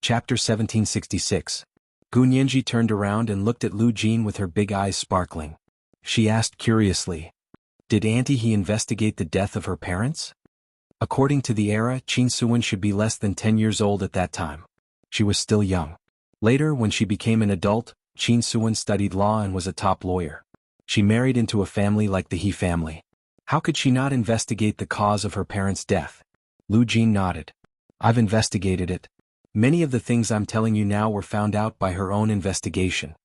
Chapter 1766. Gu Nianji turned around and looked at Lu Jin with her big eyes sparkling. She asked curiously, "Did Auntie He investigate the death of her parents?" According to the era, Qin Suwen should be less than 10 years old at that time. She was still young. Later, when she became an adult, Qin Suwen studied law and was a top lawyer. She married into a family like the He family. How could she not investigate the cause of her parents' death? Lu Jin nodded. "I've investigated it. Many of the things I'm telling you now were found out by her own investigation."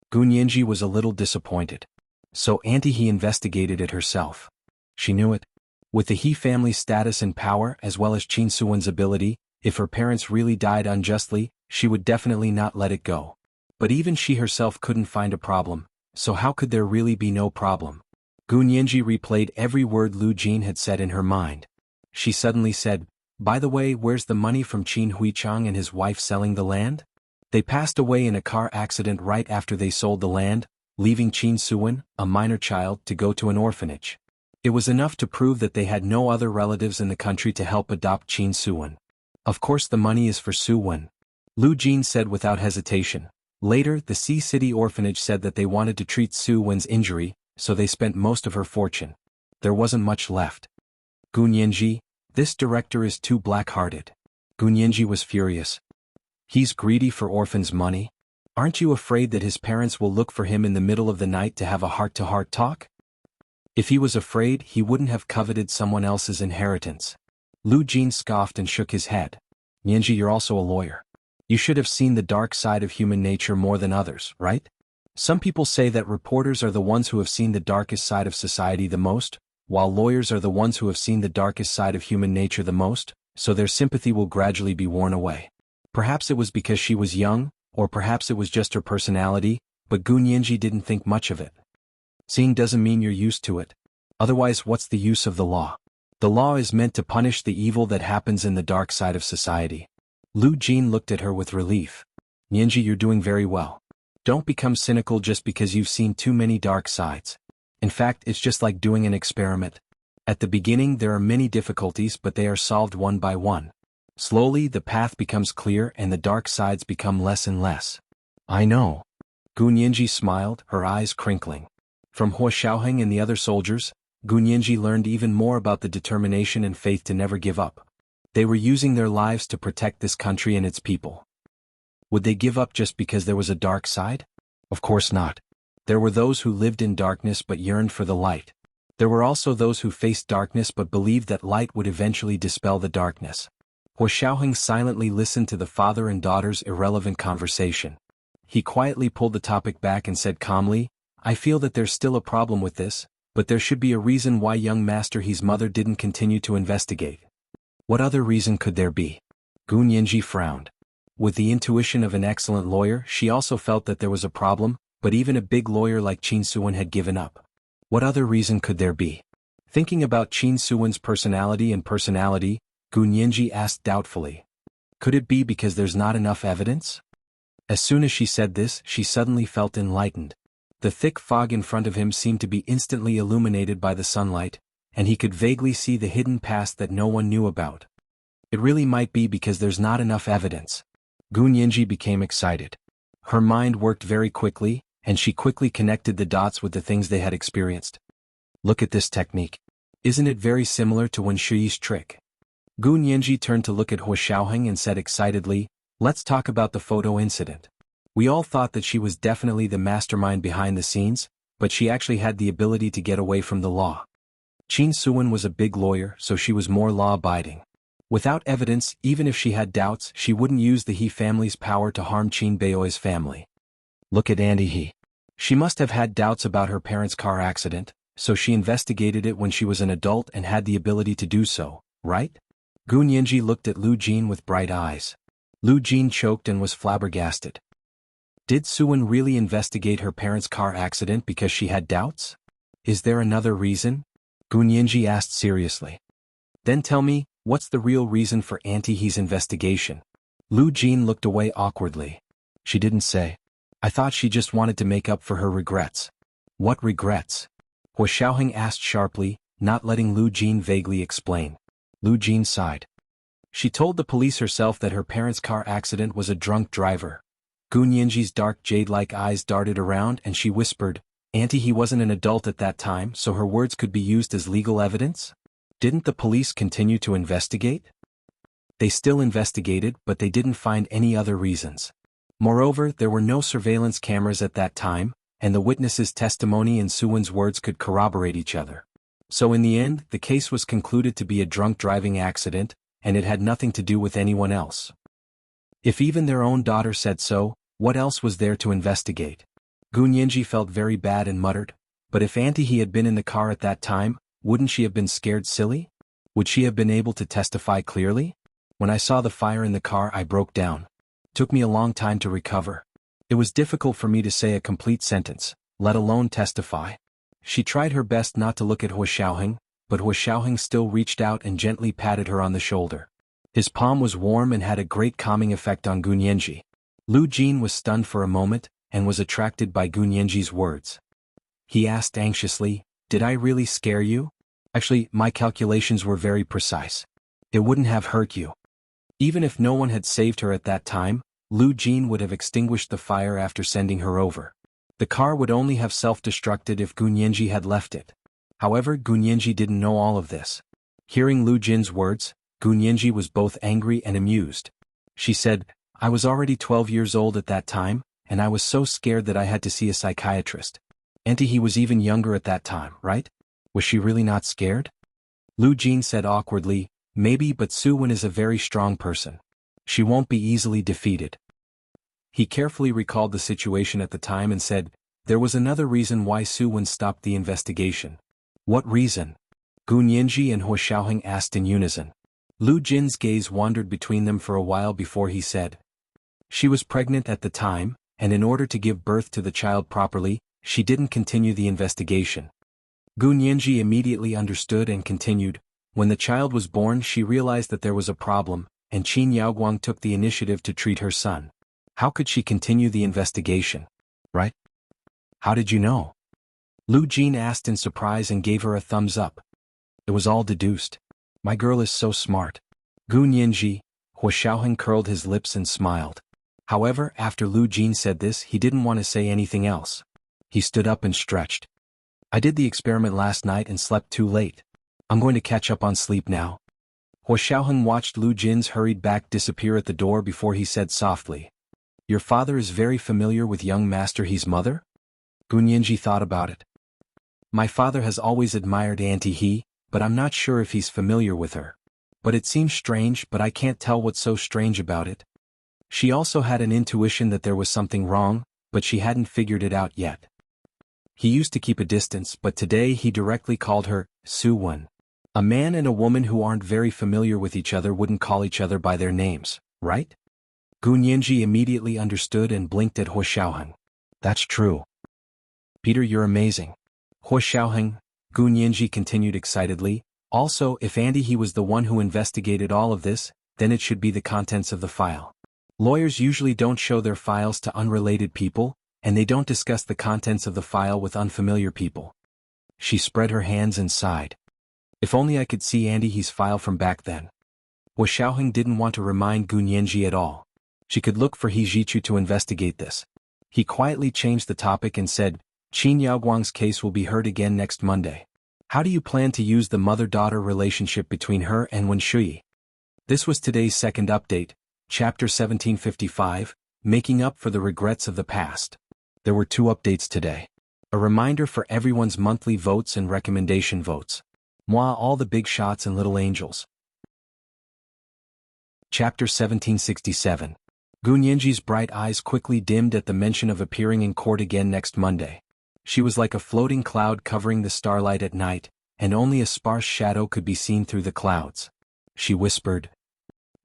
Gu Nianji was a little disappointed. So Auntie He investigated it herself. She knew it. With the He family's status and power as well as Qin Suwen's ability, if her parents really died unjustly, she would definitely not let it go. But even she herself couldn't find a problem, so how could there really be no problem? Gu Nianji replayed every word Lu Jin had said in her mind. She suddenly said, "By the way, where's the money from Qin Huichang and his wife selling the land? They passed away in a car accident right after they sold the land, leaving Qin Suwen, a minor child, to go to an orphanage. It was enough to prove that they had no other relatives in the country to help adopt Qin Suwen. Of course the money is for Suwen," Lu Jin said without hesitation. Later, the Sea City orphanage said that they wanted to treat Suwen's injury, so they spent most of her fortune. There wasn't much left. "Gu Nianji, this director is too black-hearted." Gu Nianji was furious. "He's greedy for orphans' money? Aren't you afraid that his parents will look for him in the middle of the night to have a heart-to-heart talk? If he was afraid, he wouldn't have coveted someone else's inheritance." Lu Jin scoffed and shook his head. "Nianji, you're also a lawyer. You should have seen the dark side of human nature more than others, right? Some people say that reporters are the ones who have seen the darkest side of society the most, while lawyers are the ones who have seen the darkest side of human nature the most, so their sympathy will gradually be worn away." Perhaps it was because she was young, or perhaps it was just her personality, but Gu Nianji didn't think much of it. Seeing doesn't mean you're used to it. Otherwise, what's the use of the law? The law is meant to punish the evil that happens in the dark side of society. Lu Jin looked at her with relief. "Nianji, you're doing very well. Don't become cynical just because you've seen too many dark sides. In fact, it's just like doing an experiment. At the beginning there are many difficulties, but they are solved one by one. Slowly the path becomes clear and the dark sides become less and less." "I know." Gu Nianji smiled, her eyes crinkling. From Hua Xiaoheng and the other soldiers, Gu Nianji learned even more about the determination and faith to never give up. They were using their lives to protect this country and its people. Would they give up just because there was a dark side? Of course not. There were those who lived in darkness but yearned for the light. There were also those who faced darkness but believed that light would eventually dispel the darkness. Hua Xiaoheng silently listened to the father and daughter's irrelevant conversation. He quietly pulled the topic back and said calmly, "I feel that there's still a problem with this, but there should be a reason why young Master He's mother didn't continue to investigate." "What other reason could there be?" Gu Nianji frowned. With the intuition of an excellent lawyer, she also felt that there was a problem, but even a big lawyer like Qin Suwen had given up. What other reason could there be? Thinking about Qin Suwen's personality, Gu Nianji asked doubtfully. "Could it be because there's not enough evidence?" As soon as she said this, she suddenly felt enlightened. The thick fog in front of him seemed to be instantly illuminated by the sunlight, and he could vaguely see the hidden past that no one knew about. It really might be because there's not enough evidence. Gu Nianji became excited. Her mind worked very quickly, and she quickly connected the dots with the things they had experienced. "Look at this technique. Isn't it very similar to Wen Shiyi's trick?" Gu Nianji turned to look at Hua Xiaoheng and said excitedly, "Let's talk about the photo incident. We all thought that she was definitely the mastermind behind the scenes, but she actually had the ability to get away from the law. Qin Suwen was a big lawyer, so she was more law-abiding. Without evidence, even if she had doubts, she wouldn't use the He family's power to harm Qin Beoi's family. Look at Auntie He. She must have had doubts about her parents' car accident, so she investigated it when she was an adult and had the ability to do so, right?" Gu Nianji looked at Lu Jin with bright eyes. Lu Jin choked and was flabbergasted. Did Suwen really investigate her parents' car accident because she had doubts? Is there another reason? Gu Nianji asked seriously. Then tell me, what's the real reason for Auntie He's investigation? Lu Jin looked away awkwardly. She didn't say. I thought she just wanted to make up for her regrets. What regrets? Hua Xiaoheng asked sharply, not letting Lu Jin vaguely explain. Lu Jin sighed. She told the police herself that her parents' car accident was a drunk driver. Gu Nianji's dark jade-like eyes darted around and she whispered, "Auntie, he wasn't an adult at that time, so her words could be used as legal evidence?" Didn't the police continue to investigate? They still investigated, but they didn't find any other reasons. Moreover, there were no surveillance cameras at that time, and the witness's testimony and Suwon's words could corroborate each other. So in the end, the case was concluded to be a drunk driving accident, and it had nothing to do with anyone else. If even their own daughter said so, what else was there to investigate? Gu Nianji felt very bad and muttered, "But if Auntie he had been in the car at that time, wouldn't she have been scared silly? Would she have been able to testify clearly? When I saw the fire in the car I broke down. Took me a long time to recover. It was difficult for me to say a complete sentence, let alone testify." She tried her best not to look at Hua Xiaoheng, but Hua Xiaoheng still reached out and gently patted her on the shoulder. His palm was warm and had a great calming effect on Gu Nianji. Lu Jin was stunned for a moment, and was attracted by Gu Nianji's words. He asked anxiously, "Did I really scare you? Actually, my calculations were very precise. It wouldn't have hurt you." Even if no one had saved her at that time, Lu Jin would have extinguished the fire after sending her over. The car would only have self-destructed if Gu Nianji had left it. However, Gu Nianji didn't know all of this. Hearing Lu Jin's words, Gu Nianji was both angry and amused. She said, "I was already 12 years old at that time, and I was so scared that I had to see a psychiatrist. Auntie, he was even younger at that time, right? Was she really not scared?" Lu Jin said awkwardly, "Maybe, but Suwon is a very strong person. She won't be easily defeated." He carefully recalled the situation at the time and said, "There was another reason why Suwon stopped the investigation." "What reason?" Gu Nianji and Hua Xiaoheng asked in unison. Lu Jin's gaze wandered between them for a while before he said, "She was pregnant at the time, and in order to give birth to the child properly, she didn't continue the investigation." Gu Nianji immediately understood and continued, "When the child was born she realized that there was a problem, and Qin Yaoguang took the initiative to treat her son. How could she continue the investigation? Right? How did you know?" Lu Jin asked in surprise and gave her a thumbs up. "It was all deduced. My girl is so smart." Gu Nianji, Hua Xiaoheng curled his lips and smiled. However, after Lu Jin said this, he didn't want to say anything else. He stood up and stretched. "I did the experiment last night and slept too late. I'm going to catch up on sleep now." Hua Xiaoheng watched Lu Jin's hurried back disappear at the door before he said softly, "Your father is very familiar with young Master He's mother?" Gu Nianji thought about it. "My father has always admired Auntie He, but I'm not sure if he's familiar with her. But it seems strange, but I can't tell what's so strange about it." She also had an intuition that there was something wrong, but she hadn't figured it out yet. He used to keep a distance, but today he directly called her Suwon. A man and a woman who aren't very familiar with each other wouldn't call each other by their names, right? Gu Nianji immediately understood and blinked at Hua Xiaoheng. "That's true. Peter, you're amazing." Hua Xiaoheng, Gu Nianji continued excitedly, "Also, if Auntie He was the one who investigated all of this, then it should be the contents of the file. Lawyers usually don't show their files to unrelated people, and they don't discuss the contents of the file with unfamiliar people." She spread her hands and sighed. "If only I could see Auntie He's file from back then." Hua Xiaoheng didn't want to remind Gu Nianji at all. She could look for He Jichu to investigate this. He quietly changed the topic and said, "Qin Yaoguang's case will be heard again next Monday. How do you plan to use the mother-daughter relationship between her and Wen Shui?" This was today's second update, Chapter 1755, Making Up for the Regrets of the Past. There were 2 updates today. A reminder for everyone's monthly votes and recommendation votes. Moi all the big shots and little angels. Chapter 1767. Gu Nianji's bright eyes quickly dimmed at the mention of appearing in court again next Monday. She was like a floating cloud covering the starlight at night, and only a sparse shadow could be seen through the clouds. She whispered,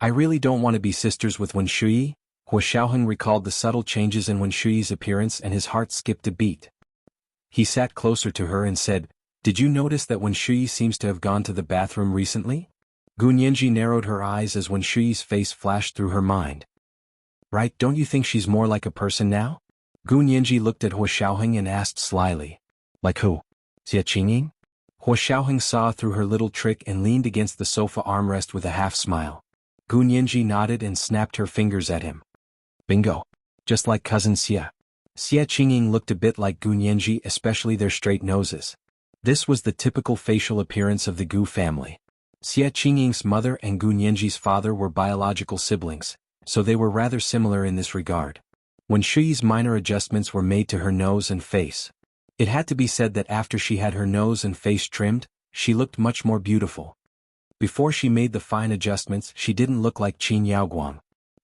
"I really don't want to be sisters with Wen Shui." Hua Xiaoheng recalled the subtle changes in Wen Shui's appearance and his heart skipped a beat. He sat closer to her and said, "Did you notice that Wen Shui seems to have gone to the bathroom recently?" Gu Nianji narrowed her eyes as Wen Shui's face flashed through her mind. "Right, don't you think she's more like a person now?" Gu Nianji looked at Hua Xiaoheng and asked slyly, "Like who? Xie Qingyin?" Hua Xiaoheng saw through her little trick and leaned against the sofa armrest with a half smile. Gu Nianji nodded and snapped her fingers at him. Bingo. Just like cousin Xia. Xia Qingying looked a bit like Gu Nianji, especially their straight noses. This was the typical facial appearance of the Gu family. Xia Qingying's mother and Gu Nianji's father were biological siblings, so they were rather similar in this regard. When Shiyi's minor adjustments were made to her nose and face, it had to be said that after she had her nose and face trimmed, she looked much more beautiful. Before she made the fine adjustments, she didn't look like Qin Yaoguang.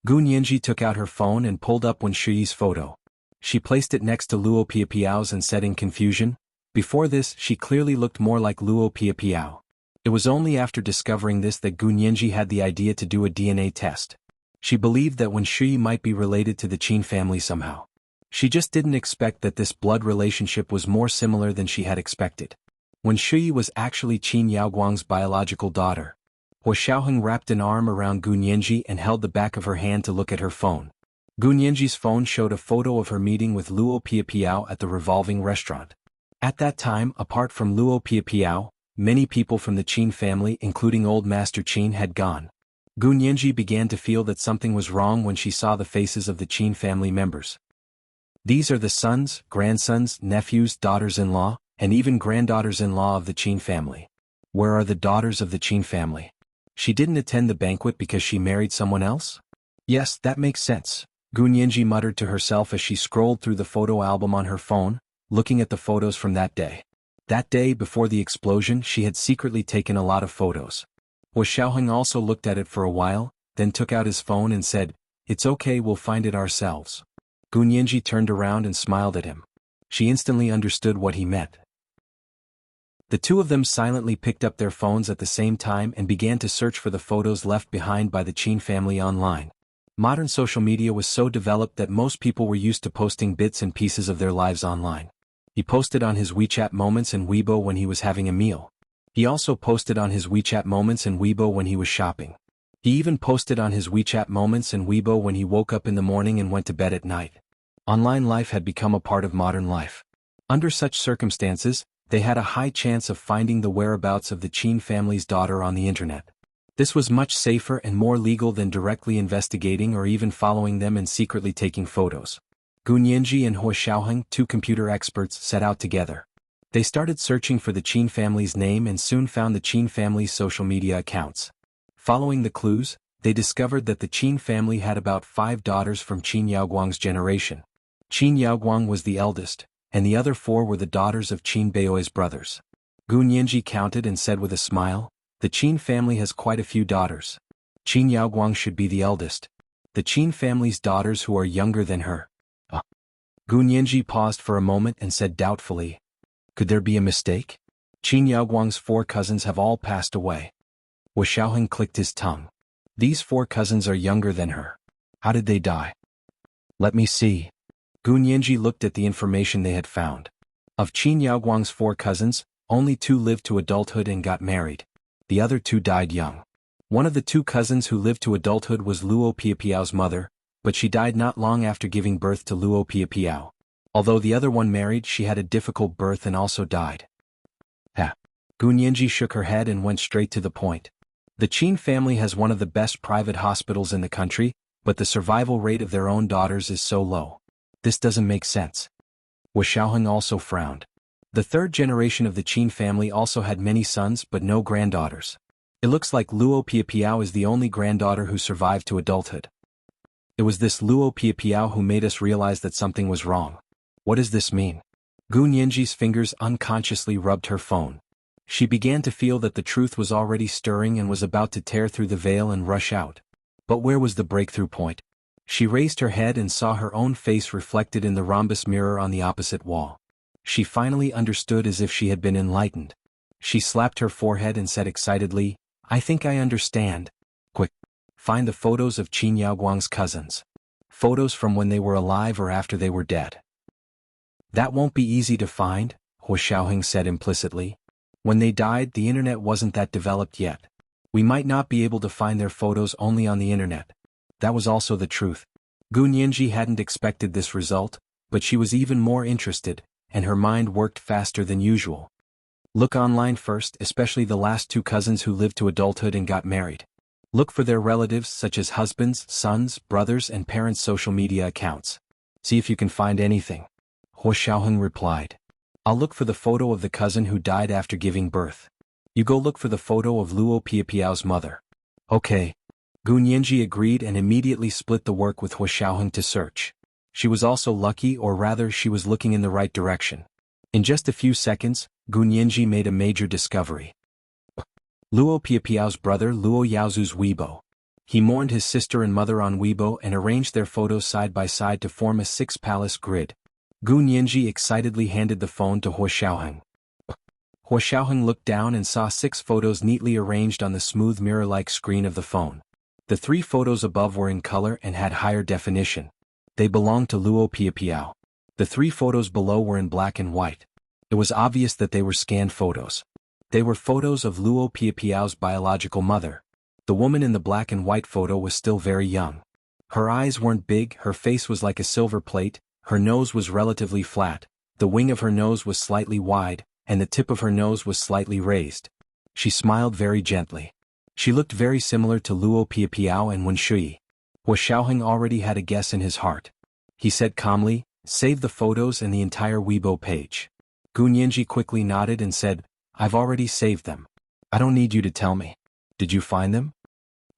Gu Nianji took out her phone and pulled up one Shiyi's photo. She placed it next to Luo Piapiao's and said in confusion, before this she clearly looked more like Luo Piapiao. It was only after discovering this that Gu Nianji had the idea to do a DNA test. She believed that when Shiyi might be related to the Qin family somehow. She just didn't expect that this blood relationship was more similar than she had expected. When Shiyi was actually Qin Yaoguang's biological daughter. Hua Xiaoheng wrapped an arm around Gu Nianji and held the back of her hand to look at her phone. Gu Nianji's phone showed a photo of her meeting with Luo Piapiao at the revolving restaurant. At that time, apart from Luo Piapiao, many people from the Qin family including Old Master Qin had gone. Gu Nianji began to feel that something was wrong when she saw the faces of the Qin family members. These are the sons, grandsons, nephews, daughters-in-law, and even granddaughters-in-law of the Qin family. Where are the daughters of the Qin family? She didn't attend the banquet because she married someone else? Yes, that makes sense, Gu Nianji muttered to herself as she scrolled through the photo album on her phone, looking at the photos from that day. That day before the explosion she had secretly taken a lot of photos. Hua Xiaoheng also looked at it for a while, then took out his phone and said, "It's okay, we'll find it ourselves." Gu Nianji turned around and smiled at him. She instantly understood what he meant. The two of them silently picked up their phones at the same time and began to search for the photos left behind by the Qin family online. Modern social media was so developed that most people were used to posting bits and pieces of their lives online. He posted on his WeChat Moments and Weibo when he was having a meal. He also posted on his WeChat Moments and Weibo when he was shopping. He even posted on his WeChat Moments and Weibo when he woke up in the morning and went to bed at night. Online life had become a part of modern life. Under such circumstances, they had a high chance of finding the whereabouts of the Qin family's daughter on the internet. This was much safer and more legal than directly investigating or even following them and secretly taking photos. Gu Nianji and Hua Xiaoheng, two computer experts, set out together. They started searching for the Qin family's name and soon found the Qin family's social media accounts. Following the clues, they discovered that the Qin family had about 5 daughters from Qin Yaoguang's generation. Qin Yaoguang was the eldest, and the other 4 were the daughters of Qin Beoi's brothers. Gu Nianji counted and said with a smile, "The Qin family has quite a few daughters. Qin Yaoguang should be the eldest. The Qin family's daughters who are younger than her." Gu Nianji paused for a moment and said doubtfully, "Could there be a mistake? Qin Yaoguang's 4 cousins have all passed away." Hua Xiaoheng clicked his tongue. These 4 cousins are younger than her. How did they die? Let me see. Gu Nianji looked at the information they had found. Of Qin Yaoguang's 4 cousins, only 2 lived to adulthood and got married. The other 2 died young. One of the 2 cousins who lived to adulthood was Luo Piapiao's mother, but she died not long after giving birth to Luo Piapiao. Although the other one married, she had a difficult birth and also died. Gu Nianji shook her head and went straight to the point. The Qin family has one of the best private hospitals in the country, but the survival rate of their own daughters is so low. This doesn't make sense. Hua Xiaoheng also frowned. The 3rd generation of the Qin family also had many sons but no granddaughters. It looks like Luo Piapiao is the only granddaughter who survived to adulthood. It was this Luo Piapiao who made us realize that something was wrong. What does this mean? Gu Nianji's fingers unconsciously rubbed her phone. She began to feel that the truth was already stirring and was about to tear through the veil and rush out. But where was the breakthrough point? She raised her head and saw her own face reflected in the rhombus mirror on the opposite wall. She finally understood as if she had been enlightened. She slapped her forehead and said excitedly, "I think I understand. Quick, find the photos of Qin Yaoguang's cousins. Photos from when they were alive or after they were dead." "That won't be easy to find," Hua Xiaoheng said implicitly. "When they died, the internet wasn't that developed yet. We might not be able to find their photos only on the internet." That was also the truth. Gu Nianji hadn't expected this result, but she was even more interested, and her mind worked faster than usual. Look online first, especially the last 2 cousins who lived to adulthood and got married. Look for their relatives such as husbands, sons, brothers and parents' social media accounts. See if you can find anything. Huo Xiaoheng replied. I'll look for the photo of the cousin who died after giving birth. You go look for the photo of Luo Piapiao's mother. Okay. Gu Nianji agreed and immediately split the work with Huo Xiaoheng to search. She was also lucky, or rather she was looking in the right direction. In just a few seconds, Gu Nianji made a major discovery. Luo Piapiao's brother Luo Yaozu's Weibo. He mourned his sister and mother on Weibo and arranged their photos side by side to form a 6-palace grid. Gu Nianji excitedly handed the phone to Huo Xiaoheng. Huo Xiaoheng looked down and saw 6 photos neatly arranged on the smooth mirror-like screen of the phone. The 3 photos above were in color and had higher definition. They belonged to Luo Piapiao. The 3 photos below were in black and white. It was obvious that they were scanned photos. They were photos of Luo Piapiao's biological mother. The woman in the black and white photo was still very young. Her eyes weren't big, her face was like a silver plate, her nose was relatively flat, the wing of her nose was slightly wide, and the tip of her nose was slightly raised. She smiled very gently. She looked very similar to Luo Piapiao and Wen Shui. Huo Xiaoheng already had a guess in his heart. He said calmly, "Save the photos and the entire Weibo page." Gu Nianji quickly nodded and said, "I've already saved them. I don't need you to tell me. Did you find them?"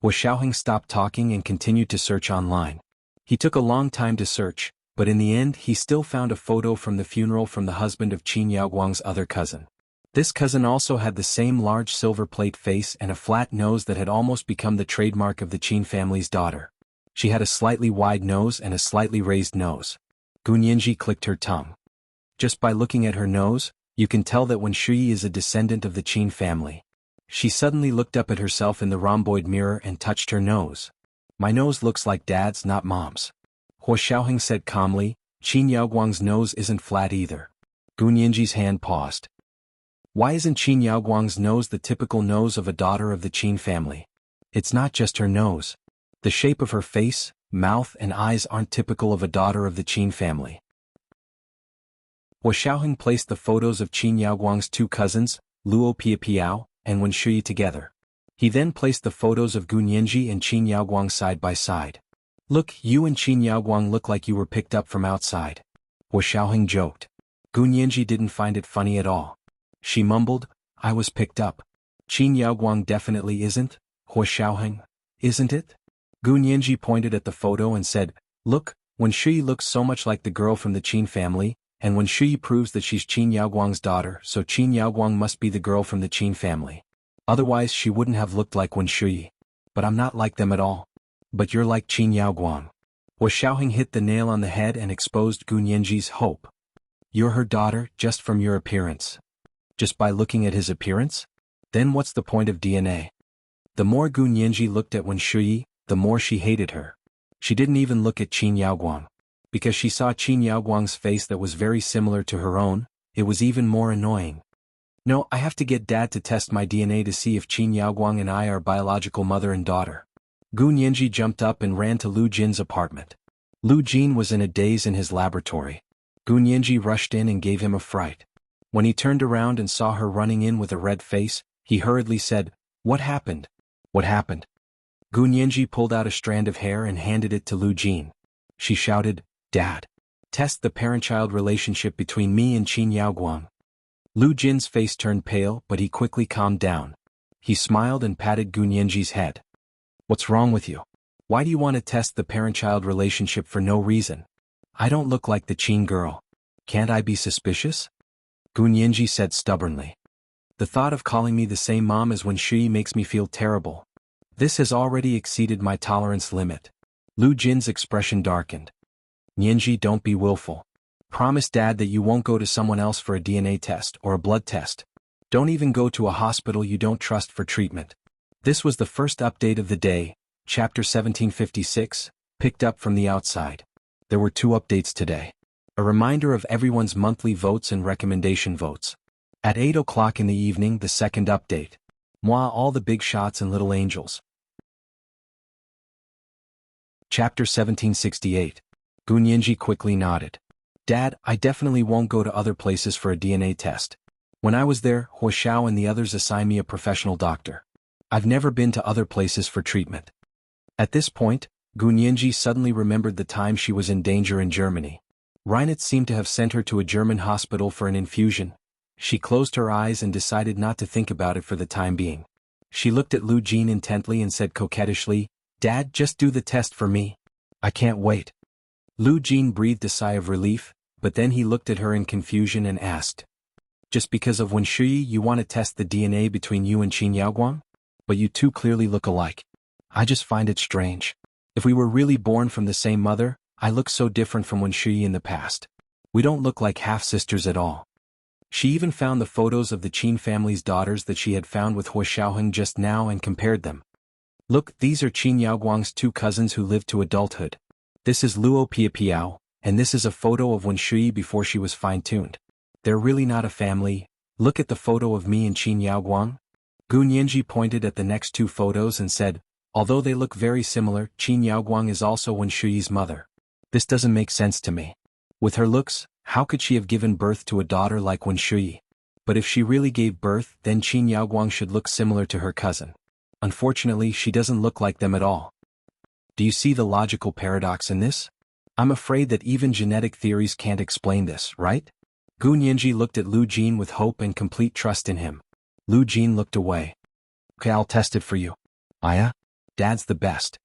Huo Xiaoheng stopped talking and continued to search online. He took a long time to search, but in the end he still found a photo from the funeral from the husband of Qin Yaoguang's other cousin. This cousin also had the same large silver plate face and a flat nose that had almost become the trademark of the Qin family's daughter. She had a slightly wide nose and a slightly raised nose. Gu Nianji clicked her tongue. Just by looking at her nose, you can tell that Wen Shui is a descendant of the Qin family. She suddenly looked up at herself in the rhomboid mirror and touched her nose. My nose looks like Dad's, not Mom's. Huo Xiaoheng said calmly, Qin Yaoguang's nose isn't flat either. Gu Nianji's hand paused. Why isn't Qin Yaoguang's nose the typical nose of a daughter of the Qin family? It's not just her nose. The shape of her face, mouth and eyes aren't typical of a daughter of the Qin family. Huo Xiaoheng placed the photos of Qin Yaoguang's 2 cousins, Luo Piapiao and Wen Shui together. He then placed the photos of Gu Nianji and Qin Yaoguang side by side. Look, you and Qin Yaoguang look like you were picked up from outside. Huo Xiaoheng joked. Gu Nianji didn't find it funny at all. She mumbled, I was picked up. Qin Yaoguang definitely isn't, Huo Xiaoheng, isn't it? Gu Nianji pointed at the photo and said, look, Wen Shui looks so much like the girl from the Qin family, and Wen Shui proves that she's Qin Yaoguang's daughter, so Qin Yaoguang must be the girl from the Qin family. Otherwise she wouldn't have looked like Wen Shui. But I'm not like them at all. But you're like Qin Yaoguang. Huo Xiaoheng hit the nail on the head and exposed Gu Nianji's hope. You're her daughter just from your appearance. Just by looking at his appearance? Then what's the point of DNA? The more Gu Nianji looked at Wen Shui, the more she hated her. She didn't even look at Qin Yaoguang. Because she saw Qin Yaoguang's face that was very similar to her own, it was even more annoying. No, I have to get Dad to test my DNA to see if Qin Yaoguang and I are biological mother and daughter. Gu Nianji jumped up and ran to Lu Jin's apartment. Lu Jin was in a daze in his laboratory. Gu Nianji rushed in and gave him a fright. When he turned around and saw her running in with a red face, he hurriedly said, What happened? What happened? Gu Nianji pulled out a strand of hair and handed it to Lu Jin. She shouted, Dad. Test the parent-child relationship between me and Qin Yaoguang. Lu Jin's face turned pale, but he quickly calmed down. He smiled and patted Gu Nianji's head. What's wrong with you? Why do you want to test the parent-child relationship for no reason? I don't look like the Qin girl. Can't I be suspicious? Gu Nianji said stubbornly. The thought of calling me the same mom as Wen Shui makes me feel terrible. This has already exceeded my tolerance limit. Lu Jin's expression darkened. Nianji, don't be willful. Promise Dad that you won't go to someone else for a DNA test or a blood test. Don't even go to a hospital you don't trust for treatment. This was the first update of the day, Chapter 1756, picked up from the outside. There were 2 updates today. A reminder of everyone's monthly votes and recommendation votes. At 8 o'clock in the evening, the second update. Moi, all the big shots and little angels. Chapter 1768. Gu Nianji quickly nodded. Dad, I definitely won't go to other places for a DNA test. When I was there, Huo Xiao and the others assigned me a professional doctor. I've never been to other places for treatment. At this point, Gunyanji suddenly remembered the time she was in danger in Germany. Reinitz seemed to have sent her to a German hospital for an infusion. She closed her eyes and decided not to think about it for the time being. She looked at Lu Jin intently and said coquettishly, "Dad, just do the test for me. I can't wait." Lu Jin breathed a sigh of relief, but then he looked at her in confusion and asked, "Just because of Wenshui you want to test the DNA between you and Qin Yaoguang? But you two clearly look alike. I just find it strange. If we were really born from the same mother, I look so different from Wenshui in the past. We don't look like half-sisters at all." She even found the photos of the Qin family's daughters that she had found with Hua Xiaoheng just now and compared them. "Look, these are Qin Yaoguang's two cousins who lived to adulthood. This is Luo Piapiao, and this is a photo of Wenshui before she was fine-tuned. They're really not a family. Look at the photo of me and Qin Yaoguang." Gunyanji pointed at the next two photos and said, "Although they look very similar, Qin Yaoguang is also Wenshui's mother. This doesn't make sense to me. With her looks, how could she have given birth to a daughter like Wenshui? But if she really gave birth, then Qin Yaoguang should look similar to her cousin. Unfortunately, she doesn't look like them at all. Do you see the logical paradox in this? I'm afraid that even genetic theories can't explain this, right?" Gunyanji looked at Lu Jin with hope and complete trust in him. Lu Jin looked away. "Okay, I'll test it for you. Aya? Dad's the best."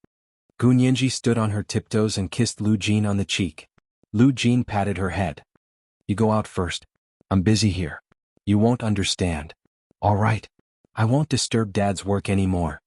Gunyanji stood on her tiptoes and kissed Lu Jin on the cheek. Lu Jin patted her head. "You go out first. I'm busy here. You won't understand." "All right. I won't disturb Dad's work anymore."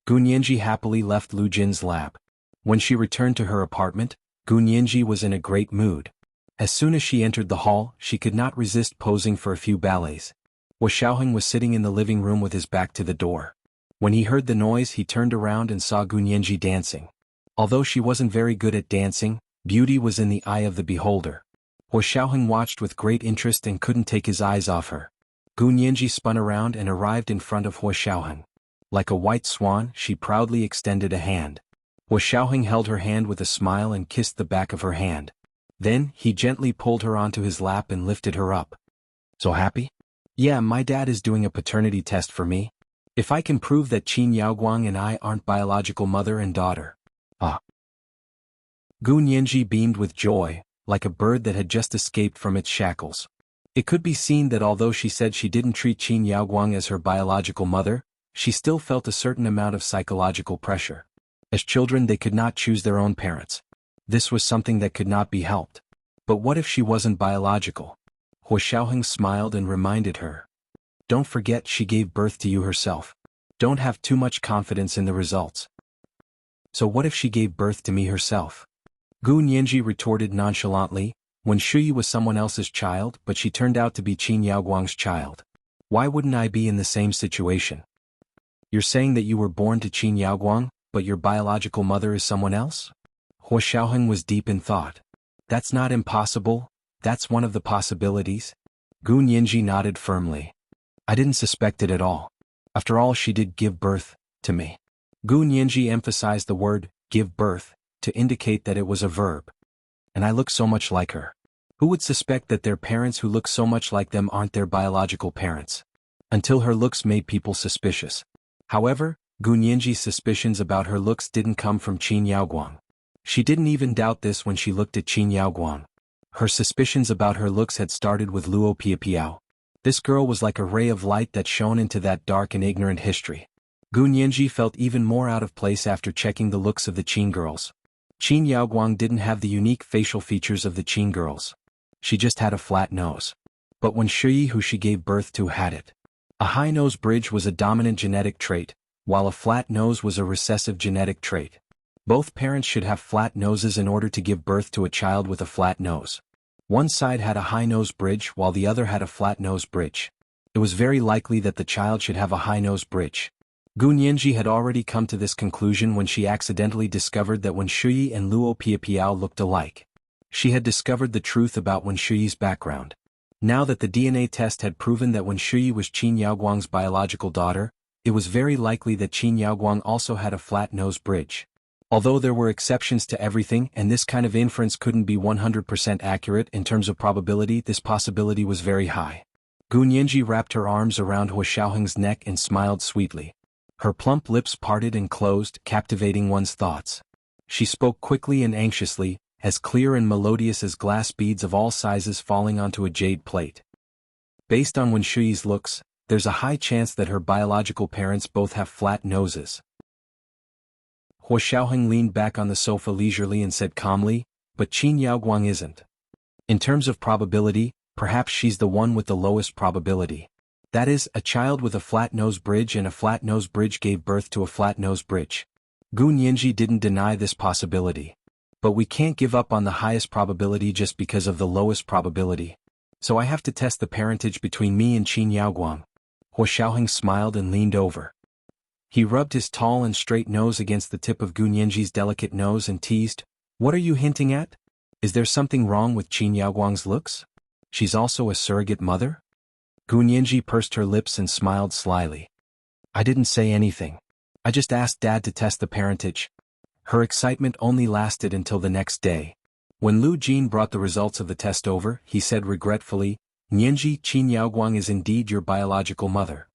Gunyanji happily left Lu Jin's lab. When she returned to her apartment, Gunyanji was in a great mood. As soon as she entered the hall, she could not resist posing for a few ballets. Hua Xiaoheng was sitting in the living room with his back to the door. When he heard the noise, he turned around and saw Gunyanji dancing. Although she wasn't very good at dancing, beauty was in the eye of the beholder. Hua Xiaoheng watched with great interest and couldn't take his eyes off her. Gunyanji spun around and arrived in front of Hua Xiaoheng. Like a white swan, she proudly extended a hand. Hua Xiaoheng held her hand with a smile and kissed the back of her hand. Then, he gently pulled her onto his lap and lifted her up. "So happy?" "Yeah, my dad is doing a paternity test for me. If I can prove that Qin Yaoguang and I aren't biological mother and daughter." "Ah." Gunyanji beamed with joy, like a bird that had just escaped from its shackles. It could be seen that although she said she didn't treat Qin Yaoguang as her biological mother, she still felt a certain amount of psychological pressure. As children, they could not choose their own parents. This was something that could not be helped. But what if she wasn't biological? Hua Xiaoheng smiled and reminded her. "Don't forget she gave birth to you herself. Don't have too much confidence in the results." "So what if she gave birth to me herself?" Gunyanji retorted nonchalantly. "Wenshui was someone else's child, but she turned out to be Qin Yaoguang's child. Why wouldn't I be in the same situation?" "You're saying that you were born to Qin Yaoguang, but your biological mother is someone else?" Hua Xiaoheng was deep in thought. "That's not impossible, that's one of the possibilities." Gunyanji nodded firmly. "I didn't suspect it at all. After all, she did give birth to me." Gunyanji emphasized the word, give birth, to indicate that it was a verb. "And I look so much like her. Who would suspect that their parents who look so much like them aren't their biological parents?" Until her looks made people suspicious. However, Gunyanji's suspicions about her looks didn't come from Qin Yaoguang. She didn't even doubt this when she looked at Qin Yaoguang. Her suspicions about her looks had started with Luo Piapiao. This girl was like a ray of light that shone into that dark and ignorant history. Gunyanji felt even more out of place after checking the looks of the Qin girls. Qin Yaoguang didn't have the unique facial features of the Qin girls. She just had a flat nose. But Wenshui, who she gave birth to, had it. A high nose bridge was a dominant genetic trait, while a flat nose was a recessive genetic trait. Both parents should have flat noses in order to give birth to a child with a flat nose. One side had a high nose bridge while the other had a flat nose bridge. It was very likely that the child should have a high nose bridge. Gunyanji had already come to this conclusion when she accidentally discovered that Wenshui and Luo Piapiao looked alike. She had discovered the truth about Wenshui's background. Now that the DNA test had proven that Wenshui was Qin Yaoguang's biological daughter, it was very likely that Qin Yaoguang also had a flat nose bridge. Although there were exceptions to everything and this kind of inference couldn't be 100% accurate in terms of probability, this possibility was very high. Gunyanji wrapped her arms around Hua Xiaoheng's neck and smiled sweetly. Her plump lips parted and closed, captivating one's thoughts. She spoke quickly and anxiously, as clear and melodious as glass beads of all sizes falling onto a jade plate. Based on Wen Shuyi's looks, there's a high chance that her biological parents both have flat noses. Huo Xiaoheng leaned back on the sofa leisurely and said calmly, but Qin Yaoguang isn't. In terms of probability, perhaps she's the one with the lowest probability. That is, a child with a flat nose bridge and a flat nose bridge gave birth to a flat nose bridge. Gu Nianji didn't deny this possibility. But we can't give up on the highest probability just because of the lowest probability. So I have to test the parentage between me and Qin Yaoguang. Huo Xiaoheng smiled and leaned over. He rubbed his tall and straight nose against the tip of Gu Nianji's delicate nose and teased, "What are you hinting at? Is there something wrong with Qin Yaoguang's looks? She's also a surrogate mother?" Gu Nianji pursed her lips and smiled slyly. "I didn't say anything. I just asked Dad to test the parentage." Her excitement only lasted until the next day. When Lu Jin brought the results of the test over, he said regretfully, "Nianji, Qin Yaoguang is indeed your biological mother."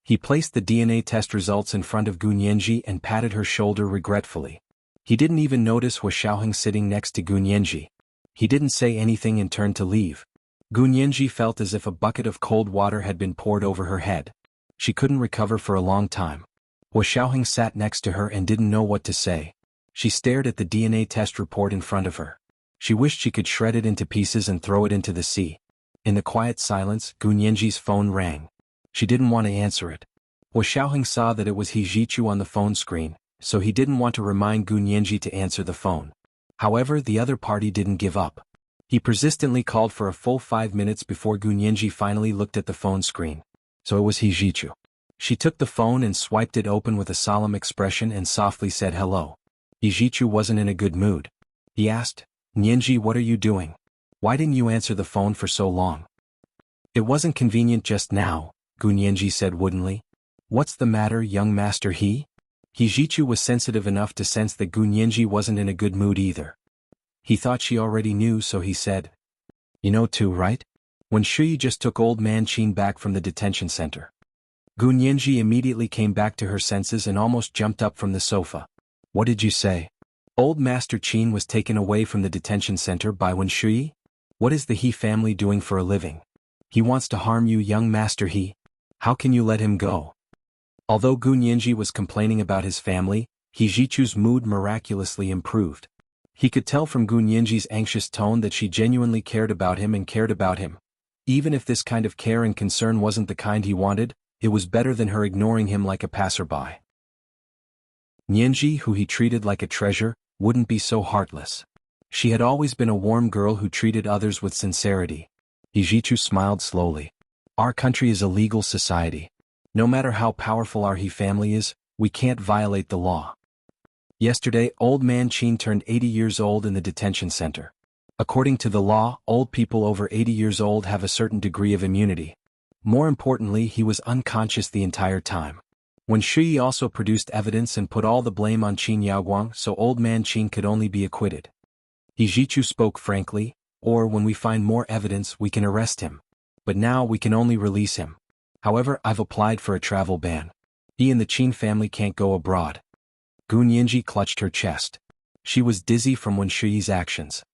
He placed the DNA test results in front of Gu Nianji and patted her shoulder regretfully. He didn't even notice Huo Xiaoheng sitting next to Gu Nianji. He didn't say anything and turned to leave. Gu Nianji felt as if a bucket of cold water had been poured over her head. She couldn't recover for a long time. Huo Xiaoheng sat next to her and didn't know what to say. She stared at the DNA test report in front of her. She wished she could shred it into pieces and throw it into the sea. In the quiet silence, Gu Nianji's phone rang. She didn't want to answer it. Huo Xiaoheng saw that it was He Zhichu on the phone screen, so he didn't want to remind Gu Nianji to answer the phone. However, the other party didn't give up. He persistently called for a full 5 minutes before Gu Nianji finally looked at the phone screen. So it was He Zhichu. She took the phone and swiped it open with a solemn expression and softly said hello. He Zhichu wasn't in a good mood. He asked, "Nianji, what are you doing? Why didn't you answer the phone for so long?" "It wasn't convenient just now," Gu Nianji said woodenly. "What's the matter, young master He?" He Zhichu was sensitive enough to sense that Gu Nianji wasn't in a good mood either. He thought she already knew, so he said, "You know too, right? When Shuyi just took old man Qin back from the detention center." Gu Nianji immediately came back to her senses and almost jumped up from the sofa. "What did you say? Old Master Qin was taken away from the detention center by Wen Shuyi? What is the He family doing for a living? He wants to harm you, young Master He. How can you let him go?" Although Gu Nianji was complaining about his family, He Zhichu's mood miraculously improved. He could tell from Gu Nianji's anxious tone that she genuinely cared about him and cared about him. Even if this kind of care and concern wasn't the kind he wanted, it was better than her ignoring him like a passerby. Nianji, who he treated like a treasure, wouldn't be so heartless. She had always been a warm girl who treated others with sincerity. He Zhichu smiled slowly. "Our country is a legal society. No matter how powerful our He family is, we can't violate the law. Yesterday, old man Qin turned 80 years old in the detention center. According to the law, old people over 80 years old have a certain degree of immunity. More importantly, he was unconscious the entire time. When Shuyi also produced evidence and put all the blame on Qin Yaoguang, so old man Qin could only be acquitted. He Zhichu spoke frankly, or when we find more evidence we can arrest him. But now we can only release him. However, I've applied for a travel ban. He and the Qin family can't go abroad." Gu Nianji clutched her chest. She was dizzy from Wen Shuyi's actions.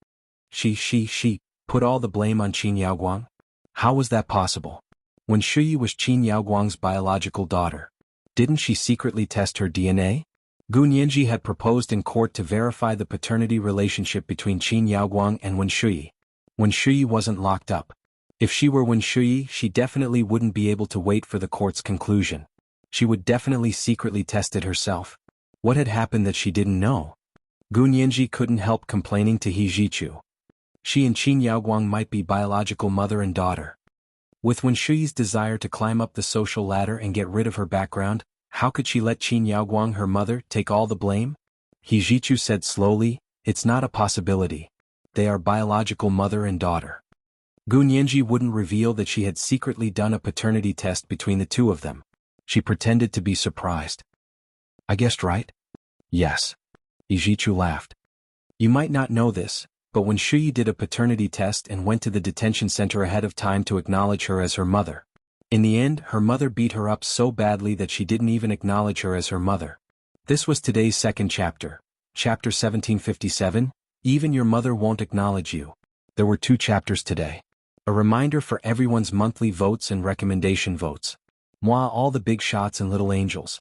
She put all the blame on Qin Yaoguang? How was that possible? Wen Shuyi was Qin Yaoguang's biological daughter. Didn't she secretly test her DNA? Gu Nianji had proposed in court to verify the paternity relationship between Qin Yaoguang and Wen Shuyi. Wen Shuyi wasn't locked up. If she were Wen Shuyi, she definitely wouldn't be able to wait for the court's conclusion. She would definitely secretly test it herself. What had happened that she didn't know? Gu Nianji couldn't help complaining to He Zhichu. She and Qin Yaoguang might be biological mother and daughter. With Wen Shuyi's desire to climb up the social ladder and get rid of her background, how could she let Qin Yaoguang, her mother, take all the blame? He Zhichu said slowly, "It's not a possibility. They are biological mother and daughter." Gu Nianji wouldn't reveal that she had secretly done a paternity test between the two of them. She pretended to be surprised. "I guessed right?" "Yes." He Zhichu laughed. "You might not know this, but when Shuyi did a paternity test and went to the detention center ahead of time to acknowledge her as her mother, In the end, her mother beat her up so badly that she didn't even acknowledge her as her mother. This was today's second chapter. Chapter 1757, Even Your Mother Won't Acknowledge You. There were 2 chapters today. A reminder for everyone's monthly votes and recommendation votes. Moi, all the big shots and little angels.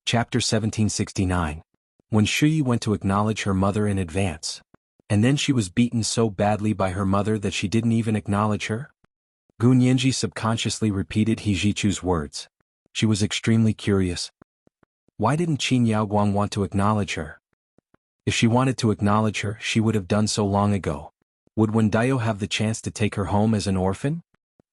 Chapter 1769. When Shuyi went to acknowledge her mother in advance. And then she was beaten so badly by her mother that she didn't even acknowledge her? Gu Nianji subconsciously repeated Hijichu's words. She was extremely curious. Why didn't Qin Yaoguang want to acknowledge her? If she wanted to acknowledge her, she would have done so long ago. Would Wendayo have the chance to take her home as an orphan?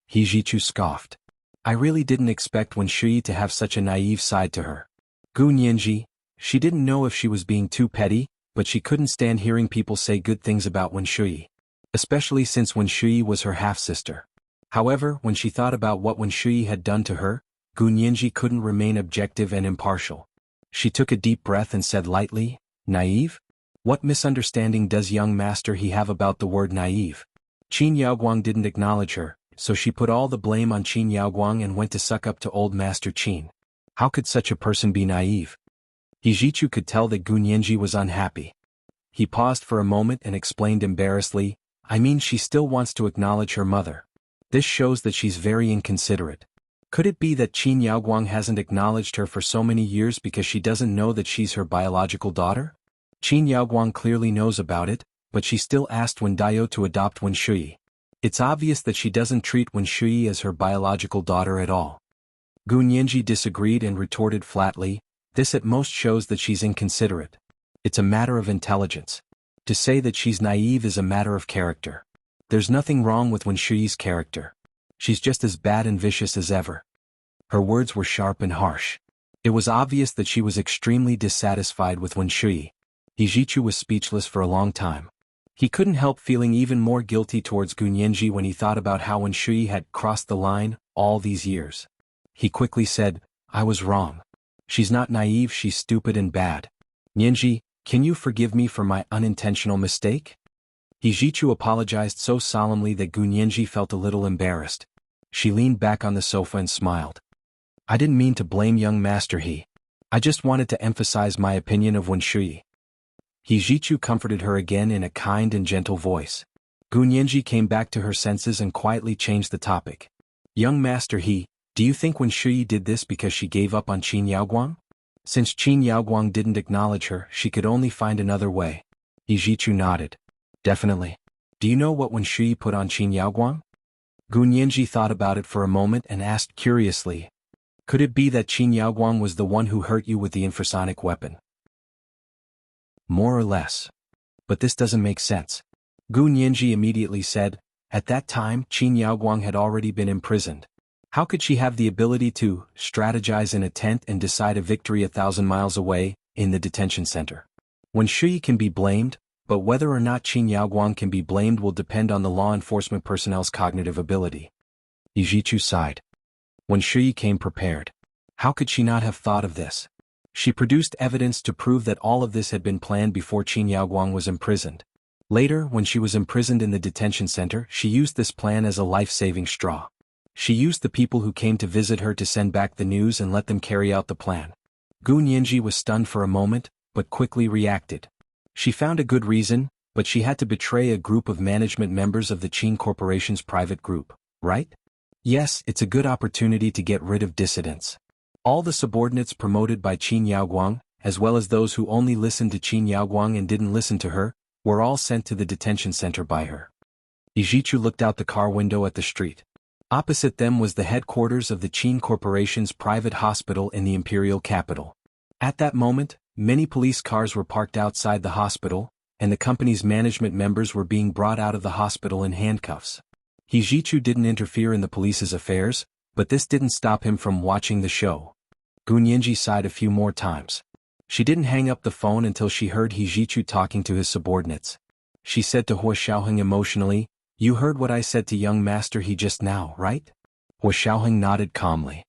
Hijichu scoffed. I really didn't expect Wen Shuyi to have such a naive side to her. Gu Nianji, she didn't know if she was being too petty, but she couldn't stand hearing people say good things about Wen Shuyi. Especially since Wen Shuyi was her half-sister. However, when she thought about what Wen Shuyi had done to her, Gu Nianji couldn't remain objective and impartial. She took a deep breath and said lightly, Naive? What misunderstanding does young master he have about the word naive? Qin Yaoguang didn't acknowledge her, so she put all the blame on Qin Yaoguang and went to suck up to old master Qin. How could such a person be naive? Hijichu could tell that Gu Nianji was unhappy. He paused for a moment and explained embarrassedly, I mean she still wants to acknowledge her mother. This shows that she's very inconsiderate. Could it be that Qin Yaoguang hasn't acknowledged her for so many years because she doesn't know that she's her biological daughter? Qin Yaoguang clearly knows about it, but she still asked Wendayo to adopt Wen Shuyi. It's obvious that she doesn't treat Wen Shuyi as her biological daughter at all. Gu Nianji disagreed and retorted flatly, this at most shows that she's inconsiderate. It's a matter of intelligence. To say that she's naive is a matter of character. There's nothing wrong with Wen Shuyi's character. She's just as bad and vicious as ever. Her words were sharp and harsh. It was obvious that she was extremely dissatisfied with Wen Shuyi. Hijichu was speechless for a long time. He couldn't help feeling even more guilty towards Gu Nianji when he thought about how Wen Shuyi had crossed the line all these years. He quickly said, I was wrong. She's not naive, she's stupid and bad. Nianji, can you forgive me for my unintentional mistake? Hijichu apologized so solemnly that Gu Nianji felt a little embarrassed. She leaned back on the sofa and smiled. I didn't mean to blame young master he. I just wanted to emphasize my opinion of Wen Shuyi. Hijichu comforted her again in a kind and gentle voice. Gu Nianji came back to her senses and quietly changed the topic. Young master he, do you think Wen Shuyi did this because she gave up on Qin Yaoguang? Since Qin Yaoguang didn't acknowledge her, she could only find another way. Hijichu nodded. Definitely. Do you know what Wen Shuyi put on Qin Yaoguang? Gu Nianji thought about it for a moment and asked curiously. Could it be that Qin Yaoguang was the one who hurt you with the infrasonic weapon? More or less. But this doesn't make sense. Gu Nianji immediately said, at that time Qin Yaoguang had already been imprisoned. How could she have the ability to strategize in a tent and decide a victory 1,000 miles away, in the detention center? Wen Shuyi can be blamed, but whether or not Qin Yaoguang can be blamed will depend on the law enforcement personnel's cognitive ability. Hijichu sighed. Wen Shuyi came prepared. How could she not have thought of this? She produced evidence to prove that all of this had been planned before Qin Yaoguang was imprisoned. Later, when she was imprisoned in the detention center, she used this plan as a life-saving straw. She used the people who came to visit her to send back the news and let them carry out the plan. Gu Nianji was stunned for a moment, but quickly reacted. She found a good reason, but she had to betray a group of management members of the Qin Corporation's private group, right? Yes, it's a good opportunity to get rid of dissidents. All the subordinates promoted by Qin Yaoguang, as well as those who only listened to Qin Yaoguang and didn't listen to her, were all sent to the detention center by her. Hijichu looked out the car window at the street. Opposite them was the headquarters of the Qin Corporation's private hospital in the imperial capital. At that moment, many police cars were parked outside the hospital, and the company's management members were being brought out of the hospital in handcuffs. Hijichu didn't interfere in the police's affairs, but this didn't stop him from watching the show. Gu Nianji sighed a few more times. She didn't hang up the phone until she heard Hijichu talking to his subordinates. She said to Hua Xiaoheng emotionally, You heard what I said to young master he just now, right? Hua Xiaoheng nodded calmly.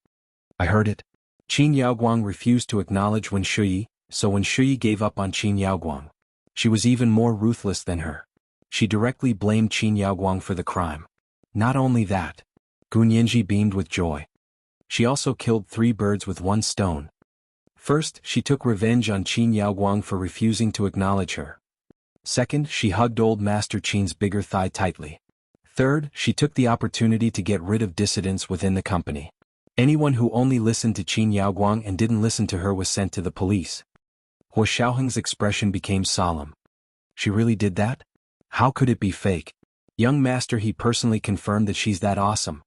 I heard it. Qin Yaoguang refused to acknowledge Wen Shuyi, so Wen Shuyi gave up on Qin Yaoguang. She was even more ruthless than her. She directly blamed Qin Yaoguang for the crime. Not only that. Gu Nianji beamed with joy. She also killed 3 birds with 1 stone. First, she took revenge on Qin Yaoguang for refusing to acknowledge her. Second, she hugged old Master Qin's bigger thigh tightly. Third, she took the opportunity to get rid of dissidents within the company. Anyone who only listened to Qin Yaoguang and didn't listen to her was sent to the police. Huo Xiaoheng's expression became solemn. She really did that? How could it be fake? Young Master He personally confirmed that she's that awesome.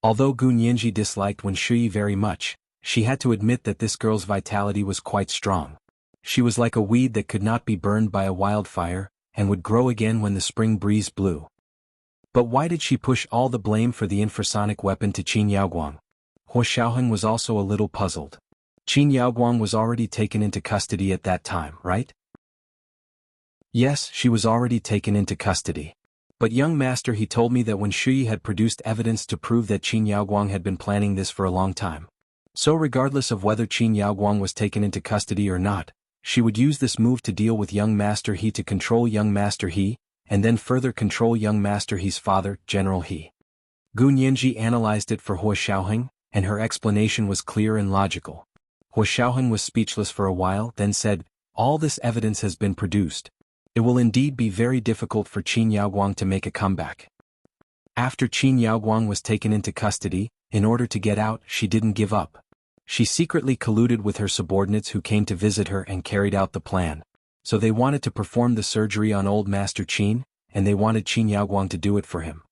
Although Gu Nianji disliked Wen Shuyi very much, she had to admit that this girl's vitality was quite strong. She was like a weed that could not be burned by a wildfire, and would grow again when the spring breeze blew. But why did she push all the blame for the infrasonic weapon to Qin Yaoguang? Huo Xiaoheng was also a little puzzled. Qin Yaoguang was already taken into custody at that time, right? Yes, she was already taken into custody. But young master He told me that Wen Shuyi had produced evidence to prove that Qin Yaoguang had been planning this for a long time. So regardless of whether Qin Yaoguang was taken into custody or not, she would use this move to deal with young Master He to control young Master He, and then further control young Master He's father, General He. Gu Nianji analyzed it for Huo Xiaoheng, and her explanation was clear and logical. Huo Xiaoheng was speechless for a while, then said, "All this evidence has been produced. It will indeed be very difficult for Qin Yaoguang to make a comeback." After Qin Yaoguang was taken into custody, in order to get out, she didn't give up. She secretly colluded with her subordinates who came to visit her and carried out the plan. So they wanted to perform the surgery on old Master Qin, and they wanted Qin Yaoguang to do it for him.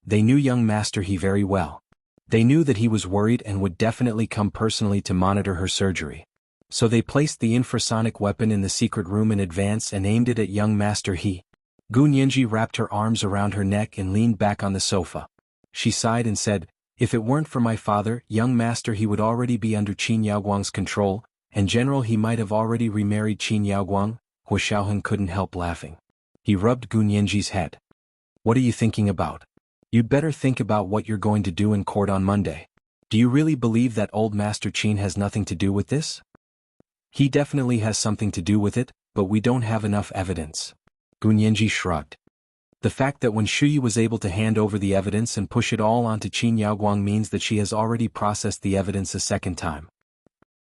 They knew young Master He very well. They knew that he was worried and would definitely come personally to monitor her surgery. So they placed the infrasonic weapon in the secret room in advance and aimed it at young Master He. Gu Nianji wrapped her arms around her neck and leaned back on the sofa. She sighed and said, "If it weren't for my father, young Master He would already be under Qin Yaoguang's control, and General He might have already remarried Qin Yaoguang." Huo Xiaoheng couldn't help laughing. He rubbed Gu Nianji's head. "What are you thinking about? You'd better think about what you're going to do in court on Monday. Do you really believe that old Master Qin has nothing to do with this?" "He definitely has something to do with it, but we don't have enough evidence." Gu Nianji shrugged. The fact that Wen Shuyi was able to hand over the evidence and push it all onto Qin Yaoguang means that she has already processed the evidence a second time.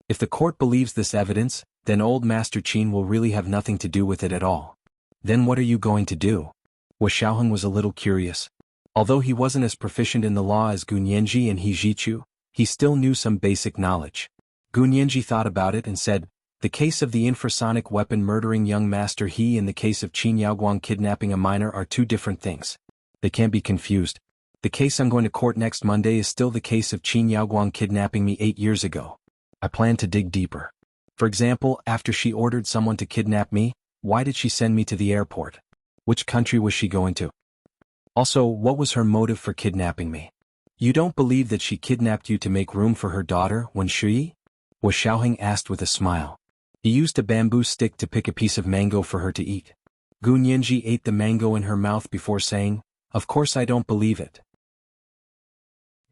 If the court believes this evidence, then old Master Qin will really have nothing to do with it at all. Then what are you going to do? Huo Xiaoheng was a little curious. Although he wasn't as proficient in the law as Gu Nianji and He Zhichu, he still knew some basic knowledge. Gu Nianji thought about it and said, "The case of the infrasonic weapon murdering young Master He and the case of Qin Yaoguang kidnapping a minor are 2 different things. They can't be confused. The case I'm going to court next Monday is still the case of Qin Yaoguang kidnapping me 8 years ago. I plan to dig deeper. For example, after she ordered someone to kidnap me, why did she send me to the airport? Which country was she going to? Also, what was her motive for kidnapping me? You don't believe that she kidnapped you to make room for her daughter, Wen Shuyi?" Huo Xiaoheng asked with a smile. He used a bamboo stick to pick a piece of mango for her to eat. Gu Nianji ate the mango in her mouth before saying, "Of course I don't believe it.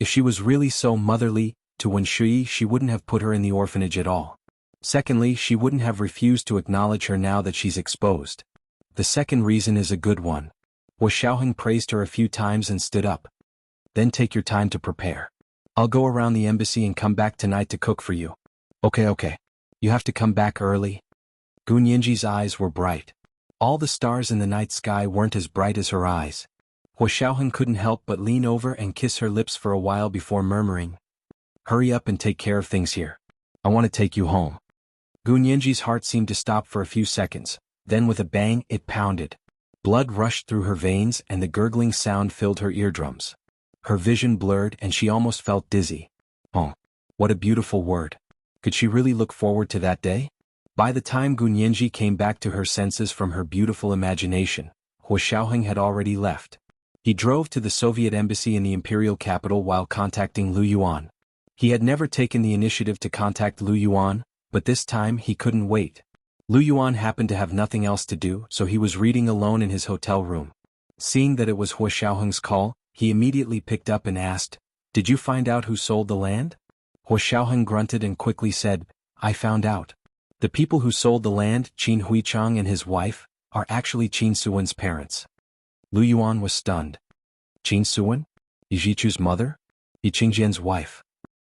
If she was really so motherly to Wen Shuyi, she wouldn't have put her in the orphanage at all. Secondly, she wouldn't have refused to acknowledge her now that she's exposed. The second reason is a good one." Huo Xiaoheng praised her a few times and stood up. "Then take your time to prepare. I'll go around the embassy and come back tonight to cook for you." Okay. You have to come back early." Gu Nianji's eyes were bright. All the stars in the night sky weren't as bright as her eyes. Huo Xiaoheng couldn't help but lean over and kiss her lips for a while before murmuring, "Hurry up and take care of things here. I want to take you home." Gu Nianji's heart seemed to stop for a few seconds, then with a bang it pounded. Blood rushed through her veins and the gurgling sound filled her eardrums. Her vision blurred and she almost felt dizzy. Oh, what a beautiful word. Could she really look forward to that day? By the time Gu Nianji came back to her senses from her beautiful imagination, Huo Xiaoheng had already left. He drove to the Soviet embassy in the imperial capital while contacting Lu Yuan. He had never taken the initiative to contact Lu Yuan, but this time he couldn't wait. Lu Yuan happened to have nothing else to do, so he was reading alone in his hotel room. Seeing that it was Huo Xiaoheng's call, he immediately picked up and asked, "Did you find out who sold the land?" Huo Xiaoheng grunted and quickly said, "I found out. The people who sold the land, Qin Huichang and his wife, are actually Qin Suwen's parents." Lu Yuan was stunned. "Qin Suwen? Yijichu's mother? Yiqingjian's wife.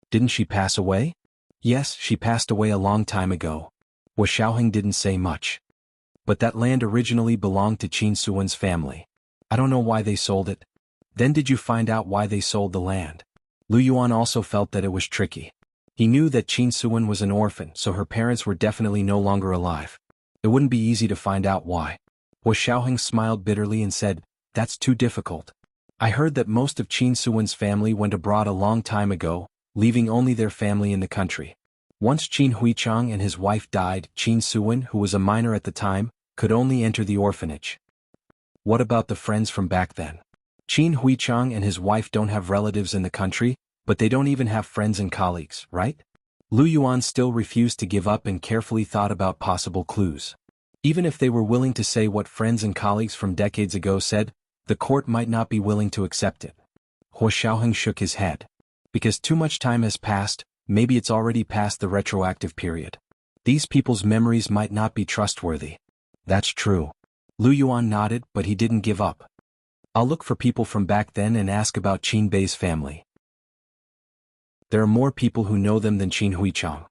Didn't she pass away? Yes, she passed away a long time ago. Xiaoheng didn't say much. But that land originally belonged to Qin Suwen's family. I don't know why they sold it. Then did you find out why they sold the land? Lu Yuan also felt that it was tricky. He knew that Qin Suwen was an orphan, so her parents were definitely no longer alive. It wouldn't be easy to find out why. Xiaoheng smiled bitterly and said, "That's too difficult. I heard that most of Qin Suwen's family went abroad a long time ago, leaving only their family in the country. Once Qin Huichang and his wife died, Qin Suwen, who was a minor at the time, could only enter the orphanage." What about the friends from back then? Qin Huichang and his wife don't have relatives in the country, but they don't even have friends and colleagues, right? Lu Yuan still refused to give up and carefully thought about possible clues. Even if they were willing to say what friends and colleagues from decades ago said, the court might not be willing to accept it. Huo Xiaoheng shook his head. Because too much time has passed, maybe it's already past the retroactive period. These people's memories might not be trustworthy. That's true. Lu Yuan nodded, but he didn't give up. I'll look for people from back then and ask about Qin Bei's family. There are more people who know them than Qin Huichang.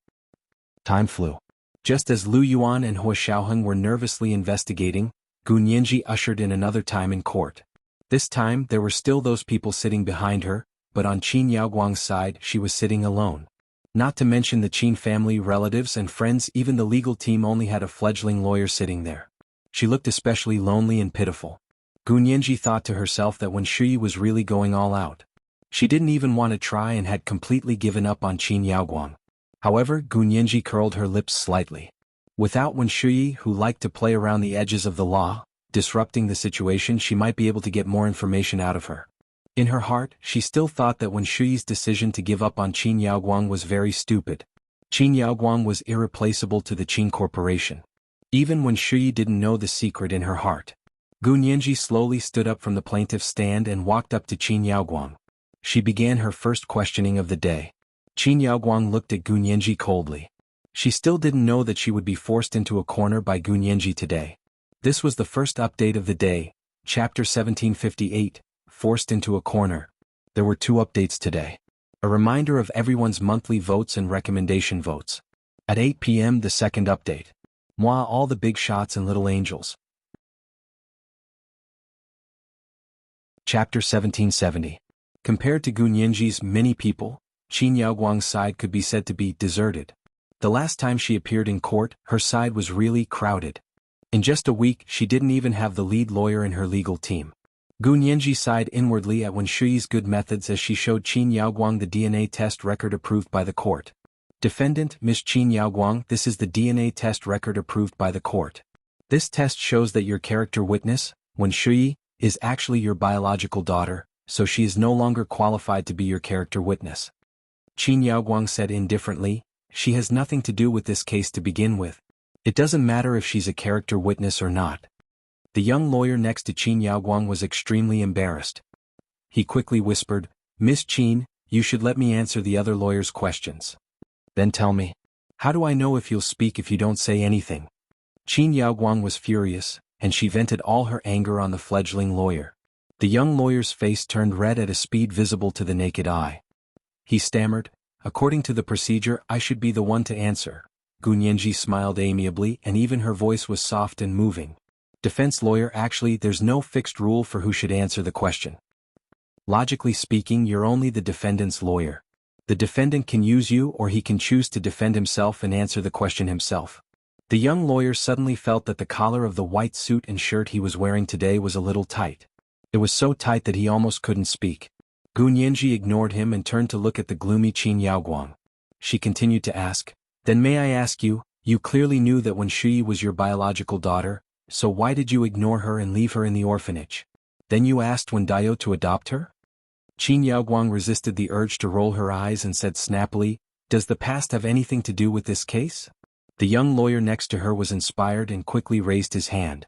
Time flew. Just as Lu Yuan and Huo Xiaoheng were nervously investigating, Gu Nianji ushered in another time in court. This time there were still those people sitting behind her, but on Qin Yaoguang's side she was sitting alone. Not to mention the Qin family relatives and friends, even the legal team only had a fledgling lawyer sitting there. She looked especially lonely and pitiful. Gu Nianji thought to herself that when Shuyi was really going all out. She didn't even want to try and had completely given up on Qin Yaoguang. However, Gu Nianji curled her lips slightly. Without Wen Shuyi, who liked to play around the edges of the law, disrupting the situation, she might be able to get more information out of her. In her heart, she still thought that Wen Shuyi's decision to give up on Qin Yaoguang was very stupid. Qin Yaoguang was irreplaceable to the Qin Corporation. Even when Shuyi didn't know the secret in her heart. Gu Nianji slowly stood up from the plaintiff's stand and walked up to Qin Yaoguang. She began her first questioning of the day. Qin Yaoguang looked at Gu Nianji coldly. She still didn't know that she would be forced into a corner by Gu Nianji today. This was the first update of the day, Chapter 1758, Forced into a Corner. There were 2 updates today. A reminder of everyone's monthly votes and recommendation votes. At 8 p.m. the second update. Moi, all the big shots and little angels. Chapter 1770. Compared to Gu Nianji's many people, Qin Yaoguang's side could be said to be deserted. The last time she appeared in court, her side was really crowded. In just a week, she didn't even have the lead lawyer in her legal team. Gu Nianji sighed inwardly at Wen Shuyi's good methods as she showed Qin Yaoguang the DNA test record approved by the court. Defendant, Ms. Qin Yaoguang, this is the DNA test record approved by the court. This test shows that your character witness, Wen Shuyi, is actually your biological daughter, so she is no longer qualified to be your character witness. Qin Yaoguang said indifferently, she has nothing to do with this case to begin with. It doesn't matter if she's a character witness or not. The young lawyer next to Qin Yaoguang was extremely embarrassed. He quickly whispered, "Miss Qin, you should let me answer the other lawyer's questions. Then tell me. How do I know if you'll speak if you don't say anything?" Qin Yaoguang was furious, and she vented all her anger on the fledgling lawyer. The young lawyer's face turned red at a speed visible to the naked eye. He stammered, "According to the procedure, I should be the one to answer." Gu Nianji smiled amiably, and even her voice was soft and moving. "Defense lawyer, actually, there's no fixed rule for who should answer the question. Logically speaking, you're only the defendant's lawyer. The defendant can use you or he can choose to defend himself and answer the question himself." The young lawyer suddenly felt that the collar of the white suit and shirt he was wearing today was a little tight. It was so tight that he almost couldn't speak. Gu Nianji ignored him and turned to look at the gloomy Qin Yaoguang. She continued to ask, "Then may I ask you, you clearly knew that Wen Shuyi was your biological daughter, so why did you ignore her and leave her in the orphanage? Then you asked Wen Dayo to adopt her?" Qin Yaoguang resisted the urge to roll her eyes and said snappily, "Does the past have anything to do with this case?" The young lawyer next to her was inspired and quickly raised his hand.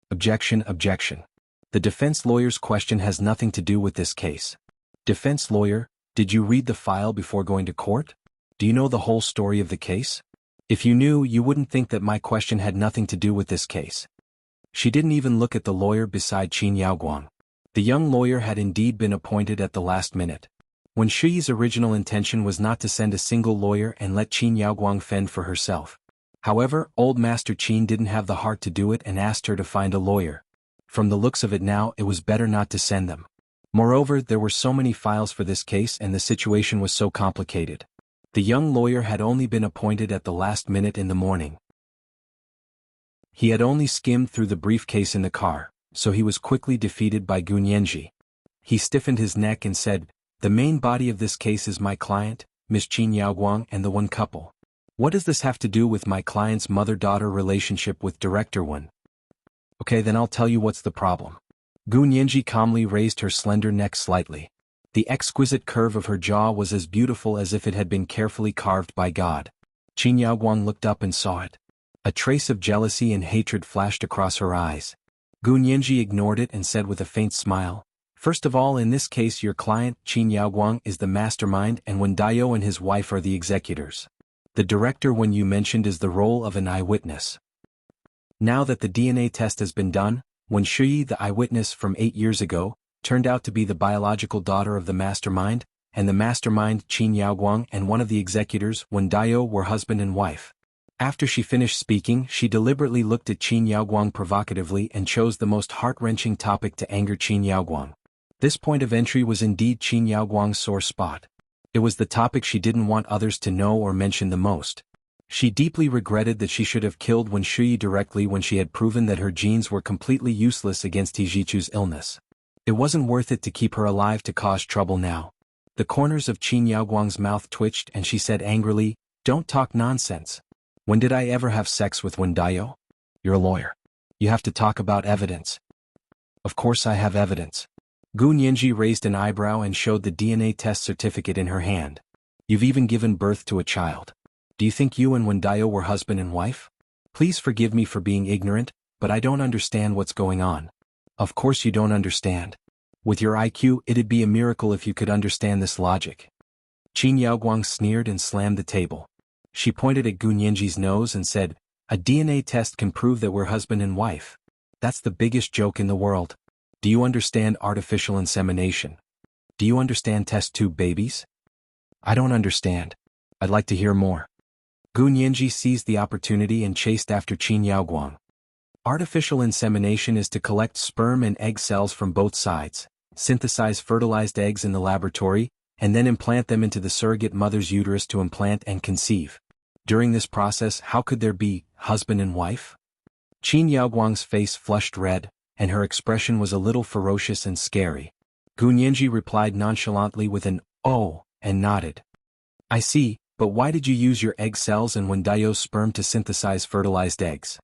"Objection, objection. The defense lawyer's question has nothing to do with this case. Defense lawyer, did you read the file before going to court? Do you know the whole story of the case? If you knew, you wouldn't think that my question had nothing to do with this case." She didn't even look at the lawyer beside Qin Yaoguang. The young lawyer had indeed been appointed at the last minute. Wen Shiyi's original intention was not to send a single lawyer and let Qin Yaoguang fend for herself. However, old Master Qin didn't have the heart to do it and asked her to find a lawyer. From the looks of it now, it was better not to send them. Moreover, there were so many files for this case and the situation was so complicated. The young lawyer had only been appointed at the last minute in the morning. He had only skimmed through the briefcase in the car, so he was quickly defeated by Gunyanji. He stiffened his neck and said, "The main body of this case is my client, Miss Qin Yaoguang and the Wen couple. What does this have to do with my client's mother-daughter relationship with Director Wen?" "Okay, then I'll tell you what's the problem." Gunyanji calmly raised her slender neck slightly. The exquisite curve of her jaw was as beautiful as if it had been carefully carved by God. Qin Yaoguang looked up and saw it. A trace of jealousy and hatred flashed across her eyes. Gunyanji ignored it and said with a faint smile, "First of all, in this case your client, Qin Yaoguang, is the mastermind and Wen Daiyou and his wife are the executors. The director Wen you mentioned is the role of an eyewitness. Now that the DNA test has been done, Wen Shiyi, the eyewitness from 8 years ago, turned out to be the biological daughter of the mastermind, and the mastermind, Qin Yaoguang, and one of the executors, Wen Daiyou, were husband and wife." After she finished speaking, she deliberately looked at Qin Yaoguang provocatively and chose the most heart-wrenching topic to anger Qin Yaoguang. This point of entry was indeed Qin Yaoguang's sore spot. It was the topic she didn't want others to know or mention the most. She deeply regretted that she should have killed Wen Shiyi directly when she had proven that her genes were completely useless against Tijichu's illness. It wasn't worth it to keep her alive to cause trouble now. The corners of Qin Yaoguang's mouth twitched and she said angrily, "Don't talk nonsense. When did I ever have sex with Wen Daiyou? You're a lawyer. You have to talk about evidence." "Of course I have evidence." Gunyanji raised an eyebrow and showed the DNA test certificate in her hand. "You've even given birth to a child. Do you think you and Wen Daiyou were husband and wife? Please forgive me for being ignorant, but I don't understand what's going on." "Of course you don't understand. With your IQ, it'd be a miracle if you could understand this logic." Qin Yaoguang sneered and slammed the table. She pointed at Gunyanji's nose and said, "A DNA test can prove that we're husband and wife. That's the biggest joke in the world. Do you understand artificial insemination? Do you understand test tube babies?" "I don't understand. I'd like to hear more." Gunyanji seized the opportunity and chased after Qin Yaoguang. Artificial insemination is to collect sperm and egg cells from both sides, synthesize fertilized eggs in the laboratory, and then implant them into the surrogate mother's uterus to implant and conceive. During this process, how could there be husband and wife? Qin Yaoguang's face flushed red, and her expression was a little ferocious and scary. Gunyanji replied nonchalantly with an "oh," and nodded. "I see, but why did you use your egg cells and Wen Daiyou's sperm to synthesize fertilized eggs?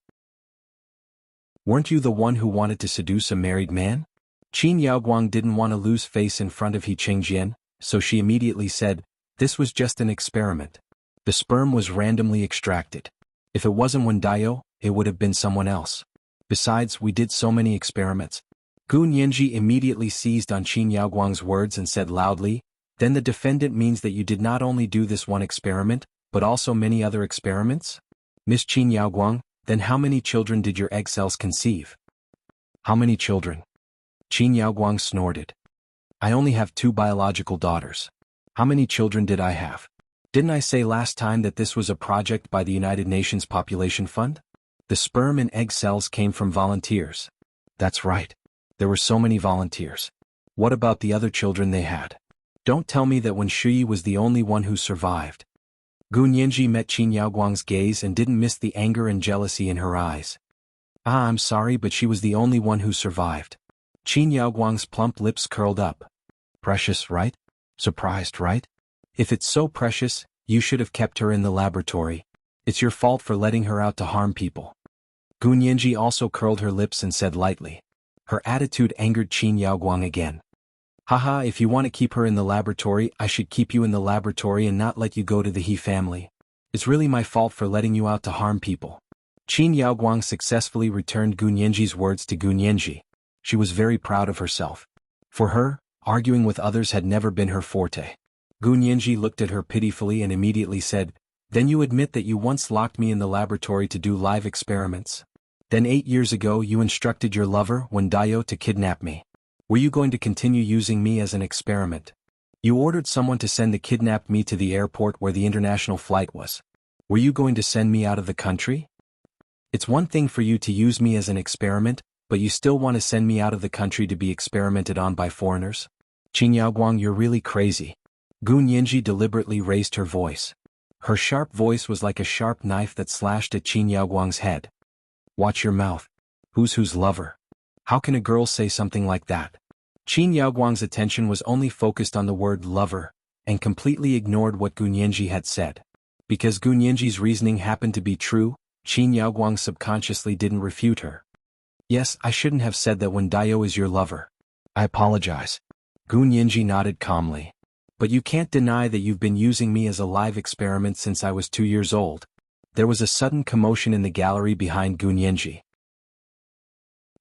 Weren't you the one who wanted to seduce a married man?" Qin Yaoguang didn't want to lose face in front of He Qingjian, so she immediately said, "This was just an experiment. The sperm was randomly extracted. If it wasn't Wen Daiyou, it would have been someone else. Besides, we did so many experiments." Gunyanji immediately seized on Qin Yaoguang's words and said loudly, "Then the defendant means that you did not only do this one experiment, but also many other experiments? Miss Qin Yaoguang, then how many children did your egg cells conceive?" "How many children?" Qin Yaoguang snorted. "I only have 2 biological daughters. How many children did I have? Didn't I say last time that this was a project by the United Nations Population Fund? The sperm and egg cells came from volunteers." "That's right. There were so many volunteers. What about the other children they had? Don't tell me that Wen Shiyi was the only one who survived." Gunyanji met Qin Yaoguang's gaze and didn't miss the anger and jealousy in her eyes. I'm sorry, but she was the only one who survived." Qin Yaoguang's plump lips curled up. "Precious, right? Surprised, right? If it's so precious, you should have kept her in the laboratory. It's your fault for letting her out to harm people." Gunyanji also curled her lips and said lightly. Her attitude angered Qin Yaoguang again. "Haha, if you want to keep her in the laboratory, I should keep you in the laboratory and not let you go to the He family. It's really my fault for letting you out to harm people." Qin Yaoguang successfully returned Gunyanji's words to Gunyanji. She was very proud of herself. For her, arguing with others had never been her forte. Gunyanji looked at her pitifully and immediately said, "Then you admit that you once locked me in the laboratory to do live experiments? Then 8 years ago you instructed your lover, Wen Daiyou, to kidnap me. Were you going to continue using me as an experiment? You ordered someone to send the kidnapped me to the airport where the international flight was. Were you going to send me out of the country? It's one thing for you to use me as an experiment, but you still want to send me out of the country to be experimented on by foreigners? Qin Yaoguang, you're really crazy. Gu Nianji deliberately raised her voice. Her sharp voice was like a sharp knife that slashed at Qin Yaoguang's head. Watch your mouth. Who's whose lover? How can a girl say something like that? Qin Yaoguang's attention was only focused on the word lover, and completely ignored what Gu Nianji had said. Because Gu Nianji's reasoning happened to be true, Qin Yaoguang subconsciously didn't refute her. Yes, I shouldn't have said that when Daio is your lover. I apologize. Gu Nianji nodded calmly. But you can't deny that you've been using me as a live experiment since I was 2 years old. There was a sudden commotion in the gallery behind Gu Nianji.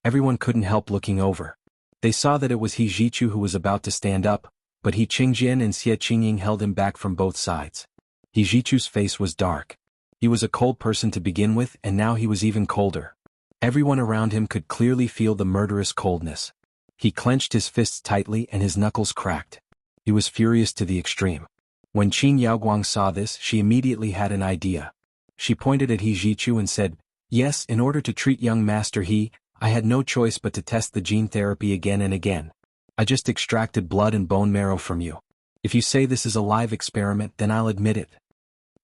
Everyone couldn't help looking over. They saw that it was He Zhichu who was about to stand up, but He Qingjian and Xie Qingying held him back from both sides. He Zhichu's face was dark. He was a cold person to begin with, and now he was even colder. Everyone around him could clearly feel the murderous coldness. He clenched his fists tightly and his knuckles cracked. He was furious to the extreme. When Qin Yaoguang saw this, she immediately had an idea. She pointed at He Zhichu and said, "Yes, in order to treat young Master He, I had no choice but to test the gene therapy again and again. I just extracted blood and bone marrow from you. If you say this is a live experiment, then I'll admit it."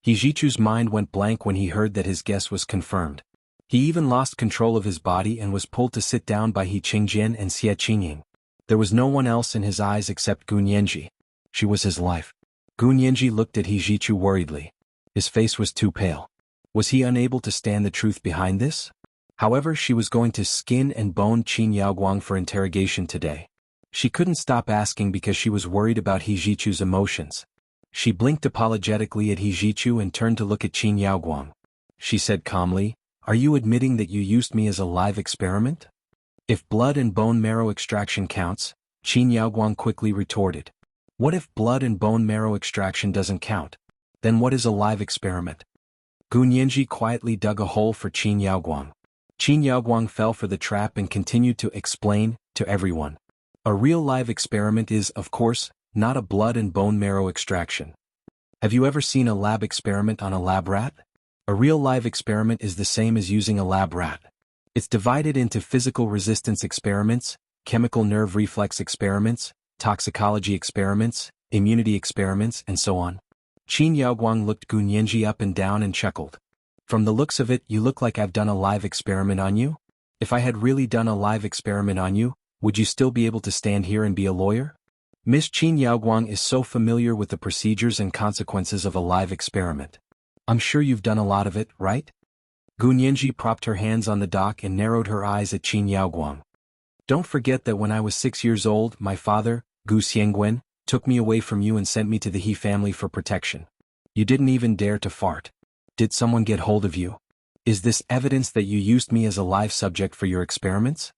He Zhichu's mind went blank when he heard that his guess was confirmed. He even lost control of his body and was pulled to sit down by He Qingjian and Xie Qingying. There was no one else in his eyes except Gu Nianji. She was his life. Gu Nianji looked at He Zhichu worriedly. His face was too pale. Was he unable to stand the truth behind this? However, she was going to skin and bone Qin Yaoguang for interrogation today. She couldn't stop asking because she was worried about He Zhichu's emotions. She blinked apologetically at He Zhichu and turned to look at Qin Yaoguang. She said calmly, "Are you admitting that you used me as a live experiment?" "If blood and bone marrow extraction counts," Qin Yaoguang quickly retorted. "What if blood and bone marrow extraction doesn't count? Then what is a live experiment?" Gu Nianji quietly dug a hole for Qin Yaoguang. Qin Yaoguang fell for the trap and continued to explain to everyone. A real live experiment is, of course, not a blood and bone marrow extraction. Have you ever seen a lab experiment on a lab rat? A real live experiment is the same as using a lab rat. It's divided into physical resistance experiments, chemical nerve reflex experiments, toxicology experiments, immunity experiments, and so on. Qin Yaoguang looked Gu Nianji up and down and chuckled. "From the looks of it, you look like I've done a live experiment on you? If I had really done a live experiment on you, would you still be able to stand here and be a lawyer?" Miss Qin Yaoguang is so familiar with the procedures and consequences of a live experiment. "I'm sure you've done a lot of it, right?" Gu Nianji propped her hands on the dock and narrowed her eyes at Qin Yaoguang. "Don't forget that when I was 6 years old, my father, Gu Xiangguan, took me away from you and sent me to the He family for protection. You didn't even dare to fart. Did someone get hold of you? Is this evidence that you used me as a live subject for your experiments?"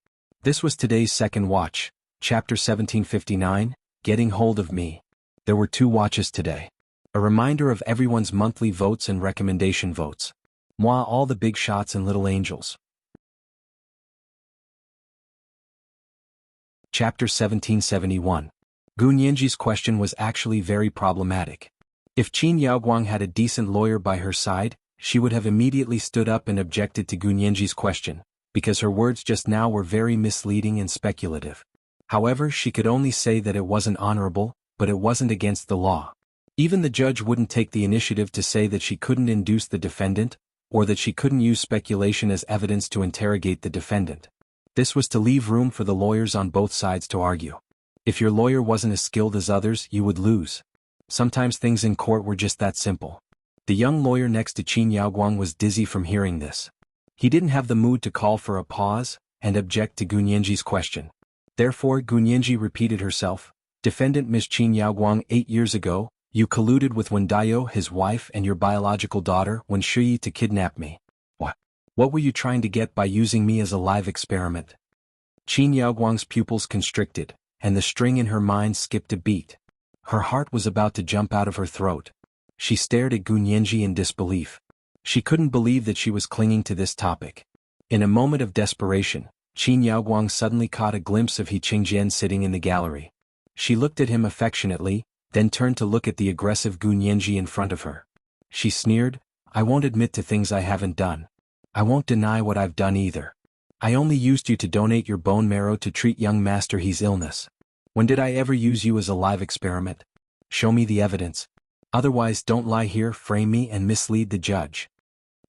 This was today's second watch, chapter 1759, Getting Hold of Me. There were 2 watches today. A reminder of everyone's monthly votes and recommendation votes. Moi, all the big shots and little angels. Chapter 1771. Gu Nianji's question was actually very problematic. If Qin Yaoguang had a decent lawyer by her side, she would have immediately stood up and objected to Gu Nianji's question, because her words just now were very misleading and speculative. However, she could only say that it wasn't honorable, but it wasn't against the law. Even the judge wouldn't take the initiative to say that she couldn't induce the defendant, or that she couldn't use speculation as evidence to interrogate the defendant. This was to leave room for the lawyers on both sides to argue. If your lawyer wasn't as skilled as others, you would lose. Sometimes things in court were just that simple. The young lawyer next to Qin Yaoguang was dizzy from hearing this. He didn't have the mood to call for a pause and object to Gu Nianji's question. Therefore, Gu Nianji repeated herself. "Defendant Miss Qin Yaoguang, 8 years ago, you colluded with Wen Daio, his wife, and your biological daughter, Wen Shiyi, to kidnap me. What were you trying to get by using me as a live experiment?" Qin Yaoguang's pupils constricted, and the string in her mind skipped a beat. Her heart was about to jump out of her throat. She stared at Gu Nianji in disbelief. She couldn't believe that she was clinging to this topic. In a moment of desperation, Qin Yaoguang suddenly caught a glimpse of He Qingjian sitting in the gallery. She looked at him affectionately, then turned to look at the aggressive Gu Nianji in front of her. She sneered, "I won't admit to things I haven't done. I won't deny what I've done either. I only used you to donate your bone marrow to treat young Master He's illness. When did I ever use you as a live experiment? Show me the evidence. Otherwise don't lie here, frame me and mislead the judge."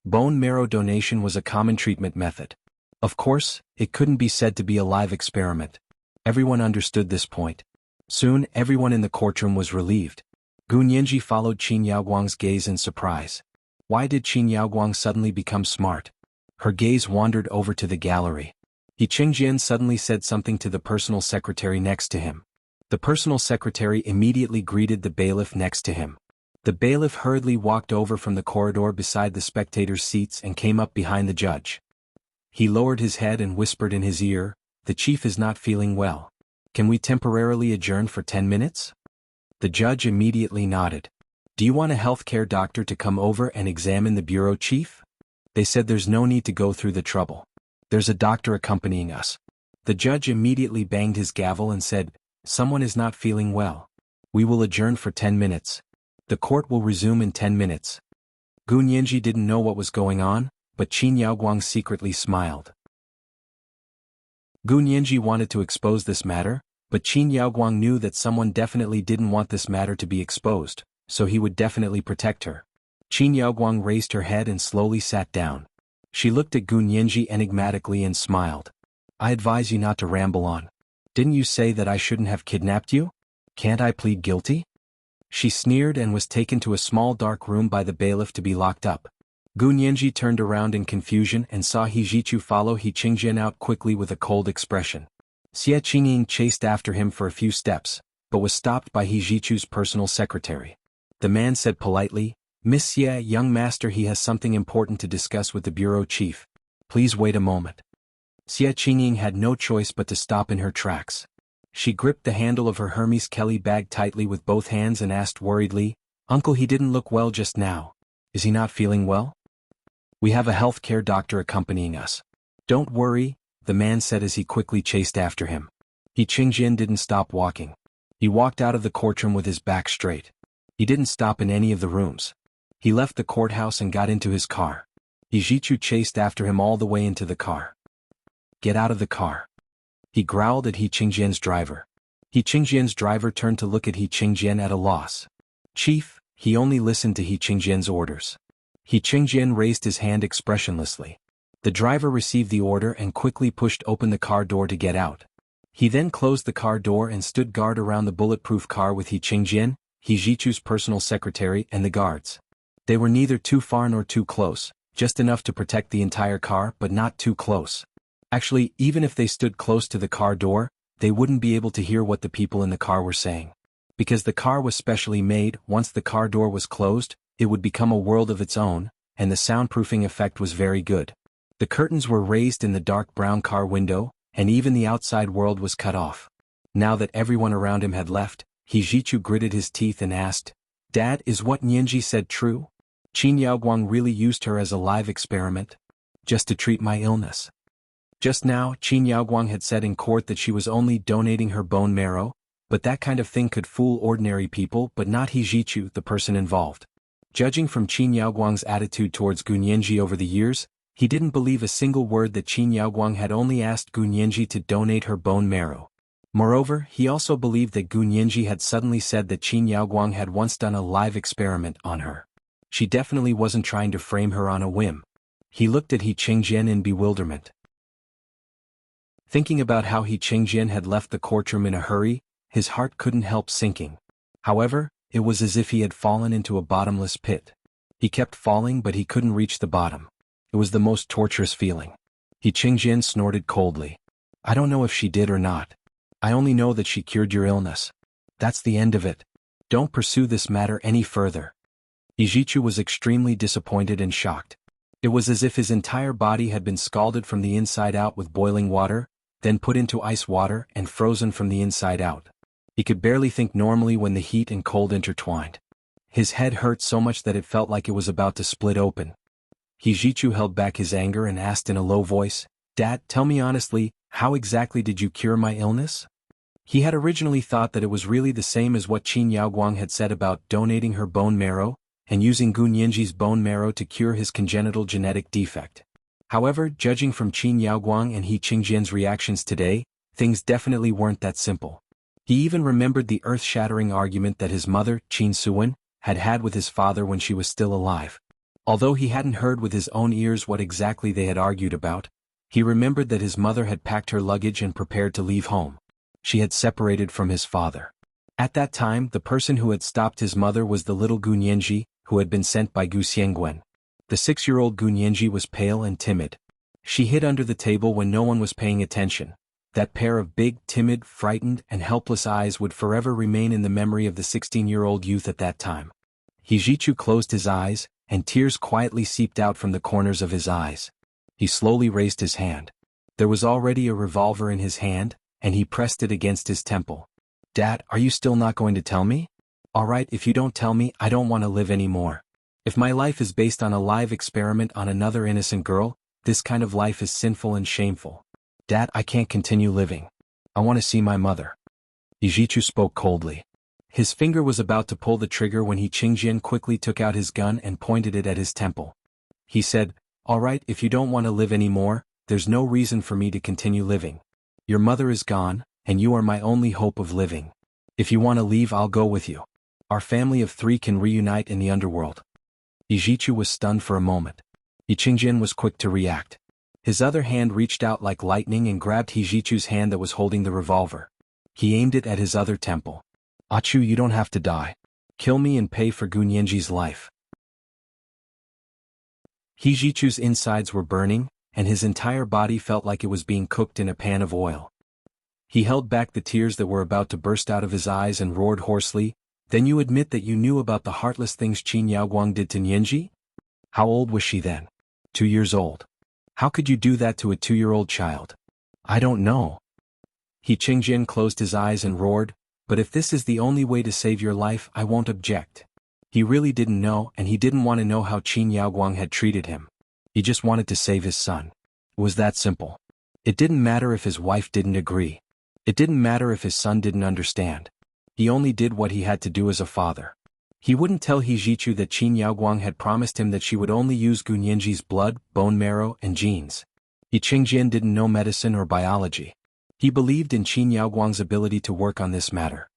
Bone marrow donation was a common treatment method. Of course, it couldn't be said to be a live experiment. Everyone understood this point. Soon, everyone in the courtroom was relieved. Gu Nianji followed Qin Yaoguang's gaze in surprise. Why did Qin Yaoguang suddenly become smart? Her gaze wandered over to the gallery. He Qingjian suddenly said something to the personal secretary next to him. The personal secretary immediately greeted the bailiff next to him. The bailiff hurriedly walked over from the corridor beside the spectators' seats and came up behind the judge. He lowered his head and whispered in his ear, "The chief is not feeling well. Can we temporarily adjourn for 10 minutes? The judge immediately nodded. "Do you want a healthcare doctor to come over and examine the bureau chief?" They said there's no need to go through the trouble. There's a doctor accompanying us. The judge immediately banged his gavel and said, "Someone is not feeling well. We will adjourn for 10 minutes. The court will resume in 10 minutes. Gu Nianji didn't know what was going on, but Qin Yaoguang secretly smiled. Gu Nianji wanted to expose this matter, but Qin Yaoguang knew that someone definitely didn't want this matter to be exposed, so he would definitely protect her. Qin Yaoguang raised her head and slowly sat down. She looked at Gu Nianji enigmatically and smiled. "I advise you not to ramble on. Didn't you say that I shouldn't have kidnapped you? Can't I plead guilty?" She sneered and was taken to a small dark room by the bailiff to be locked up. Gu Nianji turned around in confusion and saw He Jichu follow He Qingjian out quickly with a cold expression. Xie Qingying chased after him for a few steps, but was stopped by He Jichu's personal secretary. The man said politely, "Miss Xie, young master, he has something important to discuss with the bureau chief. Please wait a moment." Xie Qingying had no choice but to stop in her tracks. She gripped the handle of her Hermes Kelly bag tightly with both hands and asked worriedly, "Uncle, he didn't look well just now. Is he not feeling well?" "We have a healthcare doctor accompanying us. Don't worry," the man said as he quickly chased after him. He Qingjian didn't stop walking. He walked out of the courtroom with his back straight. He didn't stop in any of the rooms. He left the courthouse and got into his car. He Jichu chased after him all the way into the car. "Get out of the car," he growled at He Qingjian's driver. He Qingjian's driver turned to look at He Qingjian at a loss. "Chief," he only listened to He Qingjian's orders. He Qingjian raised his hand expressionlessly. The driver received the order and quickly pushed open the car door to get out. He then closed the car door and stood guard around the bulletproof car with He Qingjian, He Jichu's personal secretary, and the guards. They were neither too far nor too close, just enough to protect the entire car but not too close. Actually, even if they stood close to the car door, they wouldn't be able to hear what the people in the car were saying. Because the car was specially made, once the car door was closed, it would become a world of its own, and the soundproofing effect was very good. The curtains were raised in the dark brown car window, and even the outside world was cut off. Now that everyone around him had left, He Jichu gritted his teeth and asked, "Dad, is what Nianji said true? Qin Yaoguang really used her as a live experiment? Just to treat my illness?" Just now, Qin Yaoguang had said in court that she was only donating her bone marrow, but that kind of thing could fool ordinary people but not He Jichu, the person involved. Judging from Qin Yaoguang's attitude towards Gu Nianji over the years, he didn't believe a single word that Qin Yaoguang had only asked Gu Nianji to donate her bone marrow. Moreover, he also believed that Gu Nianji had suddenly said that Qin Yaoguang had once done a live experiment on her. She definitely wasn't trying to frame her on a whim. He looked at He Qingjian in bewilderment. Thinking about how He Qingjian had left the courtroom in a hurry, his heart couldn't help sinking. However, it was as if he had fallen into a bottomless pit. He kept falling but he couldn't reach the bottom. It was the most torturous feeling. He Qingjian snorted coldly. "I don't know if she did or not. I only know that she cured your illness. That's the end of it. Don't pursue this matter any further." He Jichu was extremely disappointed and shocked. It was as if his entire body had been scalded from the inside out with boiling water, then put into ice water and frozen from the inside out. He could barely think normally when the heat and cold intertwined. His head hurt so much that it felt like it was about to split open. He Jichu held back his anger and asked in a low voice, Dad, tell me honestly, how exactly did you cure my illness? He had originally thought that it was really the same as what Qin Yaoguang had said about donating her bone marrow, and using Gu Nianji's bone marrow to cure his congenital genetic defect. However, judging from Qin Yaoguang and He Qingjian's reactions today, things definitely weren't that simple. He even remembered the earth-shattering argument that his mother, Qin Suwen, had had with his father when she was still alive. Although he hadn't heard with his own ears what exactly they had argued about, he remembered that his mother had packed her luggage and prepared to leave home. She had separated from his father. At that time, the person who had stopped his mother was the little Gu Nianji, who had been sent by Gu Xiangguan. The 6-year-old Gu Nianji was pale and timid. She hid under the table when no one was paying attention. That pair of big, timid, frightened, and helpless eyes would forever remain in the memory of the 16-year-old youth at that time. He Jichu closed his eyes, and tears quietly seeped out from the corners of his eyes. He slowly raised his hand. There was already a revolver in his hand, and he pressed it against his temple. Dad, are you still not going to tell me? All right, if you don't tell me, I don't want to live anymore. If my life is based on a live experiment on another innocent girl, this kind of life is sinful and shameful. Dad, I can't continue living. I want to see my mother. Yijichu spoke coldly. His finger was about to pull the trigger when He Qingjian quickly took out his gun and pointed it at his temple. He said, all right, if you don't want to live anymore, there's no reason for me to continue living. Your mother is gone, and you are my only hope of living. If you want to leave, I'll go with you. Our family of 3 can reunite in the underworld. Yijichu was stunned for a moment. He Qingjian was quick to react. His other hand reached out like lightning and grabbed Hijichu's hand that was holding the revolver. He aimed it at his other temple. Achu, you don't have to die. Kill me and pay for Gu Nianji's life. Hijichu's insides were burning, and his entire body felt like it was being cooked in a pan of oil. He held back the tears that were about to burst out of his eyes and roared hoarsely, then you admit that you knew about the heartless things Qin Yaoguang did to Nianji? How old was she then? 2 years old. How could you do that to a 2-year-old child? I don't know. He Qingjian closed his eyes and roared, but if this is the only way to save your life, I won't object. He really didn't know, and he didn't want to know how Qin Yaoguang had treated him. He just wanted to save his son. It was that simple. It didn't matter if his wife didn't agree. It didn't matter if his son didn't understand. He only did what he had to do as a father. He wouldn't tell Hijichu that Qin Yaoguang had promised him that she would only use Gu Nianji's blood, bone marrow, and genes. He Qingjian didn't know medicine or biology. He believed in Qin Yaoguang's ability to work on this matter.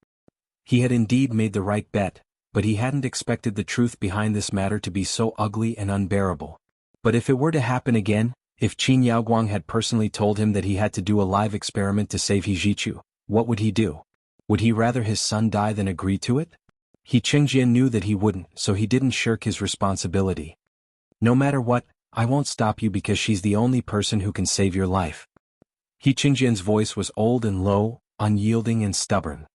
He had indeed made the right bet, but he hadn't expected the truth behind this matter to be so ugly and unbearable. But if it were to happen again, if Qin Yaoguang had personally told him that he had to do a live experiment to save Hijichu, what would he do? Would he rather his son die than agree to it? He Qingjian knew that he wouldn't, so he didn't shirk his responsibility. No matter what, I won't stop you because she's the only person who can save your life. He Qingjian's voice was old and low, unyielding and stubborn.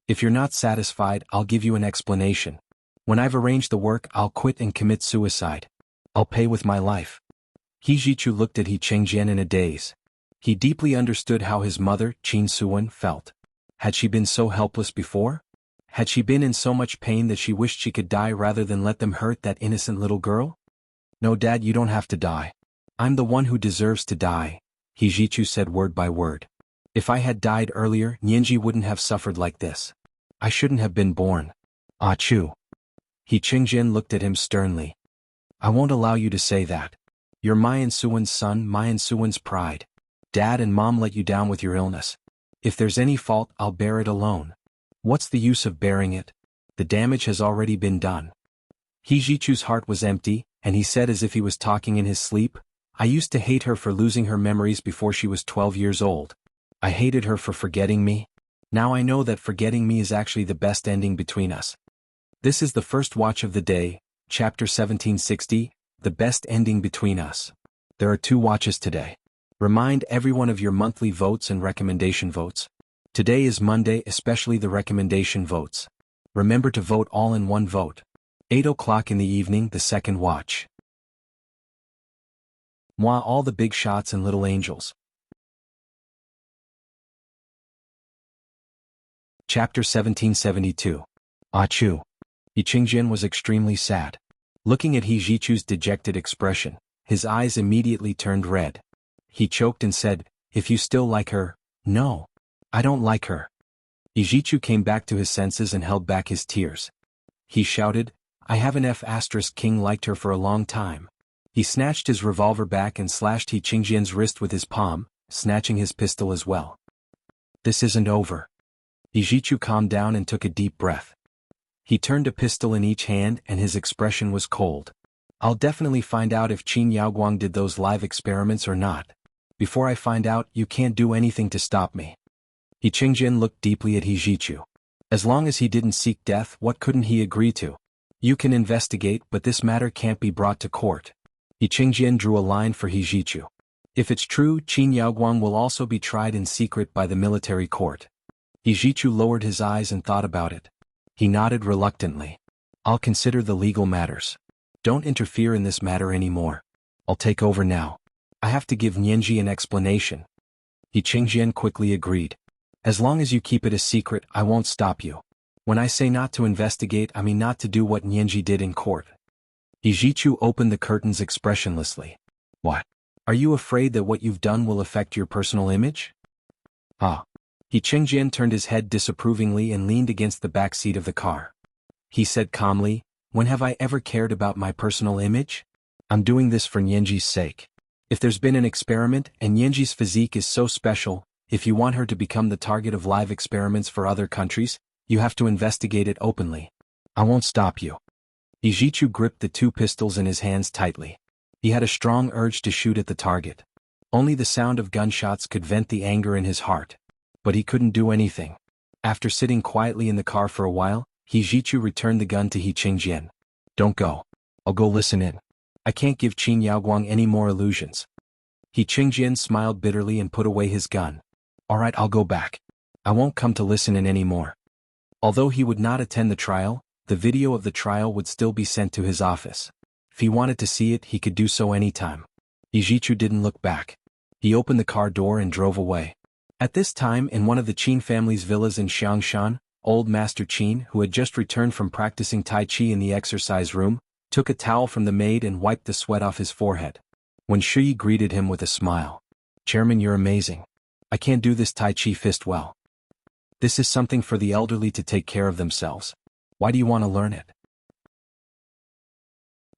If you're not satisfied, I'll give you an explanation. When I've arranged the work, I'll quit and commit suicide. I'll pay with my life. He Jichu looked at He Qingjian in a daze. He deeply understood how his mother, Qin Suwen, felt. Had she been so helpless before? Had she been in so much pain that she wished she could die rather than let them hurt that innocent little girl? No, Dad, you don't have to die. I'm the one who deserves to die, He Jichu said word by word. If I had died earlier, Nianji wouldn't have suffered like this. I shouldn't have been born. Ah Chu. He Qingjian looked at him sternly. I won't allow you to say that. You're Mayan Suwen's son, Mayan Suwen's pride. Dad and Mom let you down with your illness. If there's any fault, I'll bear it alone. What's the use of bearing it? The damage has already been done. He Jichu's heart was empty, and he said as if he was talking in his sleep, I used to hate her for losing her memories before she was 12 years old. I hated her for forgetting me. Now I know that forgetting me is actually the best ending between us. This is the first watch of the day, chapter 1760, the best ending between us. There are 2 watches today. Remind everyone of your monthly votes and recommendation votes. Today is Monday, especially the recommendation votes. Remember to vote all in one vote. 8 o'clock in the evening, the second watch. Moi, all the big shots and little angels. Chapter 1772. Ah Chu. He Qingjian was extremely sad. Looking at He Jichu's dejected expression, his eyes immediately turned red. He choked and said, "If you still like her." "No. I don't like her." Ijichu came back to his senses and held back his tears. He shouted, "I have an King liked her for a long time." He snatched his revolver back and slashed He Qingjian's wrist with his palm, snatching his pistol as well. "This isn't over." Ijichu calmed down and took a deep breath. He turned a pistol in each hand and his expression was cold. "I'll definitely find out if Qin Yaoguang did those live experiments or not. Before I find out, you can't do anything to stop me." He Qingjian looked deeply at Ijichu. As long as he didn't seek death, what couldn't he agree to? "You can investigate, but this matter can't be brought to court." He Qingjian drew a line for Ijichu. "If it's true, Qin Yaoguang will also be tried in secret by the military court." Ijichu lowered his eyes and thought about it. He nodded reluctantly. "I'll consider the legal matters. Don't interfere in this matter anymore. I'll take over now. I have to give Nianji an explanation." He Qingjian quickly agreed. "As long as you keep it a secret, I won't stop you. When I say not to investigate, I mean not to do what Nianji did in court." Ijichu opened the curtains expressionlessly. "What? Are you afraid that what you've done will affect your personal image?" "Ah." He Qingjian turned his head disapprovingly and leaned against the back seat of the car. He said calmly, "When have I ever cared about my personal image? I'm doing this for Nianji's sake. If there's been an experiment and Nianji's physique is so special, if you want her to become the target of live experiments for other countries, you have to investigate it openly. I won't stop you." Ijichu gripped the two pistols in his hands tightly. He had a strong urge to shoot at the target. Only the sound of gunshots could vent the anger in his heart. But he couldn't do anything. After sitting quietly in the car for a while, Ijichu returned the gun to He Qingjian. "Don't go. I'll go listen in. I can't give Qin Yaoguang any more illusions." He Qingjian smiled bitterly and put away his gun. "All right, I'll go back. I won't come to listen in anymore." Although he would not attend the trial, the video of the trial would still be sent to his office. If he wanted to see it, he could do so anytime. Ijichu didn't look back. He opened the car door and drove away. At this time, in one of the Qin family's villas in Xiangshan, old Master Qin, who had just returned from practicing Tai Chi in the exercise room, took a towel from the maid and wiped the sweat off his forehead. When Shi greeted him with a smile. "Chairman, you're amazing. I can't do this Tai Chi fist well. This is something for the elderly to take care of themselves. Why do you want to learn it?"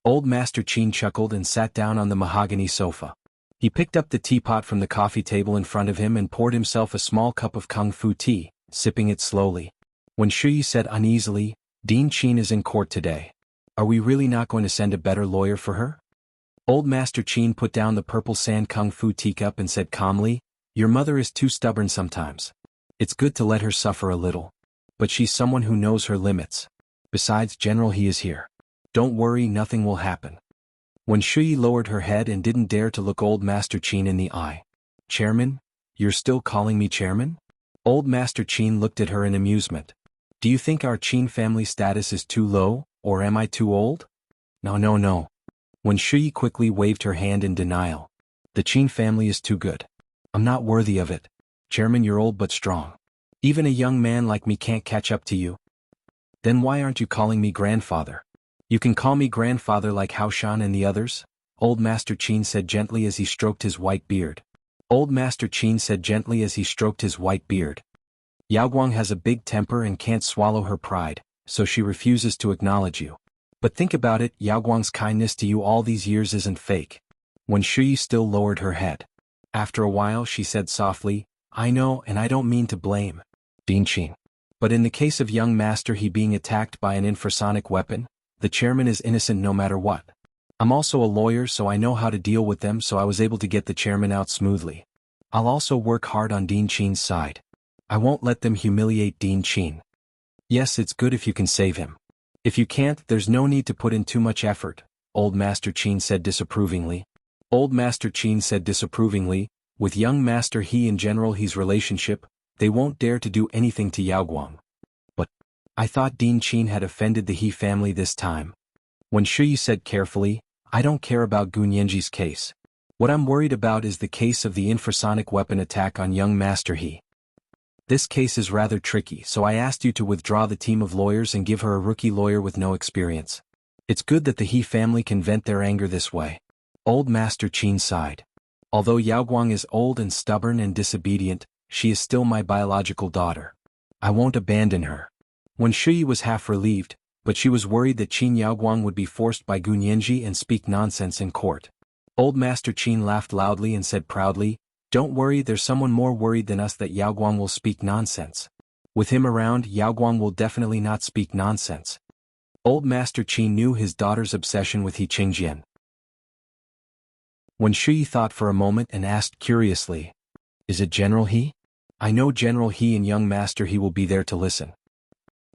Old Master Qin chuckled and sat down on the mahogany sofa. He picked up the teapot from the coffee table in front of him and poured himself a small cup of kung fu tea, sipping it slowly. When Shi said uneasily, "Dean Qin is in court today. Are we really not going to send a better lawyer for her?" Old Master Qin put down the purple sand kung fu teacup and said calmly, "Your mother is too stubborn sometimes. It's good to let her suffer a little. But she's someone who knows her limits. Besides, General He is here. Don't worry, nothing will happen." When Shui lowered her head and didn't dare to look old Master Qin in the eye. "Chairman? You're still calling me chairman?" Old Master Qin looked at her in amusement. "Do you think our Qin family status is too low, or am I too old?" No, no, no. When Shui quickly waved her hand in denial. "The Qin family is too good. I'm not worthy of it. Chairman, you're old but strong. Even a young man like me can't catch up to you. Then why aren't you calling me grandfather? You can call me grandfather like Haoshan and the others," Old Master Qin said gently as he stroked his white beard. Old Master Qin said gently as he stroked his white beard. "Yaoguang has a big temper and can't swallow her pride, so she refuses to acknowledge you. But think about it, Yaoguang's kindness to you all these years isn't fake." When Shui still lowered her head. After a while she said softly, "I know, and I don't mean to blame Dean Qin. But in the case of young Master He being attacked by an infrasonic weapon, the chairman is innocent no matter what. I'm also a lawyer, so I know how to deal with them, so I was able to get the chairman out smoothly. I'll also work hard on Dean Qin's side. I won't let them humiliate Dean Qin. Yes, it's good if you can save him. If you can't, there's no need to put in too much effort," Old Master Qin said disapprovingly. Old Master Qin said disapprovingly, "With young Master He and General He's relationship, they won't dare to do anything to Yaoguang. But I thought Dean Qin had offended the He family this time." When Shui said carefully, "I don't care about Gu Nianji's case. What I'm worried about is the case of the infrasonic weapon attack on young Master He. This case is rather tricky, so I asked you to withdraw the team of lawyers and give her a rookie lawyer with no experience. It's good that the He family can vent their anger this way." Old Master Qin sighed. Although Yaoguang is old and stubborn and disobedient, she is still my biological daughter. I won't abandon her." Wen Shuyi was half relieved, but she was worried that Qin Yaoguang would be forced by Gu Nianji and speak nonsense in court. Old Master Qin laughed loudly and said proudly, "Don't worry, there's someone more worried than us that Yaoguang will speak nonsense. With him around, Yaoguang will definitely not speak nonsense." Old Master Qin knew his daughter's obsession with He Qingjian. Wen Shuyi thought for a moment and asked curiously, "Is it General He? I know General He and young Master He will be there to listen.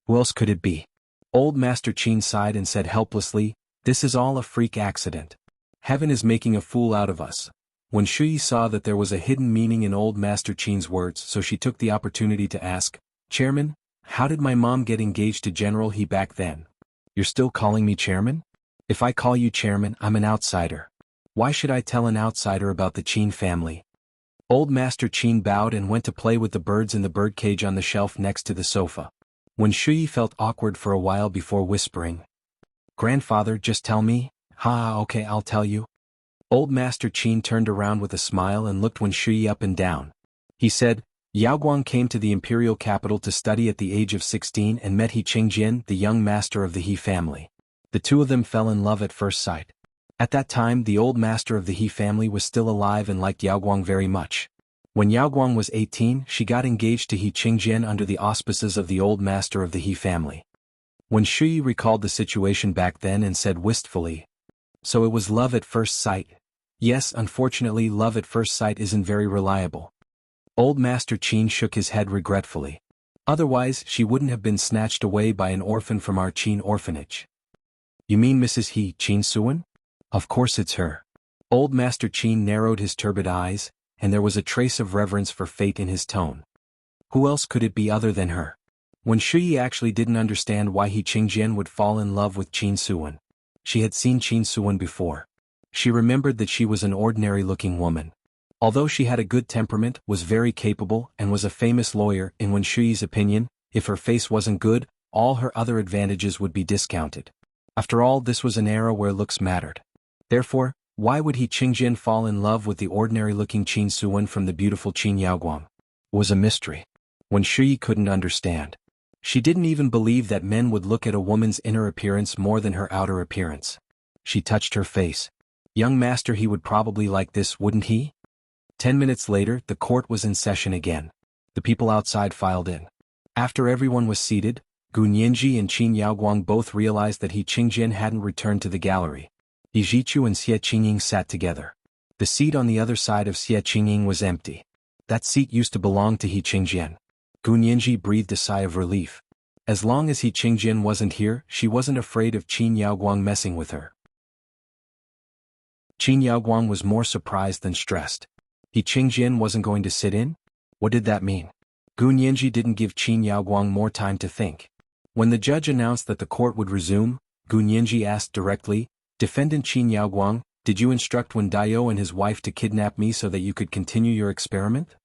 Who else could it be?" Old Master Qin sighed and said helplessly, "This is all a freak accident. Heaven is making a fool out of us." Wen Shuyi saw that there was a hidden meaning in Old Master Qin's words, so she took the opportunity to ask, "Chairman, how did my mom get engaged to General He back then?" "You're still calling me Chairman? If I call you Chairman, I'm an outsider. Why should I tell an outsider about the Qin family?" Old Master Qin bowed and went to play with the birds in the birdcage on the shelf next to the sofa. Wen Shuyi felt awkward for a while before whispering, "Grandfather, just tell me." "Ha, okay, I'll tell you." Old Master Qin turned around with a smile and looked Wen Shuyi up and down. He said, "Yaoguang came to the imperial capital to study at the age of 16 and met He Qingjian, the young master of the He family. The two of them fell in love at first sight. At that time, the old master of the He family was still alive and liked Yaoguang very much. When Yaoguang was 18, she got engaged to He Qingjian under the auspices of the old master of the He family." Wen Shuyi recalled the situation back then and said wistfully, "So it was love at first sight?" "Yes, unfortunately love at first sight isn't very reliable." Old Master Qin shook his head regretfully. "Otherwise, she wouldn't have been snatched away by an orphan from our Qin orphanage." "You mean Mrs. He Qinsuan?" "Of course it's her." Old Master Qin narrowed his turbid eyes, and there was a trace of reverence for fate in his tone. "Who else could it be other than her?" Wen Shuyi actually didn't understand why He Qingjian would fall in love with Qin Suan. She had seen Qin Suan before. She remembered that she was an ordinary-looking woman. Although she had a good temperament, was very capable, and was a famous lawyer, in Wen Shuyi's opinion, if her face wasn't good, all her other advantages would be discounted. After all, this was an era where looks mattered. Therefore, why would He Qingjian fall in love with the ordinary-looking Qin Suan from the beautiful Qin Yaoguang? It was a mystery. Wen Shuyi couldn't understand. She didn't even believe that men would look at a woman's inner appearance more than her outer appearance. She touched her face. Young Master He would probably like this, wouldn't he? 10 minutes later, the court was in session again. The people outside filed in. After everyone was seated, Gu Nianji and Qin Yaoguang both realized that He Qingjian hadn't returned to the gallery. He Jichu and Xie Qingying sat together. The seat on the other side of Xie Qingying was empty. That seat used to belong to He Qingjian. Gu Nianji breathed a sigh of relief. As long as He Qingjian wasn't here, she wasn't afraid of Qin Yaoguang messing with her. Qin Yaoguang was more surprised than stressed. He Qingjian wasn't going to sit in? What did that mean? Gu Nianji didn't give Qin Yaoguang more time to think. When the judge announced that the court would resume, Gu Nianji asked directly, "Defendant Qin Yaoguang, did you instruct Wen Daiyou and his wife to kidnap me so that you could continue your experiment?"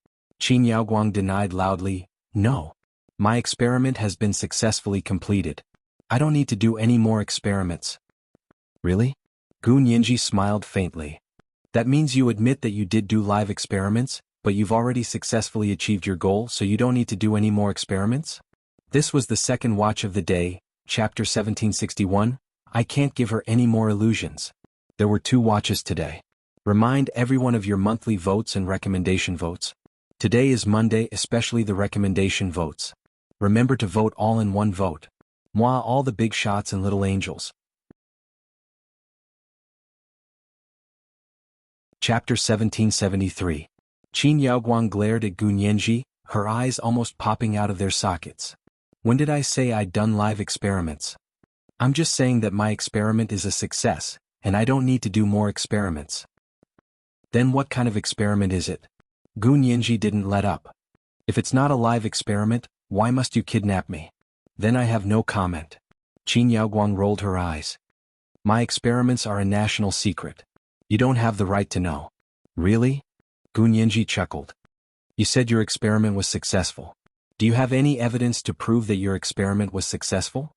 Qin Yaoguang denied loudly, "No. My experiment has been successfully completed. I don't need to do any more experiments." "Really?" Gu Nianji smiled faintly. "That means you admit that you did do live experiments, but you've already successfully achieved your goal, so you don't need to do any more experiments?" This was the second watch of the day, chapter 1761, I Can't Give Her Any More Illusions. There were 2 watches today. Remind everyone of your monthly votes and recommendation votes. Today is Monday, especially the recommendation votes. Remember to vote all in one vote. Moi, all the big shots and little angels. Chapter 1773. Qin Yaoguang glared at Gu Nianji, her eyes almost popping out of their sockets. "When did I say I'd done live experiments? I'm just saying that my experiment is a success, and I don't need to do more experiments." "Then what kind of experiment is it?" Gu Nianji didn't let up. "If it's not a live experiment, why must you kidnap me?" "Then I have no comment." Qin Yaoguang rolled her eyes. "My experiments are a national secret. You don't have the right to know." "Really?" Gu Nianji chuckled. "You said your experiment was successful. Do you have any evidence to prove that your experiment was successful?"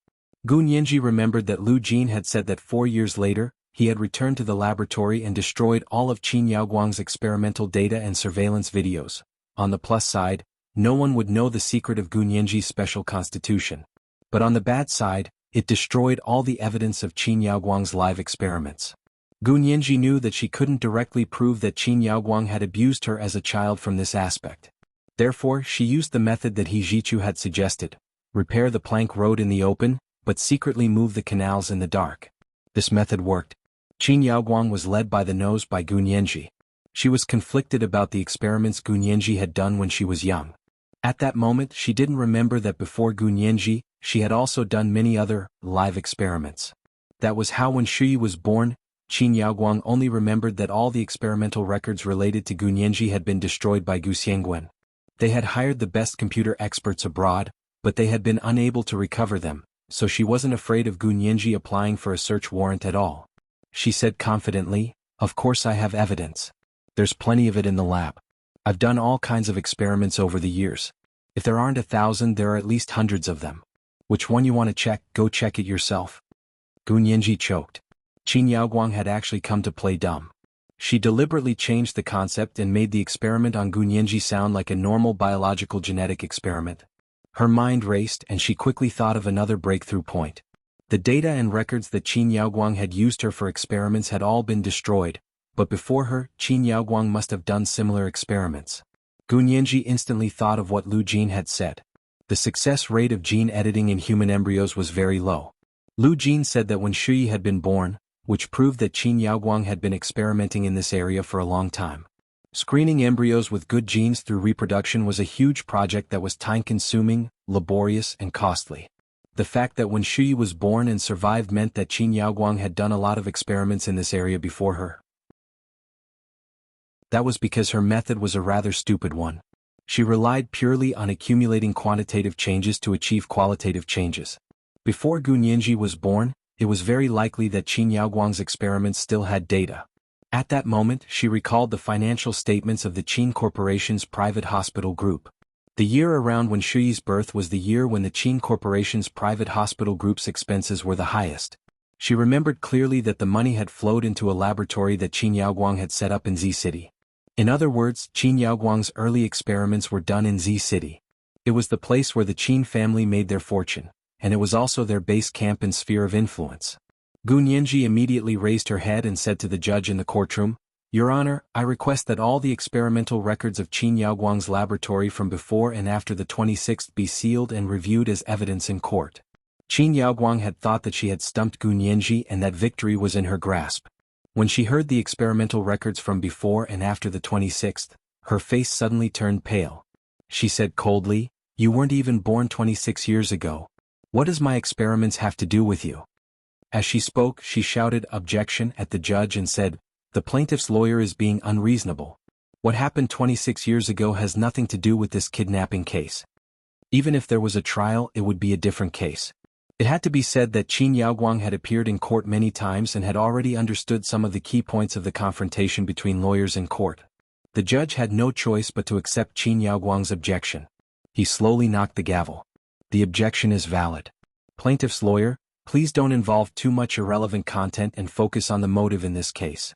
Gu Nianji remembered that Lu Jin had said that 4 years later, he had returned to the laboratory and destroyed all of Qin Yaoguang's experimental data and surveillance videos. On the plus side, no one would know the secret of Gu Nianji's special constitution. But on the bad side, it destroyed all the evidence of Qin Yaoguang's live experiments. Gu Nianji knew that she couldn't directly prove that Qin Yaoguang had abused her as a child from this aspect. Therefore, she used the method that He Zhichu had suggested: repair the plank road in the open, but secretly move the canals in the dark. This method worked. Qin Yaoguang was led by the nose by Gu Nianji. She was conflicted about the experiments Gu Nianji had done when she was young. At that moment, she didn't remember that before Gu Nianji, she had also done many other live experiments. That was how when Shuyi was born, Qin Yaoguang only remembered that all the experimental records related to Gu Nianji had been destroyed by Gu Xiangguan. They had hired the best computer experts abroad, but they had been unable to recover them, so she wasn't afraid of Gu Nianji applying for a search warrant at all. She said confidently, "Of course I have evidence. There's plenty of it in the lab. I've done all kinds of experiments over the years. If there aren't 1,000, there are at least hundreds of them. Which one you want to check? Go check it yourself." Gu Nianji choked. Qin Yaoguang had actually come to play dumb. She deliberately changed the concept and made the experiment on Gu Nianji sound like a normal biological genetic experiment. Her mind raced and she quickly thought of another breakthrough point. The data and records that Qin Yaoguang had used her for experiments had all been destroyed, but before her, Qin Yaoguang must have done similar experiments. Gu Nianji instantly thought of what Lu Jin had said. The success rate of gene editing in human embryos was very low. Lu Jin said that when Shuyi had been born, which proved that Qin Yaoguang had been experimenting in this area for a long time. Screening embryos with good genes through reproduction was a huge project that was time-consuming, laborious, and costly. The fact that when Shuyi was born and survived meant that Qin Yaoguang had done a lot of experiments in this area before her. That was because her method was a rather stupid one. She relied purely on accumulating quantitative changes to achieve qualitative changes. Before Gu Nianji was born, it was very likely that Qin Yaoguang's experiments still had data. At that moment, she recalled the financial statements of the Qin Corporation's private hospital group. The year around when Shuyi's birth was the year when the Qin Corporation's private hospital group's expenses were the highest. She remembered clearly that the money had flowed into a laboratory that Qin Yaoguang had set up in Z City. In other words, Qin Yaoguang's early experiments were done in Z City. It was the place where the Qin family made their fortune, and it was also their base camp and sphere of influence. Gu Nianji immediately raised her head and said to the judge in the courtroom, "Your Honor, I request that all the experimental records of Qin Yaoguang's laboratory from before and after the 26th be sealed and reviewed as evidence in court." Qin Yaoguang had thought that she had stumped Gu Nianji and that victory was in her grasp. When she heard the experimental records from before and after the 26th, her face suddenly turned pale. She said coldly, "You weren't even born 26 years ago. What does my experiments have to do with you?" As she spoke, she shouted objection at the judge and said, "The plaintiff's lawyer is being unreasonable. What happened 26 years ago has nothing to do with this kidnapping case. Even if there was a trial, it would be a different case." It had to be said that Qin Yaoguang had appeared in court many times and had already understood some of the key points of the confrontation between lawyers in court. The judge had no choice but to accept Qin Yaoguang's objection. He slowly knocked the gavel. "The objection is valid. Plaintiff's lawyer, please don't involve too much irrelevant content and focus on the motive in this case."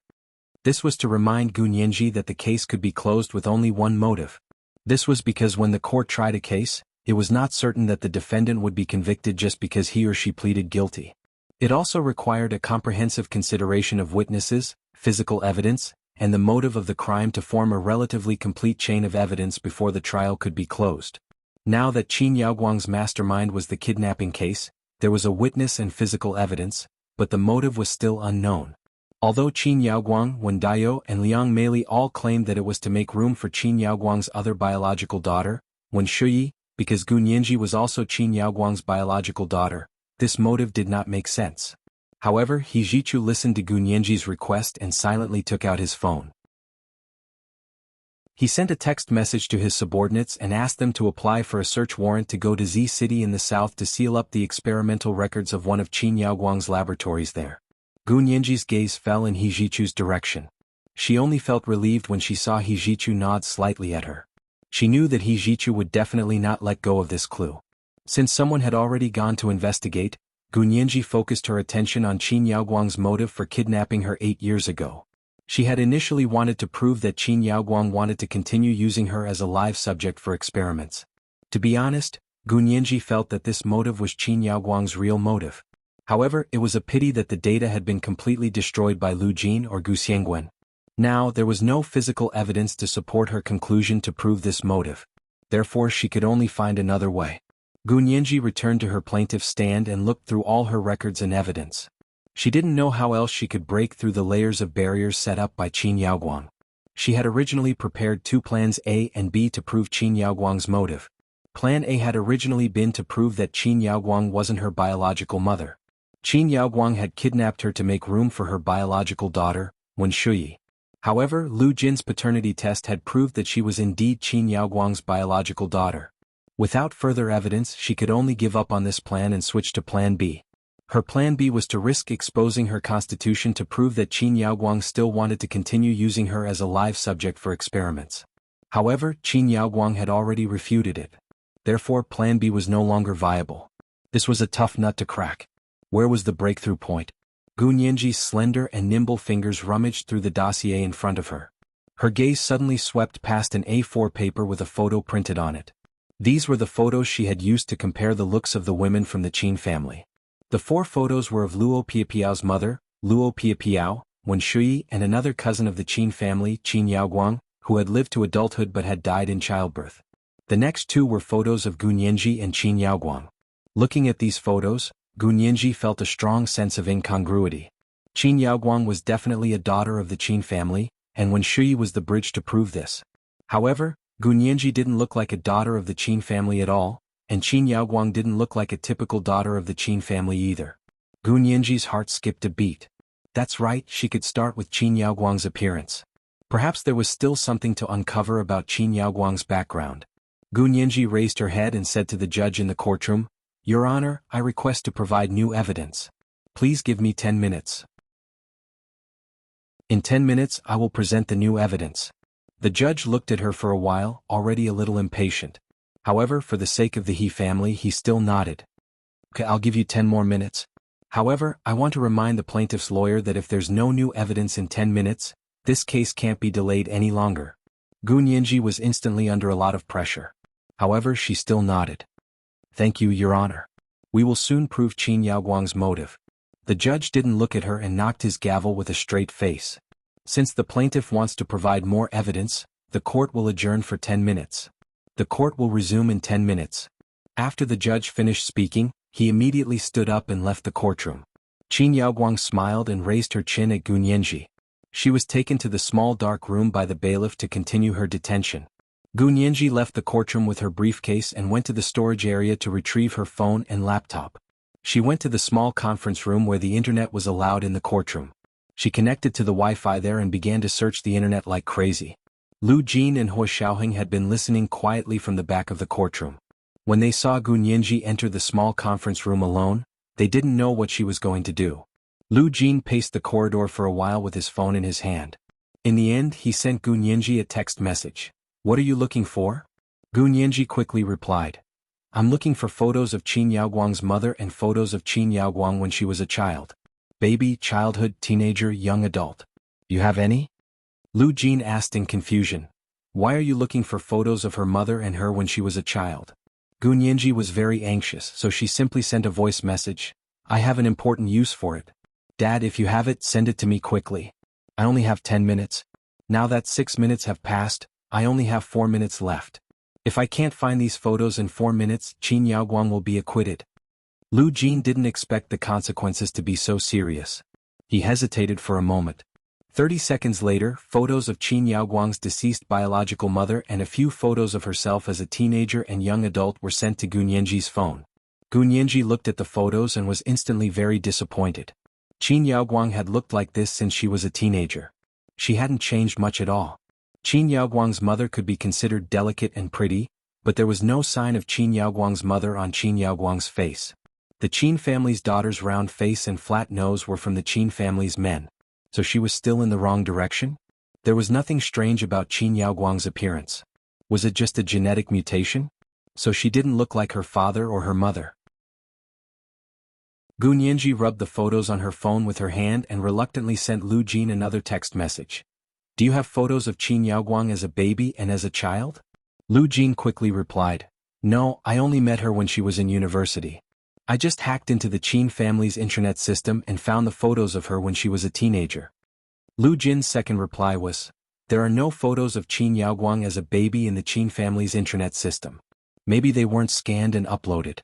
This was to remind Gu Nianji that the case could be closed with only one motive. This was because when the court tried a case, it was not certain that the defendant would be convicted just because he or she pleaded guilty. It also required a comprehensive consideration of witnesses, physical evidence, and the motive of the crime to form a relatively complete chain of evidence before the trial could be closed. Now that Qin Yaoguang's mastermind was the kidnapping case, there was a witness and physical evidence, but the motive was still unknown. Although Qin Yaoguang, Wen Daiyou, and Liang Meili all claimed that it was to make room for Qin Yaoguang's other biological daughter, Wen Shuyi, because Gu Nianji was also Qin Yaoguang's biological daughter, this motive did not make sense. However, He Zhichu listened to Gu Nianji's request and silently took out his phone. He sent a text message to his subordinates and asked them to apply for a search warrant to go to Z City in the south to seal up the experimental records of one of Qin Yaoguang's laboratories there. Gu Nianji's gaze fell in He Zhichu's direction. She only felt relieved when she saw He Zhichu nod slightly at her. She knew that He Zhichu would definitely not let go of this clue. Since someone had already gone to investigate, Gunyanji focused her attention on Qin Yaoguang's motive for kidnapping her 8 years ago. She had initially wanted to prove that Qin Yaoguang wanted to continue using her as a live subject for experiments. To be honest, Gunyanji felt that this motive was Qin Yaoguang's real motive. However, it was a pity that the data had been completely destroyed by Lu Jin or Gu Xiangguan. Now, there was no physical evidence to support her conclusion to prove this motive. Therefore, she could only find another way. Gunyanji returned to her plaintiff's stand and looked through all her records and evidence. She didn't know how else she could break through the layers of barriers set up by Qin Yaoguang. She had originally prepared 2 plans A and B to prove Qin Yaoguang's motive. Plan A had originally been to prove that Qin Yaoguang wasn't her biological mother. Qin Yaoguang had kidnapped her to make room for her biological daughter, Wen Shuyi. However, Lu Jin's paternity test had proved that she was indeed Qin Yaoguang's biological daughter. Without further evidence, she could only give up on this plan and switch to Plan B. Her Plan B was to risk exposing her constitution to prove that Qin Yaoguang still wanted to continue using her as a live subject for experiments. However, Qin Yaoguang had already refuted it. Therefore, Plan B was no longer viable. This was a tough nut to crack. Where was the breakthrough point? Gunyanji's slender and nimble fingers rummaged through the dossier in front of her. Her gaze suddenly swept past an A4 paper with a photo printed on it. These were the photos she had used to compare the looks of the women from the Qin family. The 4 photos were of Luo Piapiao's mother, Luo Piapiao, Wen Shuyi, and another cousin of the Qin family, Qin Yaoguang, who had lived to adulthood but had died in childbirth. The next 2 were photos of Gunyanji and Qin Yaoguang. Looking at these photos, Gunyanji felt a strong sense of incongruity. Qin Yaoguang was definitely a daughter of the Qin family, and Wen Shuyi was the bridge to prove this. However, Gunyanji didn't look like a daughter of the Qin family at all, and Qin Yaoguang didn't look like a typical daughter of the Qin family either. Gunyanji's heart skipped a beat. That's right, she could start with Qin Yaoguang's appearance. Perhaps there was still something to uncover about Qin Yaoguang's background. Gunyanji raised her head and said to the judge in the courtroom, "Your Honor, I request to provide new evidence. Please give me 10 minutes. In 10 minutes I will present the new evidence." The judge looked at her for a while, already a little impatient. However, for the sake of the He family, he still nodded. "Okay, I'll give you 10 more minutes. However, I want to remind the plaintiff's lawyer that if there's no new evidence in 10 minutes, this case can't be delayed any longer." Gunyanji was instantly under a lot of pressure. However, she still nodded. "Thank you, Your Honor. We will soon prove Qin Yaoguang's motive." The judge didn't look at her and knocked his gavel with a straight face. Since the plaintiff wants to provide more evidence, the court will adjourn for 10 minutes. The court will resume in 10 minutes. After the judge finished speaking, he immediately stood up and left the courtroom. Qin Yaoguang smiled and raised her chin at Gunyanji. She was taken to the small dark room by the bailiff to continue her detention. Gunyanji left the courtroom with her briefcase and went to the storage area to retrieve her phone and laptop. She went to the small conference room where the internet was allowed in the courtroom. She connected to the Wi-Fi there and began to search the internet like crazy. Lu Jin and Huo Xiaoheng had been listening quietly from the back of the courtroom. When they saw Gunyanji enter the small conference room alone, they didn't know what she was going to do. Lu Jin paced the corridor for a while with his phone in his hand. In the end, he sent Gunyanji a text message. "What are you looking for?" Gunyanji quickly replied. "I'm looking for photos of Qin Yaoguang's mother and photos of Qin Yaoguang when she was a child. Baby, childhood, teenager, young adult. You have any?" Lu Jin asked in confusion. "Why are you looking for photos of her mother and her when she was a child?" Gunyanji was very anxious, so she simply sent a voice message. "I have an important use for it. Dad, if you have it, send it to me quickly. I only have 10 minutes. Now that 6 minutes have passed, I only have 4 minutes left. If I can't find these photos in 4 minutes, Qin Yaoguang will be acquitted." Lu Jin didn't expect the consequences to be so serious. He hesitated for a moment. 30 seconds later, photos of Qin Yaoguang's deceased biological mother and a few photos of herself as a teenager and young adult were sent to Gunyanji's phone. Gunyanji looked at the photos and was instantly very disappointed. Qin Yaoguang had looked like this since she was a teenager. She hadn't changed much at all. Qin Yaoguang's mother could be considered delicate and pretty, but there was no sign of Qin Yaoguang's mother on Qin Yaoguang's face. The Qin family's daughter's round face and flat nose were from the Qin family's men. So she was still in the wrong direction? There was nothing strange about Qin Yaoguang's appearance. Was it just a genetic mutation? So she didn't look like her father or her mother. Gu Nianji rubbed the photos on her phone with her hand and reluctantly sent Lu Jin another text message. Do you have photos of Qin Yaoguang as a baby and as a child? Lu Jin quickly replied. No, I only met her when she was in university. I just hacked into the Qin family's intranet system and found the photos of her when she was a teenager. Lu Jin's second reply was, there are no photos of Qin Yaoguang as a baby in the Qin family's intranet system. Maybe they weren't scanned and uploaded.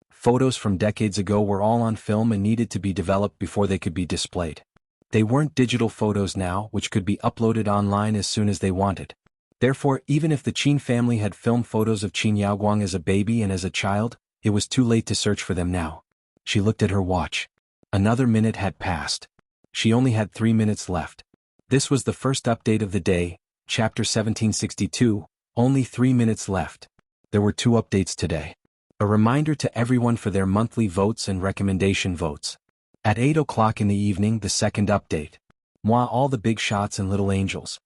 Photos from decades ago were all on film and needed to be developed before they could be displayed. They weren't digital photos now, which could be uploaded online as soon as they wanted. Therefore, even if the Qin family had filmed photos of Qin Yaoguang as a baby and as a child, it was too late to search for them now. She looked at her watch. Another minute had passed. She only had 3 minutes left. This was the first update of the day, chapter 1762, only 3 minutes left. There were 2 updates today. A reminder to everyone for their monthly votes and recommendation votes. At 8 o'clock in the evening, the second update. Moi, all the big shots and little angels.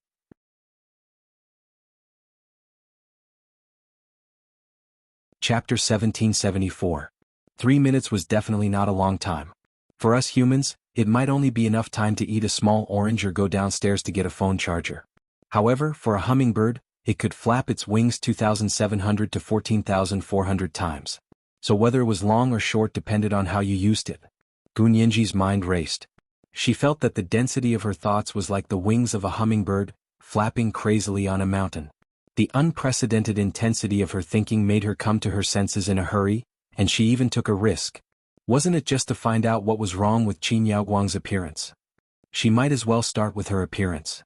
Chapter 1774. 3 minutes was definitely not a long time. For us humans, it might only be enough time to eat a small orange or go downstairs to get a phone charger. However, for a hummingbird, it could flap its wings 2,700 to 14,400 times. So whether it was long or short depended on how you used it. Gu Nianji's mind raced. She felt that the density of her thoughts was like the wings of a hummingbird, flapping crazily on a mountain. The unprecedented intensity of her thinking made her come to her senses in a hurry, and she even took a risk. Wasn't it just to find out what was wrong with Qin Yaoguang's appearance? She might as well start with her appearance.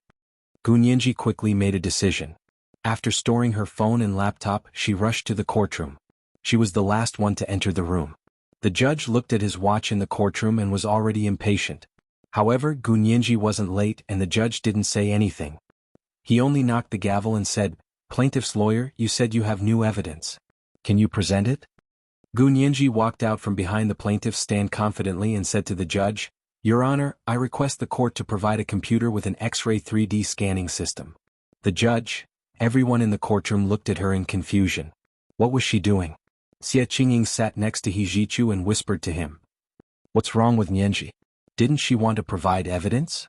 Gu Nianji quickly made a decision. After storing her phone and laptop, she rushed to the courtroom. She was the last one to enter the room. The judge looked at his watch in the courtroom and was already impatient. However, Gu Nianji wasn't late and the judge didn't say anything. He only knocked the gavel and said, "Plaintiff's lawyer, you said you have new evidence. Can you present it?" Gu Nianji walked out from behind the plaintiff's stand confidently and said to the judge, "Your Honor, I request the court to provide a computer with an X-ray 3D scanning system." The judge, everyone in the courtroom looked at her in confusion. What was she doing? Xie Qingying sat next to He Zhichu and whispered to him. What's wrong with Nianji? Didn't she want to provide evidence?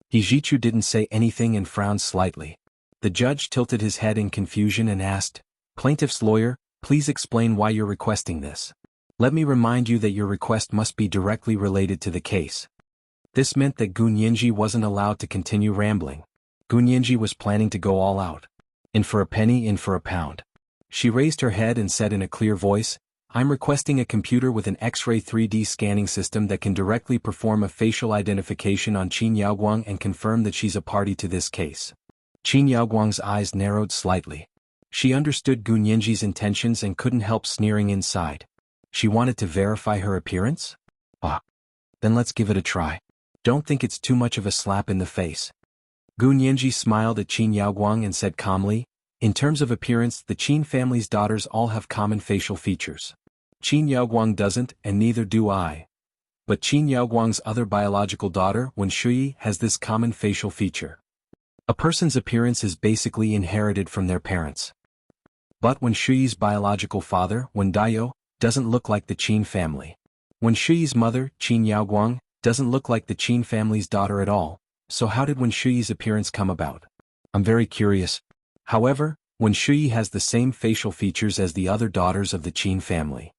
He Zhichu didn't say anything and frowned slightly. The judge tilted his head in confusion and asked, "Plaintiff's lawyer, please explain why you're requesting this. Let me remind you that your request must be directly related to the case." This meant that Gu Nianji wasn't allowed to continue rambling. Gu Nianji was planning to go all out. In for a penny, in for a pound. She raised her head and said in a clear voice, "I'm requesting a computer with an X-ray 3D scanning system that can directly perform a facial identification on Qin Yaoguang and confirm that she's a party to this case." Qin Yaoguang's eyes narrowed slightly. She understood Gu Nianji's intentions and couldn't help sneering inside. She wanted to verify her appearance? Ah. Then let's give it a try. Don't think it's too much of a slap in the face. Gu Nianji smiled at Qin Yaoguang and said calmly, "In terms of appearance, the Qin family's daughters all have common facial features. Qin Yaoguang doesn't, and neither do I. But Qin Yaoguang's other biological daughter, Wen Shuyi, has this common facial feature. A person's appearance is basically inherited from their parents. But Wen Shuyi's biological father, Wen Daiyou, doesn't look like the Qin family. Wen Shuyi's mother, Qin Yaoguang, doesn't look like the Qin family's daughter at all, so how did Wen Shuyi's appearance come about? I'm very curious. However, Wen Shuyi has the same facial features as the other daughters of the Qin family.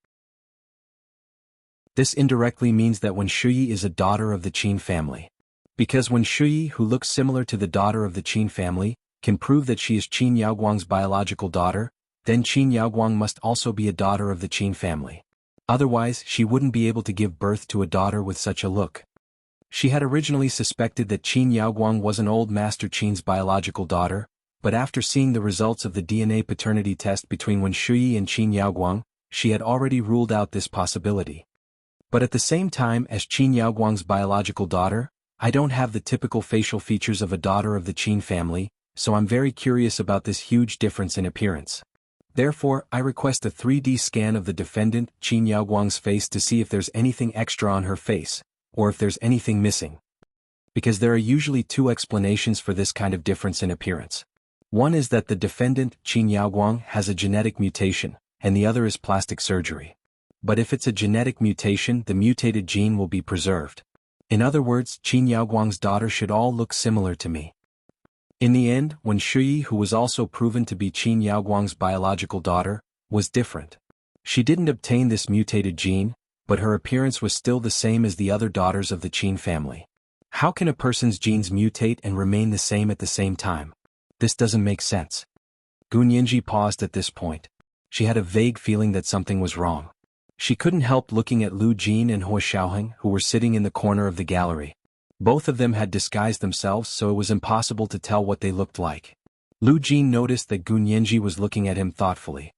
This indirectly means that Wen Shuyi is a daughter of the Qin family. Because Wen Shuyi, who looks similar to the daughter of the Qin family, can prove that she is Qin Yaoguang's biological daughter, then Qin Yaoguang must also be a daughter of the Qin family. Otherwise, she wouldn't be able to give birth to a daughter with such a look. She had originally suspected that Qin Yaoguang was an old Master Qin's biological daughter, but after seeing the results of the DNA paternity test between Wen Shuyi and Qin Yaoguang, she had already ruled out this possibility. But at the same time as Qin Yaoguang's biological daughter, I don't have the typical facial features of a daughter of the Qin family, so I'm very curious about this huge difference in appearance. Therefore, I request a 3D scan of the defendant, Qin Yaoguang's face to see if there's anything extra on her face, or if there's anything missing. Because there are usually 2 explanations for this kind of difference in appearance. One is that the defendant, Qin Yaoguang, has a genetic mutation, and the other is plastic surgery. But if it's a genetic mutation, the mutated gene will be preserved. In other words, Qin Yaoguang's daughter should all look similar to me. In the end, when Shuyi, who was also proven to be Qin Yaoguang's biological daughter, was different. She didn't obtain this mutated gene, but her appearance was still the same as the other daughters of the Qin family. How can a person's genes mutate and remain the same at the same time? This doesn't make sense. Gunyinji paused at this point. She had a vague feeling that something was wrong. She couldn't help looking at Lu Jin and Hua Xiaoheng, who were sitting in the corner of the gallery. Both of them had disguised themselves, so it was impossible to tell what they looked like. Lu Jin noticed that Gunyinji was looking at him thoughtfully.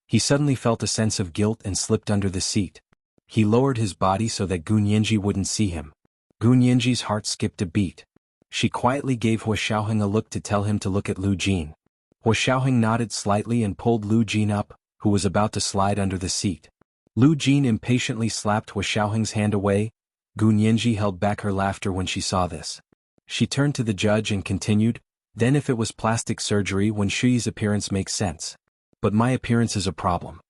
He suddenly felt a sense of guilt and slipped under the seat. He lowered his body so that Gunyinji wouldn't see him. Gunyinji's heart skipped a beat. She quietly gave Hua Xiaoheng a look to tell him to look at Lu Jin. Hua Xiaoheng nodded slightly and pulled Lu Jin up, who was about to slide under the seat. Lu Jin impatiently slapped Hua Xiaoheng's hand away. Gunyinji held back her laughter when she saw this. She turned to the judge and continued, "Then if it was plastic surgery, when Shuyi's appearance makes sense. But my appearance is a problem.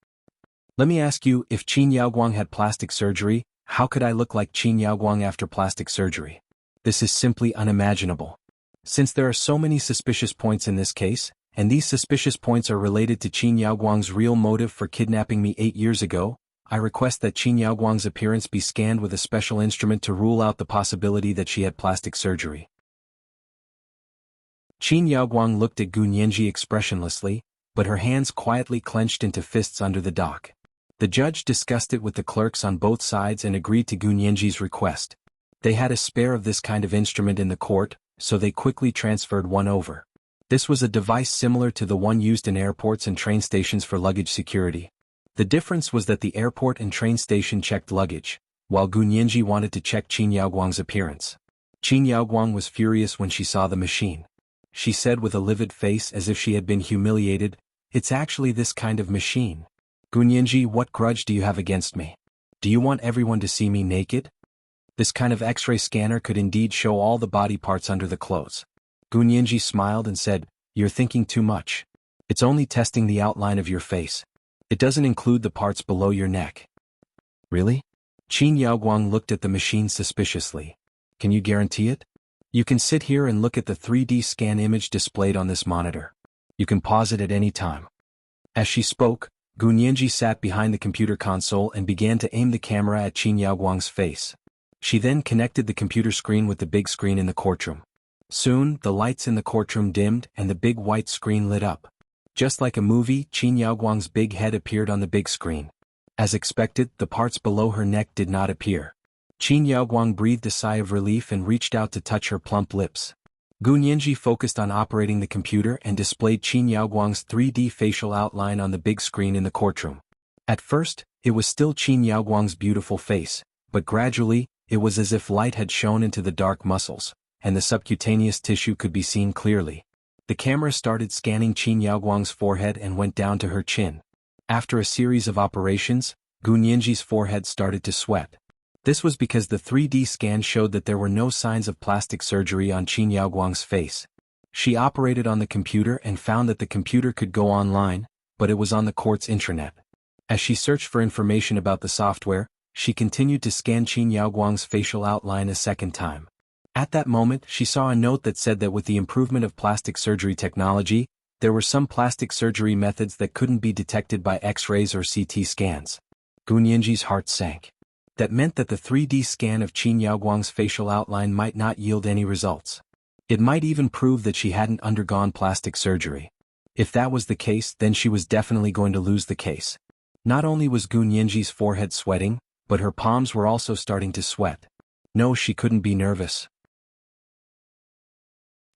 Let me ask you, if Qin Yaoguang had plastic surgery, how could I look like Qin Yaoguang after plastic surgery? This is simply unimaginable. Since there are so many suspicious points in this case, and these suspicious points are related to Qin Yaoguang's real motive for kidnapping me 8 years ago, I request that Qin Yaoguang's appearance be scanned with a special instrument to rule out the possibility that she had plastic surgery." Qin Yaoguang looked at Gunyinji expressionlessly, but her hands quietly clenched into fists under the dock. The judge discussed it with the clerks on both sides and agreed to Gunyinji's request. They had a spare of this kind of instrument in the court, so they quickly transferred one over. This was a device similar to the one used in airports and train stations for luggage security. The difference was that the airport and train station checked luggage, while Gunyinji wanted to check Qin Yaoguang's appearance. Qin Yaoguang was furious when she saw the machine. She said with a livid face as if she had been humiliated, "It's actually this kind of machine. Gunyinji, what grudge do you have against me? Do you want everyone to see me naked? This kind of X-ray scanner could indeed show all the body parts under the clothes." Gunyinji smiled and said, "You're thinking too much. It's only testing the outline of your face. It doesn't include the parts below your neck." "Really?" Qin Yaoguang looked at the machine suspiciously. "Can you guarantee it? You can sit here and look at the 3D scan image displayed on this monitor. You can pause it at any time." As she spoke, Gunyinji sat behind the computer console and began to aim the camera at Qin Yaoguang's face. She then connected the computer screen with the big screen in the courtroom. Soon, the lights in the courtroom dimmed and the big white screen lit up. Just like a movie, Qin Yaoguang's big head appeared on the big screen. As expected, the parts below her neck did not appear. Qin Yaoguang breathed a sigh of relief and reached out to touch her plump lips. Gunyinji focused on operating the computer and displayed Qin Yaoguang's 3D facial outline on the big screen in the courtroom. At first, it was still Qin Yaoguang's beautiful face, but gradually, it was as if light had shone into the dark muscles, and the subcutaneous tissue could be seen clearly. The camera started scanning Qin Yaoguang's forehead and went down to her chin. After a series of operations, Gunyinji's forehead started to sweat. This was because the 3D scan showed that there were no signs of plastic surgery on Qin Yaoguang's face. She operated on the computer and found that the computer could go online, but it was on the court's intranet. As she searched for information about the software, she continued to scan Qin Yaoguang's facial outline a second time. At that moment, she saw a note that said that with the improvement of plastic surgery technology, there were some plastic surgery methods that couldn't be detected by X-rays or CT scans. Gunyinji's heart sank. That meant that the 3D scan of Qin Yaoguang's facial outline might not yield any results. It might even prove that she hadn't undergone plastic surgery. If that was the case, then she was definitely going to lose the case. Not only was Gunyinji's forehead sweating, but her palms were also starting to sweat. No, she couldn't be nervous.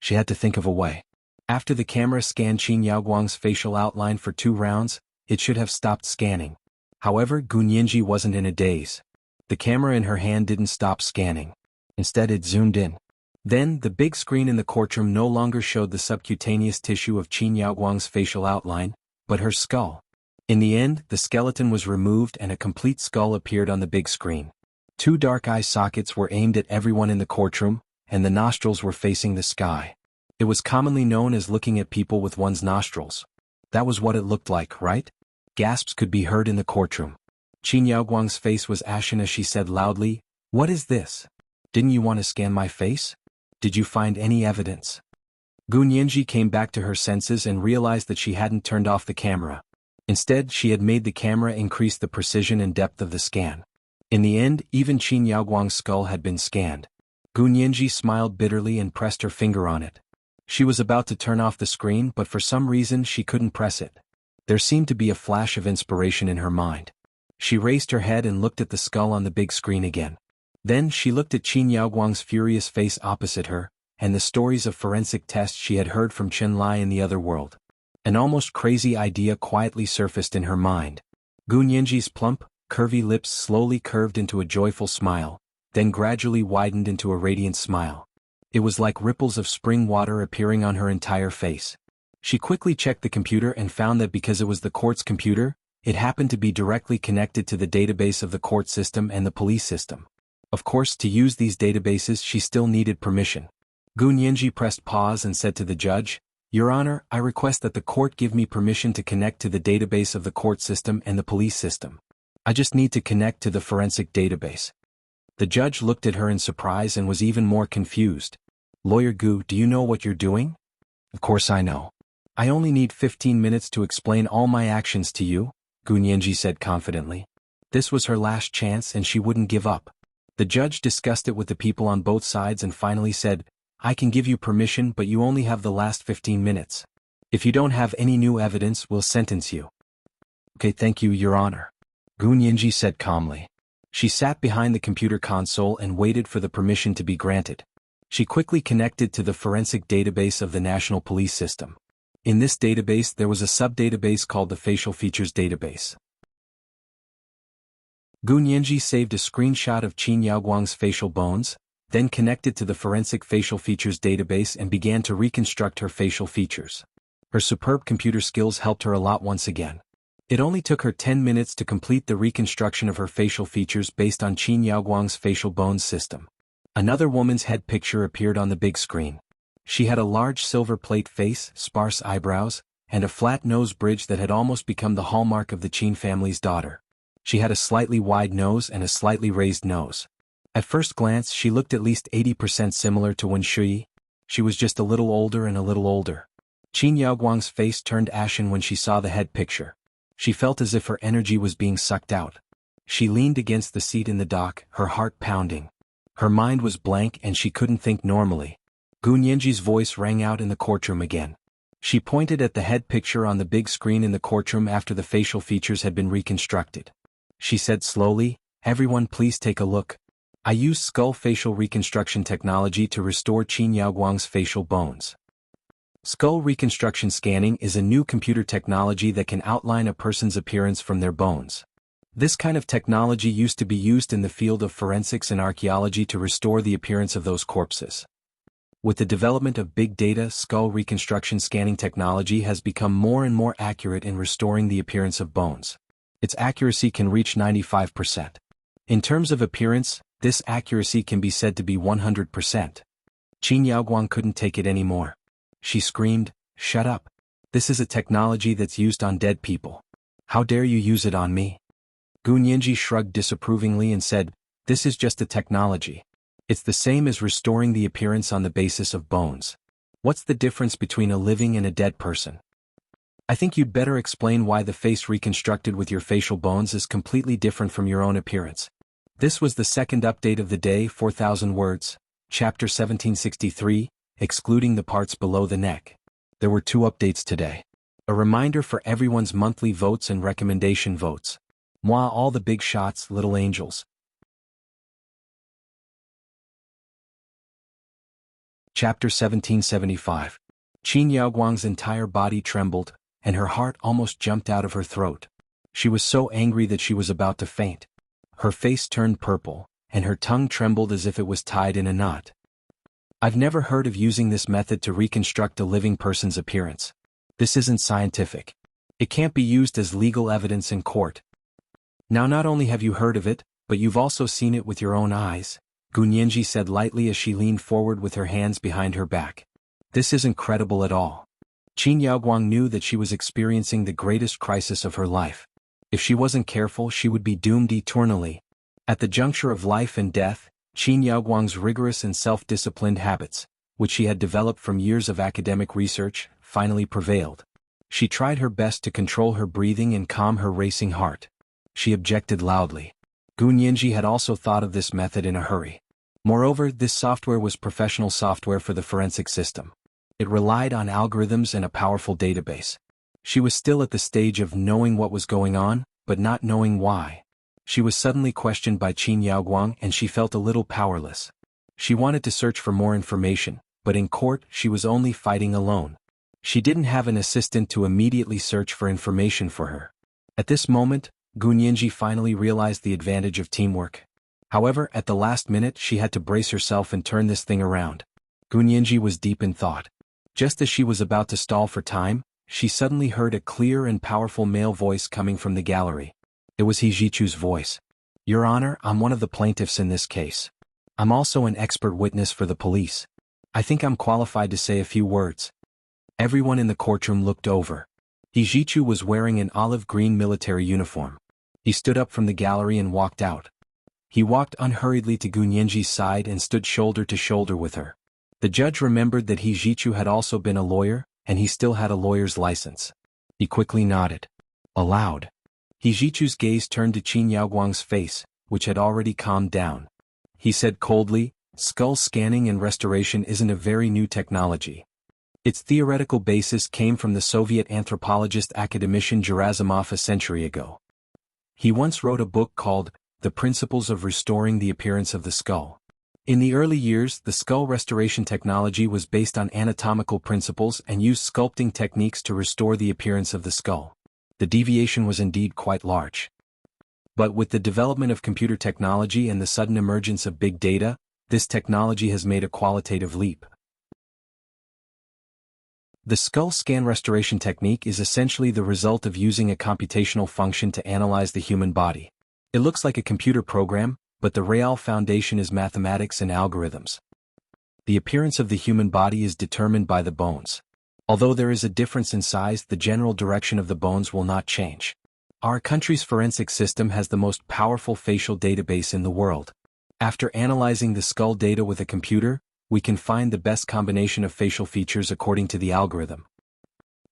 She had to think of a way. After the camera scanned Qin Yaoguang's facial outline for 2 rounds, it should have stopped scanning. However, Gunyinji wasn't in a daze. The camera in her hand didn't stop scanning. Instead, it zoomed in. Then, the big screen in the courtroom no longer showed the subcutaneous tissue of Qin Yaoguang's facial outline, but her skull. In the end, the skeleton was removed and a complete skull appeared on the big screen. 2 dark eye sockets were aimed at everyone in the courtroom, and the nostrils were facing the sky. It was commonly known as looking at people with one's nostrils. That was what it looked like, right? Gasps could be heard in the courtroom. Qin Yaoguang's face was ashen as she said loudly, "What is this? Didn't you want to scan my face? Did you find any evidence?" Gu Nianji came back to her senses and realized that she hadn't turned off the camera. Instead, she had made the camera increase the precision and depth of the scan. In the end, even Qin Yaoguang's skull had been scanned. Gu Nianji smiled bitterly and pressed her finger on it. She was about to turn off the screen, but for some reason she couldn't press it. There seemed to be a flash of inspiration in her mind. She raised her head and looked at the skull on the big screen again. Then she looked at Qin Yaoguang's furious face opposite her, and the stories of forensic tests she had heard from Chen Lai in the other world. An almost crazy idea quietly surfaced in her mind. Gu Nianji's plump, curvy lips slowly curved into a joyful smile, then gradually widened into a radiant smile. It was like ripples of spring water appearing on her entire face. She quickly checked the computer and found that because it was the court's computer, it happened to be directly connected to the database of the court system and the police system. Of course, to use these databases she still needed permission. Gu Nianji pressed pause and said to the judge, "Your Honor, I request that the court give me permission to connect to the database of the court system and the police system. I just need to connect to the forensic database." The judge looked at her in surprise and was even more confused. "Lawyer Gu, do you know what you're doing?" "Of course I know. I only need 15 minutes to explain all my actions to you," Gu Nianji said confidently. This was her last chance and she wouldn't give up. The judge discussed it with the people on both sides and finally said, "I can give you permission, but you only have the last 15 minutes. If you don't have any new evidence, we'll sentence you." "Okay, thank you, Your Honor," Gu Nianji said calmly. She sat behind the computer console and waited for the permission to be granted. She quickly connected to the forensic database of the National Police System. In this database there was a sub-database called the Facial Features Database. Gu Nianji saved a screenshot of Qin Yaoguang's facial bones, then connected to the Forensic Facial Features database and began to reconstruct her facial features. Her superb computer skills helped her a lot once again. It only took her 10 minutes to complete the reconstruction of her facial features based on Qin Yaoguang's facial bones system. Another woman's head picture appeared on the big screen. She had a large silver plate face, sparse eyebrows, and a flat nose bridge that had almost become the hallmark of the Qin family's daughter. She had a slightly wide nose and a slightly raised nose. At first glance she looked at least 80% similar to Wen Shui. She was just a little older and a little older. Qin Yaoguang's face turned ashen when she saw the head picture. She felt as if her energy was being sucked out. She leaned against the seat in the dock, her heart pounding. Her mind was blank and she couldn't think normally. Gu Nianji's voice rang out in the courtroom again. She pointed at the head picture on the big screen in the courtroom after the facial features had been reconstructed. She said slowly, "Everyone please take a look. I used skull facial reconstruction technology to restore Qin Yaoguang's facial bones." Skull reconstruction scanning is a new computer technology that can outline a person's appearance from their bones. This kind of technology used to be used in the field of forensics and archaeology to restore the appearance of those corpses. With the development of big data, skull reconstruction scanning technology has become more and more accurate in restoring the appearance of bones. Its accuracy can reach 95%. In terms of appearance, this accuracy can be said to be 100%. Qin Yaoguang couldn't take it anymore. She screamed, "Shut up. This is a technology that's used on dead people. How dare you use it on me?" Gu Nianji shrugged disapprovingly and said, "This is just a technology. It's the same as restoring the appearance on the basis of bones. What's the difference between a living and a dead person? I think you'd better explain why the face reconstructed with your facial bones is completely different from your own appearance." This was the second update of the day, 4,000 words, Chapter 1763, excluding the parts below the neck. There were 2 updates today. A reminder for everyone's monthly votes and recommendation votes. Moi all the big shots, little angels. Chapter 1775. Qin Yaoguang's entire body trembled, and her heart almost jumped out of her throat. She was so angry that she was about to faint. Her face turned purple, and her tongue trembled as if it was tied in a knot. "I've never heard of using this method to reconstruct a living person's appearance. This isn't scientific. It can't be used as legal evidence in court." "Now not only have you heard of it, but you've also seen it with your own eyes," Gu Nianji said lightly as she leaned forward with her hands behind her back. "This isn't credible at all." Qin Yaoguang knew that she was experiencing the greatest crisis of her life. If she wasn't careful, she would be doomed eternally. At the juncture of life and death, Qin Yaoguang's rigorous and self-disciplined habits, which she had developed from years of academic research, finally prevailed. She tried her best to control her breathing and calm her racing heart. She objected loudly. Gu Nianji had also thought of this method in a hurry. Moreover, this software was professional software for the forensic system. It relied on algorithms and a powerful database. She was still at the stage of knowing what was going on, but not knowing why. She was suddenly questioned by Qin Yaoguang and she felt a little powerless. She wanted to search for more information, but in court she was only fighting alone. She didn't have an assistant to immediately search for information for her. At this moment, Gu Nianji finally realized the advantage of teamwork. However, at the last minute she had to brace herself and turn this thing around. Gu Nianji was deep in thought. Just as she was about to stall for time, she suddenly heard a clear and powerful male voice coming from the gallery. It was He Zhichu's voice. "Your Honor, I'm one of the plaintiffs in this case. I'm also an expert witness for the police. I think I'm qualified to say a few words." Everyone in the courtroom looked over. He Zhichu was wearing an olive-green military uniform. He stood up from the gallery and walked out. He walked unhurriedly to Gu Nianji's side and stood shoulder to shoulder with her. The judge remembered that He Zhichu had also been a lawyer, and he still had a lawyer's license. He quickly nodded. Aloud. He Zhichu's gaze turned to Qin Yaoguang's face, which had already calmed down. He said coldly, "Skull scanning and restoration isn't a very new technology. Its theoretical basis came from the Soviet anthropologist academician Gerasimov a century ago. He once wrote a book called The Principles of Restoring the Appearance of the Skull. In the early years, the skull restoration technology was based on anatomical principles and used sculpting techniques to restore the appearance of the skull. The deviation was indeed quite large. But with the development of computer technology and the sudden emergence of big data, this technology has made a qualitative leap. The skull scan restoration technique is essentially the result of using a computational function to analyze the human body. It looks like a computer program, but the real foundation is mathematics and algorithms. The appearance of the human body is determined by the bones. Although there is a difference in size, the general direction of the bones will not change. Our country's forensic system has the most powerful facial database in the world. After analyzing the skull data with a computer, we can find the best combination of facial features according to the algorithm.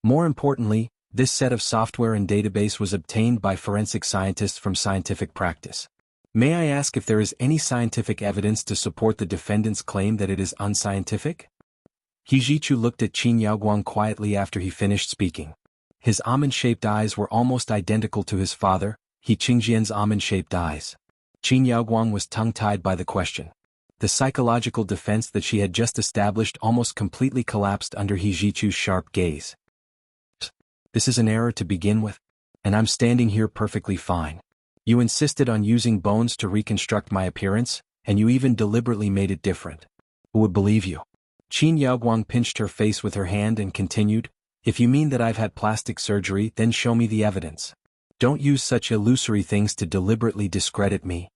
More importantly, this set of software and database was obtained by forensic scientists from scientific practice. May I ask if there is any scientific evidence to support the defendant's claim that it is unscientific? He Zhichu looked at Qin Yaoguang quietly after he finished speaking. His almond-shaped eyes were almost identical to his father, He Qingjian's almond-shaped eyes. Qin Yaoguang was tongue-tied by the question. The psychological defense that she had just established almost completely collapsed under He Zhichu's sharp gaze. This is an error to begin with, and I'm standing here perfectly fine. You insisted on using bones to reconstruct my appearance, and you even deliberately made it different. Who would believe you? Qin Yaoguang pinched her face with her hand and continued, "If you mean that I've had plastic surgery, then show me the evidence. Don't use such illusory things to deliberately discredit me."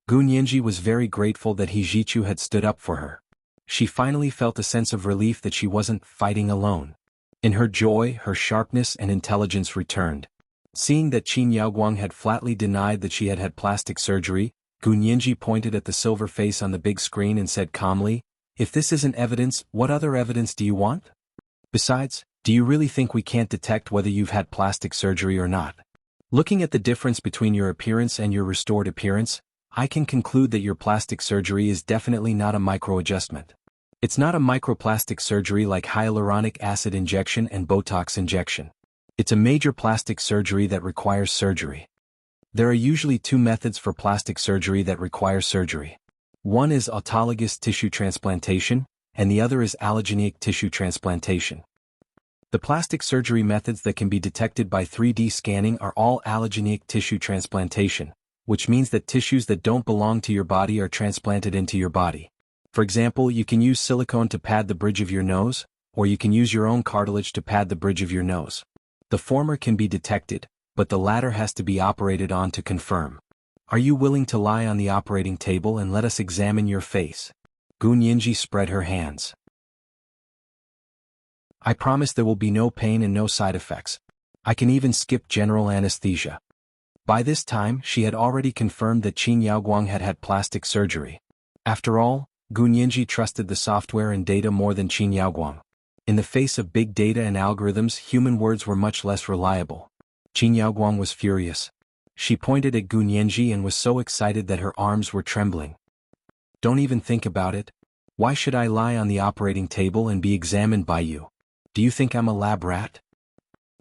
Gu Nianji was very grateful that He Zhichu had stood up for her. She finally felt a sense of relief that she wasn't fighting alone. In her joy, her sharpness and intelligence returned. Seeing that Qin Yaoguang had flatly denied that she had had plastic surgery, Gu Nianji pointed at the silver face on the big screen and said calmly, "If this isn't evidence, what other evidence do you want? Besides, do you really think we can't detect whether you've had plastic surgery or not? Looking at the difference between your appearance and your restored appearance, I can conclude that your plastic surgery is definitely not a microadjustment. It's not a microplastic surgery like hyaluronic acid injection and Botox injection. It's a major plastic surgery that requires surgery. There are usually two methods for plastic surgery that require surgery. One is autologous tissue transplantation, and the other is allogeneic tissue transplantation. The plastic surgery methods that can be detected by 3D scanning are all allogeneic tissue transplantation, which means that tissues that don't belong to your body are transplanted into your body. For example, you can use silicone to pad the bridge of your nose, or you can use your own cartilage to pad the bridge of your nose. The former can be detected, but the latter has to be operated on to confirm. Are you willing to lie on the operating table and let us examine your face? Gu Nianji spread her hands. I promise there will be no pain and no side effects. I can even skip general anesthesia. By this time, she had already confirmed that Qin Yaoguang had had plastic surgery. After all, Gu Nianji trusted the software and data more than Qin Yaoguang. In the face of big data and algorithms, human words were much less reliable. Qin Yaoguang was furious. She pointed at Gu Nianji and was so excited that her arms were trembling. Don't even think about it. Why should I lie on the operating table and be examined by you? Do you think I'm a lab rat?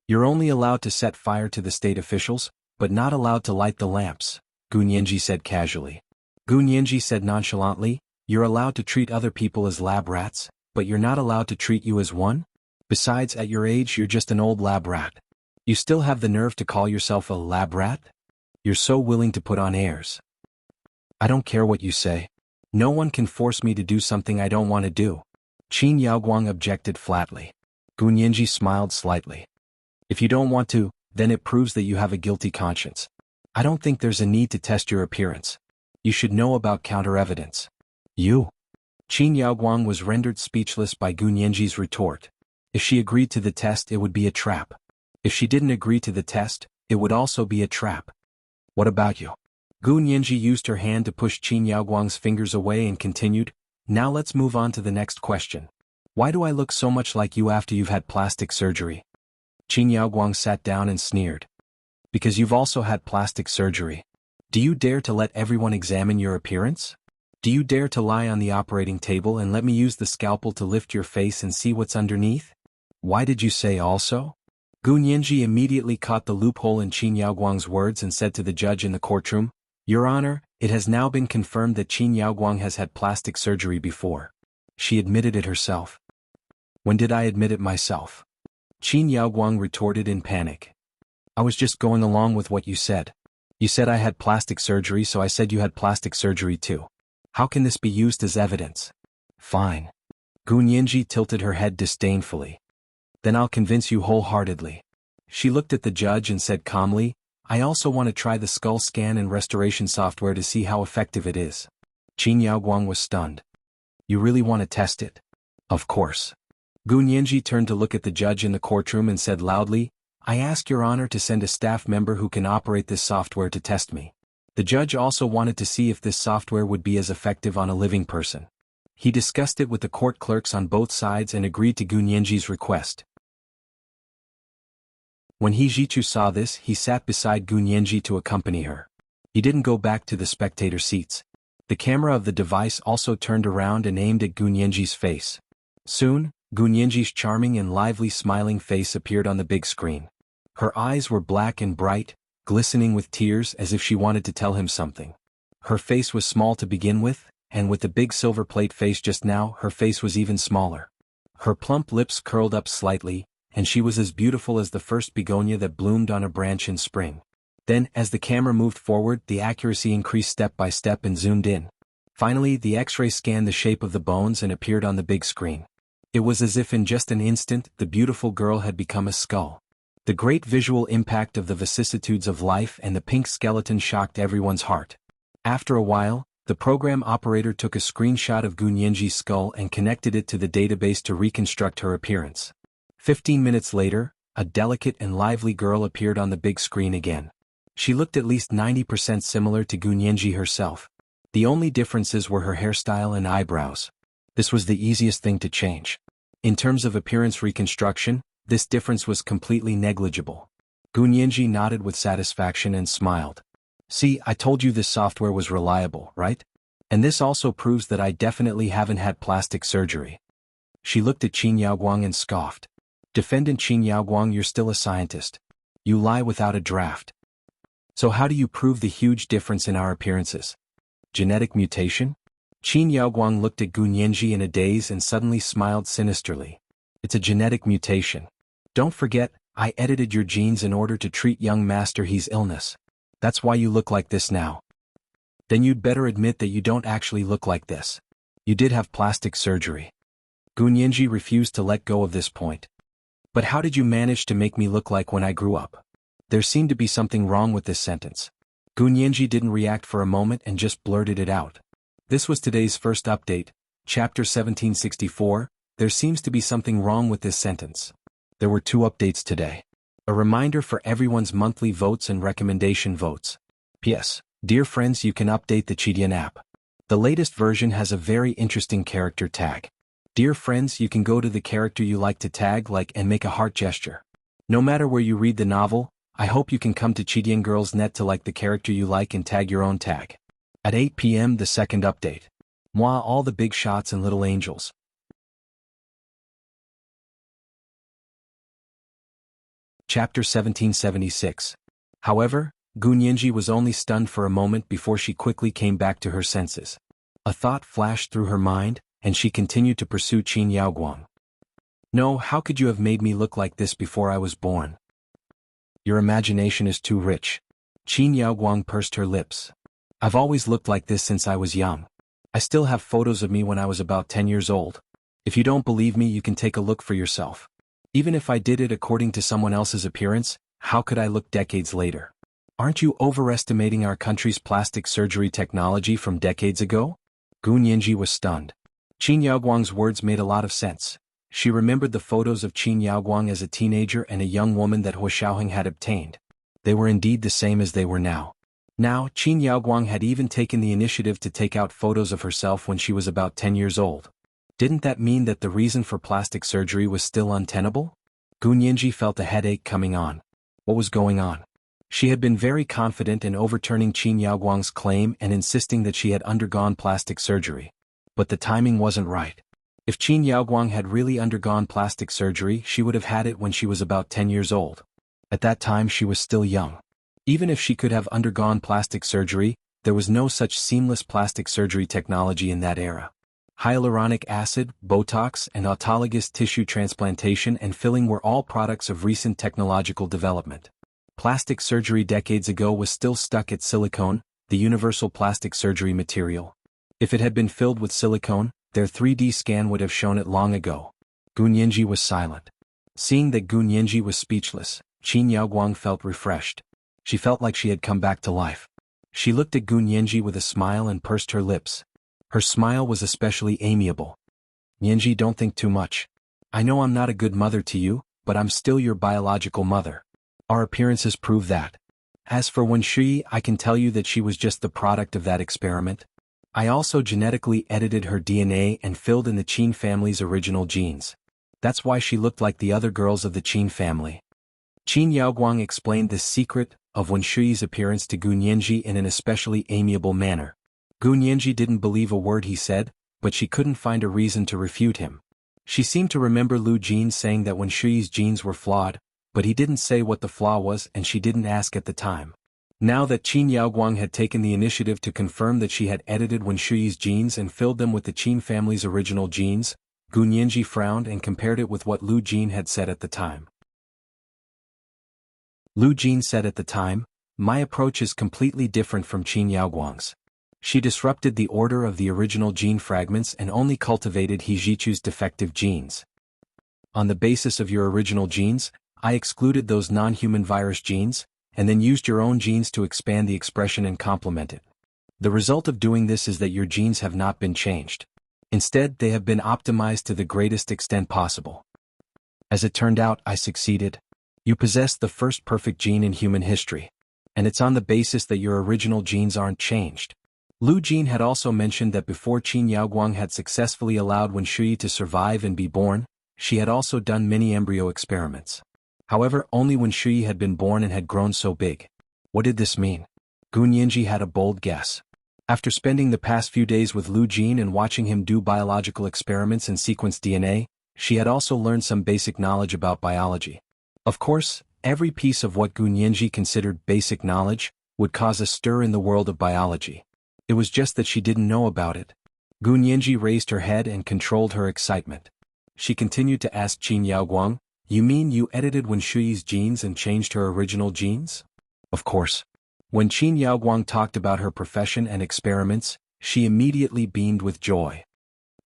You're only allowed to set fire to the state officials, but not allowed to light the lamps, Gu Nianji said casually. Gu Nianji said nonchalantly, you're allowed to treat other people as lab rats, but you're not allowed to treat you as one? Besides, at your age you're just an old lab rat. You still have the nerve to call yourself a lab rat? You're so willing to put on airs. I don't care what you say. No one can force me to do something I don't want to do. Qin Yaoguang objected flatly. Gu Nianji smiled slightly. If you don't want to, then it proves that you have a guilty conscience. I don't think there's a need to test your appearance. You should know about counter-evidence. You? Qin Yaoguang was rendered speechless by Gu Nianji's retort. If she agreed to the test, it would be a trap. If she didn't agree to the test, it would also be a trap. What about you? Gu Nianji used her hand to push Qin Yaoguang's fingers away and continued, now let's move on to the next question. Why do I look so much like you after you've had plastic surgery? Qin Yaoguang sat down and sneered. Because you've also had plastic surgery. Do you dare to let everyone examine your appearance? Do you dare to lie on the operating table and let me use the scalpel to lift your face and see what's underneath? Why did you say also? Gu Nianji immediately caught the loophole in Qin Yaoguang's words and said to the judge in the courtroom, Your Honor, it has now been confirmed that Qin Yaoguang has had plastic surgery before. She admitted it herself. When did I admit it myself? Qin Yaoguang retorted in panic. I was just going along with what you said. You said I had plastic surgery, so I said you had plastic surgery too. How can this be used as evidence? Fine. Gu Nianji tilted her head disdainfully. Then I'll convince you wholeheartedly. She looked at the judge and said calmly, I also want to try the skull scan and restoration software to see how effective it is. Qin Yaoguang was stunned. You really want to test it? Of course. Gu Nianji turned to look at the judge in the courtroom and said loudly, I ask Your Honor to send a staff member who can operate this software to test me. The judge also wanted to see if this software would be as effective on a living person. He discussed it with the court clerks on both sides and agreed to Gu Nianji's request. When He Zhichu saw this, he sat beside Gu Nianji to accompany her. He didn't go back to the spectator seats. The camera of the device also turned around and aimed at Gu Nianji's face. Soon, Gu Nianji's charming and lively smiling face appeared on the big screen. Her eyes were black and bright, glistening with tears as if she wanted to tell him something. Her face was small to begin with, and with the big silver plate face just now, her face was even smaller. Her plump lips curled up slightly, and she was as beautiful as the first begonia that bloomed on a branch in spring. Then, as the camera moved forward, the accuracy increased step by step and zoomed in. Finally, the X-ray scanned the shape of the bones and appeared on the big screen. It was as if in just an instant, the beautiful girl had become a skull. The great visual impact of the vicissitudes of life and the pink skeleton shocked everyone's heart. After a while, the program operator took a screenshot of Gu Nianji's skull and connected it to the database to reconstruct her appearance. 15 minutes later, a delicate and lively girl appeared on the big screen again. She looked at least 90% similar to Gu Nianji herself. The only differences were her hairstyle and eyebrows. This was the easiest thing to change. In terms of appearance reconstruction, this difference was completely negligible. Gu Nianji nodded with satisfaction and smiled. See, I told you this software was reliable, right? And this also proves that I definitely haven't had plastic surgery. She looked at Qin Yaoguang and scoffed. Defendant Qin Yaoguang, you're still a scientist. You lie without a draft. So how do you prove the huge difference in our appearances? Genetic mutation? Qin Yaoguang looked at Gu Nianji in a daze and suddenly smiled sinisterly. It's a genetic mutation. Don't forget, I edited your genes in order to treat young Master He's illness. That's why you look like this now. Then you'd better admit that you don't actually look like this. You did have plastic surgery. Gu Nianji refused to let go of this point. But how did you manage to make me look like when I grew up? There seemed to be something wrong with this sentence. Gu Nianji didn't react for a moment and just blurted it out. This was today's first update, chapter 1764, there seems to be something wrong with this sentence. There were 2 updates today. A reminder for everyone's monthly votes and recommendation votes. P.S. Dear friends, you can update the Chidian app. The latest version has a very interesting character tag. Dear friends, you can go to the character you like to tag like and make a heart gesture. No matter where you read the novel, I hope you can come to Chidian Girls Net to like the character you like and tag your own tag. At 8 p.m. the second update. Moi all the big shots and little angels. Chapter 1776. However, Gunyanji was only stunned for a moment before she quickly came back to her senses. A thought flashed through her mind, and she continued to pursue Qin Yaoguang. No, how could you have made me look like this before I was born? Your imagination is too rich. Qin Yaoguang pursed her lips. I've always looked like this since I was young. I still have photos of me when I was about 10 years old. If you don't believe me, you can take a look for yourself. Even if I did it according to someone else's appearance, how could I look decades later? Aren't you overestimating our country's plastic surgery technology from decades ago? Gunyanji was stunned. Qin Yaoguang's words made a lot of sense. She remembered the photos of Qin Yaoguang as a teenager and a young woman that He Xiaoheng had obtained. They were indeed the same as they were now. Now, Qin Yaoguang had even taken the initiative to take out photos of herself when she was about 10 years old. Didn't that mean that the reason for plastic surgery was still untenable? Gunyanji felt a headache coming on. What was going on? She had been very confident in overturning Qin Yaoguang's claim and insisting that she had undergone plastic surgery. But the timing wasn't right. If Qin Yaoguang had really undergone plastic surgery, she would have had it when she was about 10 years old. At that time she was still young. Even if she could have undergone plastic surgery, there was no such seamless plastic surgery technology in that era. Hyaluronic acid, Botox, and autologous tissue transplantation and filling were all products of recent technological development. Plastic surgery decades ago was still stuck at silicone, the universal plastic surgery material. If it had been filled with silicone, their 3D scan would have shown it long ago. Gunyanji was silent. Seeing that Gunyanji was speechless, Qin Yaoguang felt refreshed. She felt like she had come back to life. She looked at Gunyanji with a smile and pursed her lips. Her smile was especially amiable. Yanji, don't think too much. I know I'm not a good mother to you, but I'm still your biological mother. Our appearances prove that. As for Wen Shui, I can tell you that she was just the product of that experiment. I also genetically edited her DNA and filled in the Qin family's original genes. That's why she looked like the other girls of the Qin family. Qin Yaoguang explained the secret of Wen Shui's appearance to Gunyanji in an especially amiable manner. Gunyanji didn't believe a word he said, but she couldn't find a reason to refute him. She seemed to remember Lu Jin saying that Wen Shui's genes were flawed, but he didn't say what the flaw was and she didn't ask at the time. Now that Qin Yaoguang had taken the initiative to confirm that she had edited Wen Shui's genes and filled them with the Qin family's original genes, Gunyanji frowned and compared it with what Lu Jin had said at the time. Lu Jin said at the time, "My approach is completely different from Qin Yaoguang's. She disrupted the order of the original gene fragments and only cultivated He Jichu's defective genes. On the basis of your original genes, I excluded those non-human virus genes, and then used your own genes to expand the expression and complement it. The result of doing this is that your genes have not been changed. Instead, they have been optimized to the greatest extent possible. As it turned out, I succeeded. You possess the first perfect gene in human history, and it's on the basis that your original genes aren't changed." Lu Jin had also mentioned that before Qin Yaoguang had successfully allowed Wen Shui to survive and be born, she had also done many embryo experiments. However, only Wen Shui had been born and had grown so big. What did this mean? Gunyanji had a bold guess. After spending the past few days with Lu Jin and watching him do biological experiments and sequence DNA, she had also learned some basic knowledge about biology. Of course, every piece of what Gunyanji considered basic knowledge would cause a stir in the world of biology. It was just that she didn't know about it. Gunyanji raised her head and controlled her excitement. She continued to ask Qin Yaoguang, "You mean you edited Wen Shui's genes and changed her original genes?" Of course. When Qin Yaoguang talked about her profession and experiments, she immediately beamed with joy.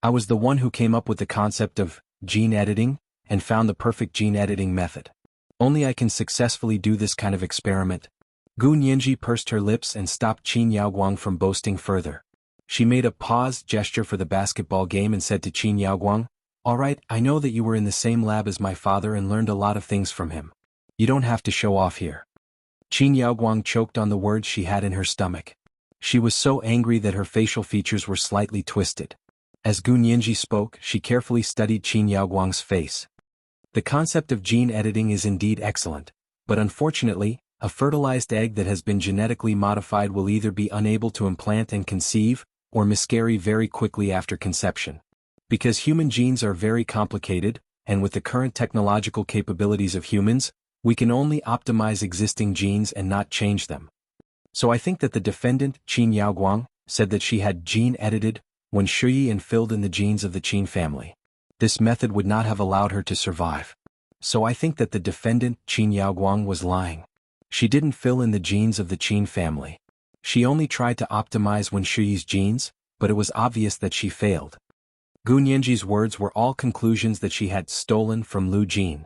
"I was the one who came up with the concept of gene editing and found the perfect gene editing method. Only I can successfully do this kind of experiment." Gunyanji pursed her lips and stopped Qin Yaoguang from boasting further. She made a pause gesture for the basketball game and said to Qin Yaoguang, "All right, I know that you were in the same lab as my father and learned a lot of things from him. You don't have to show off here. Qin Yaoguang choked on the words she had in her stomach. She was so angry that her facial features were slightly twisted. As Gu Nianji spoke, she carefully studied Qin Yaoguang's face. The concept of gene editing is indeed excellent, but unfortunately, a fertilized egg that has been genetically modified will either be unable to implant and conceive, or miscarry very quickly after conception. Because human genes are very complicated, and with the current technological capabilities of humans, we can only optimize existing genes and not change them. So I think that the defendant, Qin Yaoguang, said that she had gene-edited when Shuyi and filled in the genes of the Qin family. This method would not have allowed her to survive. So I think that the defendant, Qin Yaoguang, was lying. She didn't fill in the genes of the Qin family. She only tried to optimize Wen Shuyi's genes, but it was obvious that she failed. Gu Nianji's words were all conclusions that she had stolen from Lu Jin.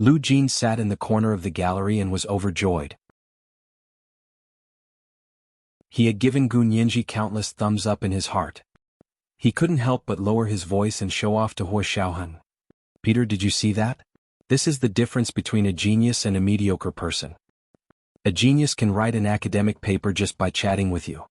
Lu Jin sat in the corner of the gallery and was overjoyed. He had given Gu Nianji countless thumbs up in his heart. He couldn't help but lower his voice and show off to Huo Xiaoheng. Peter, did you see that? This is the difference between a genius and a mediocre person. A genius can write an academic paper just by chatting with you.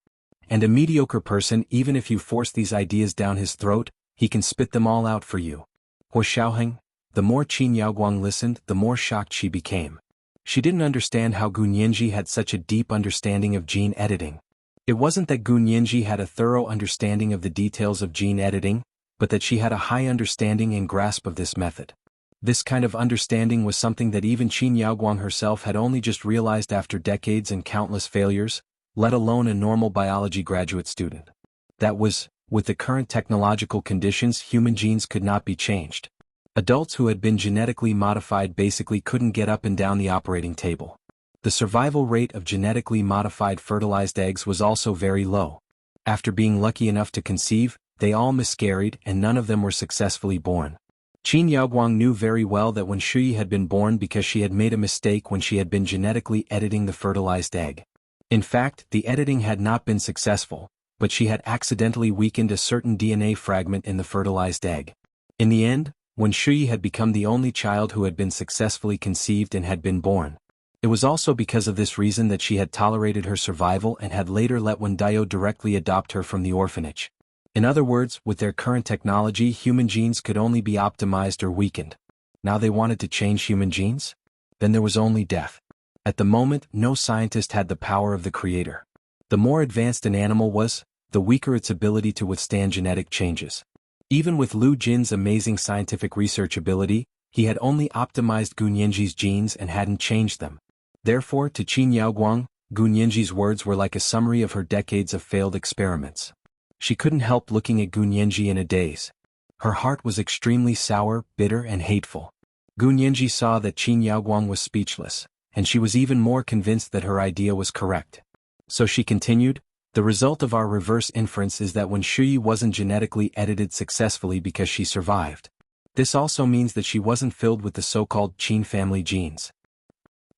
And a mediocre person, even if you force these ideas down his throat, he can spit them all out for you. Huo Xiaoheng. The more Qin Yaoguang listened, the more shocked she became. She didn't understand how Gu Nianji had such a deep understanding of gene editing. It wasn't that Gu Nianji had a thorough understanding of the details of gene editing, but that she had a high understanding and grasp of this method. This kind of understanding was something that even Qin Yaoguang herself had only just realized after decades and countless failures, let alone a normal biology graduate student. That was, with the current technological conditions, human genes could not be changed. Adults who had been genetically modified basically couldn't get up and down the operating table. The survival rate of genetically modified fertilized eggs was also very low. After being lucky enough to conceive, they all miscarried and none of them were successfully born. Qin Yaoguang knew very well that Wen Shuyi had been born because she had made a mistake when she had been genetically editing the fertilized egg. In fact, the editing had not been successful, but she had accidentally weakened a certain DNA fragment in the fertilized egg. In the end, Wen Shuyi had become the only child who had been successfully conceived and had been born. It was also because of this reason that she had tolerated her survival and had later let Wen Daiyou directly adopt her from the orphanage. In other words, with their current technology, human genes could only be optimized or weakened. Now they wanted to change human genes? Then there was only death. At the moment, no scientist had the power of the creator. The more advanced an animal was, the weaker its ability to withstand genetic changes. Even with Lu Jin's amazing scientific research ability, he had only optimized Gu Nianji's genes and hadn't changed them. Therefore, to Qin Yaoguang, Gu Nianji's words were like a summary of her decades of failed experiments. She couldn't help looking at Gu Nianji in a daze. Her heart was extremely sour, bitter and hateful. Gu Nianji saw that Qin Yaoguang was speechless, and she was even more convinced that her idea was correct. So she continued, the result of our reverse inference is that Wen Shuyi wasn't genetically edited successfully because she survived. This also means that she wasn't filled with the so-called Qin family genes.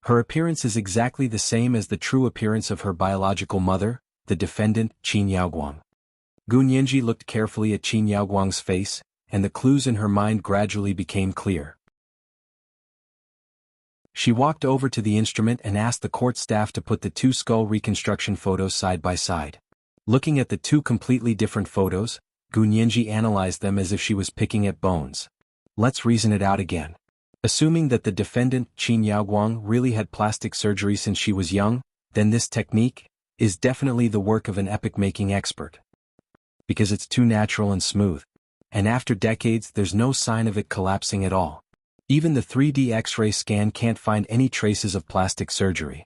Her appearance is exactly the same as the true appearance of her biological mother, the defendant, Qin Yaoguang. Gu Nianji looked carefully at Qin Yaoguang's face, and the clues in her mind gradually became clear. She walked over to the instrument and asked the court staff to put the two skull reconstruction photos side by side. Looking at the two completely different photos, Gu Nianji analyzed them as if she was picking at bones. Let's reason it out again. Assuming that the defendant, Qin Yaoguang, really had plastic surgery since she was young, then this technique is definitely the work of an epoch-making expert. Because it's too natural and smooth. And after decades, there's no sign of it collapsing at all. Even the 3D X-ray scan can't find any traces of plastic surgery.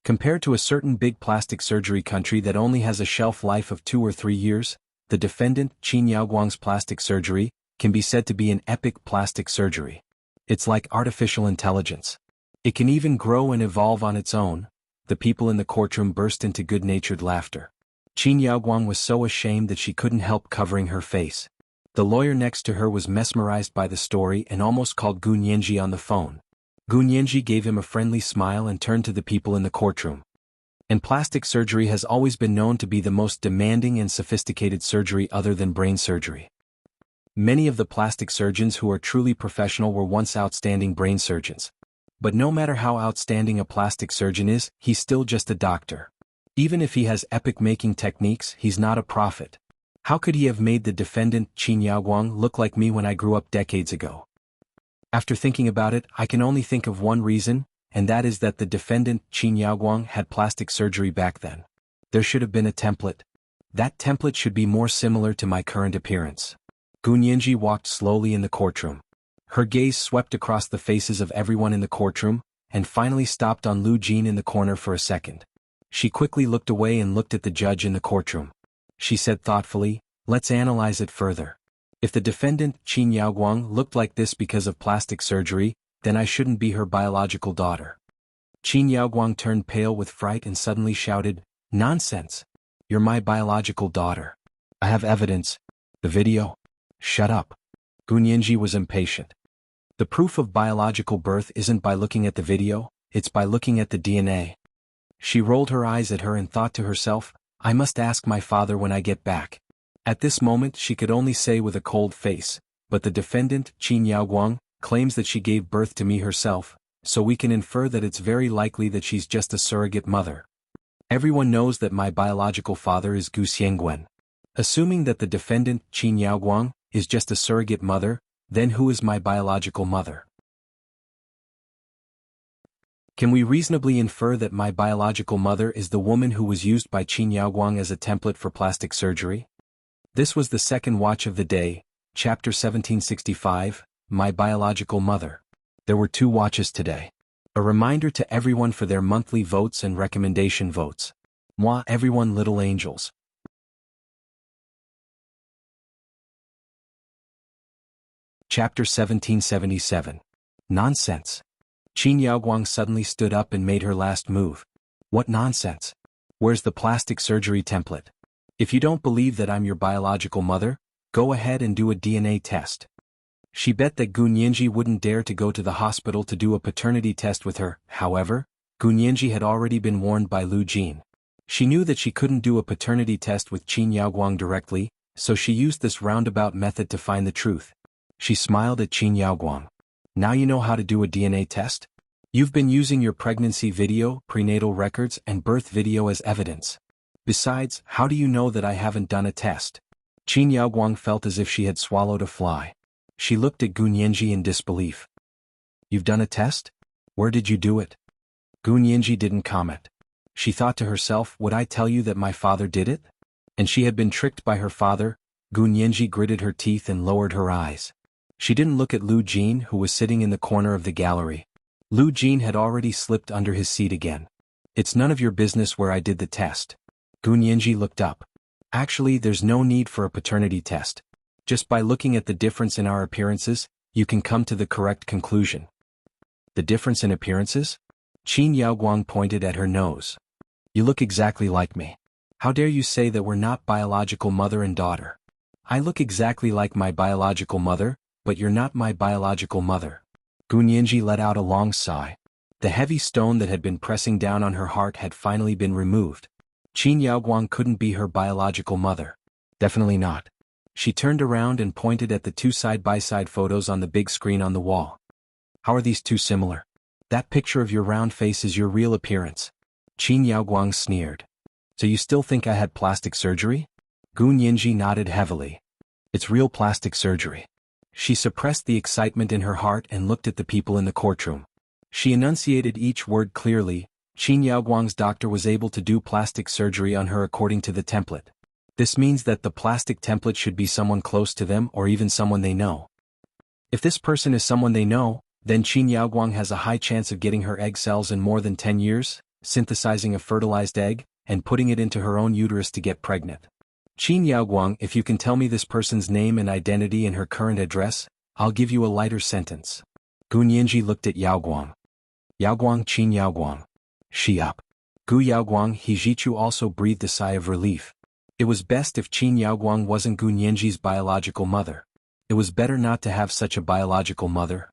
Compared to a certain big plastic surgery country that only has a shelf life of 2 or 3 years, the defendant, Qin Yaoguang's plastic surgery, can be said to be an epic plastic surgery. It's like artificial intelligence. It can even grow and evolve on its own. The people in the courtroom burst into good-natured laughter. Qin Yaoguang was so ashamed that she couldn't help covering her face. The lawyer next to her was mesmerized by the story and almost called Gu Nianji on the phone. Gu Nianji gave him a friendly smile and turned to the people in the courtroom. And plastic surgery has always been known to be the most demanding and sophisticated surgery other than brain surgery. Many of the plastic surgeons who are truly professional were once outstanding brain surgeons. But no matter how outstanding a plastic surgeon is, he's still just a doctor. Even if he has epic-making techniques, he's not a prophet. How could he have made the defendant, Qin Yaoguang, look like me when I grew up decades ago? After thinking about it, I can only think of one reason, and that is that the defendant, Qin Yaoguang, had plastic surgery back then. There should have been a template. That template should be more similar to my current appearance. Gu Nianji walked slowly in the courtroom. Her gaze swept across the faces of everyone in the courtroom, and finally stopped on Lu Jin in the corner for a second. She quickly looked away and looked at the judge in the courtroom. She said thoughtfully, "Let's analyze it further. If the defendant, Qin Yaoguang, looked like this because of plastic surgery, then I shouldn't be her biological daughter." Qin Yaoguang turned pale with fright and suddenly shouted, "Nonsense! You're my biological daughter. I have evidence. The video." "Shut up." Gu Nianji was impatient. The proof of biological birth isn't by looking at the video, it's by looking at the DNA. She rolled her eyes at her and thought to herself, "I must ask my father when I get back." At this moment she could only say with a cold face, "But the defendant, Qin Yaoguang, claims that she gave birth to me herself, so we can infer that it's very likely that she's just a surrogate mother. Everyone knows that my biological father is Gu Xiangguan. Assuming that the defendant, Qin Yaoguang, is just a surrogate mother, then who is my biological mother? Can we reasonably infer that my biological mother is the woman who was used by Qin Yaoguang as a template for plastic surgery?" This was the second watch of the day, chapter 1765, My Biological Mother. There were 2 watches today. A reminder to everyone for their monthly votes and recommendation votes. Moi everyone little angels. Chapter 1777. Nonsense. Qin Yaoguang suddenly stood up and made her last move. "What nonsense? Where's the plastic surgery template? If you don't believe that I'm your biological mother, go ahead and do a DNA test." She bet that Gu Nianji wouldn't dare to go to the hospital to do a paternity test with her. However, Gu Nianji had already been warned by Lu Jin. She knew that she couldn't do a paternity test with Qin Yaoguang directly, so she used this roundabout method to find the truth. She smiled at Qin Yaoguang. "Now you know how to do a DNA test? You've been using your pregnancy video, prenatal records, and birth video as evidence. Besides, how do you know that I haven't done a test?" Qin Yaoguang felt as if she had swallowed a fly. She looked at Gu Nianji in disbelief. "You've done a test? Where did you do it?" Gu Nianji didn't comment. She thought to herself, "Would I tell you that my father did it?" And she had been tricked by her father. Gu Nianji gritted her teeth and lowered her eyes. She didn't look at Lu Jin, who was sitting in the corner of the gallery. Lu Jin had already slipped under his seat again. "It's none of your business where I did the test." Gu Nianji looked up. "Actually, there's no need for a paternity test. Just by looking at the difference in our appearances, you can come to the correct conclusion." "The difference in appearances?" Qin Yaoguang pointed at her nose. "You look exactly like me. How dare you say that we're not biological mother and daughter? I look exactly like my biological mother, but you're not my biological mother." Gu Nianji let out a long sigh. The heavy stone that had been pressing down on her heart had finally been removed. Qin Yaoguang couldn't be her biological mother. Definitely not. She turned around and pointed at the 2 side-by-side photos on the big screen on the wall. "How are these 2 similar? That picture of your round face is your real appearance." Qin Yaoguang sneered. "So you still think I had plastic surgery?" Gu Nianji nodded heavily. "It's real plastic surgery." She suppressed the excitement in her heart and looked at the people in the courtroom. She enunciated each word clearly. Qin Yaoguang's doctor was able to do plastic surgery on her according to the template. This means that the plastic template should be someone close to them or even someone they know. If this person is someone they know, then Qin Yaoguang has a high chance of getting her egg cells in more than 10 years, synthesizing a fertilized egg, and putting it into her own uterus to get pregnant. "Qin Yaoguang, if you can tell me this person's name and identity and her current address, I'll give you a lighter sentence." Gu Nianji looked at Yaoguang. "Yaoguang, Qin Yaoguang." She up. Gu Yaoguang, Hijichu also breathed a sigh of relief. It was best if Qin Yaoguang wasn't Gu Nianji's biological mother. It was better not to have such a biological mother.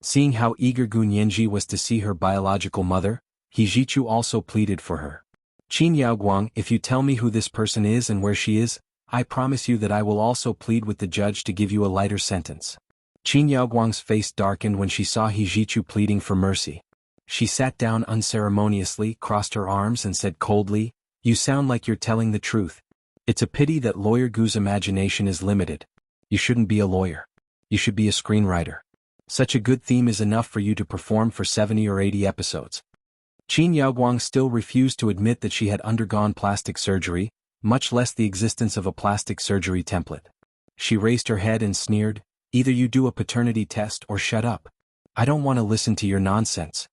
Seeing how eager Gu Nianji was to see her biological mother, Hijichu also pleaded for her. "Qin Yaoguang, if you tell me who this person is and where she is, I promise you that I will also plead with the judge to give you a lighter sentence." Qin Yaoguang's face darkened when she saw He Zhichu pleading for mercy. She sat down unceremoniously, crossed her arms and said coldly, "You sound like you're telling the truth. It's a pity that Lawyer Gu's imagination is limited. You shouldn't be a lawyer. You should be a screenwriter. Such a good theme is enough for you to perform for 70 or 80 episodes." Qin Yaoguang still refused to admit that she had undergone plastic surgery, much less the existence of a plastic surgery template. She raised her head and sneered, "Either you do a paternity test or shut up. I don't want to listen to your nonsense."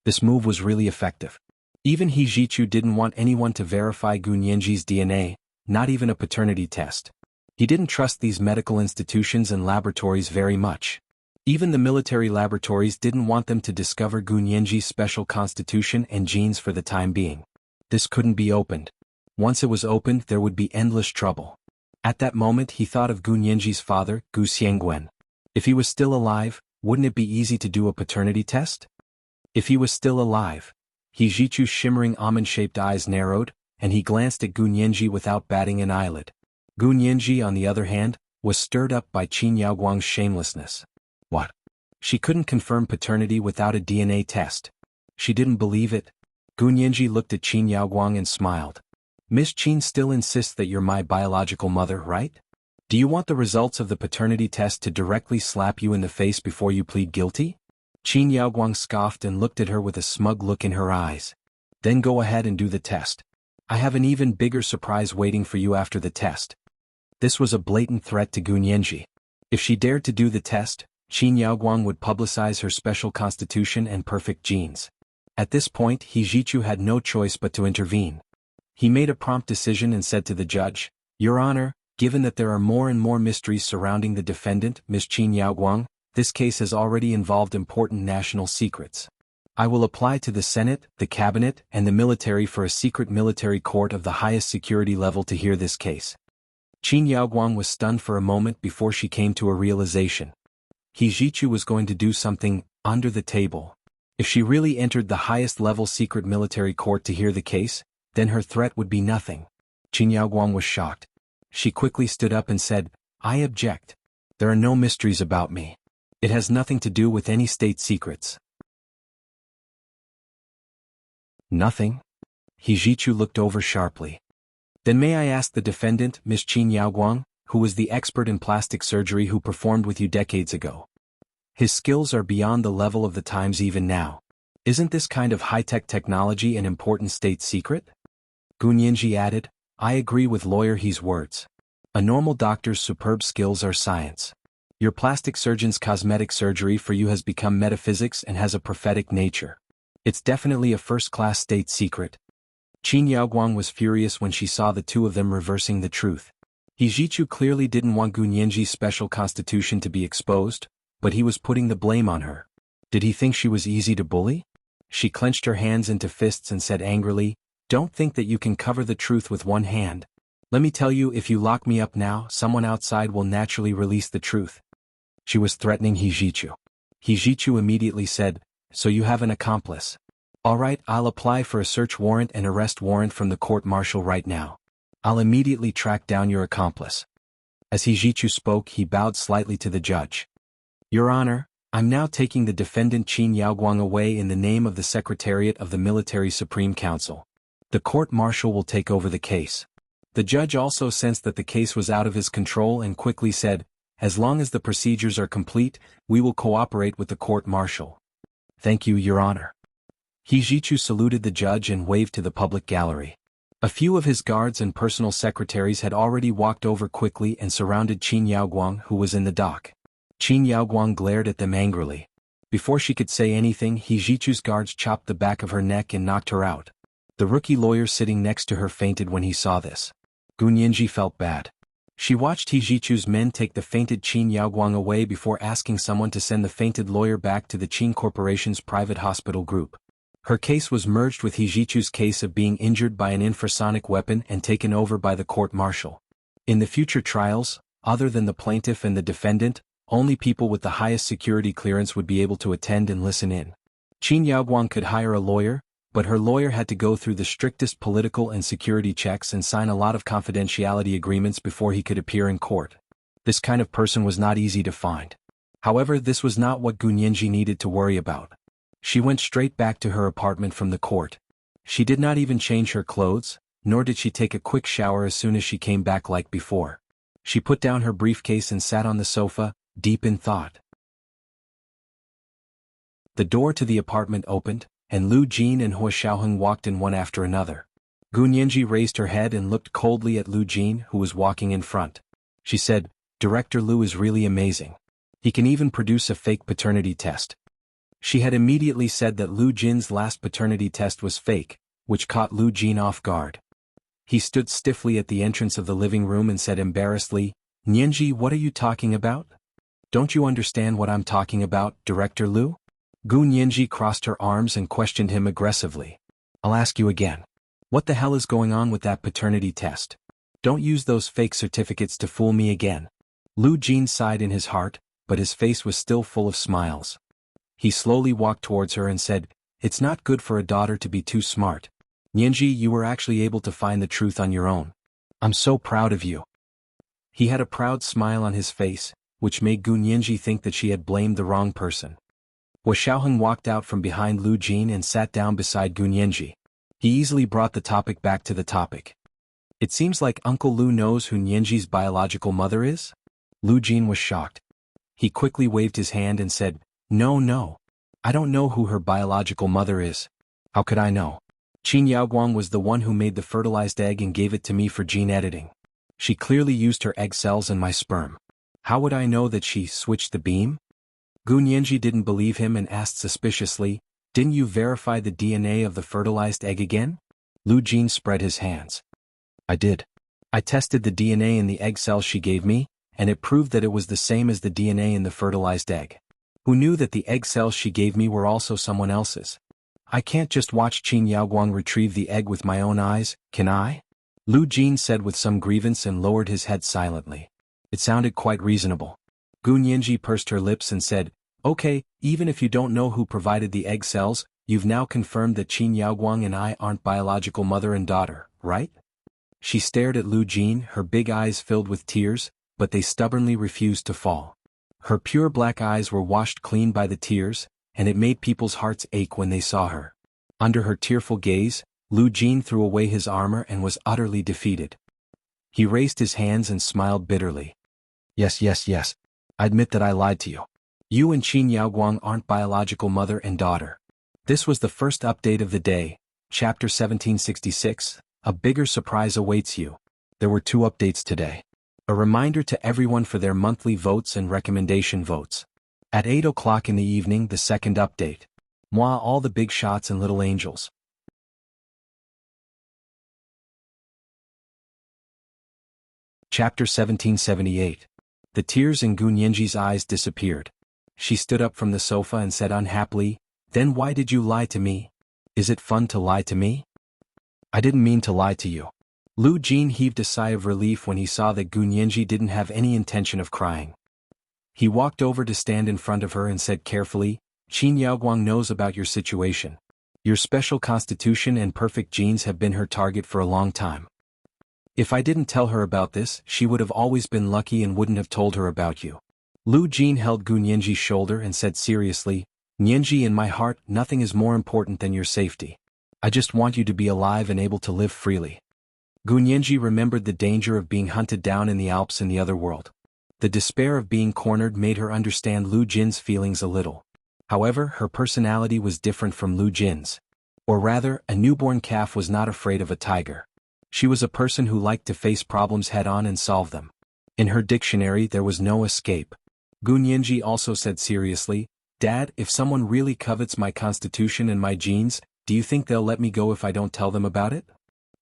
This move was really effective. Even He Zhichu didn't want anyone to verify Gu Nianji's DNA, not even a paternity test. He didn't trust these medical institutions and laboratories very much. Even the military laboratories didn't want them to discover Gu Nianji's special constitution and genes for the time being. This couldn't be opened. Once it was opened, there would be endless trouble. At that moment he thought of Gu Nianji's father, Gu Xiangguan. If he was still alive, wouldn't it be easy to do a paternity test? If he was still alive. He Zhichu's shimmering almond-shaped eyes narrowed, and he glanced at Gu Nianji without batting an eyelid. Gu Nianji, on the other hand, was stirred up by Qin Yaoguang's shamelessness. What? She couldn't confirm paternity without a DNA test. She didn't believe it. Gu Nianji looked at Qin Yaoguang and smiled. "Miss Qin still insists that you're my biological mother, right? Do you want the results of the paternity test to directly slap you in the face before you plead guilty?" Qin Yaoguang scoffed and looked at her with a smug look in her eyes. "Then go ahead and do the test. I have an even bigger surprise waiting for you after the test." This was a blatant threat to Gu Nianji. If she dared to do the test, Qin Yaoguang would publicize her special constitution and perfect genes. At this point He Zhichu had no choice but to intervene. He made a prompt decision and said to the judge, "Your Honor, given that there are more and more mysteries surrounding the defendant, Ms. Qin Yaoguang, this case has already involved important national secrets. I will apply to the Senate, the Cabinet, and the military for a secret military court of the highest security level to hear this case." Qin Yaoguang was stunned for a moment before she came to a realization. He Zhichu was going to do something under the table. If she really entered the highest level secret military court to hear the case, then her threat would be nothing. Qin Yaoguang was shocked. She quickly stood up and said, "I object. There are no mysteries about me. It has nothing to do with any state secrets." "Nothing?" He Zhichu looked over sharply. "Then may I ask the defendant, Ms. Qin Yaoguang, who was the expert in plastic surgery who performed with you decades ago? His skills are beyond the level of the times even now. Isn't this kind of high-tech technology an important state secret?" Gu Nianji added, "I agree with Lawyer He's words. A normal doctor's superb skills are science. Your plastic surgeon's cosmetic surgery for you has become metaphysics and has a prophetic nature. It's definitely a first-class state secret." Qin Yaoguang was furious when she saw the two of them reversing the truth. He Zhichu clearly didn't want Gu Nianji's special constitution to be exposed, but he was putting the blame on her. Did he think she was easy to bully? She clenched her hands into fists and said angrily, "Don't think that you can cover the truth with one hand. Let me tell you, if you lock me up now, someone outside will naturally release the truth." She was threatening He Zhichu. He Zhichu immediately said, "So you have an accomplice. All right, I'll apply for a search warrant and arrest warrant from the court-martial right now. I'll immediately track down your accomplice." As He Zhichu spoke, he bowed slightly to the judge. "Your Honor, I'm now taking the defendant Qin Yaoguang away in the name of the Secretariat of the Military Supreme Council. The court-martial will take over the case." The judge also sensed that the case was out of his control and quickly said, "As long as the procedures are complete, we will cooperate with the court-martial." "Thank you, Your Honor." He Zhichu saluted the judge and waved to the public gallery. A few of his guards and personal secretaries had already walked over quickly and surrounded Qin Yaoguang, who was in the dock. Qin Yaoguang glared at them angrily. Before she could say anything, He Zhichu's guards chopped the back of her neck and knocked her out. The rookie lawyer sitting next to her fainted when he saw this. Gu Nianji felt bad. She watched He Zhichu's men take the fainted Qin Yaoguang away before asking someone to send the fainted lawyer back to the Qin Corporation's private hospital group. Her case was merged with He Zhichu's case of being injured by an infrasonic weapon and taken over by the court-martial. In the future trials, other than the plaintiff and the defendant, only people with the highest security clearance would be able to attend and listen in. Qin Yaoguang could hire a lawyer, but her lawyer had to go through the strictest political and security checks and sign a lot of confidentiality agreements before he could appear in court. This kind of person was not easy to find. However, this was not what Gu Nianji needed to worry about. She went straight back to her apartment from the court. She did not even change her clothes, nor did she take a quick shower as soon as she came back like before. She put down her briefcase and sat on the sofa, deep in thought. The door to the apartment opened, and Lu Jin and Hua Xiaoheng walked in one after another. Gu Nianji raised her head and looked coldly at Lu Jin, who was walking in front. She said, "Director Lu is really amazing. He can even produce a fake paternity test." She had immediately said that Lu Jin's last paternity test was fake, which caught Lu Jin off guard. He stood stiffly at the entrance of the living room and said embarrassedly, "Nianji, what are you talking about? Don't you understand what I'm talking about, Director Lu?" Gu Nianji crossed her arms and questioned him aggressively. "I'll ask you again. What the hell is going on with that paternity test? Don't use those fake certificates to fool me again." Lu Jin sighed in his heart, but his face was still full of smiles. He slowly walked towards her and said, "It's not good for a daughter to be too smart. Nianji, you were actually able to find the truth on your own. I'm so proud of you." He had a proud smile on his face, which made Gu Nianji think that she had blamed the wrong person. Hua Xiaoheng walked out from behind Lu Jin and sat down beside Gu Nianji. He easily brought the topic back to the topic. "It seems like Uncle Lu knows who Nianji's biological mother is?" Lu Jin was shocked. He quickly waved his hand and said, No, I don't know who her biological mother is. How could I know? Qin Yaoguang was the one who made the fertilized egg and gave it to me for gene editing. She clearly used her egg cells and my sperm. How would I know that she switched the beam?" Gu Nianji didn't believe him and asked suspiciously, "Didn't you verify the DNA of the fertilized egg again?" Lu Jin spread his hands. "I did. I tested the DNA in the egg cells she gave me, and it proved that it was the same as the DNA in the fertilized egg. Who knew that the egg cells she gave me were also someone else's? I can't just watch Qin Yaoguang retrieve the egg with my own eyes, can I?" Lu Jin said with some grievance and lowered his head silently. It sounded quite reasonable. Gu Nianji pursed her lips and said, "Okay, even if you don't know who provided the egg cells, you've now confirmed that Qin Yaoguang and I aren't biological mother and daughter, right?" She stared at Lu Jin, her big eyes filled with tears, but they stubbornly refused to fall. Her pure black eyes were washed clean by the tears, and it made people's hearts ache when they saw her. Under her tearful gaze, Lu Jin threw away his armor and was utterly defeated. He raised his hands and smiled bitterly. Yes. I admit that I lied to you. You and Qin Yaoguang aren't biological mother and daughter." This was the first update of the day, Chapter 1766, A Bigger Surprise Awaits You. There were 2 updates today. A reminder to everyone for their monthly votes and recommendation votes. At 8 o'clock in the evening, the second update. Moi, all the big shots and little angels. Chapter 1778. The tears in Gu Nianji's eyes disappeared. She stood up from the sofa and said unhappily, "Then why did you lie to me? Is it fun to lie to me?" "I didn't mean to lie to you." Lu Jin heaved a sigh of relief when he saw that Gu Nianji didn't have any intention of crying. He walked over to stand in front of her and said carefully, "Qin Yaoguang knows about your situation. Your special constitution and perfect genes have been her target for a long time. If I didn't tell her about this, she would have always been lucky and wouldn't have told her about you." Lu Jin held Gu Nianji's shoulder and said seriously, "Nianji, in my heart, nothing is more important than your safety. I just want you to be alive and able to live freely." Gu Nianji remembered the danger of being hunted down in the Alps in the other world. The despair of being cornered made her understand Lu Jin's feelings a little. However, her personality was different from Lu Jin's. Or rather, a newborn calf was not afraid of a tiger. She was a person who liked to face problems head-on and solve them. In her dictionary there was no escape. Gu Nianji also said seriously, "Dad, if someone really covets my constitution and my genes, do you think they'll let me go if I don't tell them about it?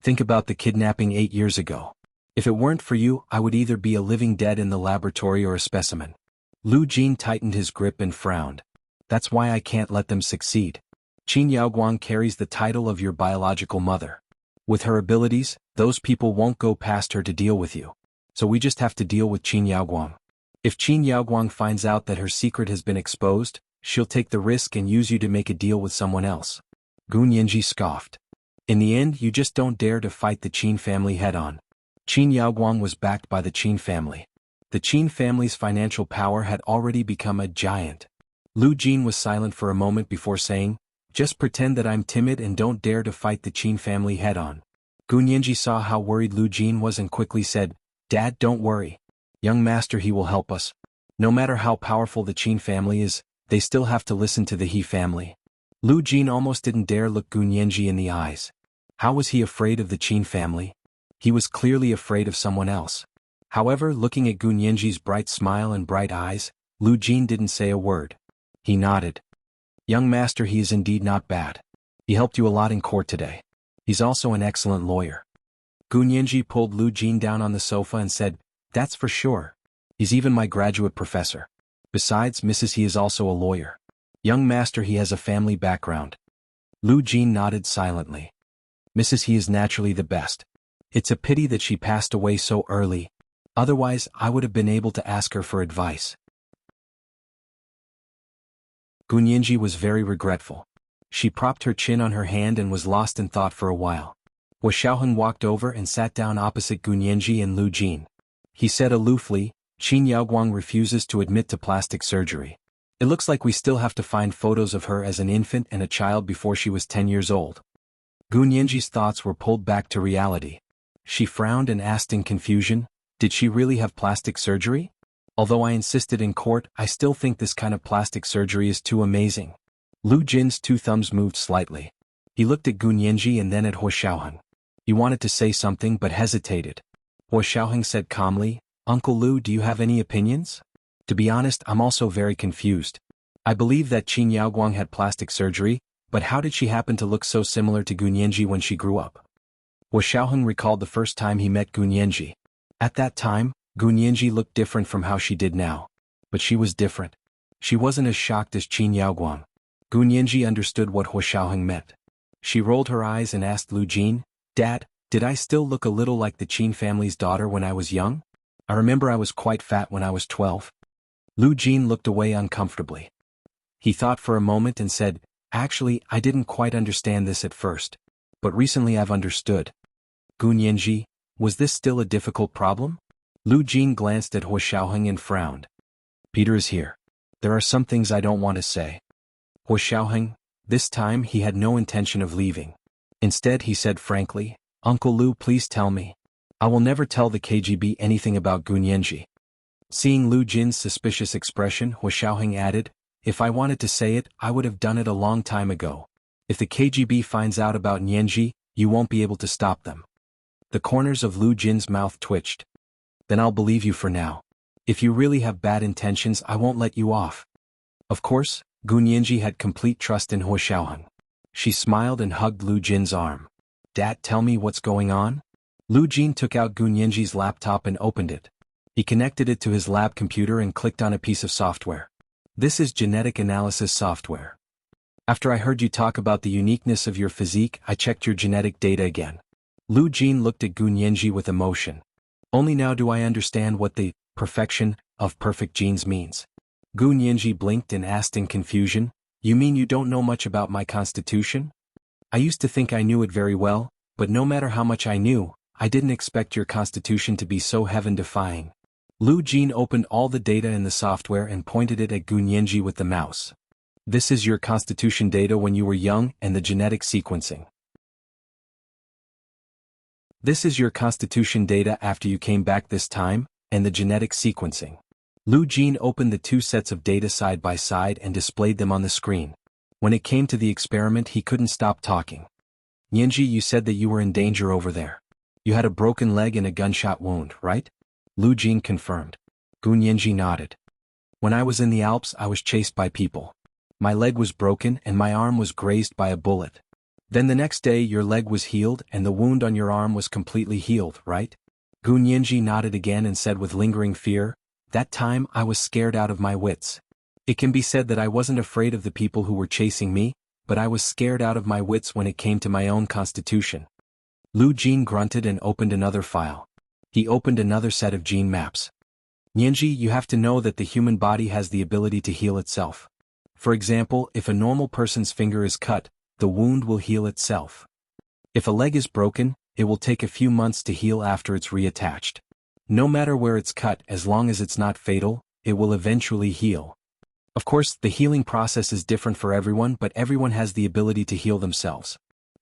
Think about the kidnapping 8 years ago. If it weren't for you, I would either be a living dead in the laboratory or a specimen." Lu Jin tightened his grip and frowned. "That's why I can't let them succeed. Qin Yaoguang carries the title of your biological mother. With her abilities, those people won't go past her to deal with you. So we just have to deal with Qin Yaoguang. If Qin Yaoguang finds out that her secret has been exposed, she'll take the risk and use you to make a deal with someone else." Gu Nianji scoffed. "In the end, you just don't dare to fight the Qin family head-on. Qin Yaoguang was backed by the Qin family. The Qin family's financial power had already become a giant. Lu Jin was silent for a moment before saying, "Just pretend that I'm timid and don't dare to fight the Qin family head-on." Gun Yanji saw how worried Lu Jin was and quickly said, "Dad, don't worry. Young master, he will help us. No matter how powerful the Qin family is, they still have to listen to the He family." Lu Jin almost didn't dare look Gun Yanji in the eyes. How was he afraid of the Qin family? He was clearly afraid of someone else. However, looking at Gun Yanji's bright smile and bright eyes, Lu Jin didn't say a word. He nodded. "Young master, he is indeed not bad. He helped you a lot in court today. He's also an excellent lawyer." Gun Yanji pulled Lu Jin down on the sofa and said, "That's for sure. He's even my graduate professor. Besides, Mrs. He is also a lawyer. Young master, he has a family background." Lu Jin nodded silently. "Mrs. He is naturally the best. It's a pity that she passed away so early. Otherwise, I would have been able to ask her for advice." Gun Yanji was very regretful. She propped her chin on her hand and was lost in thought for a while. Hua Xiaoheng walked over and sat down opposite Gun Yanji and Lu Jin. He said aloofly, "Qin Yaoguang refuses to admit to plastic surgery. It looks like we still have to find photos of her as an infant and a child before she was 10 years old." Gun Yanji's thoughts were pulled back to reality. She frowned and asked in confusion, "Did she really have plastic surgery? Although I insisted in court, I still think this kind of plastic surgery is too amazing." Lu Jin's two thumbs moved slightly. He looked at Gun Yanji and then at Hua Xiaoheng. He wanted to say something but hesitated. Hua Xiaoheng said calmly, "Uncle Lu, do you have any opinions? To be honest, I'm also very confused. I believe that Qin Yaoguang had plastic surgery, but how did she happen to look so similar to Gun Yanji when she grew up?" Hua Xiaoheng recalled the first time he met Gun Yanji. At that time, Gun Yanji looked different from how she did now. But she was different. She wasn't as shocked as Qin Yaoguang. Gun Yanji understood what Hua Xiaoheng meant. She rolled her eyes and asked Lu Jin, "Dad, did I still look a little like the Qin family's daughter when I was young? I remember I was quite fat when I was 12. Lu Jin looked away uncomfortably. He thought for a moment and said, "Actually, I didn't quite understand this at first. But recently I've understood." Gun Yanji, was this still a difficult problem? Lu Jin glanced at Hua Xiaoheng and frowned. "Peter is here. There are some things I don't want to say." Hua Xiaoheng, this time he had no intention of leaving. Instead he said frankly, "Uncle Lu, please tell me. I will never tell the KGB anything about Gun Yanji." Seeing Lu Jin's suspicious expression, Hua Xiaoheng added, "If I wanted to say it, I would have done it a long time ago. If the KGB finds out about Yanji, you won't be able to stop them." The corners of Lu Jin's mouth twitched. "Then I'll believe you for now. If you really have bad intentions, I won't let you off." Of course, Gun Yanji had complete trust in Hua Xiaoheng. She smiled and hugged Lu Jin's arm. "Dad, tell me what's going on?" Lu Jin took out Gun Yanji's laptop and opened it. He connected it to his lab computer and clicked on a piece of software. "This is genetic analysis software. After I heard you talk about the uniqueness of your physique, I checked your genetic data again." Lu Jin looked at Gun Yanji with emotion. "Only now do I understand what the perfection of perfect genes means." Gun Yanji blinked and asked in confusion, "You mean you don't know much about my constitution? I used to think I knew it very well, but no matter how much I knew, I didn't expect your constitution to be so heaven-defying." Lu Jin opened all the data in the software and pointed it at Gun Yanji with the mouse. "This is your constitution data when you were young and the genetic sequencing. This is your constitution data after you came back this time, and the genetic sequencing." Lu Jin opened the two sets of data side by side and displayed them on the screen. When it came to the experiment, he couldn't stop talking. "Yanji, you said that you were in danger over there. You had a broken leg and a gunshot wound, right?" Lu Jin confirmed. Gun Yanji nodded. "When I was in the Alps, I was chased by people. My leg was broken and my arm was grazed by a bullet. Then the next day your leg was healed and the wound on your arm was completely healed, right?" Gun Yanji nodded again and said with lingering fear, "That time I was scared out of my wits. It can be said that I wasn't afraid of the people who were chasing me, but I was scared out of my wits when it came to my own constitution." Lu Jin grunted and opened another file. He opened another set of gene maps. "Yanji, you have to know that the human body has the ability to heal itself. For example, if a normal person's finger is cut, the wound will heal itself. If a leg is broken, it will take a few months to heal after it's reattached. No matter where it's cut, as long as it's not fatal, it will eventually heal. Of course, the healing process is different for everyone, but everyone has the ability to heal themselves.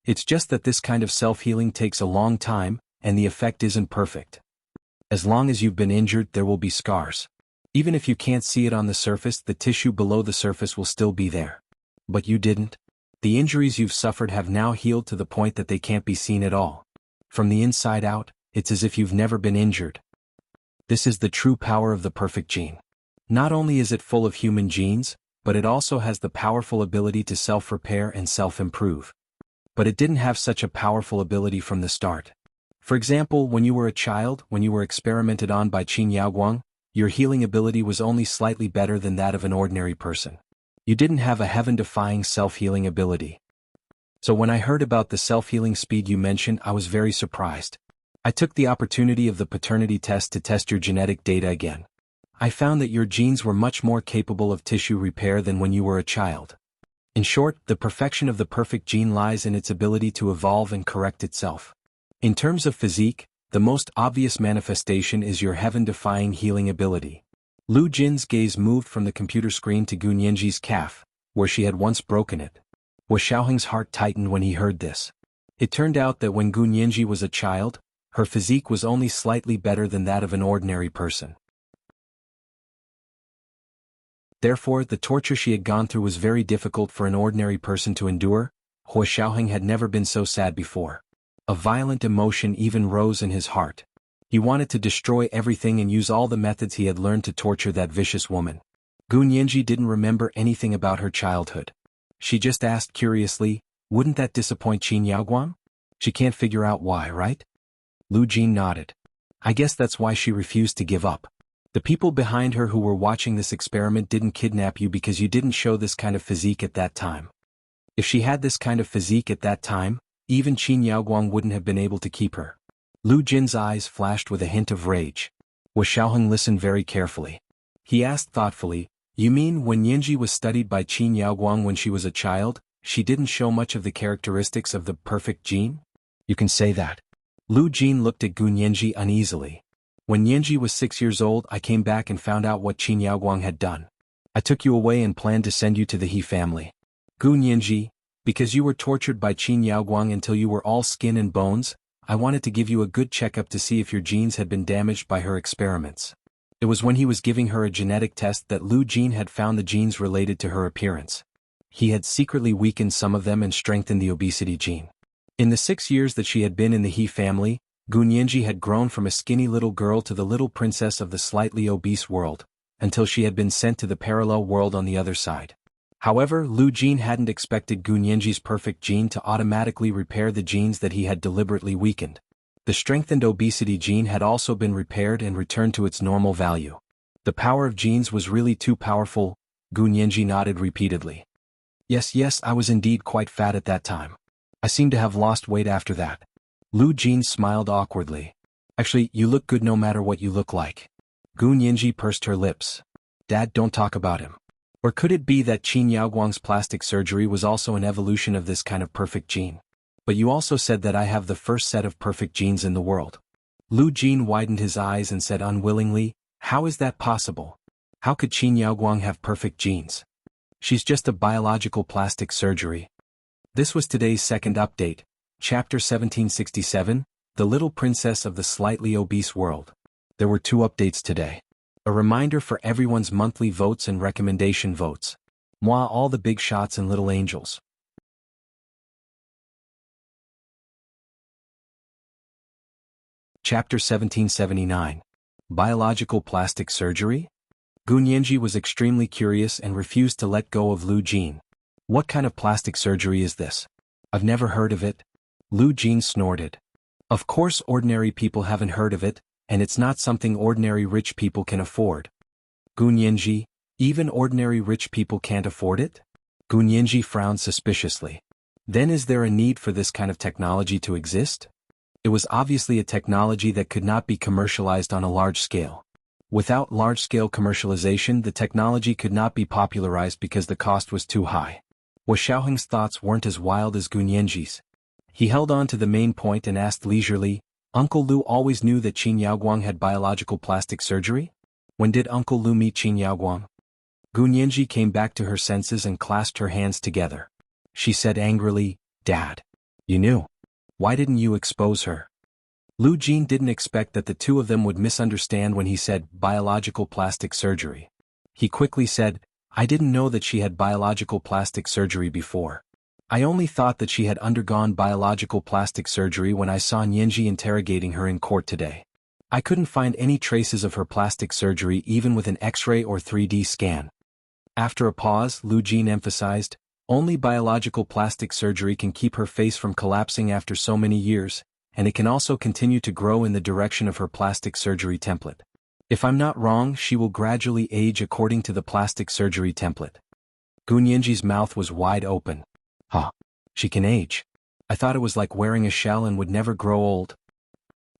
It's just that this kind of self-healing takes a long time, and the effect isn't perfect. As long as you've been injured, there will be scars. Even if you can't see it on the surface, the tissue below the surface will still be there. But you didn't. The injuries you've suffered have now healed to the point that they can't be seen at all. From the inside out, it's as if you've never been injured. This is the true power of the perfect gene. Not only is it full of human genes, but it also has the powerful ability to self-repair and self-improve. But it didn't have such a powerful ability from the start. For example, when you were a child, when you were experimented on by Qin Yaoguang, your healing ability was only slightly better than that of an ordinary person. You didn't have a heaven-defying self-healing ability. So when I heard about the self-healing speed you mentioned, I was very surprised. I took the opportunity of the paternity test to test your genetic data again. I found that your genes were much more capable of tissue repair than when you were a child. In short, the perfection of the perfect gene lies in its ability to evolve and correct itself. In terms of physique, the most obvious manifestation is your heaven-defying healing ability. Lu Jin's gaze moved from the computer screen to Gu Nianji's calf, where she had once broken it. Wu Xiaoheng's heart tightened when he heard this. It turned out that when Gu Nianji was a child, her physique was only slightly better than that of an ordinary person. Therefore, the torture she had gone through was very difficult for an ordinary person to endure. Wu Xiaoheng had never been so sad before. A violent emotion even rose in his heart. He wanted to destroy everything and use all the methods he had learned to torture that vicious woman. Gu Nianji didn't remember anything about her childhood. She just asked curiously, "Wouldn't that disappoint Qin Yaoguang?" She can't figure out why, right? Lu Jin nodded. I guess that's why she refused to give up. The people behind her who were watching this experiment didn't kidnap you because you didn't show this kind of physique at that time. If she had this kind of physique at that time, even Qin Yaoguang wouldn't have been able to keep her. Lu Jin's eyes flashed with a hint of rage. Wu Xiaoheng listened very carefully. He asked thoughtfully, "You mean when Nianji was studied by Qin Yaoguang when she was a child, she didn't show much of the characteristics of the perfect gene?" You can say that. Lu Jin looked at Gu Nianji uneasily. When Nianji was 6 years old, I came back and found out what Qin Yaoguang had done. I took you away and planned to send you to the He family. Gu Nianji, because you were tortured by Qin Yaoguang until you were all skin and bones, I wanted to give you a good checkup to see if your genes had been damaged by her experiments. It was when he was giving her a genetic test that Lu Jin had found the genes related to her appearance. He had secretly weakened some of them and strengthened the obesity gene. In the 6 years that she had been in the He family, Gu Nianji had grown from a skinny little girl to the little princess of the slightly obese world, until she had been sent to the parallel world on the other side. However, Lu Jin hadn't expected Gu Nianji's perfect gene to automatically repair the genes that he had deliberately weakened. The strengthened obesity gene had also been repaired and returned to its normal value. The power of genes was really too powerful. Gu Nianji nodded repeatedly. Yes, I was indeed quite fat at that time. I seem to have lost weight after that. Lu Jin smiled awkwardly. Actually, you look good no matter what you look like. Gu Nianji pursed her lips. Dad, don't talk about him. Or could it be that Qin Yaoguang's plastic surgery was also an evolution of this kind of perfect gene? But you also said that I have the first set of perfect genes in the world. Lu Jin widened his eyes and said unwillingly, how is that possible? How could Qin Yaoguang have perfect genes? She's just a biological plastic surgery. This was today's second update, Chapter 1767, The Little Princess of the Slightly Obese World. There were 2 updates today. A reminder for everyone's monthly votes and recommendation votes. Moi all the big shots and little angels. Chapter 1779. Biological plastic surgery? Gu Nianji was extremely curious and refused to let go of Lu Jin. What kind of plastic surgery is this? I've never heard of it. Lu Jin snorted. Of course ordinary people haven't heard of it, and it's not something ordinary rich people can afford. Gu Nianji, even ordinary rich people can't afford it? Gu Nianji frowned suspiciously. Then is there a need for this kind of technology to exist? It was obviously a technology that could not be commercialized on a large scale. Without large-scale commercialization, the technology could not be popularized because the cost was too high. Wu Xiaoheng's thoughts weren't as wild as Gu Nianji's. He held on to the main point and asked leisurely, Uncle Lu always knew that Qin Yaoguang had biological plastic surgery? When did Uncle Lu meet Qin Yaoguang? Gu Nianji came back to her senses and clasped her hands together. She said angrily, "Dad. You knew. Why didn't you expose her?" Lu Jin didn't expect that the two of them would misunderstand when he said biological plastic surgery. He quickly said, "I didn't know that she had biological plastic surgery before. I only thought that she had undergone biological plastic surgery when I saw Nianji interrogating her in court today. I couldn't find any traces of her plastic surgery even with an X-ray or 3D scan." After a pause, Lu Jin emphasized, "Only biological plastic surgery can keep her face from collapsing after so many years, and it can also continue to grow in the direction of her plastic surgery template. If I'm not wrong, she will gradually age according to the plastic surgery template." Gu Nianji's mouth was wide open. Huh. She can age. I thought it was like wearing a shell and would never grow old.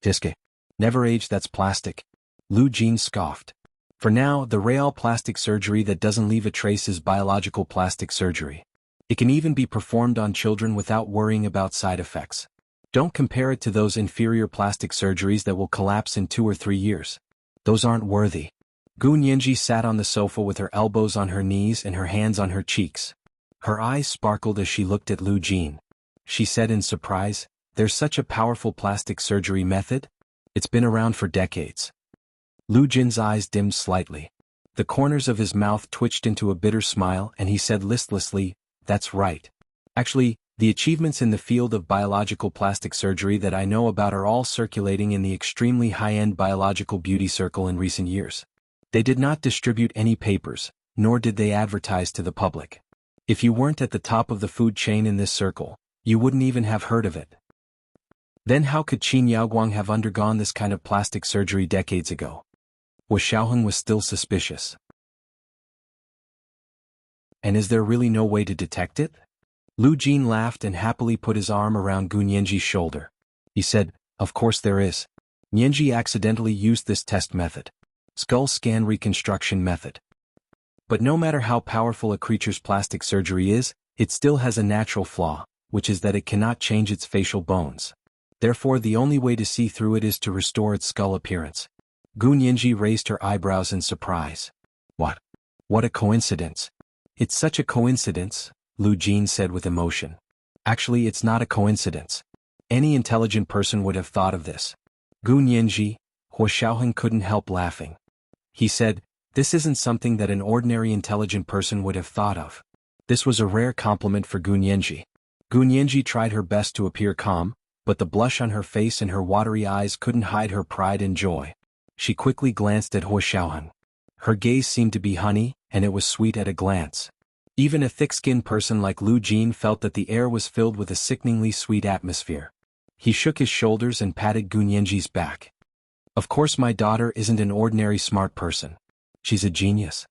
Tiske. Never age, that's plastic. Lu Jin scoffed. For now, the real plastic surgery that doesn't leave a trace is biological plastic surgery. It can even be performed on children without worrying about side effects. Don't compare it to those inferior plastic surgeries that will collapse in 2 or 3 years. Those aren't worthy. Gu Nianji sat on the sofa with her elbows on her knees and her hands on her cheeks. Her eyes sparkled as she looked at Lu Jin. She said in surprise, "There's such a powerful plastic surgery method? It's been around for decades." Lu Jin's eyes dimmed slightly. The corners of his mouth twitched into a bitter smile and he said listlessly, "That's right. Actually, the achievements in the field of biological plastic surgery that I know about are all circulating in the extremely high-end biological beauty circle in recent years. They did not distribute any papers, nor did they advertise to the public. If you weren't at the top of the food chain in this circle, you wouldn't even have heard of it. Then how could Qin Yaoguang have undergone this kind of plastic surgery decades ago?" Wu Xiaoheng was still suspicious. "And is there really no way to detect it?" Lu Jin laughed and happily put his arm around Gu Nianji's shoulder. He said, "Of course there is. Nianji accidentally used this test method. Skull scan reconstruction method. But no matter how powerful a creature's plastic surgery is, it still has a natural flaw, which is that it cannot change its facial bones. Therefore the only way to see through it is to restore its skull appearance." Gu Nianji raised her eyebrows in surprise. "What? What a coincidence." "It's such a coincidence," Lu Jin said with emotion. "Actually, it's not a coincidence. Any intelligent person would have thought of this." Gu Nianji, Wu Xiaoheng couldn't help laughing. He said, "This isn't something that an ordinary intelligent person would have thought of." This was a rare compliment for Gu Nianji. Gu Nianji tried her best to appear calm, but the blush on her face and her watery eyes couldn't hide her pride and joy. She quickly glanced at Wu Xiaoheng. Her gaze seemed to be honey, and it was sweet at a glance. Even a thick-skinned person like Lu Jin felt that the air was filled with a sickeningly sweet atmosphere. He shook his shoulders and patted Gu Nianji's back. "Of course my daughter isn't an ordinary smart person. She's a genius."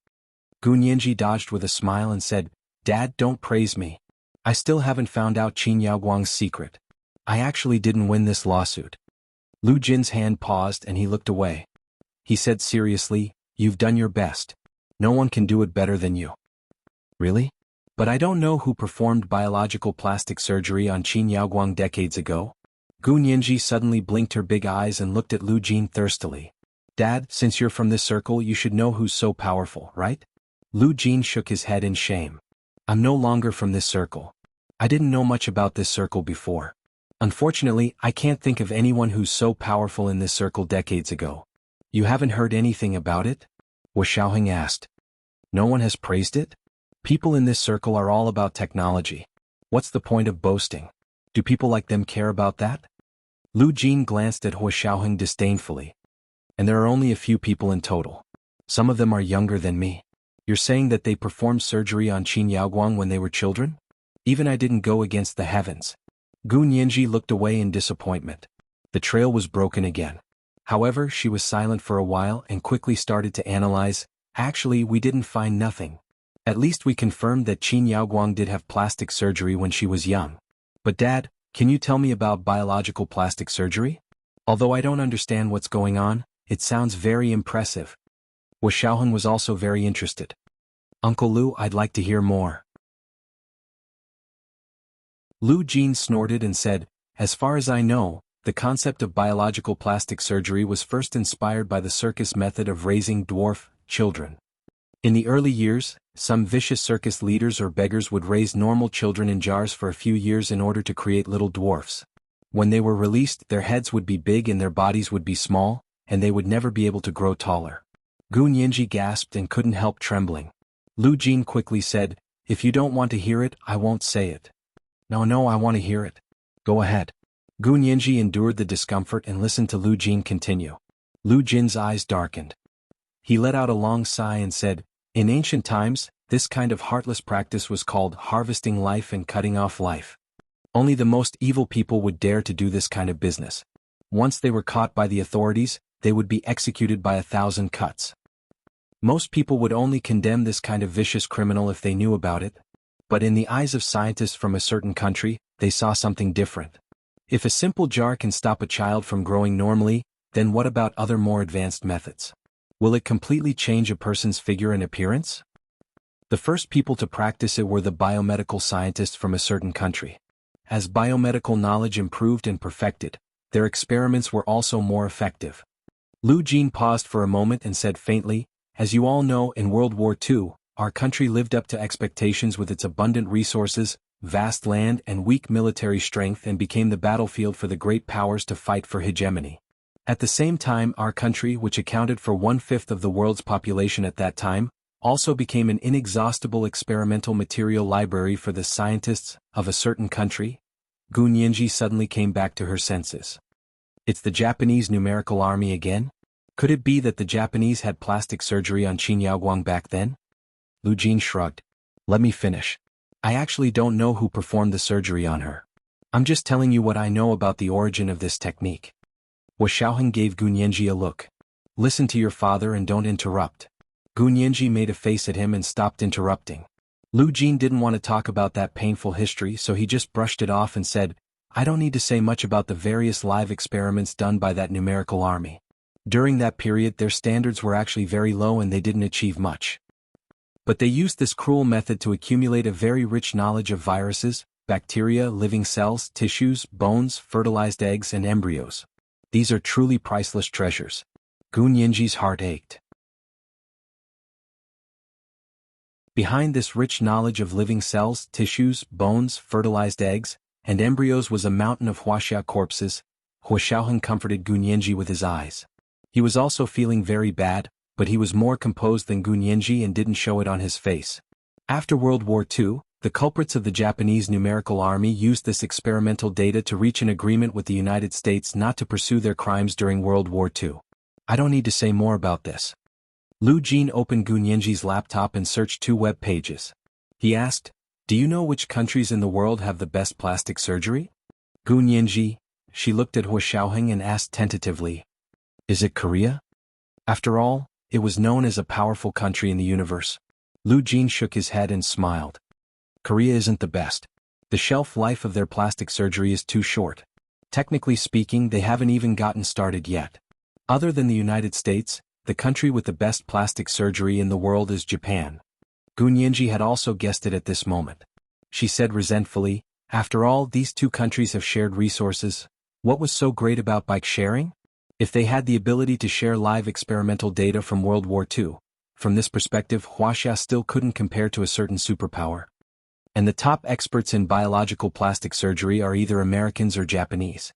Gu Nianji dodged with a smile and said, "Dad, don't praise me. I still haven't found out Qin Yaoguang's secret. I actually didn't win this lawsuit." Lu Jin's hand paused and he looked away. He said seriously, "You've done your best. No one can do it better than you." "Really? But I don't know who performed biological plastic surgery on Qin Yaoguang decades ago." Gu Nianji suddenly blinked her big eyes and looked at Lu Jin thirstily. "Dad, since you're from this circle you should know who's so powerful, right?" Lu Jin shook his head in shame. "I'm no longer from this circle. I didn't know much about this circle before. Unfortunately, I can't think of anyone who's so powerful in this circle decades ago." "You haven't heard anything about it?" Wu Xiaoheng asked. "No one has praised it? People in this circle are all about technology. What's the point of boasting? Do people like them care about that?" Lu Jin glanced at Wu Xiaoheng disdainfully. "And there are only a few people in total. Some of them are younger than me. You're saying that they performed surgery on Qin Yaoguang when they were children? Even I didn't go against the heavens." Gu Nianji looked away in disappointment. The trail was broken again. However, she was silent for a while and quickly started to analyze. "Actually, we didn't find nothing. At least we confirmed that Qin Yaoguang did have plastic surgery when she was young. But Dad, can you tell me about biological plastic surgery? Although I don't understand what's going on, it sounds very impressive." Wu Xiaoheng was also very interested. "Uncle Lu, I'd like to hear more." Lu Jin snorted and said, "As far as I know, the concept of biological plastic surgery was first inspired by the circus method of raising dwarf children. In the early years, some vicious circus leaders or beggars would raise normal children in jars for a few years in order to create little dwarfs. When they were released, their heads would be big and their bodies would be small, and they would never be able to grow taller. Gu Nianji gasped and couldn't help trembling. Lu Jin quickly said, "If you don't want to hear it, I won't say it." No, I want to hear it. Go ahead. Gu Nianji endured the discomfort and listened to Lu Jin continue. Lu Jin's eyes darkened. He let out a long sigh and said, "In ancient times, this kind of heartless practice was called harvesting life and cutting off life. Only the most evil people would dare to do this kind of business. Once they were caught by the authorities, they would be executed by 1,000 cuts. Most people would only condemn this kind of vicious criminal if they knew about it. But in the eyes of scientists from a certain country, they saw something different. If a simple jar can stop a child from growing normally, then what about other more advanced methods? Will it completely change a person's figure and appearance?" The first people to practice it were the biomedical scientists from a certain country. As biomedical knowledge improved and perfected, their experiments were also more effective. Lu Jin paused for a moment and said faintly, "As you all know, in World War II, our country lived up to expectations with its abundant resources, vast land and weak military strength, and became the battlefield for the great powers to fight for hegemony. At the same time, our country, which accounted for 1/5 of the world's population at that time, also became an inexhaustible experimental material library for the scientists of a certain country." Gu Nianji suddenly came back to her senses. "It's the Japanese numerical army again? Could it be that the Japanese had plastic surgery on Qin Yaoguang back then?" Lu Jin shrugged. "Let me finish. I actually don't know who performed the surgery on her. I'm just telling you what I know about the origin of this technique." Wu Xiaoheng gave Gu Nianji a look. "Listen to your father and don't interrupt." Gu Nianji made a face at him and stopped interrupting. Lu Jin didn't want to talk about that painful history, so he just brushed it off and said, "I don't need to say much about the various live experiments done by that numerical army. During that period their standards were actually very low and they didn't achieve much. But they used this cruel method to accumulate a very rich knowledge of viruses, bacteria, living cells, tissues, bones, fertilized eggs and embryos. These are truly priceless treasures." Gu Nianji's heart ached. Behind this rich knowledge of living cells, tissues, bones, fertilized eggs, and embryos was a mountain of Wuxia corpses. Wu Xiaoheng comforted Gu Nianji with his eyes. He was also feeling very bad, but he was more composed than Gu Nianji and didn't show it on his face. After World War II, the culprits of the Japanese numerical army used this experimental data to reach an agreement with the United States not to pursue their crimes during World War II. I don't need to say more about this. Lu Jin opened Gu Nianji's laptop and searched 2 web pages. He asked, "Do you know which countries in the world have the best plastic surgery?" Gu Nianji, she looked at Wu Xiaoheng and asked tentatively, "Is it Korea?" After all, it was known as a powerful country in the universe. Lu Jin shook his head and smiled. "Korea isn't the best. The shelf life of their plastic surgery is too short. Technically speaking, they haven't even gotten started yet. Other than the United States, the country with the best plastic surgery in the world is Japan." Gu Nianji had also guessed it at this moment. She said resentfully, "After all, these 2 countries have shared resources. What was so great about bike sharing? If they had the ability to share live experimental data from World War II, from this perspective, Wuxia still couldn't compare to a certain superpower. And the top experts in biological plastic surgery are either Americans or Japanese.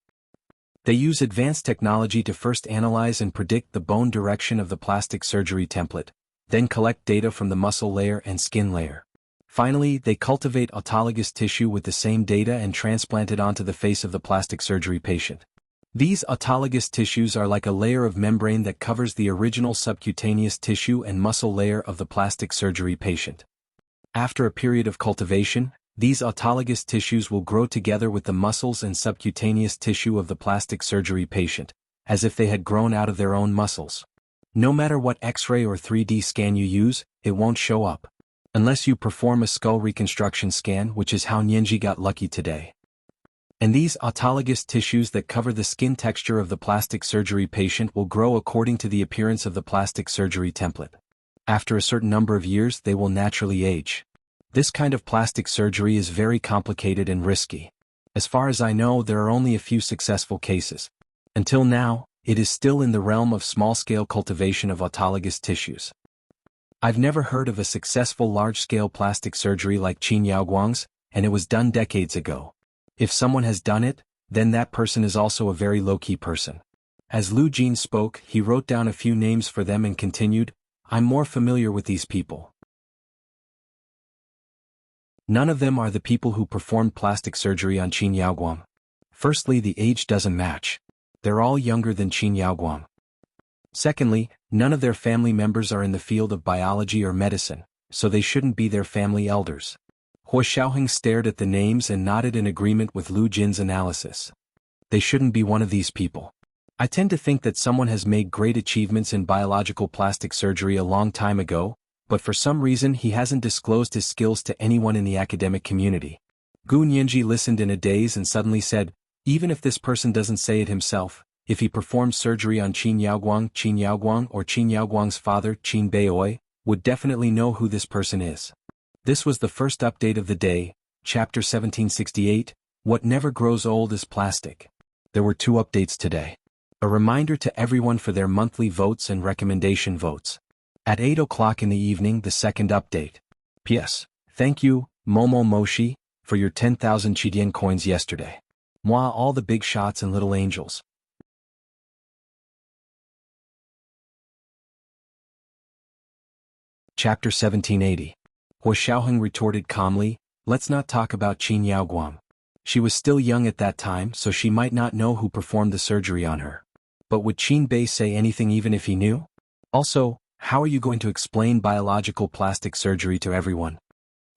They use advanced technology to first analyze and predict the bone direction of the plastic surgery template, then collect data from the muscle layer and skin layer. Finally, they cultivate autologous tissue with the same data and transplant it onto the face of the plastic surgery patient. These autologous tissues are like a layer of membrane that covers the original subcutaneous tissue and muscle layer of the plastic surgery patient. After a period of cultivation, these autologous tissues will grow together with the muscles and subcutaneous tissue of the plastic surgery patient, as if they had grown out of their own muscles. No matter what X-ray or 3D scan you use, it won't show up. Unless you perform a skull reconstruction scan, which is how Nianji got lucky today. And these autologous tissues that cover the skin texture of the plastic surgery patient will grow according to the appearance of the plastic surgery template. After a certain number of years, they will naturally age. This kind of plastic surgery is very complicated and risky. As far as I know, there are only a few successful cases. Until now, it is still in the realm of small-scale cultivation of autologous tissues. I've never heard of a successful large-scale plastic surgery like Qin Yaoguang's, and it was done decades ago. If someone has done it, then that person is also a very low-key person. As Lu Jin spoke, he wrote down a few names for them and continued, I'm more familiar with these people. None of them are the people who performed plastic surgery on Qin Yaoguang. Firstly, the age doesn't match. They're all younger than Qin Yaoguang. Secondly, none of their family members are in the field of biology or medicine, so they shouldn't be their family elders. Hua Xiaoheng stared at the names and nodded in agreement with Lu Jin's analysis. They shouldn't be one of these people. I tend to think that someone has made great achievements in biological plastic surgery a long time ago, but for some reason he hasn't disclosed his skills to anyone in the academic community. Gu Nianji listened in a daze and suddenly said, even if this person doesn't say it himself, if he performed surgery on Qin Yaoguang or Qin Yaoguang's father, Qin Beioi, would definitely know who this person is. This was the first update of the day, Chapter 1768, What Never Grows Old is Plastic. There were 2 updates today. A reminder to everyone for their monthly votes and recommendation votes. At 8 o'clock in the evening, the second update. P.S. Thank you, Momo Moshi, for your 10,000 Chidian coins yesterday. Moi all the big shots and little angels. Chapter 1780. Hua Xiaoheng retorted calmly, let's not talk about Qin Yaoguang. She was still young at that time, so she might not know who performed the surgery on her. But would Qin Bei say anything even if he knew? Also, how are you going to explain biological plastic surgery to everyone?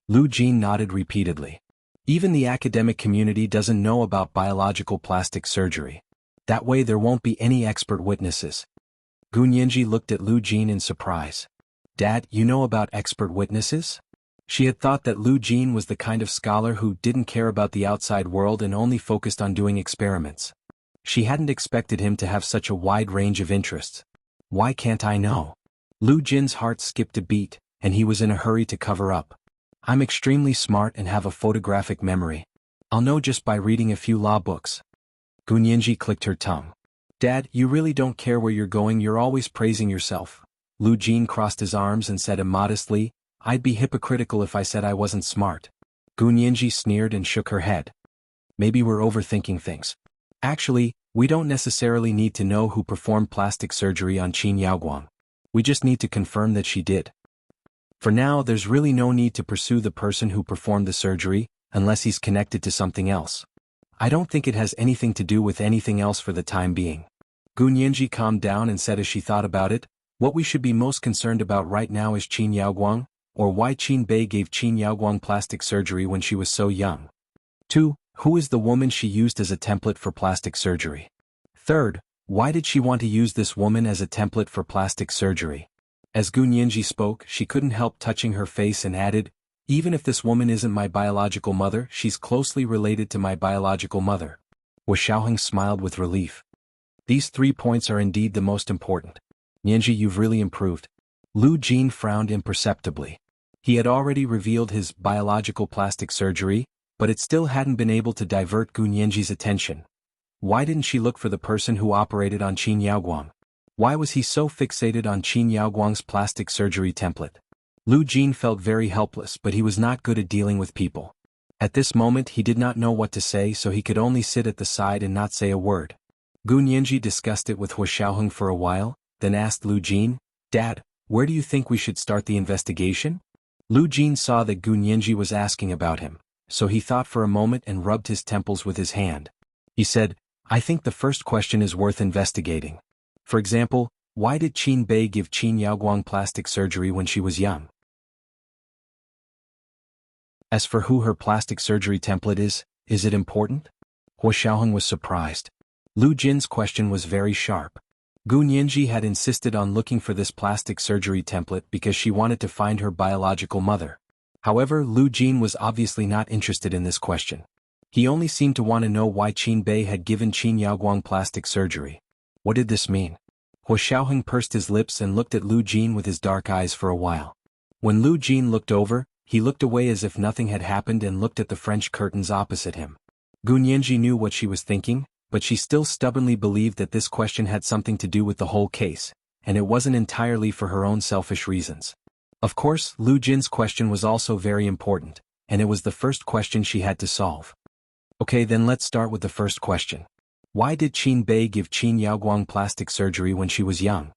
Lu Jin nodded repeatedly. Even the academic community doesn't know about biological plastic surgery. That way there won't be any expert witnesses. Gu Nianji looked at Lu Jin in surprise. Dad, you know about expert witnesses? She had thought that Lu Jin was the kind of scholar who didn't care about the outside world and only focused on doing experiments. She hadn't expected him to have such a wide range of interests. Why can't I know? Lu Jin's heart skipped a beat, and he was in a hurry to cover up. I'm extremely smart and have a photographic memory. I'll know just by reading a few law books. Gu Nianji clicked her tongue. Dad, you really don't care where you're going, you're always praising yourself. Lu Jin crossed his arms and said immodestly, I'd be hypocritical if I said I wasn't smart. Gu Nianji sneered and shook her head. Maybe we're overthinking things. Actually, we don't necessarily need to know who performed plastic surgery on Qin Yaoguang. We just need to confirm that she did. For now, there's really no need to pursue the person who performed the surgery, unless he's connected to something else. I don't think it has anything to do with anything else for the time being. Gu Nianji calmed down and said as she thought about it, what we should be most concerned about right now is Qin Yaoguang, or why Qin Bei gave Qin Yaoguang plastic surgery when she was so young. 2. Who is the woman she used as a template for plastic surgery? 3rd, why did she want to use this woman as a template for plastic surgery? As Gu Nianji spoke, she couldn't help touching her face and added, even if this woman isn't my biological mother, she's closely related to my biological mother. Hua Xiaoheng smiled with relief. These 3 points are indeed the most important. Nianji, you've really improved. Lu Jin frowned imperceptibly. He had already revealed his biological plastic surgery, but it still hadn't been able to divert Gu Nianji's attention. Why didn't she look for the person who operated on Qin Yaoguang? Why was he so fixated on Qin Yaoguang's plastic surgery template? Lu Jin felt very helpless, but he was not good at dealing with people. At this moment he did not know what to say, so he could only sit at the side and not say a word. Gu Nianji discussed it with Hua Xiaoheng for a while, then asked Lu Jin, Dad, where do you think we should start the investigation? Lu Jin saw that Gu Nianji was asking about him, so he thought for a moment and rubbed his temples with his hand. He said, I think the first question is worth investigating. For example, why did Qin Bei give Qin Yaoguang plastic surgery when she was young? As for who her plastic surgery template is it important? Hua Xiaoheng was surprised. Lu Jin's question was very sharp. Gu Nianji had insisted on looking for this plastic surgery template because she wanted to find her biological mother. However, Lu Jin was obviously not interested in this question. He only seemed to want to know why Qin Bei had given Qin Yaoguang plastic surgery. What did this mean? Hua Xiaoheng pursed his lips and looked at Lu Jin with his dark eyes for a while. When Lu Jin looked over, he looked away as if nothing had happened and looked at the French curtains opposite him. Gu Nianji knew what she was thinking, but she still stubbornly believed that this question had something to do with the whole case, and it wasn't entirely for her own selfish reasons. Of course, Lu Jin's question was also very important, and it was the first question she had to solve. Okay, then let's start with the first question. Why did Qin Bei give Qin Yaoguang plastic surgery when she was young?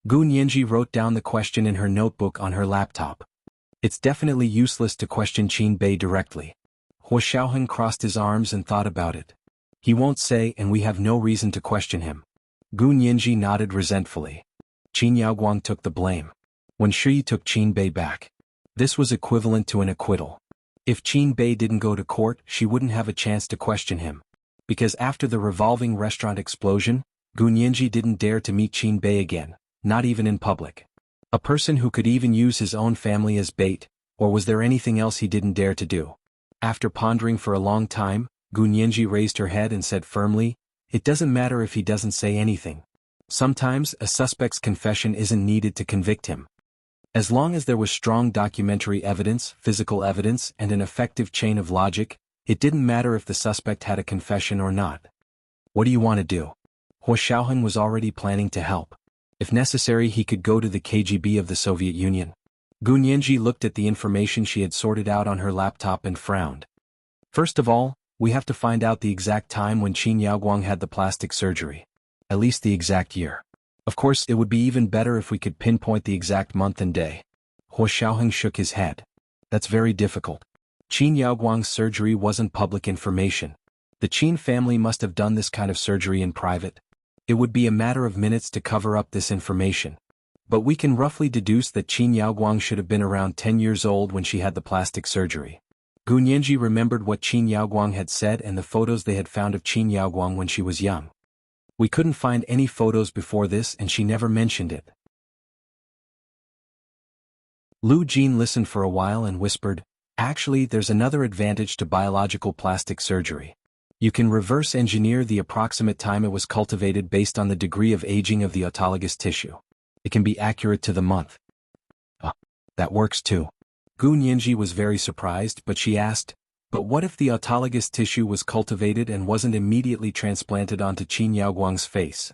Gu Nianji wrote down the question in her notebook on her laptop. It's definitely useless to question Qin Bei directly. Huo Xiaoheng crossed his arms and thought about it. He won't say, and we have no reason to question him. Gu Nianji nodded resentfully. Qin Yaoguang took the blame. When Shi took Qin Bei back. This was equivalent to an acquittal. If Qin Bei didn't go to court, she wouldn't have a chance to question him. Because after the revolving restaurant explosion, Gu Nianji didn't dare to meet Qin Bei again, not even in public. A person who could even use his own family as bait, or was there anything else he didn't dare to do? After pondering for a long time, Gu Nianji raised her head and said firmly, "It doesn't matter if he doesn't say anything. Sometimes a suspect's confession isn't needed to convict him. As long as there was strong documentary evidence, physical evidence, and an effective chain of logic, it didn't matter if the suspect had a confession or not." What do you want to do? Huo Xiaoheng was already planning to help. If necessary, he could go to the KGB of the Soviet Union. Gu Nianji looked at the information she had sorted out on her laptop and frowned. First of all, we have to find out the exact time when Qin Yaoguang had the plastic surgery. At least the exact year. Of course, it would be even better if we could pinpoint the exact month and day. Huo Xiaoheng shook his head. That's very difficult. Qin Yaoguang's surgery wasn't public information. The Qin family must have done this kind of surgery in private. It would be a matter of minutes to cover up this information. But we can roughly deduce that Qin Yaoguang should have been around 10 years old when she had the plastic surgery. Gu Nianji remembered what Qin Yaoguang had said and the photos they had found of Qin Yaoguang when she was young. We couldn't find any photos before this and she never mentioned it. Lu Jin listened for a while and whispered, "Actually, there's another advantage to biological plastic surgery. You can reverse engineer the approximate time it was cultivated based on the degree of aging of the autologous tissue. It can be accurate to the month." That works too. Gu Nianji was very surprised, but she asked, "But what if the autologous tissue was cultivated and wasn't immediately transplanted onto Qin Yaoguang's face?"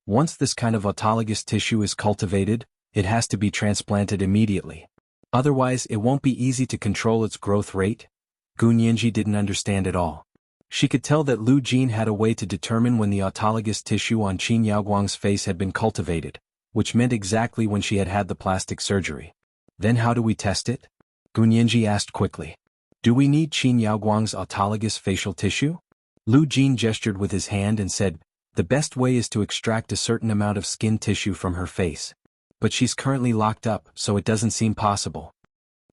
Once this kind of autologous tissue is cultivated, it has to be transplanted immediately. Otherwise, it won't be easy to control its growth rate. Gu Nianji didn't understand at all. She could tell that Lu Jin had a way to determine when the autologous tissue on Qin Yaoguang's face had been cultivated, which meant exactly when she had had the plastic surgery. Then how do we test it? Gu Nianji asked quickly. Do we need Qin Yaoguang's autologous facial tissue? Lu Jin gestured with his hand and said, "The best way is to extract a certain amount of skin tissue from her face. But she's currently locked up, so it doesn't seem possible."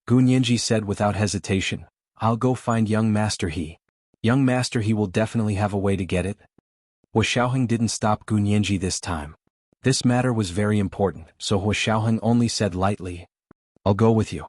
Gu Nianji said without hesitation, "I'll go find young Master He. Young Master He will definitely have a way to get it." Huo Xiaoheng didn't stop Gu Nianji this time. This matter was very important, so Huo Xiaoheng only said lightly, "I'll go with you."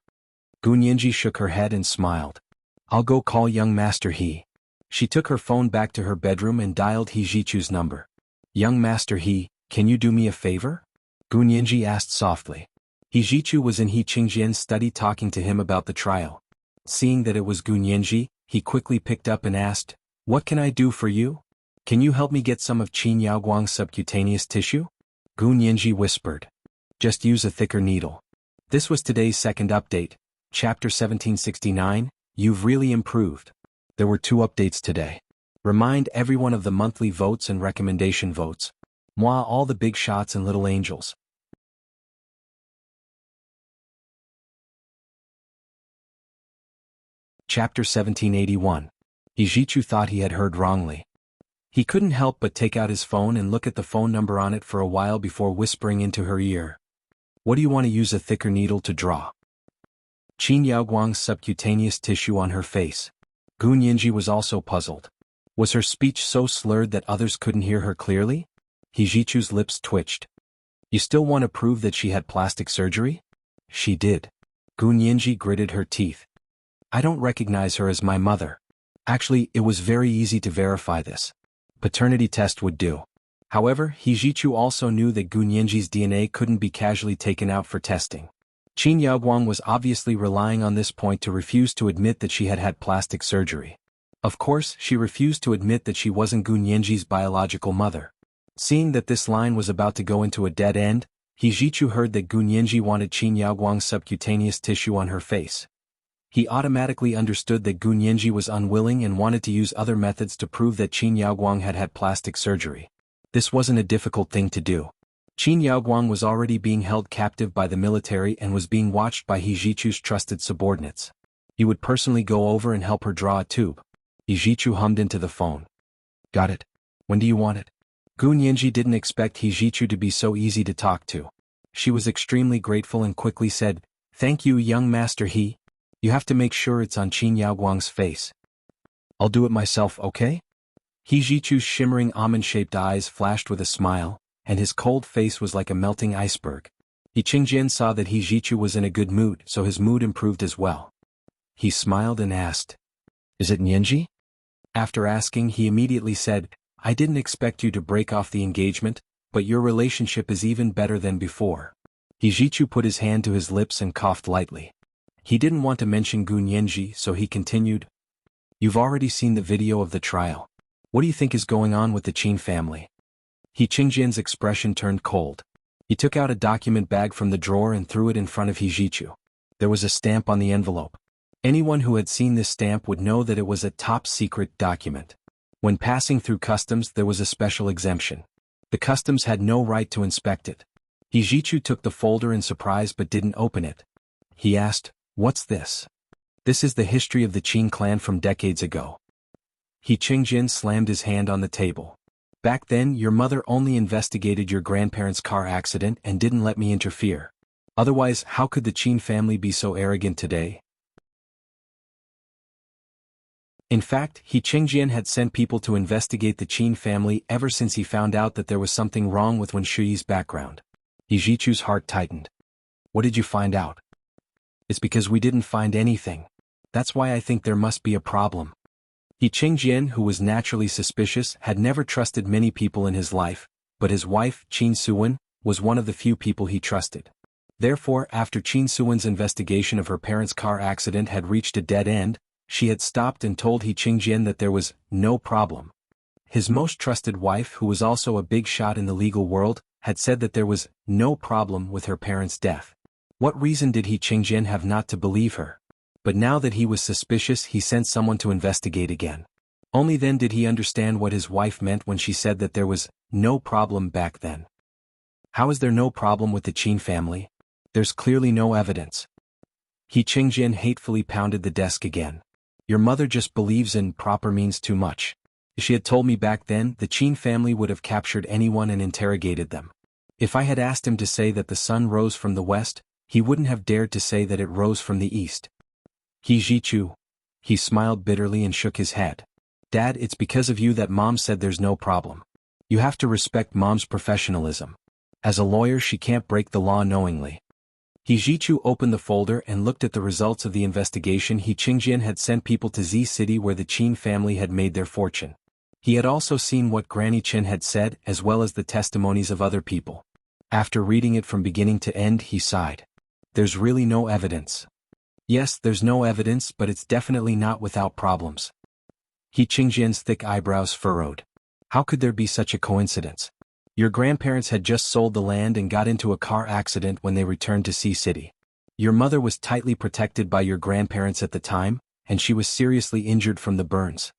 Gu Nianji shook her head and smiled. "I'll go call young Master He." She took her phone back to her bedroom and dialed He Jichu's number. "Young Master He, can you do me a favor?" Gu Nianji asked softly. He Jichu was in He Qingjian's study talking to him about the trial. Seeing that it was Gu Nianji, he quickly picked up and asked, "What can I do for you? Can you help me get some of Qin Yaoguang's subcutaneous tissue?" Gu Nianji whispered, "Just use a thicker needle." This was today's second update, Chapter 1769, You've Really Improved. There were 2 updates today. Remind everyone of the monthly votes and recommendation votes. Moi all the big shots and little angels. Chapter 1781. He Jichu thought he had heard wrongly. He couldn't help but take out his phone and look at the phone number on it for a while before whispering into her ear, "What do you want to use a thicker needle to draw?" Qin Yaoguang's subcutaneous tissue on her face. Gu Nianji was also puzzled. Was her speech so slurred that others couldn't hear her clearly? He Jichu's lips twitched. "You still want to prove that she had plastic surgery?" "She did." Gu Nianji gritted her teeth. "I don't recognize her as my mother. Actually, it was very easy to verify this. Paternity test would do." However, He Jichu also knew that Gu Nianji's DNA couldn't be casually taken out for testing. Qin Yaoguang was obviously relying on this point to refuse to admit that she had had plastic surgery. Of course, she refused to admit that she wasn't Gu Nianji's biological mother. Seeing that this line was about to go into a dead end, He Zhichu heard that Gu Nianji wanted Qin Yaoguang's subcutaneous tissue on her face. He automatically understood that Gu Nianji was unwilling and wanted to use other methods to prove that Qin Yaoguang had had plastic surgery. This wasn't a difficult thing to do. Qin Yaoguang was already being held captive by the military and was being watched by He Zhichu's trusted subordinates. He would personally go over and help her draw a tube. He Zhichu hummed into the phone. Got it. When do you want it? Gu Nianji didn't expect He Zhichu to be so easy to talk to. She was extremely grateful and quickly said, "Thank you, young master He. You have to make sure it's on Qin Yaoguang's face." "I'll do it myself, okay?" He Zhichu's shimmering almond-shaped eyes flashed with a smile, and his cold face was like a melting iceberg. He Qingjian saw that He Zhichu was in a good mood, so his mood improved as well. He smiled and asked, "Is it Nianji?" After asking, he immediately said, "I didn't expect you to break off the engagement, but your relationship is even better than before." He Zhichu put his hand to his lips and coughed lightly. He didn't want to mention Gu Nianji, so he continued, "You've already seen the video of the trial. What do you think is going on with the Qin family?" He Qingjian's expression turned cold. He took out a document bag from the drawer and threw it in front of He Zhichu. There was a stamp on the envelope. Anyone who had seen this stamp would know that it was a top-secret document. When passing through customs, there was a special exemption. The customs had no right to inspect it. He Zhichu took the folder in surprise but didn't open it. He asked, "What's this?" "This is the history of the Qin clan from decades ago." He Qingjian slammed his hand on the table. "Back then, your mother only investigated your grandparents' car accident and didn't let me interfere. Otherwise, how could the Qin family be so arrogant today?" In fact, He Qingjian had sent people to investigate the Qin family ever since he found out that there was something wrong with Wen Shuyi's background. He Zhichu's heart tightened. "What did you find out?" "It's because we didn't find anything. That's why I think there must be a problem." He Qingjian, who was naturally suspicious, had never trusted many people in his life, but his wife, Qin Suwen, was one of the few people he trusted. Therefore, after Qin Suwen's investigation of her parents' car accident had reached a dead end, she had stopped and told He Qingjian that there was no problem. His most trusted wife, who was also a big shot in the legal world, had said that there was no problem with her parents' death. What reason did He Qingjian have not to believe her? But now that he was suspicious, he sent someone to investigate again. Only then did he understand what his wife meant when she said that there was no problem back then. How is there no problem with the Qin family? There's clearly no evidence. He Qingjian hatefully pounded the desk again. Your mother just believes in proper means too much. If she had told me back then, the Qin family would have captured anyone and interrogated them. If I had asked him to say that the sun rose from the west, he wouldn't have dared to say that it rose from the east. He Zhichu. He smiled bitterly and shook his head. Dad, it's because of you that Mom said there's no problem. You have to respect Mom's professionalism. As a lawyer, she can't break the law knowingly. He Zhichu opened the folder and looked at the results of the investigation. He Qingjian had sent people to Z City where the Qin family had made their fortune. He had also seen what Granny Qin had said as well as the testimonies of other people. After reading it from beginning to end, he sighed. There's really no evidence. Yes, there's no evidence, but it's definitely not without problems. He Qingjian's thick eyebrows furrowed. How could there be such a coincidence? Your grandparents had just sold the land and got into a car accident when they returned to Sea City. Your mother was tightly protected by your grandparents at the time, and she was seriously injured from the burns.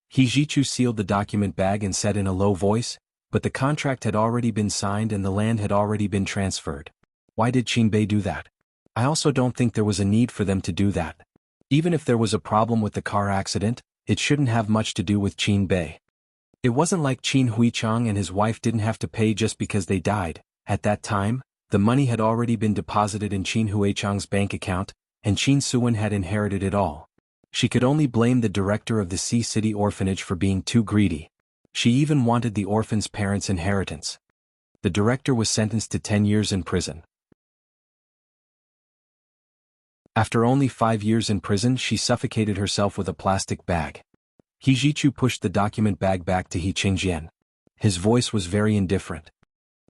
He Zhichu sealed the document bag and said in a low voice, but the contract had already been signed and the land had already been transferred. Why did Qinbei do that? I also don't think there was a need for them to do that. Even if there was a problem with the car accident, it shouldn't have much to do with Qinbei. It wasn't like Qin Huichang and his wife didn't have to pay just because they died. At that time, the money had already been deposited in Qin Huichang's bank account, and Qin Suwen had inherited it all. She could only blame the director of the Sea City orphanage for being too greedy. She even wanted the orphan's parents' inheritance. The director was sentenced to 10 years in prison. After only 5 years in prison, she suffocated herself with a plastic bag. He Zhichu pushed the document bag back to He Qingjian. His voice was very indifferent.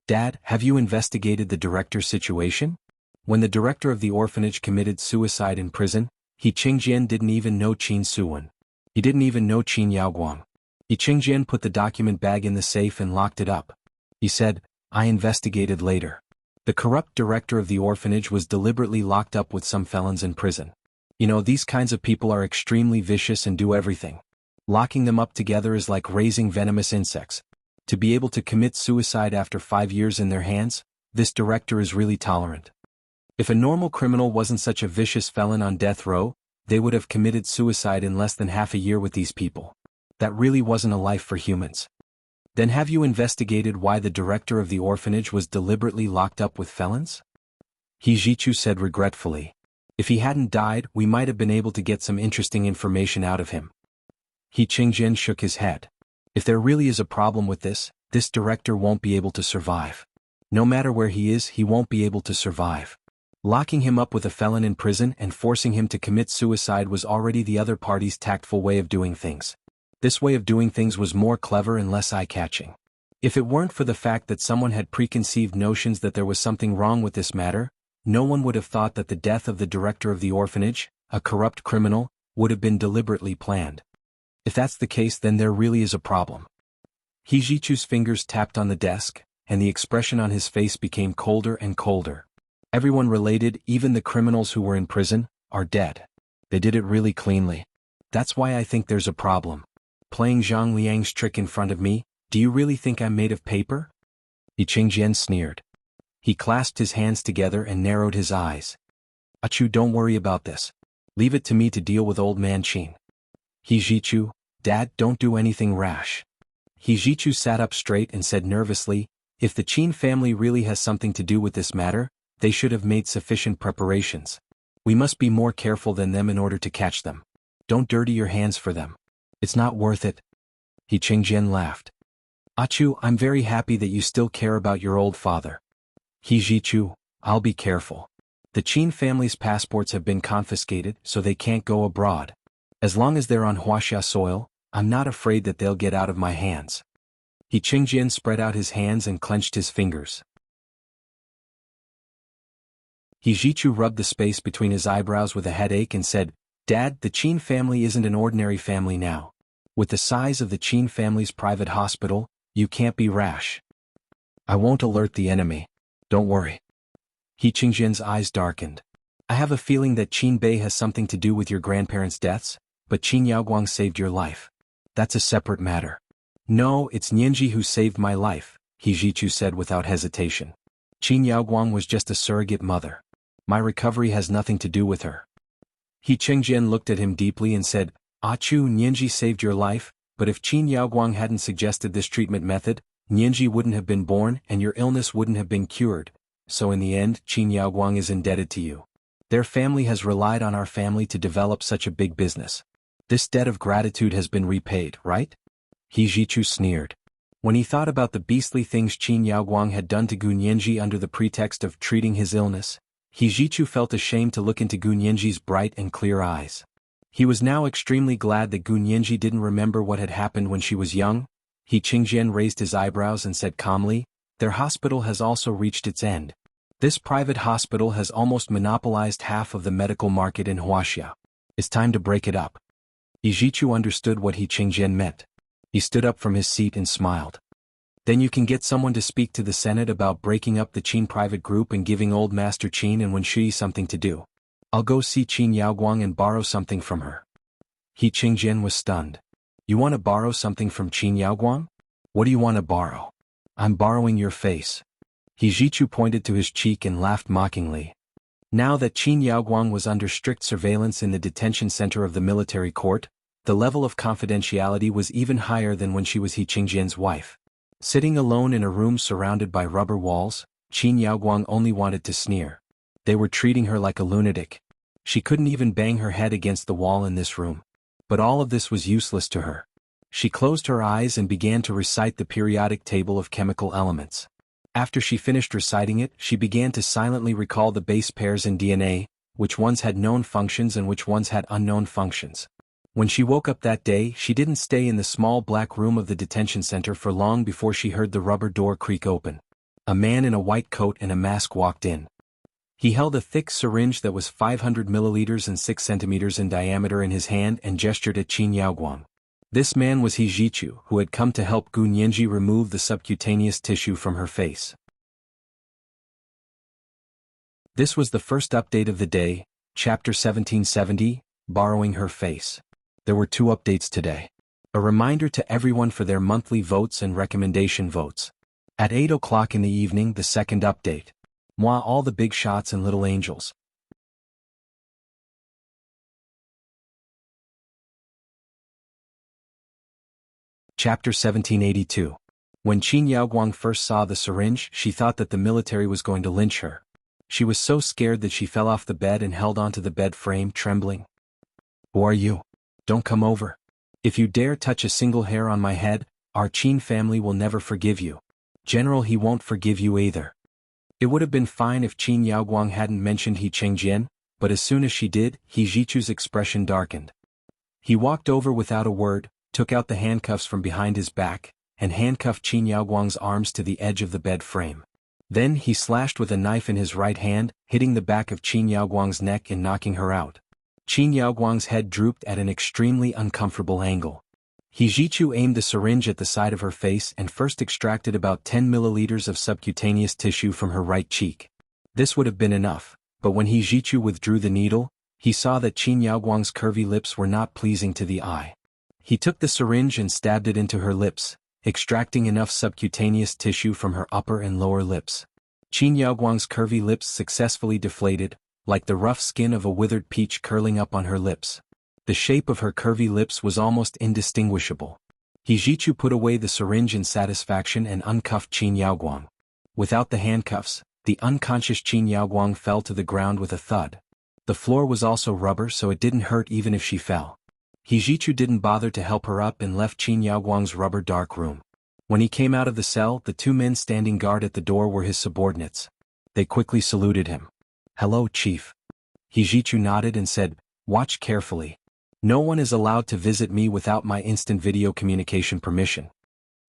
Dad, have you investigated the director's situation? When the director of the orphanage committed suicide in prison, He Qingjian didn't even know Qin Suwen. He didn't even know Qin Yaoguang. Yi Qingjian put the document bag in the safe and locked it up. He said, I investigated later. The corrupt director of the orphanage was deliberately locked up with some felons in prison. You know, these kinds of people are extremely vicious and do everything. Locking them up together is like raising venomous insects. To be able to commit suicide after 5 years in their hands, this director is really tolerant. If a normal criminal wasn't such a vicious felon on death row, they would have committed suicide in less than half a year with these people. That really wasn't a life for humans. Then have you investigated why the director of the orphanage was deliberately locked up with felons? He Zhichu said regretfully. If he hadn't died, we might have been able to get some interesting information out of him. He Qingjian shook his head. If there really is a problem with this director won't be able to survive. No matter where he is, he won't be able to survive. Locking him up with a felon in prison and forcing him to commit suicide was already the other party's tactful way of doing things. This way of doing things was more clever and less eye-catching. If it weren't for the fact that someone had preconceived notions that there was something wrong with this matter, no one would have thought that the death of the director of the orphanage, a corrupt criminal, would have been deliberately planned. If that's the case, then there really is a problem. He Zhichu's fingers tapped on the desk, and the expression on his face became colder and colder. Everyone related, even the criminals who were in prison, are dead. They did it really cleanly. That's why I think there's a problem. Playing Zhang Liang's trick in front of me, do you really think I'm made of paper? Yi Qingjian sneered. He clasped his hands together and narrowed his eyes. Achu, don't worry about this. Leave it to me to deal with old man Qin. He Zhichu, Dad, don't do anything rash. He Zhichu sat up straight and said nervously, if the Qin family really has something to do with this matter, they should have made sufficient preparations. We must be more careful than them in order to catch them. Don't dirty your hands for them. It's not worth it. He Qingjian laughed. Achu, I'm very happy that you still care about your old father. He Zhichu, I'll be careful. The Qin family's passports have been confiscated, so they can't go abroad. As long as they're on Huaxia soil, I'm not afraid that they'll get out of my hands. He Qingjian spread out his hands and clenched his fingers. He Zhichu rubbed the space between his eyebrows with a headache and said, Dad, the Qin family isn't an ordinary family now. With the size of the Qin family's private hospital, you can't be rash. I won't alert the enemy. Don't worry. He Qingjian's eyes darkened. I have a feeling that Qin Bei has something to do with your grandparents' deaths, but Qin Yaoguang saved your life. That's a separate matter. No, it's Nianji who saved my life, He Zhichu said without hesitation. Qin Yaoguang was just a surrogate mother. My recovery has nothing to do with her. He Qingjian looked at him deeply and said, Achu, Nianji saved your life, but if Qin Yaoguang hadn't suggested this treatment method, Nianji wouldn't have been born and your illness wouldn't have been cured. So in the end, Qin Yaoguang is indebted to you. Their family has relied on our family to develop such a big business. This debt of gratitude has been repaid, right? He Zhichu sneered. When he thought about the beastly things Qin Yaoguang had done to Gu Nianji under the pretext of treating his illness, He Zhichu felt ashamed to look into Gu Nianji's bright and clear eyes. He was now extremely glad that Gu Nianji didn't remember what had happened when she was young. He Qingjian raised his eyebrows and said calmly, their hospital has also reached its end. This private hospital has almost monopolized half of the medical market in Huaxia. It's time to break it up. Yi Zhichu understood what He Qingjian meant. He stood up from his seat and smiled. Then you can get someone to speak to the Senate about breaking up the Qin private group and giving old Master Qin and Wenshui something to do. I'll go see Qin Yaoguang and borrow something from her. He Qingjian was stunned. You want to borrow something from Qin Yaoguang? What do you want to borrow? I'm borrowing your face. He Zhichu pointed to his cheek and laughed mockingly. Now that Qin Yaoguang was under strict surveillance in the detention center of the military court, the level of confidentiality was even higher than when she was He Qingjian's wife. Sitting alone in a room surrounded by rubber walls, Qin Yaoguang only wanted to sneer. They were treating her like a lunatic. She couldn't even bang her head against the wall in this room. But all of this was useless to her. She closed her eyes and began to recite the periodic table of chemical elements. After she finished reciting it, she began to silently recall the base pairs in DNA, which ones had known functions and which ones had unknown functions. When she woke up that day, she didn't stay in the small black room of the detention center for long before she heard the rubber door creak open. A man in a white coat and a mask walked in. He held a thick syringe that was 500 milliliters and 6 centimeters in diameter in his hand and gestured at Qin Yaoguang. This man was He Jichu, who had come to help Gu Nianji remove the subcutaneous tissue from her face. This was the first update of the day, Chapter 1770, Borrowing Her Face. There were 2 updates today. A reminder to everyone for their monthly votes and recommendation votes. At 8 o'clock in the evening, the second update. Moi, all the big shots and little angels. Chapter 1782. When Qin Yaoguang first saw the syringe, she thought that the military was going to lynch her. She was so scared that she fell off the bed and held onto the bed frame, trembling. Who are you? Don't come over. If you dare touch a single hair on my head, our Qin family will never forgive you. General, he won't forgive you either. It would have been fine if Qin Yaoguang hadn't mentioned He Chengjian, but as soon as she did, He Jichu's expression darkened. He walked over without a word, took out the handcuffs from behind his back, and handcuffed Qin Yaoguang's arms to the edge of the bed frame. Then he slashed with a knife in his right hand, hitting the back of Qin Yaoguang's neck and knocking her out. Qin Yaoguang's head drooped at an extremely uncomfortable angle. He Jichu aimed the syringe at the side of her face and first extracted about 10 milliliters of subcutaneous tissue from her right cheek. This would have been enough, but when He Jichu withdrew the needle, he saw that Qin Yaoguang's curvy lips were not pleasing to the eye. He took the syringe and stabbed it into her lips, extracting enough subcutaneous tissue from her upper and lower lips. Qin Yaoguang's curvy lips successfully deflated, like the rough skin of a withered peach curling up on her lips. The shape of her curvy lips was almost indistinguishable. He Jichu put away the syringe in satisfaction and uncuffed Qin Yaoguang. Without the handcuffs, the unconscious Qin Yaoguang fell to the ground with a thud. The floor was also rubber, so it didn't hurt even if she fell. He Jichu didn't bother to help her up and left Qin Yaoguang's rubber dark room. When he came out of the cell, the 2 men standing guard at the door were his subordinates. They quickly saluted him. "Hello, Chief." He Jichu nodded and said, "Watch carefully. No one is allowed to visit me without my instant video communication permission."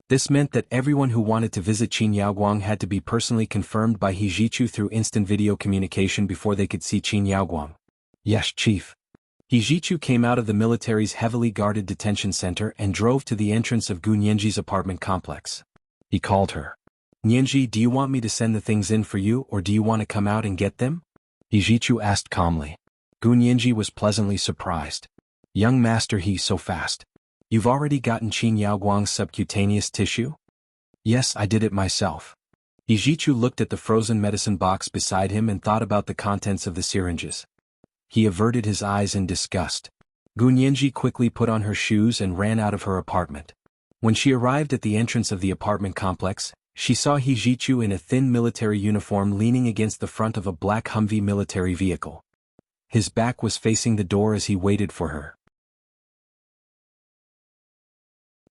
This meant that everyone who wanted to visit Qin Yaoguang had to be personally confirmed by He Jichu through instant video communication before they could see Qin Yaoguang. "Yes, Chief." He Jichu came out of the military's heavily guarded detention center and drove to the entrance of Gu Nianji's apartment complex. He called her. "Nianji, do you want me to send the things in for you, or do you want to come out and get them?" He Jichu asked calmly. Gu Nianji was pleasantly surprised. "Young master, he so fast. You've already gotten Qin Yaoguang's subcutaneous tissue?" "Yes, I did it myself." He Jichu looked at the frozen medicine box beside him and thought about the contents of the syringes. He averted his eyes in disgust. Gu Nianji quickly put on her shoes and ran out of her apartment. When she arrived at the entrance of the apartment complex, she saw He Jichu in a thin military uniform leaning against the front of a black Humvee military vehicle. His back was facing the door as he waited for her.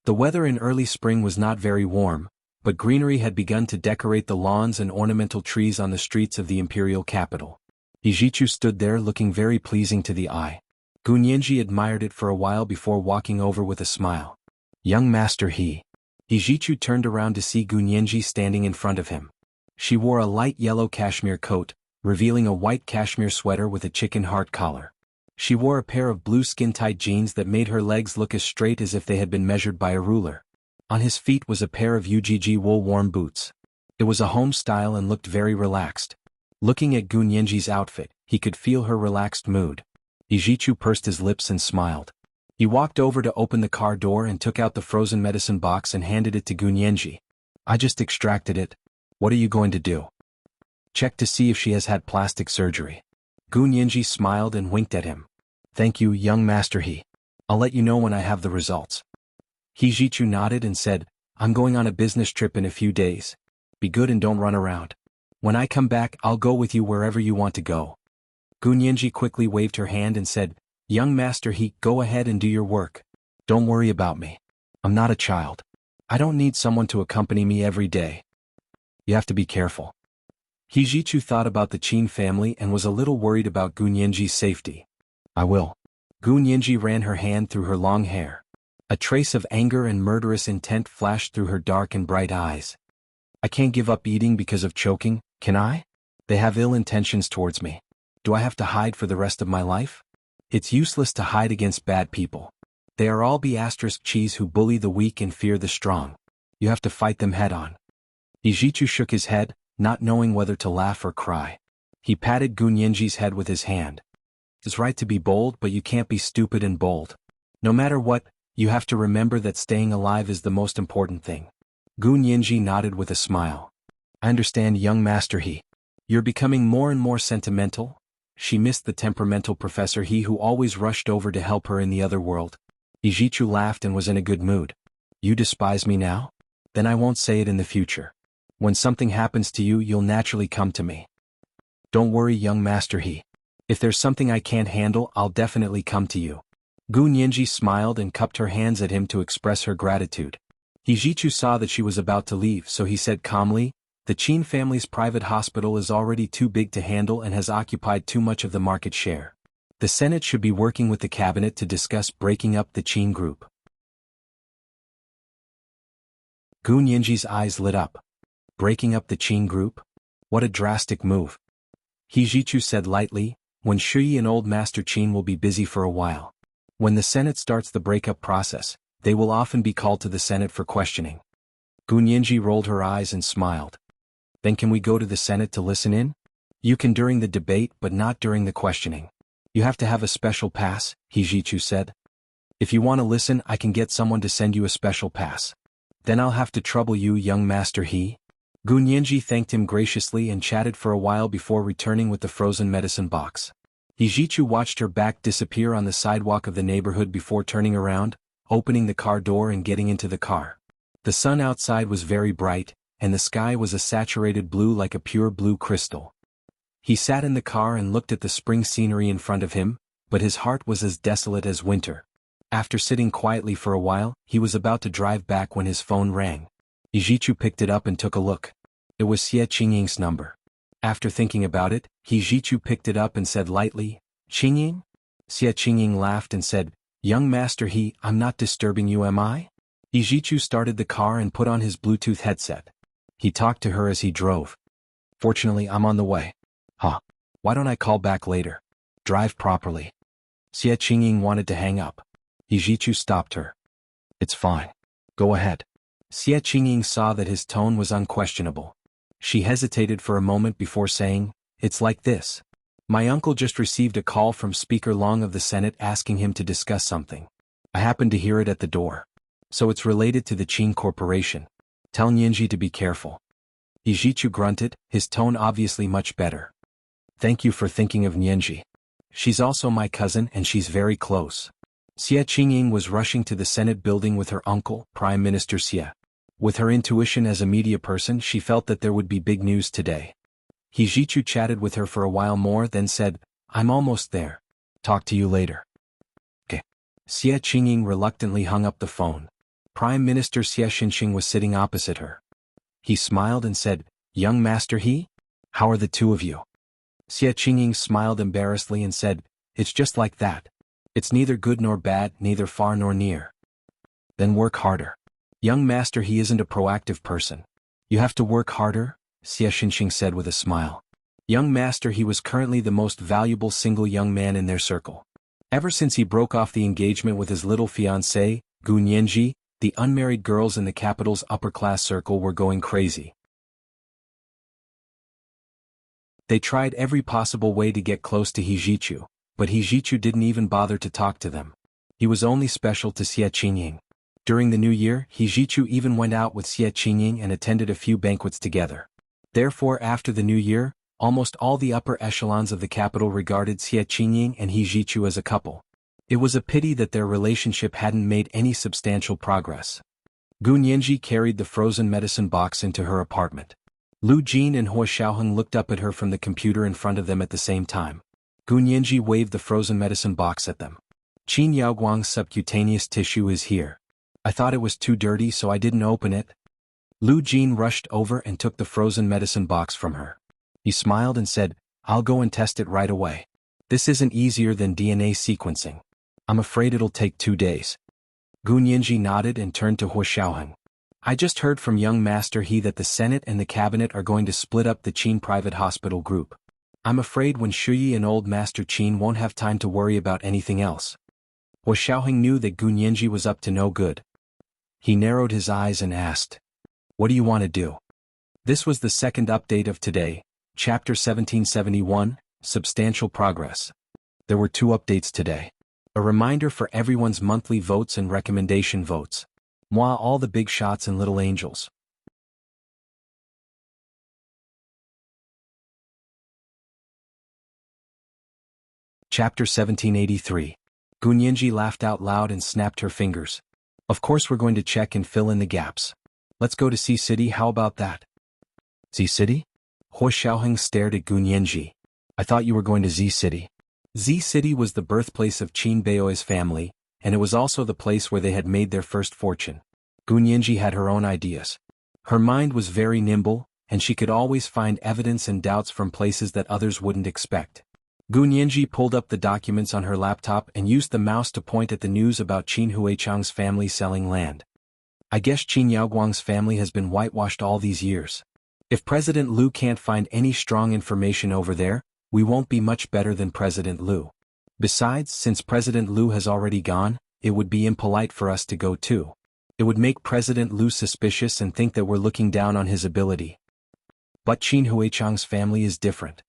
The weather in early spring was not very warm, but greenery had begun to decorate the lawns and ornamental trees on the streets of the imperial capital. He Jichu stood there looking very pleasing to the eye. Gu Nianji admired it for a while before walking over with a smile. "Young master, He Jichu turned around to see Gu Nianji standing in front of him. She wore a light yellow cashmere coat, revealing a white cashmere sweater with a chicken heart collar. She wore a pair of blue skin-tight jeans that made her legs look as straight as if they had been measured by a ruler. On his feet was a pair of UGG wool-worn boots. It was a home style and looked very relaxed. Looking at Gu Nianji's outfit, he could feel her relaxed mood. He Jichu pursed his lips and smiled. He walked over to open the car door and took out the frozen medicine box and handed it to Gu Nianji. "I just extracted it. What are you going to do?" "Check to see if she has had plastic surgery." Gu Nianji smiled and winked at him. "Thank you, young master He. I'll let you know when I have the results." He Jichu nodded and said, "I'm going on a business trip in a few days. Be good and don't run around. When I come back, I'll go with you wherever you want to go." Gu Nianji quickly waved her hand and said, "Young master He, go ahead and do your work. Don't worry about me. I'm not a child. I don't need someone to accompany me every day." "You have to be careful." He Jichu thought about the Qin family and was a little worried about Gu Nianji's safety. "I will." Gu Nianji ran her hand through her long hair. A trace of anger and murderous intent flashed through her dark and bright eyes. "I can't give up eating because of choking, can I?" They have ill intentions towards me. Do I have to hide for the rest of my life? It's useless to hide against bad people. They are all B***cheese who bully the weak and fear the strong. You have to fight them head-on. Ijichu shook his head, not knowing whether to laugh or cry. He patted Gunyenji's head with his hand. It's right to be bold, but you can't be stupid and bold. No matter what, you have to remember that staying alive is the most important thing. Gunyenji nodded with a smile. I understand, young Master He. You're becoming more and more sentimental. She missed the temperamental Professor He who always rushed over to help her in the other world. Ijichu laughed and was in a good mood. You despise me now? Then I won't say it in the future. When something happens to you, you'll naturally come to me. Don't worry, young Master He. If there's something I can't handle, I'll definitely come to you. Gunyenji smiled and cupped her hands at him to express her gratitude. Ijichu saw that she was about to leave, so he said calmly, the Qin family's private hospital is already too big to handle and has occupied too much of the market share. The Senate should be working with the cabinet to discuss breaking up the Qin group. Gunyenji's eyes lit up. Breaking up the Qin group? What a drastic move. Ijichu said lightly, when Shuyi and Old Master Qin will be busy for a while. When the Senate starts the breakup process, they will often be called to the Senate for questioning. Gunyenji rolled her eyes and smiled. Then can we go to the Senate to listen in? You can during the debate, but not during the questioning. You have to have a special pass, Ijichu said. If you want to listen, I can get someone to send you a special pass. Then I'll have to trouble you, young Master He. Gunyenji thanked him graciously and chatted for a while before returning with the frozen medicine box. Ijichu watched her back disappear on the sidewalk of the neighborhood before turning around, opening the car door and getting into the car. The sun outside was very bright, and the sky was a saturated blue like a pure blue crystal. He sat in the car and looked at the spring scenery in front of him, but his heart was as desolate as winter. After sitting quietly for a while, he was about to drive back when his phone rang. Ijichu picked it up and took a look. It was Xie Qingying's number. After thinking about it, Ijichu picked it up and said lightly, Qingying? Xie Qingying laughed and said, Young Master He, I'm not disturbing you, am I? Ijichu started the car and put on his Bluetooth headset. He talked to her as he drove. Fortunately, I'm on the way. Huh. Why don't I call back later? Drive properly. Xie Qingying wanted to hang up. Ijichu stopped her. It's fine. Go ahead. Xie Qingying saw that his tone was unquestionable. She hesitated for a moment before saying, It's like this. My uncle just received a call from Speaker Long of the Senate asking him to discuss something. I happened to hear it at the door. So it's related to the Qin Corporation. Tell Nyenji to be careful. Ijichu grunted, his tone obviously much better. Thank you for thinking of Nyenji. She's also my cousin and she's very close. Xie Qingying was rushing to the Senate building with her uncle, Prime Minister Xie. With her intuition as a media person, she felt that there would be big news today. Ijichu chatted with her for a while more, then said, I'm almost there. Talk to you later. Okay. Xie Qingying reluctantly hung up the phone. Prime Minister Xie Xinxing was sitting opposite her. He smiled and said, Young Master He? How are the two of you? Xie Qingying smiled embarrassedly and said, It's just like that. It's neither good nor bad, neither far nor near. Then work harder. Young Master He isn't a proactive person. You have to work harder, Xie Xinxing said with a smile. Young Master He was currently the most valuable single young man in their circle. Ever since he broke off the engagement with his little fiancée, Gu Nianji, the unmarried girls in the capital's upper-class circle were going crazy. They tried every possible way to get close to Ijichu, but Ijichu didn't even bother to talk to them. He was only special to Xie Qingying. During the new year, Ijichu even went out with Xie Qingying and attended a few banquets together. Therefore, after the new year, almost all the upper echelons of the capital regarded Xie Qingying and Ijichu as a couple. It was a pity that their relationship hadn't made any substantial progress. Gu Nianji carried the frozen medicine box into her apartment. Lu Jin and Hua Xiaoheng looked up at her from the computer in front of them at the same time. Gu Nianji waved the frozen medicine box at them. Qin Yaoguang's subcutaneous tissue is here. I thought it was too dirty, so I didn't open it. Lu Jin rushed over and took the frozen medicine box from her. He smiled and said, I'll go and test it right away. This isn't easier than DNA sequencing. I'm afraid it'll take 2 days. Gu Nianji nodded and turned to Hua Xiaoheng. I just heard from young Master He that the Senate and the Cabinet are going to split up the Qin private hospital group. I'm afraid when Shuyi and old Master Qin won't have time to worry about anything else. Hua Xiaoheng knew that Gu Nianji was up to no good. He narrowed his eyes and asked, "What do you want to do?" This was the second update of today, Chapter 1771, Substantial Progress. There were 2 updates today. A reminder for everyone's monthly votes and recommendation votes. Moi all the big shots and little angels. Chapter 1783. Gu Nianji laughed out loud and snapped her fingers. Of course we're going to check and fill in the gaps. Let's go to C City, how about that? Z City? Hua Xiaoheng stared at Gu Nianji. I thought you were going to Z City. Z City was the birthplace of Qin Beioi's family, and it was also the place where they had made their first fortune. Gu Nianji had her own ideas. Her mind was very nimble, and she could always find evidence and doubts from places that others wouldn't expect. Gu Nianji pulled up the documents on her laptop and used the mouse to point at the news about Qin Huichang's family selling land. I guess Qin Yaoguang's family has been whitewashed all these years. If President Liu can't find any strong information over there, we won't be much better than President Liu. Besides, since President Liu has already gone, it would be impolite for us to go too. It would make President Liu suspicious and think that we're looking down on his ability. But Qin Huichang's family is different.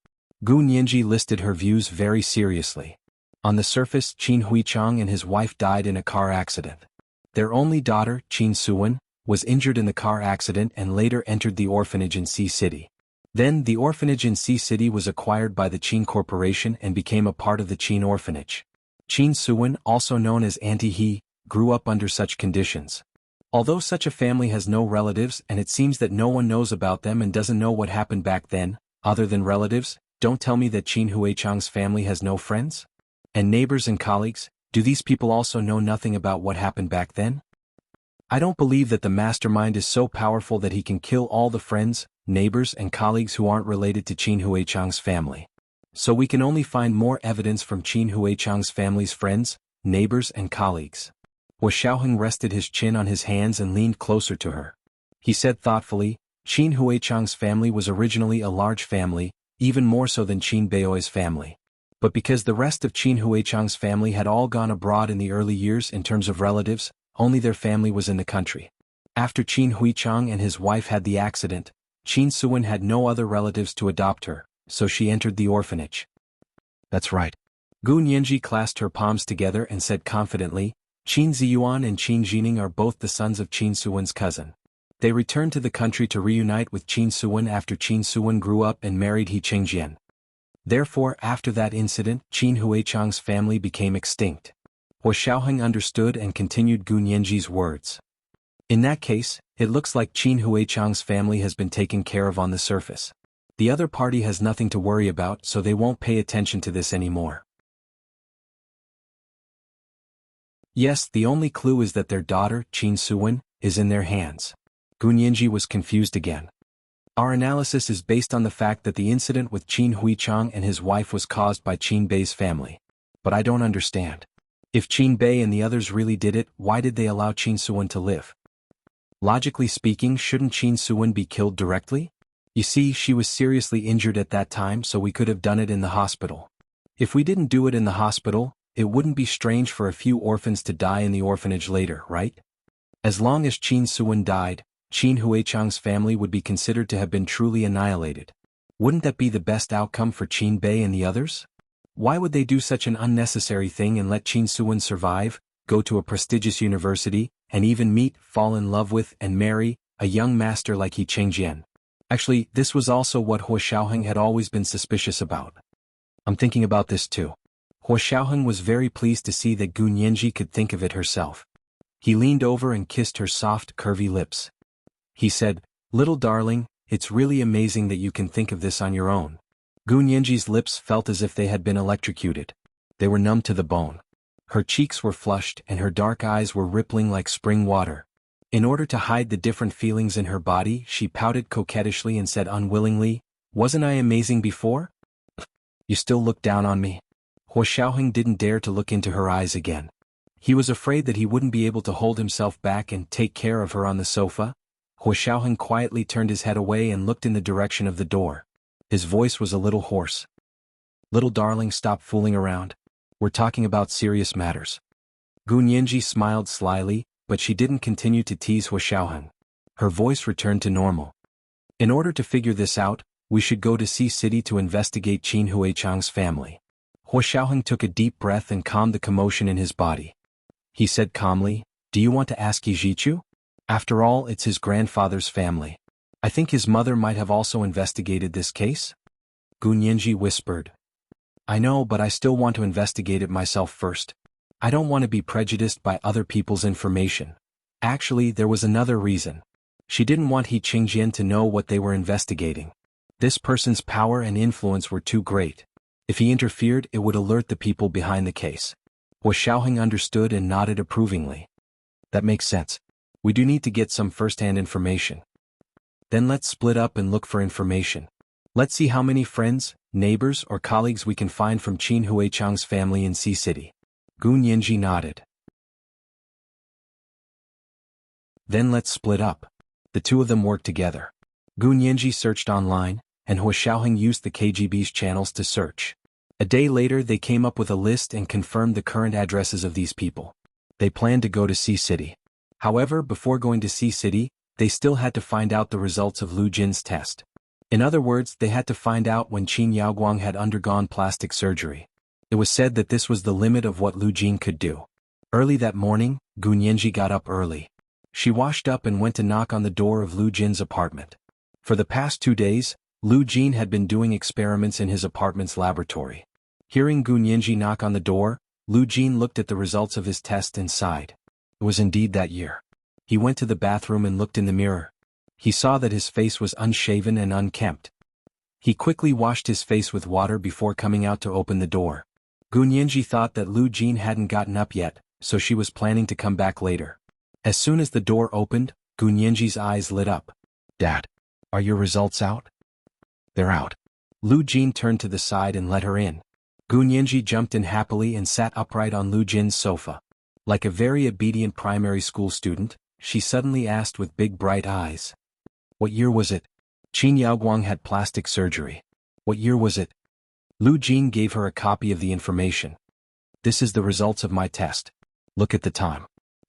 Gu Nianji listed her views very seriously. On the surface, Qin Huichang and his wife died in a car accident. Their only daughter, Qin Suwen, was injured in the car accident and later entered the orphanage in C City. Then, the orphanage in C City was acquired by the Qin Corporation and became a part of the Qin orphanage. Qin Suwen, also known as Auntie He, grew up under such conditions. Although such a family has no relatives and it seems that no one knows about them and doesn't know what happened back then, other than relatives, don't tell me that Qin Huichang's family has no friends? And neighbors and colleagues, do these people also know nothing about what happened back then? I don't believe that the mastermind is so powerful that he can kill all the friends, neighbors and colleagues who aren't related to Qin Huichang's family. So we can only find more evidence from Qin Huichang's family's friends, neighbors and colleagues. Hua Xiaoheng rested his chin on his hands and leaned closer to her. He said thoughtfully, Qin Huichang's family was originally a large family, even more so than Qin Beioi's family. But because the rest of Qin Huichang's family had all gone abroad in the early years in terms of relatives, only their family was in the country. After Qin Huichang and his wife had the accident, Qin Suwen had no other relatives to adopt her, so she entered the orphanage. That's right. Gu Nianji clasped her palms together and said confidently, Qin Ziyuan and Qin Jining are both the sons of Qin Suwen's cousin. They returned to the country to reunite with Qin Suwen after Qin Suwen grew up and married He Chengjian. Therefore, after that incident, Qin Huichang's family became extinct. Hua Xiaoheng understood and continued Gu Nianji's words. In that case, it looks like Qin Huichang's family has been taken care of on the surface. The other party has nothing to worry about, so they won't pay attention to this anymore. Yes, the only clue is that their daughter, Qin Suwen, is in their hands. Gu Nianji was confused again. Our analysis is based on the fact that the incident with Qin Huichang and his wife was caused by Qin Bei's family. But I don't understand. If Qin Bei and the others really did it, why did they allow Qin Suwen to live? Logically speaking, shouldn't Qin Suwen be killed directly? You see, she was seriously injured at that time, so we could have done it in the hospital. If we didn't do it in the hospital, it wouldn't be strange for a few orphans to die in the orphanage later, right? As long as Qin Suwen died, Qin Huichang's family would be considered to have been truly annihilated. Wouldn't that be the best outcome for Qin Bei and the others? Why would they do such an unnecessary thing and let Qin Suwen survive, go to a prestigious university, and even meet, fall in love with, and marry, a young master like He Chengjian? Actually, this was also what Hua Xiaoheng had always been suspicious about. I'm thinking about this too. Hua Xiaoheng was very pleased to see that Gu Nianji could think of it herself. He leaned over and kissed her soft, curvy lips. He said, "Little darling, it's really amazing that you can think of this on your own." Gu Nianji's lips felt as if they had been electrocuted. They were numb to the bone. Her cheeks were flushed and her dark eyes were rippling like spring water. In order to hide the different feelings in her body, she pouted coquettishly and said unwillingly, "Wasn't I amazing before? You still look down on me?" Hua Xiaoheng didn't dare to look into her eyes again. He was afraid that he wouldn't be able to hold himself back and take care of her on the sofa, Hua Xiaoheng quietly turned his head away and looked in the direction of the door. His voice was a little hoarse. "Little darling, stop fooling around. We're talking about serious matters." Gu Nianji smiled slyly, but she didn't continue to tease Hua Xiaoheng. Her voice returned to normal. "In order to figure this out, we should go to Sea City to investigate Qin Huichang's family." Hua Xiaoheng took a deep breath and calmed the commotion in his body. He said calmly, "Do you want to ask Yijichu? After all, it's his grandfather's family. I think his mother might have also investigated this case." Gu Nianji whispered. "I know, but I still want to investigate it myself first. I don't want to be prejudiced by other people's information. Actually, there was another reason. She didn't want He Qingjian to know what they were investigating. This person's power and influence were too great. If he interfered, it would alert the people behind the case." Hua Xiaoheng understood and nodded approvingly. "That makes sense. We do need to get some first-hand information. Then let's split up and look for information. Let's see how many friends, neighbors, or colleagues we can find from Qin Huichang's family in Sea City." Gu Nianji nodded. "Then let's split up." The two of them worked together. Gu Nianji searched online, and Hua Xiaoheng used the KGB's channels to search. A day later they came up with a list and confirmed the current addresses of these people. They planned to go to Sea City. However, before going to Sea City, they still had to find out the results of Lu Jin's test. In other words, they had to find out when Qin Yaoguang had undergone plastic surgery. It was said that this was the limit of what Lu Jin could do. Early that morning, Gu Nianji got up early. She washed up and went to knock on the door of Lu Jin's apartment. For the past 2 days, Lu Jin had been doing experiments in his apartment's laboratory. Hearing Gu Nianji knock on the door, Lu Jin looked at the results of his test and sighed. It was indeed that year. He went to the bathroom and looked in the mirror. He saw that his face was unshaven and unkempt. He quickly washed his face with water before coming out to open the door. Gu Nianji thought that Lu Jin hadn't gotten up yet, so she was planning to come back later. As soon as the door opened, Gu Nianji's eyes lit up. "Dad, are your results out?" "They're out." Lu Jin turned to the side and let her in. Gu Nianji jumped in happily and sat upright on Lu Jin's sofa. Like a very obedient primary school student, she suddenly asked with big bright eyes. "What year was it?" "Qin Yaoguang had plastic surgery." "What year was it?" Lu Jin gave her a copy of the information. "This is the results of my test. Look at the time."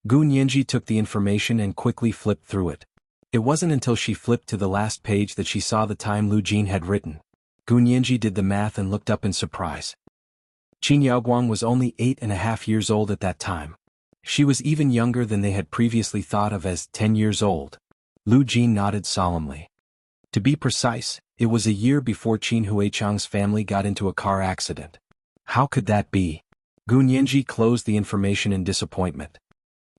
Gu Nianji took the information and quickly flipped through it. It wasn't until she flipped to the last page that she saw the time Lu Jin had written. Gu Nianji did the math and looked up in surprise. Qin Yaoguang was only 8.5 years old at that time. She was even younger than they had previously thought of as 10 years old. Lu Jin nodded solemnly. To be precise, it was a year before Qin Huichang's family got into a car accident. How could that be? Gu Nianji closed the information in disappointment.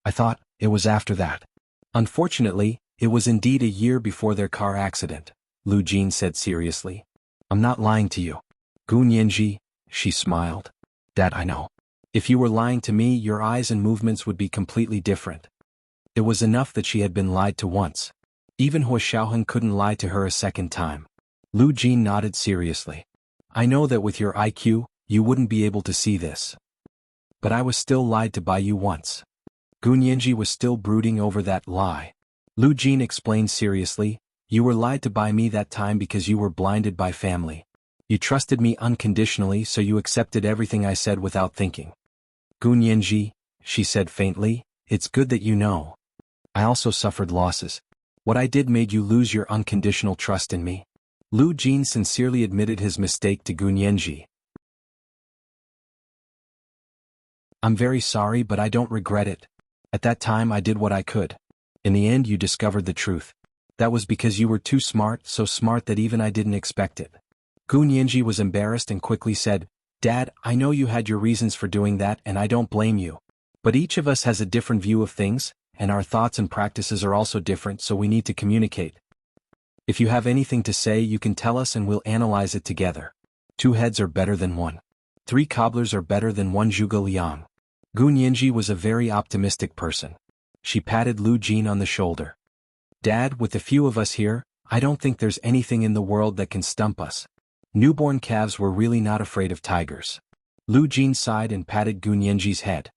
"I thought it was after that." "Unfortunately, it was indeed a year before their car accident," Lu Jin said seriously. "I'm not lying to you." "Gu Nianji," she smiled. "That I know. If you were lying to me, your eyes and movements would be completely different." It was enough that she had been lied to once. Even Hua Xiaoheng couldn't lie to her a second time. Lu Jin nodded seriously. "I know that with your IQ, you wouldn't be able to see this. But I was still lied to by you once." Gu Nianji was still brooding over that lie. Lu Jin explained seriously, "You were lied to by me that time because you were blinded by family. You trusted me unconditionally, so you accepted everything I said without thinking." "Gu Nianji," she said faintly, "it's good that you know. I also suffered losses. What I did made you lose your unconditional trust in me." Lu Jin sincerely admitted his mistake to Gu Nianji. "I'm very sorry, but I don't regret it. At that time I did what I could. In the end you discovered the truth. That was because you were too smart, so smart that even I didn't expect it." Gu Nianji was embarrassed and quickly said, "Dad, I know you had your reasons for doing that and I don't blame you. But each of us has a different view of things, and our thoughts and practices are also different, so we need to communicate. If you have anything to say, you can tell us and we'll analyze it together. 2 heads are better than 1. 3 cobblers are better than 1 zhuge liang." Gu Nianji was a very optimistic person. She patted Lu Jin on the shoulder. "Dad, with the few of us here, I don't think there's anything in the world that can stump us. Newborn calves were really not afraid of tigers." Lu Jin sighed and patted Gu Nianji's head.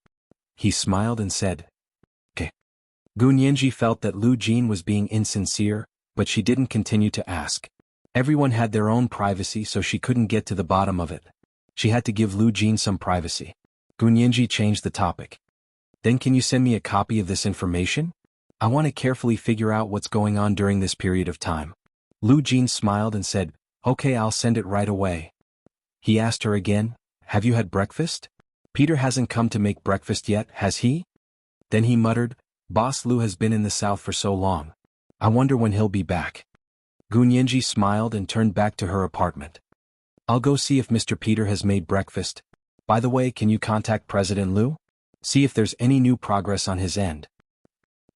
He smiled and said, "Okay. Gu Nianji felt that Lu Jin was being insincere, but she didn't continue to ask. Everyone had their own privacy, so she couldn't get to the bottom of it. She had to give Lu Jin some privacy. Gu Nianji changed the topic. Then can you send me a copy of this information? I want to carefully figure out what's going on during this period of time. Lu Jin smiled and said, okay, I'll send it right away. He asked her again, have you had breakfast? Peter hasn't come to make breakfast yet, has he? Then he muttered, Boss Lu has been in the south for so long. I wonder when he'll be back. Gu Nianji smiled and turned back to her apartment. I'll go see if Mr. Peter has made breakfast. By the way, can you contact President Lu? See if there's any new progress on his end.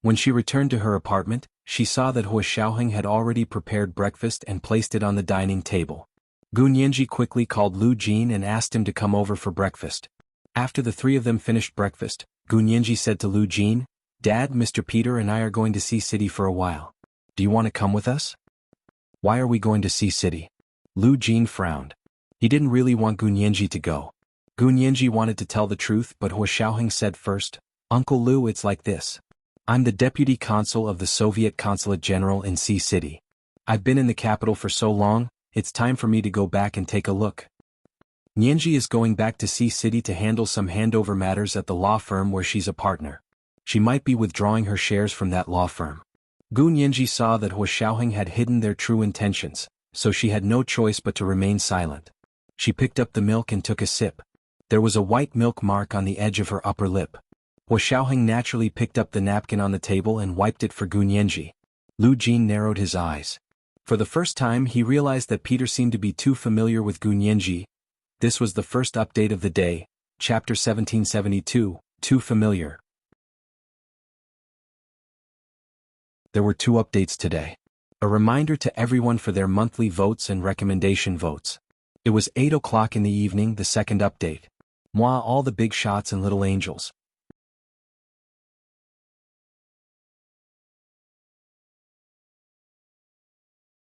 When she returned to her apartment, she saw that Hua Xiaoheng had already prepared breakfast and placed it on the dining table. Gu Nianji quickly called Lu Jin and asked him to come over for breakfast. After the three of them finished breakfast, Gu Nianji said to Lu Jin, Dad, Mr. Peter and I are going to see City for a while. Do you want to come with us? Why are we going to see City? Lu Jin frowned. He didn't really want Gu Nianji to go. Gu Nianji wanted to tell the truth, but Hua Xiaoheng said first, Uncle Lu, it's like this. I'm the deputy consul of the Soviet Consulate General in Sea City. I've been in the capital for so long, it's time for me to go back and take a look. Nianji is going back to Sea City to handle some handover matters at the law firm where she's a partner. She might be withdrawing her shares from that law firm. Gu Nianji saw that Hua Xiaoheng had hidden their true intentions, so she had no choice but to remain silent. She picked up the milk and took a sip. There was a white milk mark on the edge of her upper lip. Hua Xiaoheng naturally picked up the napkin on the table and wiped it for Gu Nianji. Lu Jin narrowed his eyes. For the first time he realized that Peter seemed to be too familiar with Gu Nianji. This was the first update of the day, Chapter 1772, Too Familiar. There were 2 updates today. A reminder to everyone for their monthly votes and recommendation votes. It was 8 o'clock in the evening, the second update. Moi, all the big shots and little angels.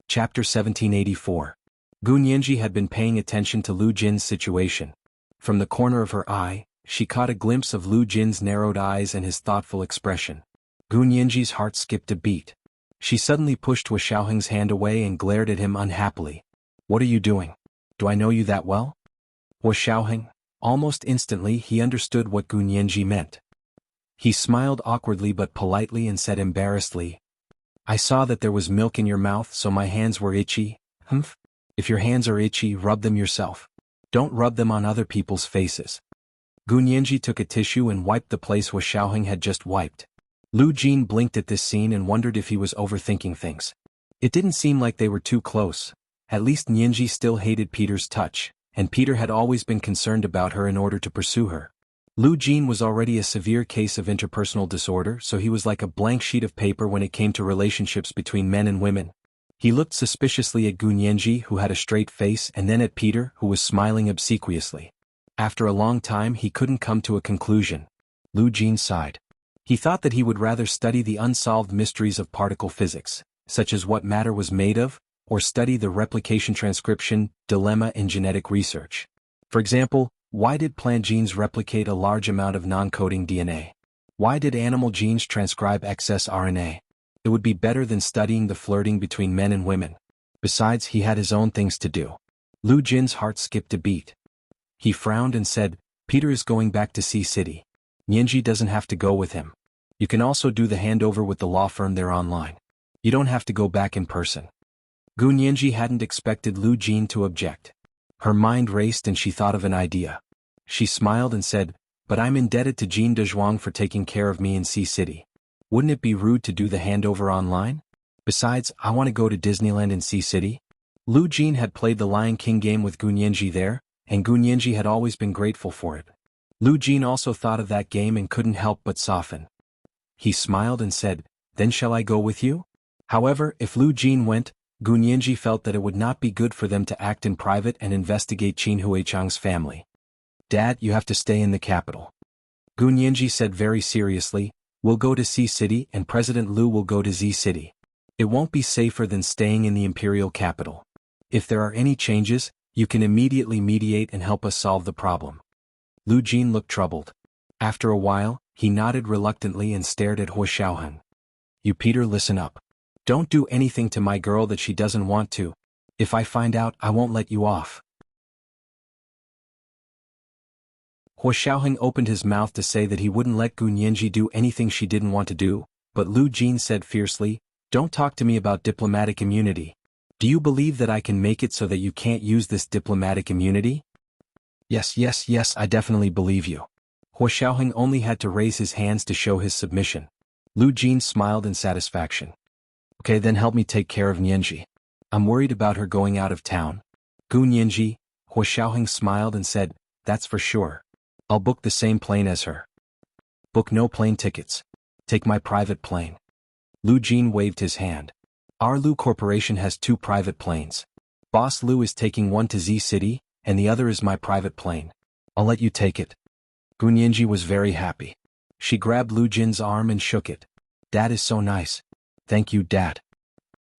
Chapter 1784. Gu Nianji had been paying attention to Lu Jin's situation. From the corner of her eye, she caught a glimpse of Lu Jin's narrowed eyes and his thoughtful expression. Gu Nianji's heart skipped a beat. She suddenly pushed Hua Xiaoheng's hand away and glared at him unhappily. What are you doing? Do I know you that well? Hua Xiaoheng. Almost instantly he understood what Gu Nianji meant. He smiled awkwardly but politely and said embarrassedly, I saw that there was milk in your mouth, so my hands were itchy. Humph. If your hands are itchy, rub them yourself. Don't rub them on other people's faces. Gu Nianji took a tissue and wiped the place Hua Xiaoheng had just wiped. Lu Jin blinked at this scene and wondered if he was overthinking things. It didn't seem like they were too close. At least Nianji still hated Peter's touch, and Peter had always been concerned about her in order to pursue her. Lu Jin was already a severe case of interpersonal disorder, so he was like a blank sheet of paper when it came to relationships between men and women. He looked suspiciously at Gu Nianji, who had a straight face, and then at Peter, who was smiling obsequiously. After a long time he couldn't come to a conclusion. Lu Jin sighed. He thought that he would rather study the unsolved mysteries of particle physics, such as what matter was made of, or study the replication-transcription dilemma in genetic research. For example, why did plant genes replicate a large amount of non-coding DNA? Why did animal genes transcribe excess RNA? It would be better than studying the flirting between men and women. Besides, he had his own things to do. Lu Jin's heart skipped a beat. He frowned and said, Peter is going back to Sea City. Nianji doesn't have to go with him. You can also do the handover with the law firm there online. You don't have to go back in person. Gu Nianji hadn't expected Lu Jin to object. Her mind raced and she thought of an idea. She smiled and said, but I'm indebted to Jean Dezhuang for taking care of me in Sea City. Wouldn't it be rude to do the handover online? Besides, I want to go to Disneyland in Sea City. Lu Jin had played the Lion King game with Gu Nianji there, and Gu Nianji had always been grateful for it. Lu Jin also thought of that game and couldn't help but soften. He smiled and said, then shall I go with you? However, if Lu Jin went, Gu Nianji felt that it would not be good for them to act in private and investigate Qin Huichang's family. Dad, you have to stay in the capital. Gu Nianji said very seriously, we'll go to Sea City and President Lu will go to Z City. It won't be safer than staying in the imperial capital. If there are any changes, you can immediately mediate and help us solve the problem. Lu Jin looked troubled. After a while, He nodded reluctantly and stared at Huo Xiaoheng. You Peter, listen up. Don't do anything to my girl that she doesn't want to. If I find out, I won't let you off. Huo Xiaoheng opened his mouth to say that he wouldn't let Gu Nianji do anything she didn't want to do, but Lu Jin said fiercely, "Don't talk to me about diplomatic immunity. Do you believe that I can make it so that you can't use this diplomatic immunity?" Yes, I definitely believe you. Huo Xiaoheng only had to raise his hands to show his submission. Lu Jin smiled in satisfaction. Okay, then help me take care of Nianji. I'm worried about her going out of town. Gu Nianji, Huo Xiaoheng smiled and said, "That's for sure. I'll book the same plane as her." "Book no plane tickets. Take my private plane." Lu Jin waved his hand. Our Lu Corporation has 2 private planes. Boss Lu is taking one to Z City, and the other is my private plane. I'll let you take it. Gu Nianji was very happy. She grabbed Lu Jin's arm and shook it. "Dad is so nice. Thank you, Dad.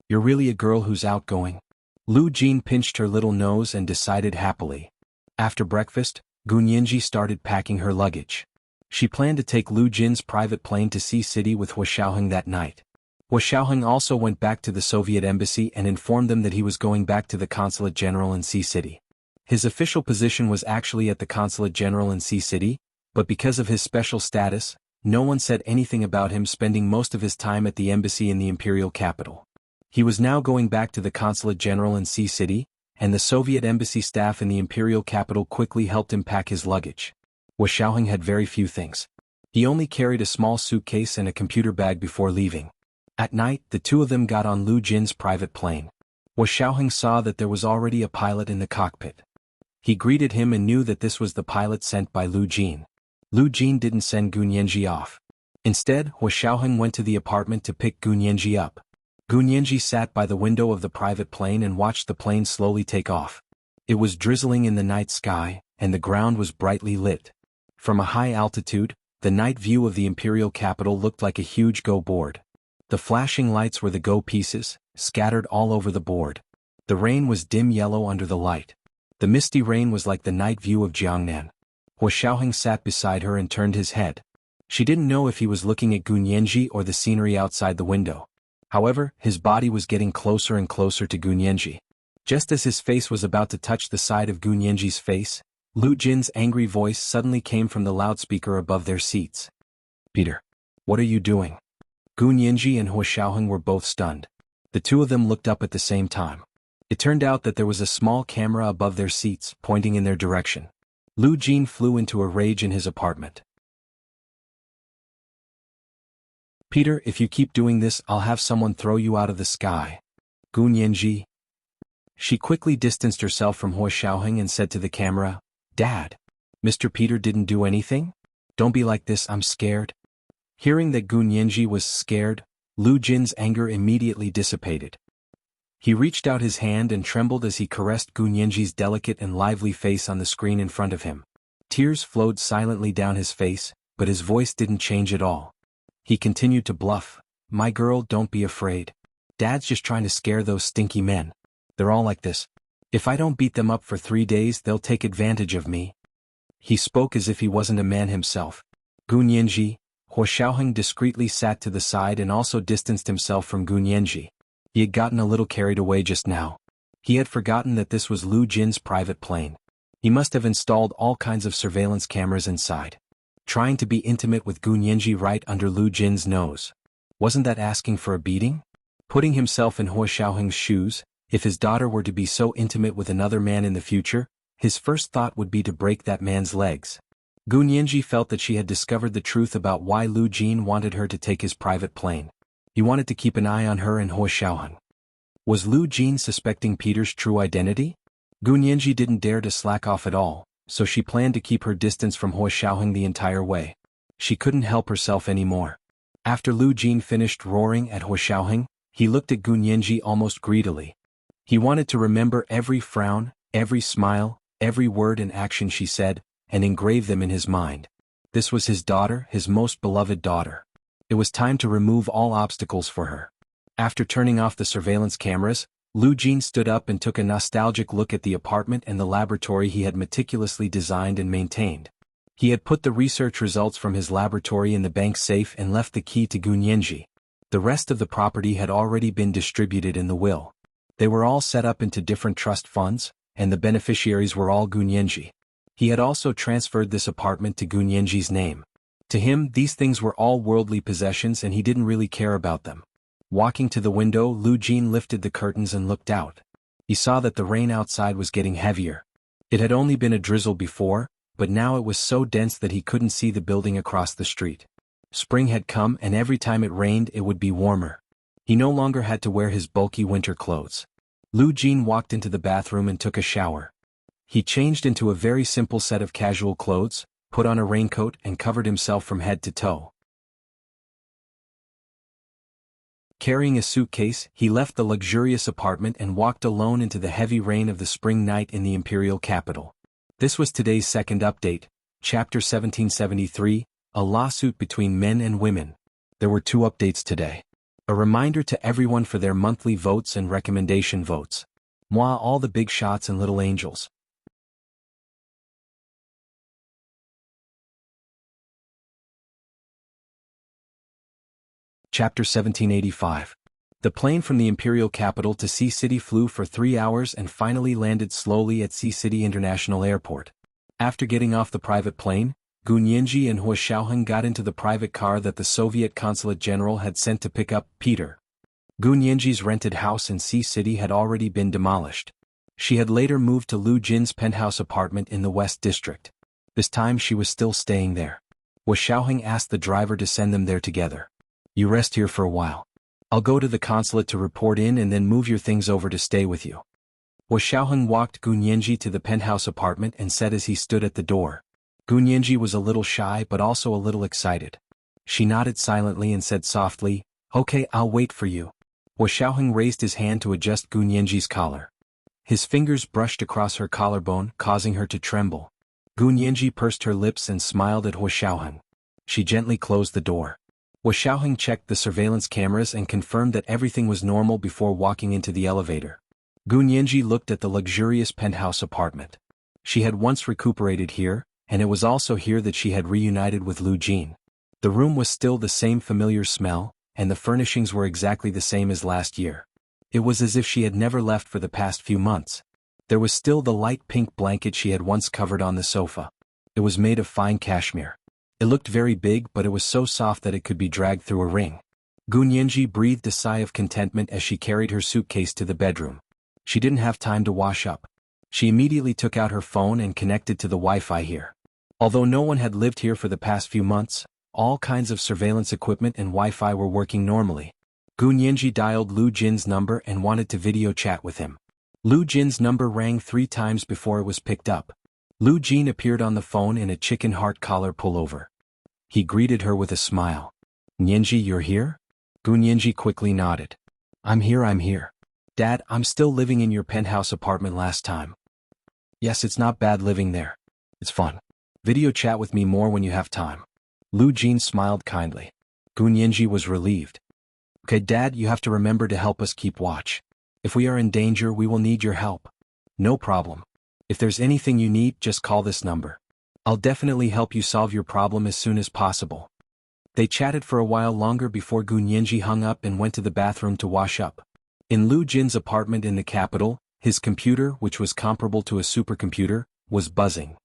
You're really a girl who's outgoing." Lu Jin pinched her little nose and decided happily. After breakfast, Gu Nianji started packing her luggage. She planned to take Lu Jin's private plane to Sea City with Huo Xiaoheng that night. Huo Xiaoheng also went back to the Soviet embassy and informed them that he was going back to the Consulate General in Sea City. His official position was actually at the Consulate General in Sea City, but because of his special status, no one said anything about him spending most of his time at the embassy in the imperial capital. He was now going back to the Consulate General in Sea City, and the Soviet embassy staff in the imperial capital quickly helped him pack his luggage. Huo Xiaoheng had very few things. He only carried a small suitcase and a computer bag before leaving. At night, the 2 of them got on Lu Jin's private plane. Huo Xiaoheng saw that there was already a pilot in the cockpit. He greeted him and knew that this was the pilot sent by Lu Jin. Lu Jin didn't send Gu Nianji off. Instead, Huo Xiaoheng went to the apartment to pick Gu Nianji up. Gu Nianji sat by the window of the private plane and watched the plane slowly take off. It was drizzling in the night sky, and the ground was brightly lit. From a high altitude, the night view of the imperial capital looked like a huge Go board. The flashing lights were the Go pieces, scattered all over the board. The rain was dim yellow under the light. The misty rain was like the night view of Jiangnan. Huo Xiaoheng sat beside her and turned his head. She didn't know if he was looking at Gu Nianji or the scenery outside the window. However, his body was getting closer and closer to Gu Nianji. Just as his face was about to touch the side of Gu Nianji's face, Lu Jin's angry voice suddenly came from the loudspeaker above their seats. "Peter, what are you doing?" Gu Nianji and Huo Xiaoheng were both stunned. The 2 of them looked up at the same time. It turned out that there was a small camera above their seats, pointing in their direction. Lu Jin flew into a rage in his apartment. "Peter, if you keep doing this, I'll have someone throw you out of the sky." Gu Nianji. She quickly distanced herself from Huo Xiaoheng and said to the camera, "Dad, Mr. Peter didn't do anything? Don't be like this, I'm scared." Hearing that Gu Nianji was scared, Lu Jin's anger immediately dissipated. He reached out his hand and trembled as he caressed Gu Nianji's delicate and lively face on the screen in front of him. Tears flowed silently down his face, but his voice didn't change at all. He continued to bluff, "My girl, don't be afraid. Dad's just trying to scare those stinky men. They're all like this. If I don't beat them up for 3 days, they'll take advantage of me." He spoke as if he wasn't a man himself. Gu Nianji, Huo Xiaoheng discreetly sat to the side and also distanced himself from Gu Nianji. He had gotten a little carried away just now. He had forgotten that this was Lu Jin's private plane. He must have installed all kinds of surveillance cameras inside. Trying to be intimate with Gu Nianji right under Lu Jin's nose. Wasn't that asking for a beating? Putting himself in Huo Xiaoheng's shoes, if his daughter were to be so intimate with another man in the future, his first thought would be to break that man's legs. Gu Nianji felt that she had discovered the truth about why Lu Jin wanted her to take his private plane. He wanted to keep an eye on her and Huo Xiaoheng. Was Lu Jin suspecting Peter's true identity? Gu Nianji didn't dare to slack off at all, so she planned to keep her distance from Huo Xiaoheng the entire way. She couldn't help herself anymore. After Lu Jin finished roaring at Huo Xiaoheng, he looked at Gu Nianji almost greedily. He wanted to remember every frown, every smile, every word and action she said, and engrave them in his mind. This was his daughter, his most beloved daughter. It was time to remove all obstacles for her. After turning off the surveillance cameras, Lu Jin stood up and took a nostalgic look at the apartment and the laboratory he had meticulously designed and maintained. He had put the research results from his laboratory in the bank safe and left the key to Gunyenji. The rest of the property had already been distributed in the will. They were all set up into different trust funds, and the beneficiaries were all Gunyenji. He had also transferred this apartment to Gunyenji's name. To him, these things were all worldly possessions and he didn't really care about them. Walking to the window, Lu Jin lifted the curtains and looked out. He saw that the rain outside was getting heavier. It had only been a drizzle before, but now it was so dense that he couldn't see the building across the street. Spring had come and every time it rained it would be warmer. He no longer had to wear his bulky winter clothes. Lu Jin walked into the bathroom and took a shower. He changed into a very simple set of casual clothes, put on a raincoat and covered himself from head to toe. Carrying a suitcase, he left the luxurious apartment and walked alone into the heavy rain of the spring night in the imperial capital. This was today's second update, Chapter 1773, a lawsuit between men and women. There were 2 updates today. A reminder to everyone for their monthly votes and recommendation votes. Moi all the big shots and little angels. Chapter 1785. The plane from the imperial capital to Sea City flew for 3 hours and finally landed slowly at Sea City International Airport. After getting off the private plane, Gunyenji and Hua Xiaoheng got into the private car that the Soviet Consulate General had sent to pick up Peter. Gunyenji's rented house in Sea City had already been demolished. She had later moved to Lu Jin's penthouse apartment in the West District. This time she was still staying there. Hua Xiaoheng asked the driver to send them there together. You rest here for a while. I'll go to the consulate to report in and then move your things over to stay with you. Hua Xiaoheng walked Gunyenji to the penthouse apartment and said as he stood at the door. Gunyenji was a little shy but also a little excited. She nodded silently and said softly, "Okay, I'll wait for you." Hua Xiaoheng raised his hand to adjust Gunyenji's collar. His fingers brushed across her collarbone, causing her to tremble. Gunyenji pursed her lips and smiled at Hua Xiaoheng. She gently closed the door. Hua Xiaoheng checked the surveillance cameras and confirmed that everything was normal before walking into the elevator. Gunyenji looked at the luxurious penthouse apartment. She had once recuperated here, and it was also here that she had reunited with Lu Jin. The room was still the same familiar smell, and the furnishings were exactly the same as last year. It was as if she had never left for the past few months. There was still the light pink blanket she had once covered on the sofa. It was made of fine cashmere. It looked very big but it was so soft that it could be dragged through a ring. Gunyenji breathed a sigh of contentment as she carried her suitcase to the bedroom. She didn't have time to wash up. She immediately took out her phone and connected to the Wi-Fi here. Although no one had lived here for the past few months, all kinds of surveillance equipment and Wi-Fi were working normally. Gunyenji dialed Lu Jin's number and wanted to video chat with him. Lu Jin's number rang 3 times before it was picked up. Lu Jin appeared on the phone in a chicken heart collar pullover. He greeted her with a smile. "Nyenji, you're here?" Gunyenji quickly nodded. I'm here. Dad, I'm still living in your penthouse apartment last time." "Yes, it's not bad living there. It's fun. Video chat with me more when you have time." Lu Jin smiled kindly. Gunyenji was relieved. "Okay, Dad, you have to remember to help us keep watch. If we are in danger, we will need your help." "No problem. If there's anything you need, just call this number. I'll definitely help you solve your problem as soon as possible." They chatted for a while longer before Gunyenji hung up and went to the bathroom to wash up. In Lu Jin's apartment in the capital, his computer, which was comparable to a supercomputer, was buzzing.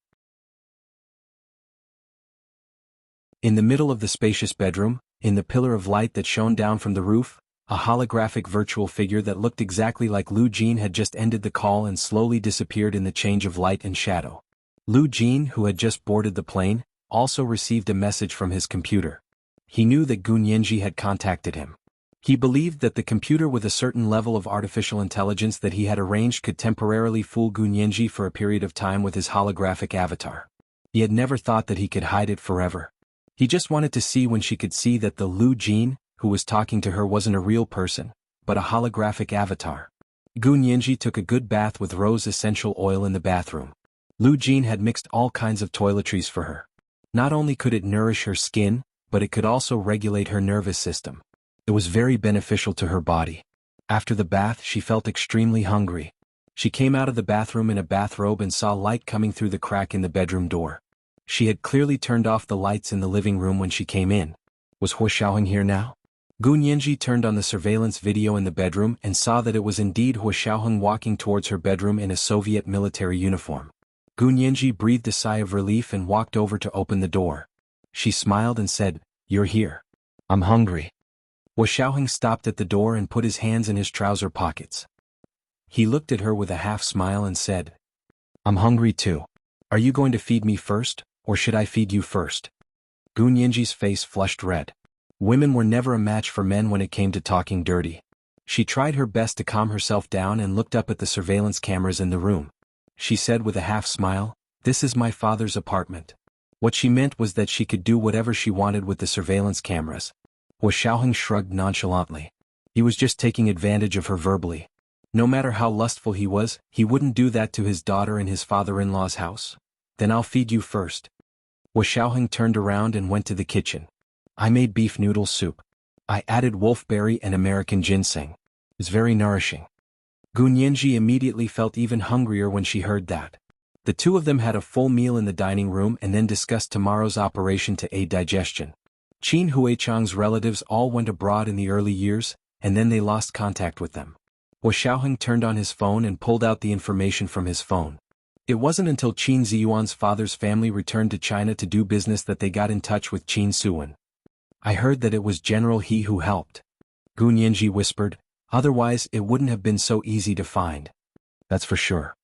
In the middle of the spacious bedroom, in the pillar of light that shone down from the roof, a holographic virtual figure that looked exactly like Lu Jin had just ended the call and slowly disappeared in the change of light and shadow. Lu Jin, who had just boarded the plane, also received a message from his computer. He knew that Gunyenji had contacted him. He believed that the computer with a certain level of artificial intelligence that he had arranged could temporarily fool Gunyenji for a period of time with his holographic avatar. He had never thought that he could hide it forever. He just wanted to see when she could see that the Lu Jin, who was talking to her, wasn't a real person, but a holographic avatar. Gunyenji took a good bath with rose essential oil in the bathroom. Lu Jin had mixed all kinds of toiletries for her. Not only could it nourish her skin, but it could also regulate her nervous system. It was very beneficial to her body. After the bath, she felt extremely hungry. She came out of the bathroom in a bathrobe and saw light coming through the crack in the bedroom door. She had clearly turned off the lights in the living room when she came in. Was Hua Xiaoheng here now? Gu Nianji turned on the surveillance video in the bedroom and saw that it was indeed Hua Xiaoheng walking towards her bedroom in a Soviet military uniform. Gu Nianji breathed a sigh of relief and walked over to open the door. She smiled and said, "You're here. I'm hungry." Hua Xiaoheng stopped at the door and put his hands in his trouser pockets. He looked at her with a half smile and said, "I'm hungry too. Are you going to feed me first, or should I feed you first?" Gu Nianji's face flushed red. Women were never a match for men when it came to talking dirty. She tried her best to calm herself down and looked up at the surveillance cameras in the room. She said with a half smile, "This is my father's apartment." What she meant was that she could do whatever she wanted with the surveillance cameras. Hua Xiaoheng shrugged nonchalantly. He was just taking advantage of her verbally. No matter how lustful he was, he wouldn't do that to his daughter in his father-in-law's house. "Then I'll feed you first." Hua Xiaoheng turned around and went to the kitchen. "I made beef noodle soup. I added wolfberry and American ginseng. It's very nourishing." Gu Nianji immediately felt even hungrier when she heard that. The two of them had a full meal in the dining room and then discussed tomorrow's operation to aid digestion. Qin Huichang's relatives all went abroad in the early years, and then they lost contact with them. Hua Xiaoheng turned on his phone and pulled out the information from his phone. It wasn't until Qin Ziyuan's father's family returned to China to do business that they got in touch with Qin Suwen. "I heard that it was General He who helped," Gu Nianji whispered, "otherwise it wouldn't have been so easy to find." "That's for sure."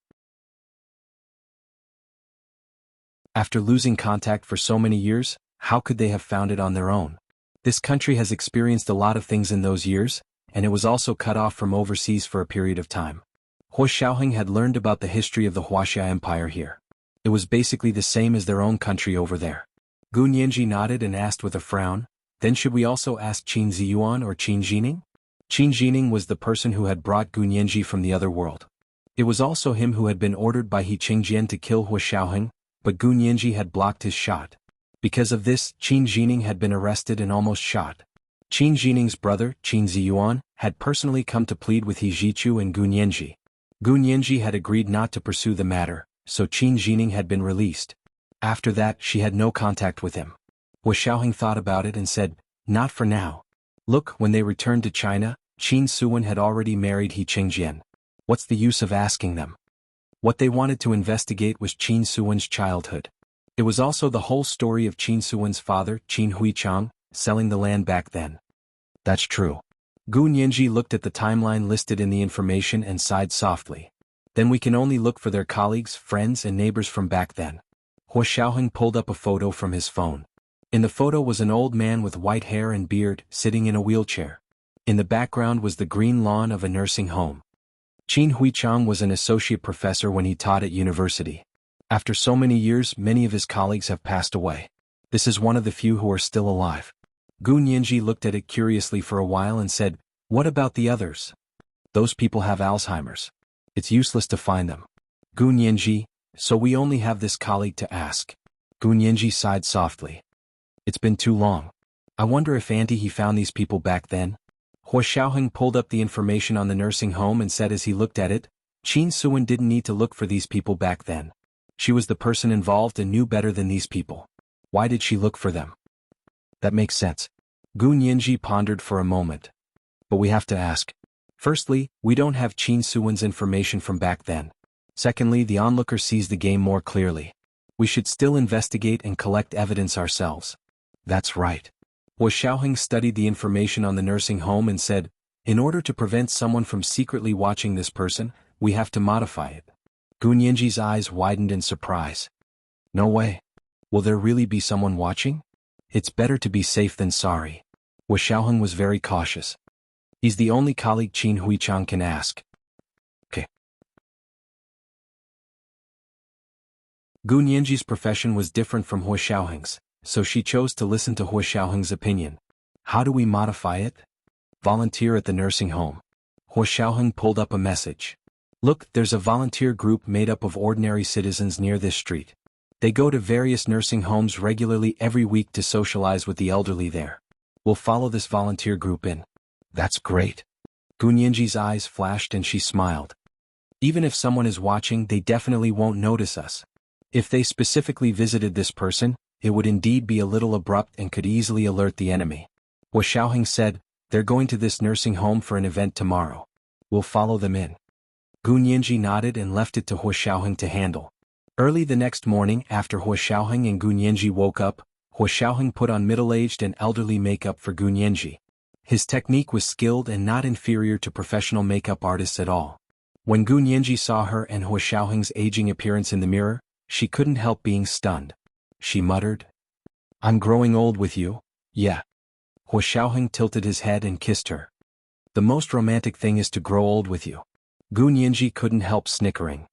After losing contact for so many years, how could they have found it on their own? This country has experienced a lot of things in those years, and it was also cut off from overseas for a period of time. Hua Xiaoheng had learned about the history of the Huaxia Empire here. It was basically the same as their own country over there. Gu Nianji nodded and asked with a frown, "Then should we also ask Qin Ziyuan or Qin Jining?" Qin Jining was the person who had brought Gu Nianji from the other world. It was also him who had been ordered by He Qingjian to kill Hua Xiaoheng, but Gu Nianji had blocked his shot. Because of this, Qin Jining had been arrested and almost shot. Qin Jining's brother, Qin Ziyuan, had personally come to plead with He Zhichu and Gu Nianji. Gu Nianji had agreed not to pursue the matter, so Qin Jining had been released. After that, she had no contact with him. Hua Xiaoheng thought about it and said, "Not for now. Look, when they returned to China, Qin Suwen had already married He Qingjian. What's the use of asking them?" What they wanted to investigate was Qin Suwen's childhood. It was also the whole story of Qin Suwen's father, Qin Huichang, selling the land back then. That's true. Gu Nianji looked at the timeline listed in the information and sighed softly. Then we can only look for their colleagues, friends and neighbors from back then. Hua Xiaoheng pulled up a photo from his phone. In the photo was an old man with white hair and beard, sitting in a wheelchair. In the background was the green lawn of a nursing home. Qin Huichang was an associate professor when he taught at university. After so many years, many of his colleagues have passed away. This is one of the few who are still alive. Gu Nianji looked at it curiously for a while and said, "What about the others? Those people have Alzheimer's. It's useless to find them." Gu Nianji, "So we only have this colleague to ask." Gu Nianji sighed softly. "It's been too long. I wonder if Auntie he found these people back then." Hua Xiaoheng pulled up the information on the nursing home and said as he looked at it, "Qin Suwen didn't need to look for these people back then. She was the person involved and knew better than these people. Why did she look for them?" "That makes sense." Gu Nianji pondered for a moment. "But we have to ask. Firstly, we don't have Qin Suwen's information from back then. Secondly, the onlooker sees the game more clearly. We should still investigate and collect evidence ourselves." "That's right." Hua Xiaoheng studied the information on the nursing home and said, "In order to prevent someone from secretly watching this person, we have to modify it." Gu Nianji's eyes widened in surprise. "No way. Will there really be someone watching? It's better to be safe than sorry." Hua Xiaoheng was very cautious. He's the only colleague Qin Huichang can ask. Okay. Gu Nianji's profession was different from Hua Xiaoheng's, so she chose to listen to Hua Xiaoheng's opinion. "How do we modify it?" "Volunteer at the nursing home." Hua Xiaoheng pulled up a message. "Look, there's a volunteer group made up of ordinary citizens near this street. They go to various nursing homes regularly every week to socialize with the elderly there. We'll follow this volunteer group in." "That's great." Gu Nianji's eyes flashed and she smiled. "Even if someone is watching, they definitely won't notice us. If they specifically visited this person, it would indeed be a little abrupt and could easily alert the enemy. Hua Xiaoheng said, "They're going to this nursing home for an event tomorrow. We'll follow them in." Gu Nianji nodded and left it to Hua Xiaoheng to handle. Early the next morning after Hua Xiaoheng and Gu Nianji woke up, Hua Xiaoheng put on middle-aged and elderly makeup for Gu Nianji. His technique was skilled and not inferior to professional makeup artists at all. When Gu Nianji saw her and Hua Xiaoheng's aging appearance in the mirror, she couldn't help being stunned. She muttered, "I'm growing old with you, yeah." Hua Xiaoheng tilted his head and kissed her. "The most romantic thing is to grow old with you." Gu Nianji couldn't help snickering.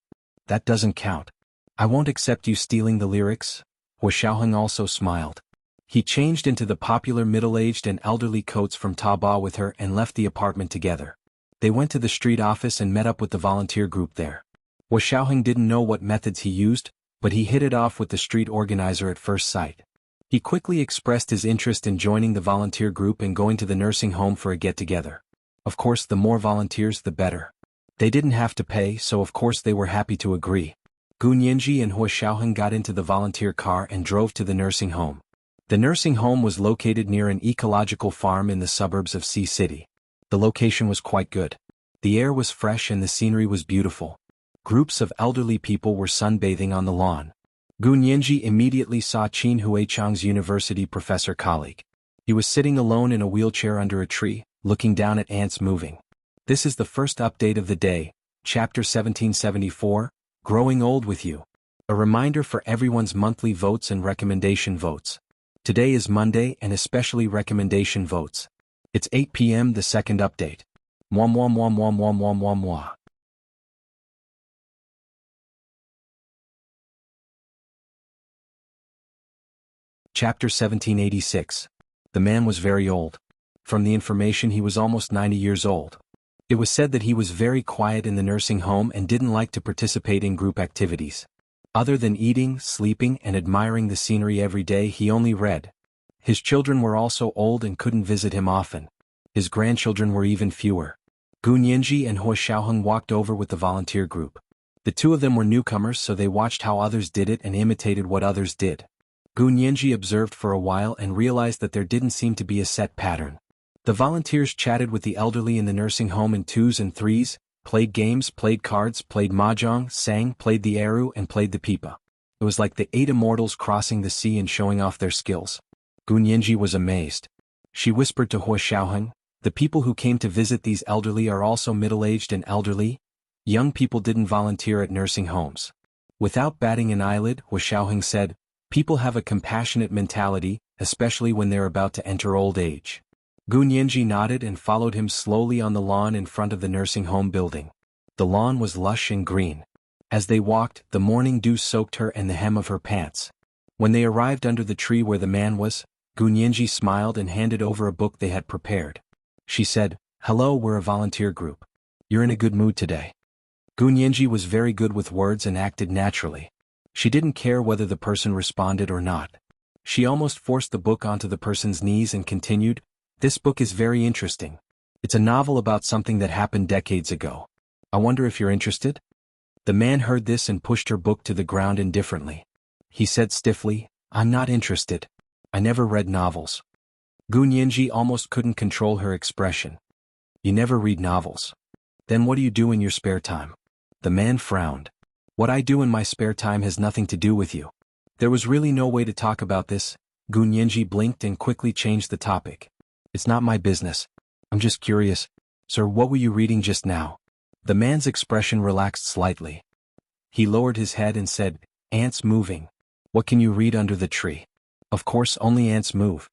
"That doesn't count. I won't accept you stealing the lyrics." Hua Xiaoheng also smiled. He changed into the popular middle-aged and elderly coats from Taobao with her and left the apartment together. They went to the street office and met up with the volunteer group there. Hua Xiaoheng didn't know what methods he used, but he hit it off with the street organizer at first sight. He quickly expressed his interest in joining the volunteer group and going to the nursing home for a get-together. Of course, the more volunteers the better. They didn't have to pay, so of course they were happy to agree. Gu Nianji and Hua Xiaoheng got into the volunteer car and drove to the nursing home. The nursing home was located near an ecological farm in the suburbs of Sea City. The location was quite good. The air was fresh and the scenery was beautiful. Groups of elderly people were sunbathing on the lawn. Gu Nianji immediately saw Qin Huichang's university professor colleague. He was sitting alone in a wheelchair under a tree, looking down at ants moving. This is the first update of the day, Chapter 1774, Growing Old with You. A reminder for everyone's monthly votes and recommendation votes. Today is Monday and especially recommendation votes. It's 8 p.m. the second update. Mwah mwah mwah mwah mwah mwah mwah mwah. Chapter 1786. The man was very old. From the information, he was almost 90 years old. It was said that he was very quiet in the nursing home and didn't like to participate in group activities. Other than eating, sleeping, and admiring the scenery every day, he only read. His children were also old and couldn't visit him often. His grandchildren were even fewer. Gu Nianji and Hua Xiaoheng walked over with the volunteer group. The two of them were newcomers, so they watched how others did it and imitated what others did. Gu Nianji observed for a while and realized that there didn't seem to be a set pattern. The volunteers chatted with the elderly in the nursing home in twos and threes, played games, played cards, played mahjong, sang, played the eru, and played the pipa. It was like the 8 immortals crossing the sea and showing off their skills. Gu Nianji was amazed. She whispered to Hua Xiaoheng, "The people who came to visit these elderly are also middle-aged and elderly? Young people didn't volunteer at nursing homes." Without batting an eyelid, Hua Xiaoheng said, "People have a compassionate mentality, especially when they're about to enter old age." Gu Nianji nodded and followed him slowly on the lawn in front of the nursing home building. The lawn was lush and green. As they walked, the morning dew soaked her and the hem of her pants. When they arrived under the tree where the man was, Gu Nianji smiled and handed over a book they had prepared. She said, "Hello, we're a volunteer group. You're in a good mood today." Gu Nianji was very good with words and acted naturally. She didn't care whether the person responded or not. She almost forced the book onto the person's knees and continued, "This book is very interesting. It's a novel about something that happened decades ago. I wonder if you're interested?" The man heard this and pushed her book to the ground indifferently. He said stiffly, "I'm not interested. I never read novels." Gu Nianji almost couldn't control her expression. "You never read novels? Then what do you do in your spare time?" The man frowned. "What I do in my spare time has nothing to do with you." There was really no way to talk about this. Gu Nianji blinked and quickly changed the topic. "It's not my business. I'm just curious. Sir, what were you reading just now?" The man's expression relaxed slightly. He lowered his head and said, "Ants moving. What can you read under the tree?" "Of course, only ants move."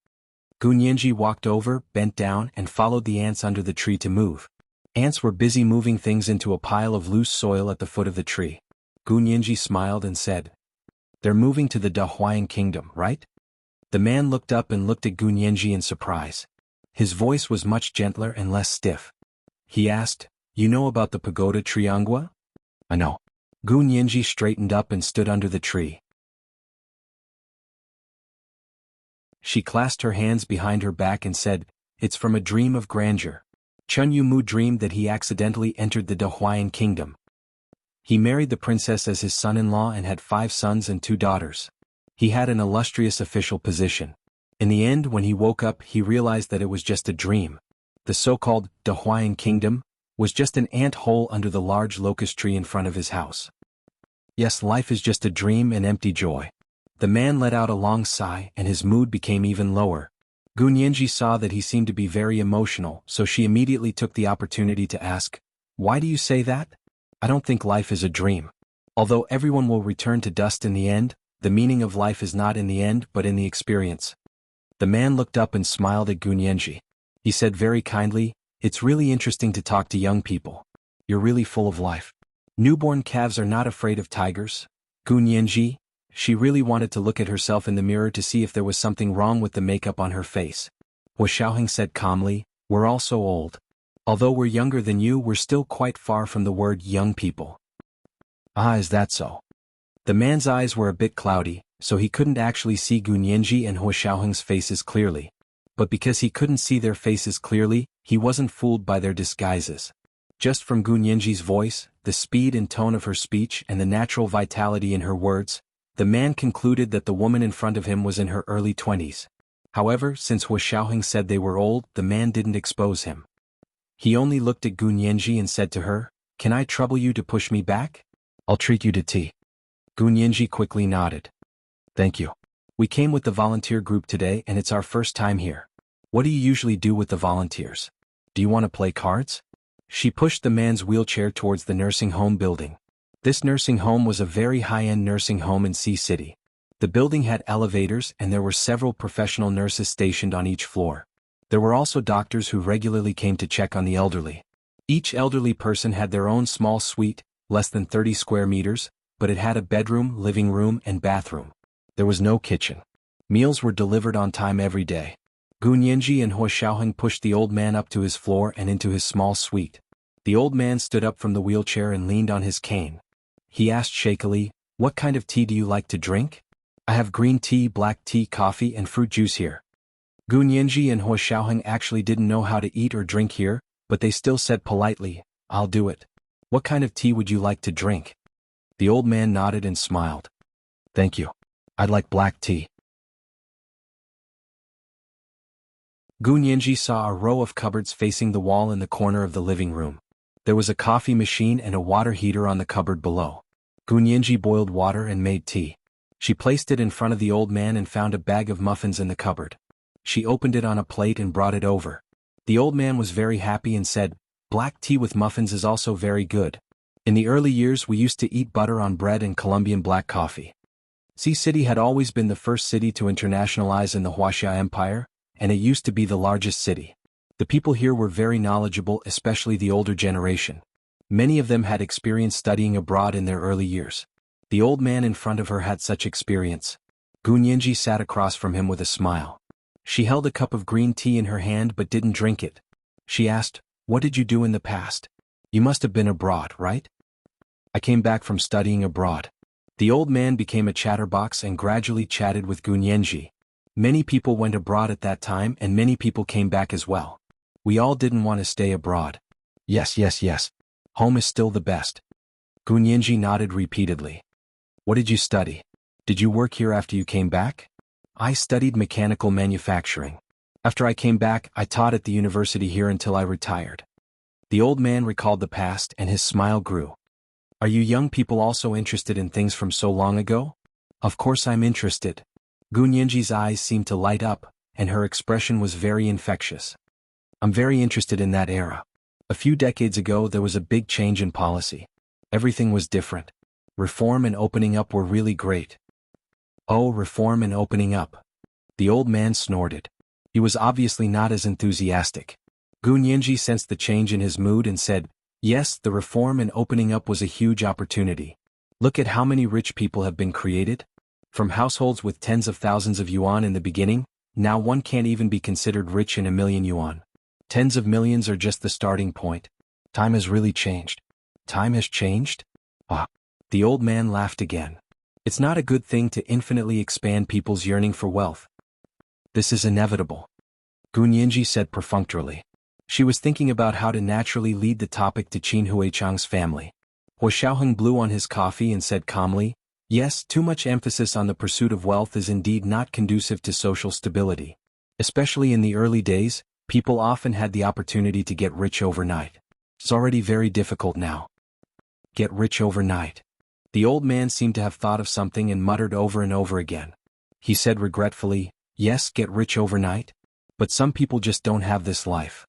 Gu Nianji walked over, bent down, and followed the ants under the tree to move. Ants were busy moving things into a pile of loose soil at the foot of the tree. Gu Nianji smiled and said, "They're moving to the Dahuayan kingdom, right?" The man looked up and looked at Gu Nianji in surprise. His voice was much gentler and less stiff. He asked, "You know about the pagoda triangua?" "I know." Gu Nianji straightened up and stood under the tree. She clasped her hands behind her back and said, "It's from a dream of grandeur. Chun Yu Mu dreamed that he accidentally entered the Dahuayan kingdom. He married the princess as his son-in-law and had 5 sons and 2 daughters. He had an illustrious official position. In the end, when he woke up, he realized that it was just a dream. The so-called De Huayan Kingdom was just an ant hole under the large locust tree in front of his house. Yes, life is just a dream and empty joy. The man let out a long sigh and his mood became even lower. Gunyanji saw that he seemed to be very emotional, so she immediately took the opportunity to ask, "Why do you say that?" "I don't think life is a dream. Although everyone will return to dust in the end, the meaning of life is not in the end but in the experience." The man looked up and smiled at Gunyanji. He said very kindly, "It's really interesting to talk to young people. You're really full of life. Newborn calves are not afraid of tigers." Gunyanji, she really wanted to look at herself in the mirror to see if there was something wrong with the makeup on her face. Wu Xiaoheng said calmly, "We're all so old. Although we're younger than you, we're still quite far from the word young people." "Ah, is that so?" The man's eyes were a bit cloudy, so he couldn't actually see Gunyanji and Wu Xiaoheng's faces clearly. But because he couldn't see their faces clearly, he wasn't fooled by their disguises. Just from Gunyanji's voice, the speed and tone of her speech and the natural vitality in her words, the man concluded that the woman in front of him was in her early 20s. However, since Wu Xiaoheng said they were old, the man didn't expose him. He only looked at Gunyanji and said to her, "Can I trouble you to push me back? I'll treat you to tea." Gunyanji quickly nodded. "Thank you. We came with the volunteer group today and it's our first time here. What do you usually do with the volunteers? Do you want to play cards?" She pushed the man's wheelchair towards the nursing home building. This nursing home was a very high-end nursing home in Sea City. The building had elevators and there were several professional nurses stationed on each floor. There were also doctors who regularly came to check on the elderly. Each elderly person had their own small suite, less than 30 square meters, but it had a bedroom, living room, and bathroom. There was no kitchen. Meals were delivered on time every day. Gunyanji and Wu Xiaoheng pushed the old man up to his floor and into his small suite. The old man stood up from the wheelchair and leaned on his cane. He asked shakily, "What kind of tea do you like to drink?" "I have green tea, black tea, coffee, and fruit juice here." Gunyanji and Wu Xiaoheng actually didn't know how to eat or drink here, but they still said politely, "I'll do it." "What kind of tea would you like to drink?" The old man nodded and smiled. "Thank you. I'd like black tea." Gunyanji saw a row of cupboards facing the wall in the corner of the living room. There was a coffee machine and a water heater on the cupboard below. Gunyanji boiled water and made tea. She placed it in front of the old man and found a bag of muffins in the cupboard. She opened it on a plate and brought it over. The old man was very happy and said, "Black tea with muffins is also very good. In the early years we used to eat butter on bread and Colombian black coffee." Sea City had always been the first city to internationalize in the Wuxia Empire, and it used to be the largest city. The people here were very knowledgeable, especially the older generation. Many of them had experience studying abroad in their early years. The old man in front of her had such experience. Gunyanji sat across from him with a smile. She held a cup of green tea in her hand but didn't drink it. She asked, "What did you do in the past? You must have been abroad, right?" "I came back from studying abroad." The old man became a chatterbox and gradually chatted with Gunyanji. Many people went abroad at that time and many people came back as well. We all didn't want to stay abroad. Yes, yes, yes. Home is still the best. Gunyanji nodded repeatedly. "What did you study? Did you work here after you came back?" "I studied mechanical manufacturing. After I came back, I taught at the university here until I retired." The old man recalled the past and his smile grew. "Are you young people also interested in things from so long ago?" "Of course I'm interested." Gunyanji's eyes seemed to light up, and her expression was very infectious. "I'm very interested in that era. A few decades ago there was a big change in policy. Everything was different. Reform and opening up were really great." "Oh, reform and opening up." The old man snorted. He was obviously not as enthusiastic. Gunyanji sensed the change in his mood and said, "Yes, the reform and opening up was a huge opportunity. Look at how many rich people have been created. From households with tens of thousands of yuan in the beginning, now one can't even be considered rich in 1 million yuan. Tens of millions are just the starting point. Time has really changed." "Time has changed?" "Ah." The old man laughed again. "It's not a good thing to infinitely expand people's yearning for wealth. This is inevitable," Gunyanji said perfunctorily. She was thinking about how to naturally lead the topic to Qin Huichang's family. Xiaoheng blew on his coffee and said calmly, "Yes, too much emphasis on the pursuit of wealth is indeed not conducive to social stability. Especially in the early days, people often had the opportunity to get rich overnight. It's already very difficult now. Get rich overnight." The old man seemed to have thought of something and muttered over and over again. He said regretfully, "Yes, get rich overnight? But some people just don't have this life."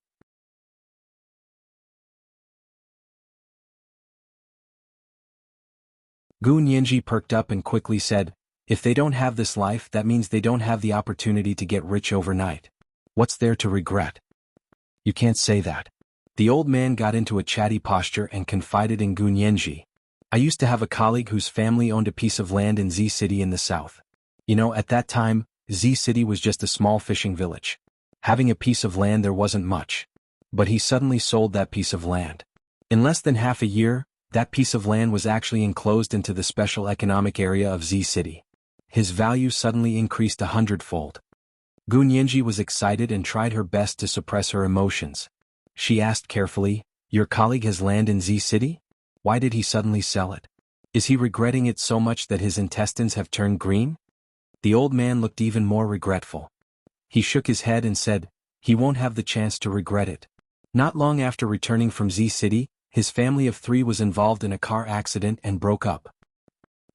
Gu Nianji perked up and quickly said, "If they don't have this life, that means they don't have the opportunity to get rich overnight. What's there to regret?" "You can't say that." The old man got into a chatty posture and confided in Gu Nianji. "I used to have a colleague whose family owned a piece of land in Z City in the south. You know, at that time, Z City was just a small fishing village. Having a piece of land there wasn't much. But he suddenly sold that piece of land. In less than half a year, that piece of land was actually enclosed into the special economic area of Z City. His value suddenly increased 100-fold. Gu Nianji was excited and tried her best to suppress her emotions. She asked carefully, "Your colleague has land in Z City? Why did he suddenly sell it? Is he regretting it so much that his intestines have turned green?" The old man looked even more regretful. He shook his head and said, "He won't have the chance to regret it." Not long after returning from Z City, his family of 3 was involved in a car accident and broke up.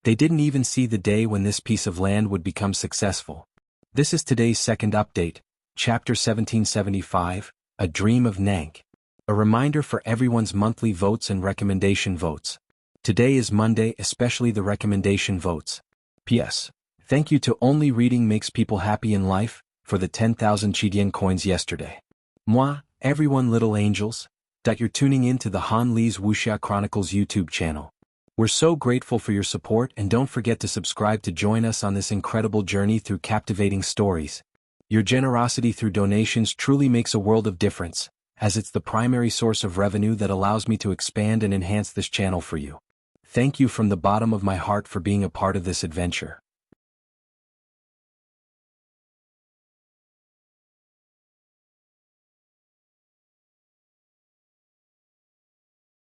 They didn't even see the day when this piece of land would become successful. This is today's second update, Chapter 1775, A Dream of Nank. A reminder for everyone's monthly votes and recommendation votes. Today is Monday, especially the recommendation votes. P.S. Thank you to Only Reading Makes People Happy in Life for the 10,000 Chidian coins yesterday. Moi, everyone little angels, that you're tuning in to the Han Li's Wuxia Chronicles YouTube channel. We're so grateful for your support, and don't forget to subscribe to join us on this incredible journey through captivating stories. Your generosity through donations truly makes a world of difference, as it's the primary source of revenue that allows me to expand and enhance this channel for you. Thank you from the bottom of my heart for being a part of this adventure.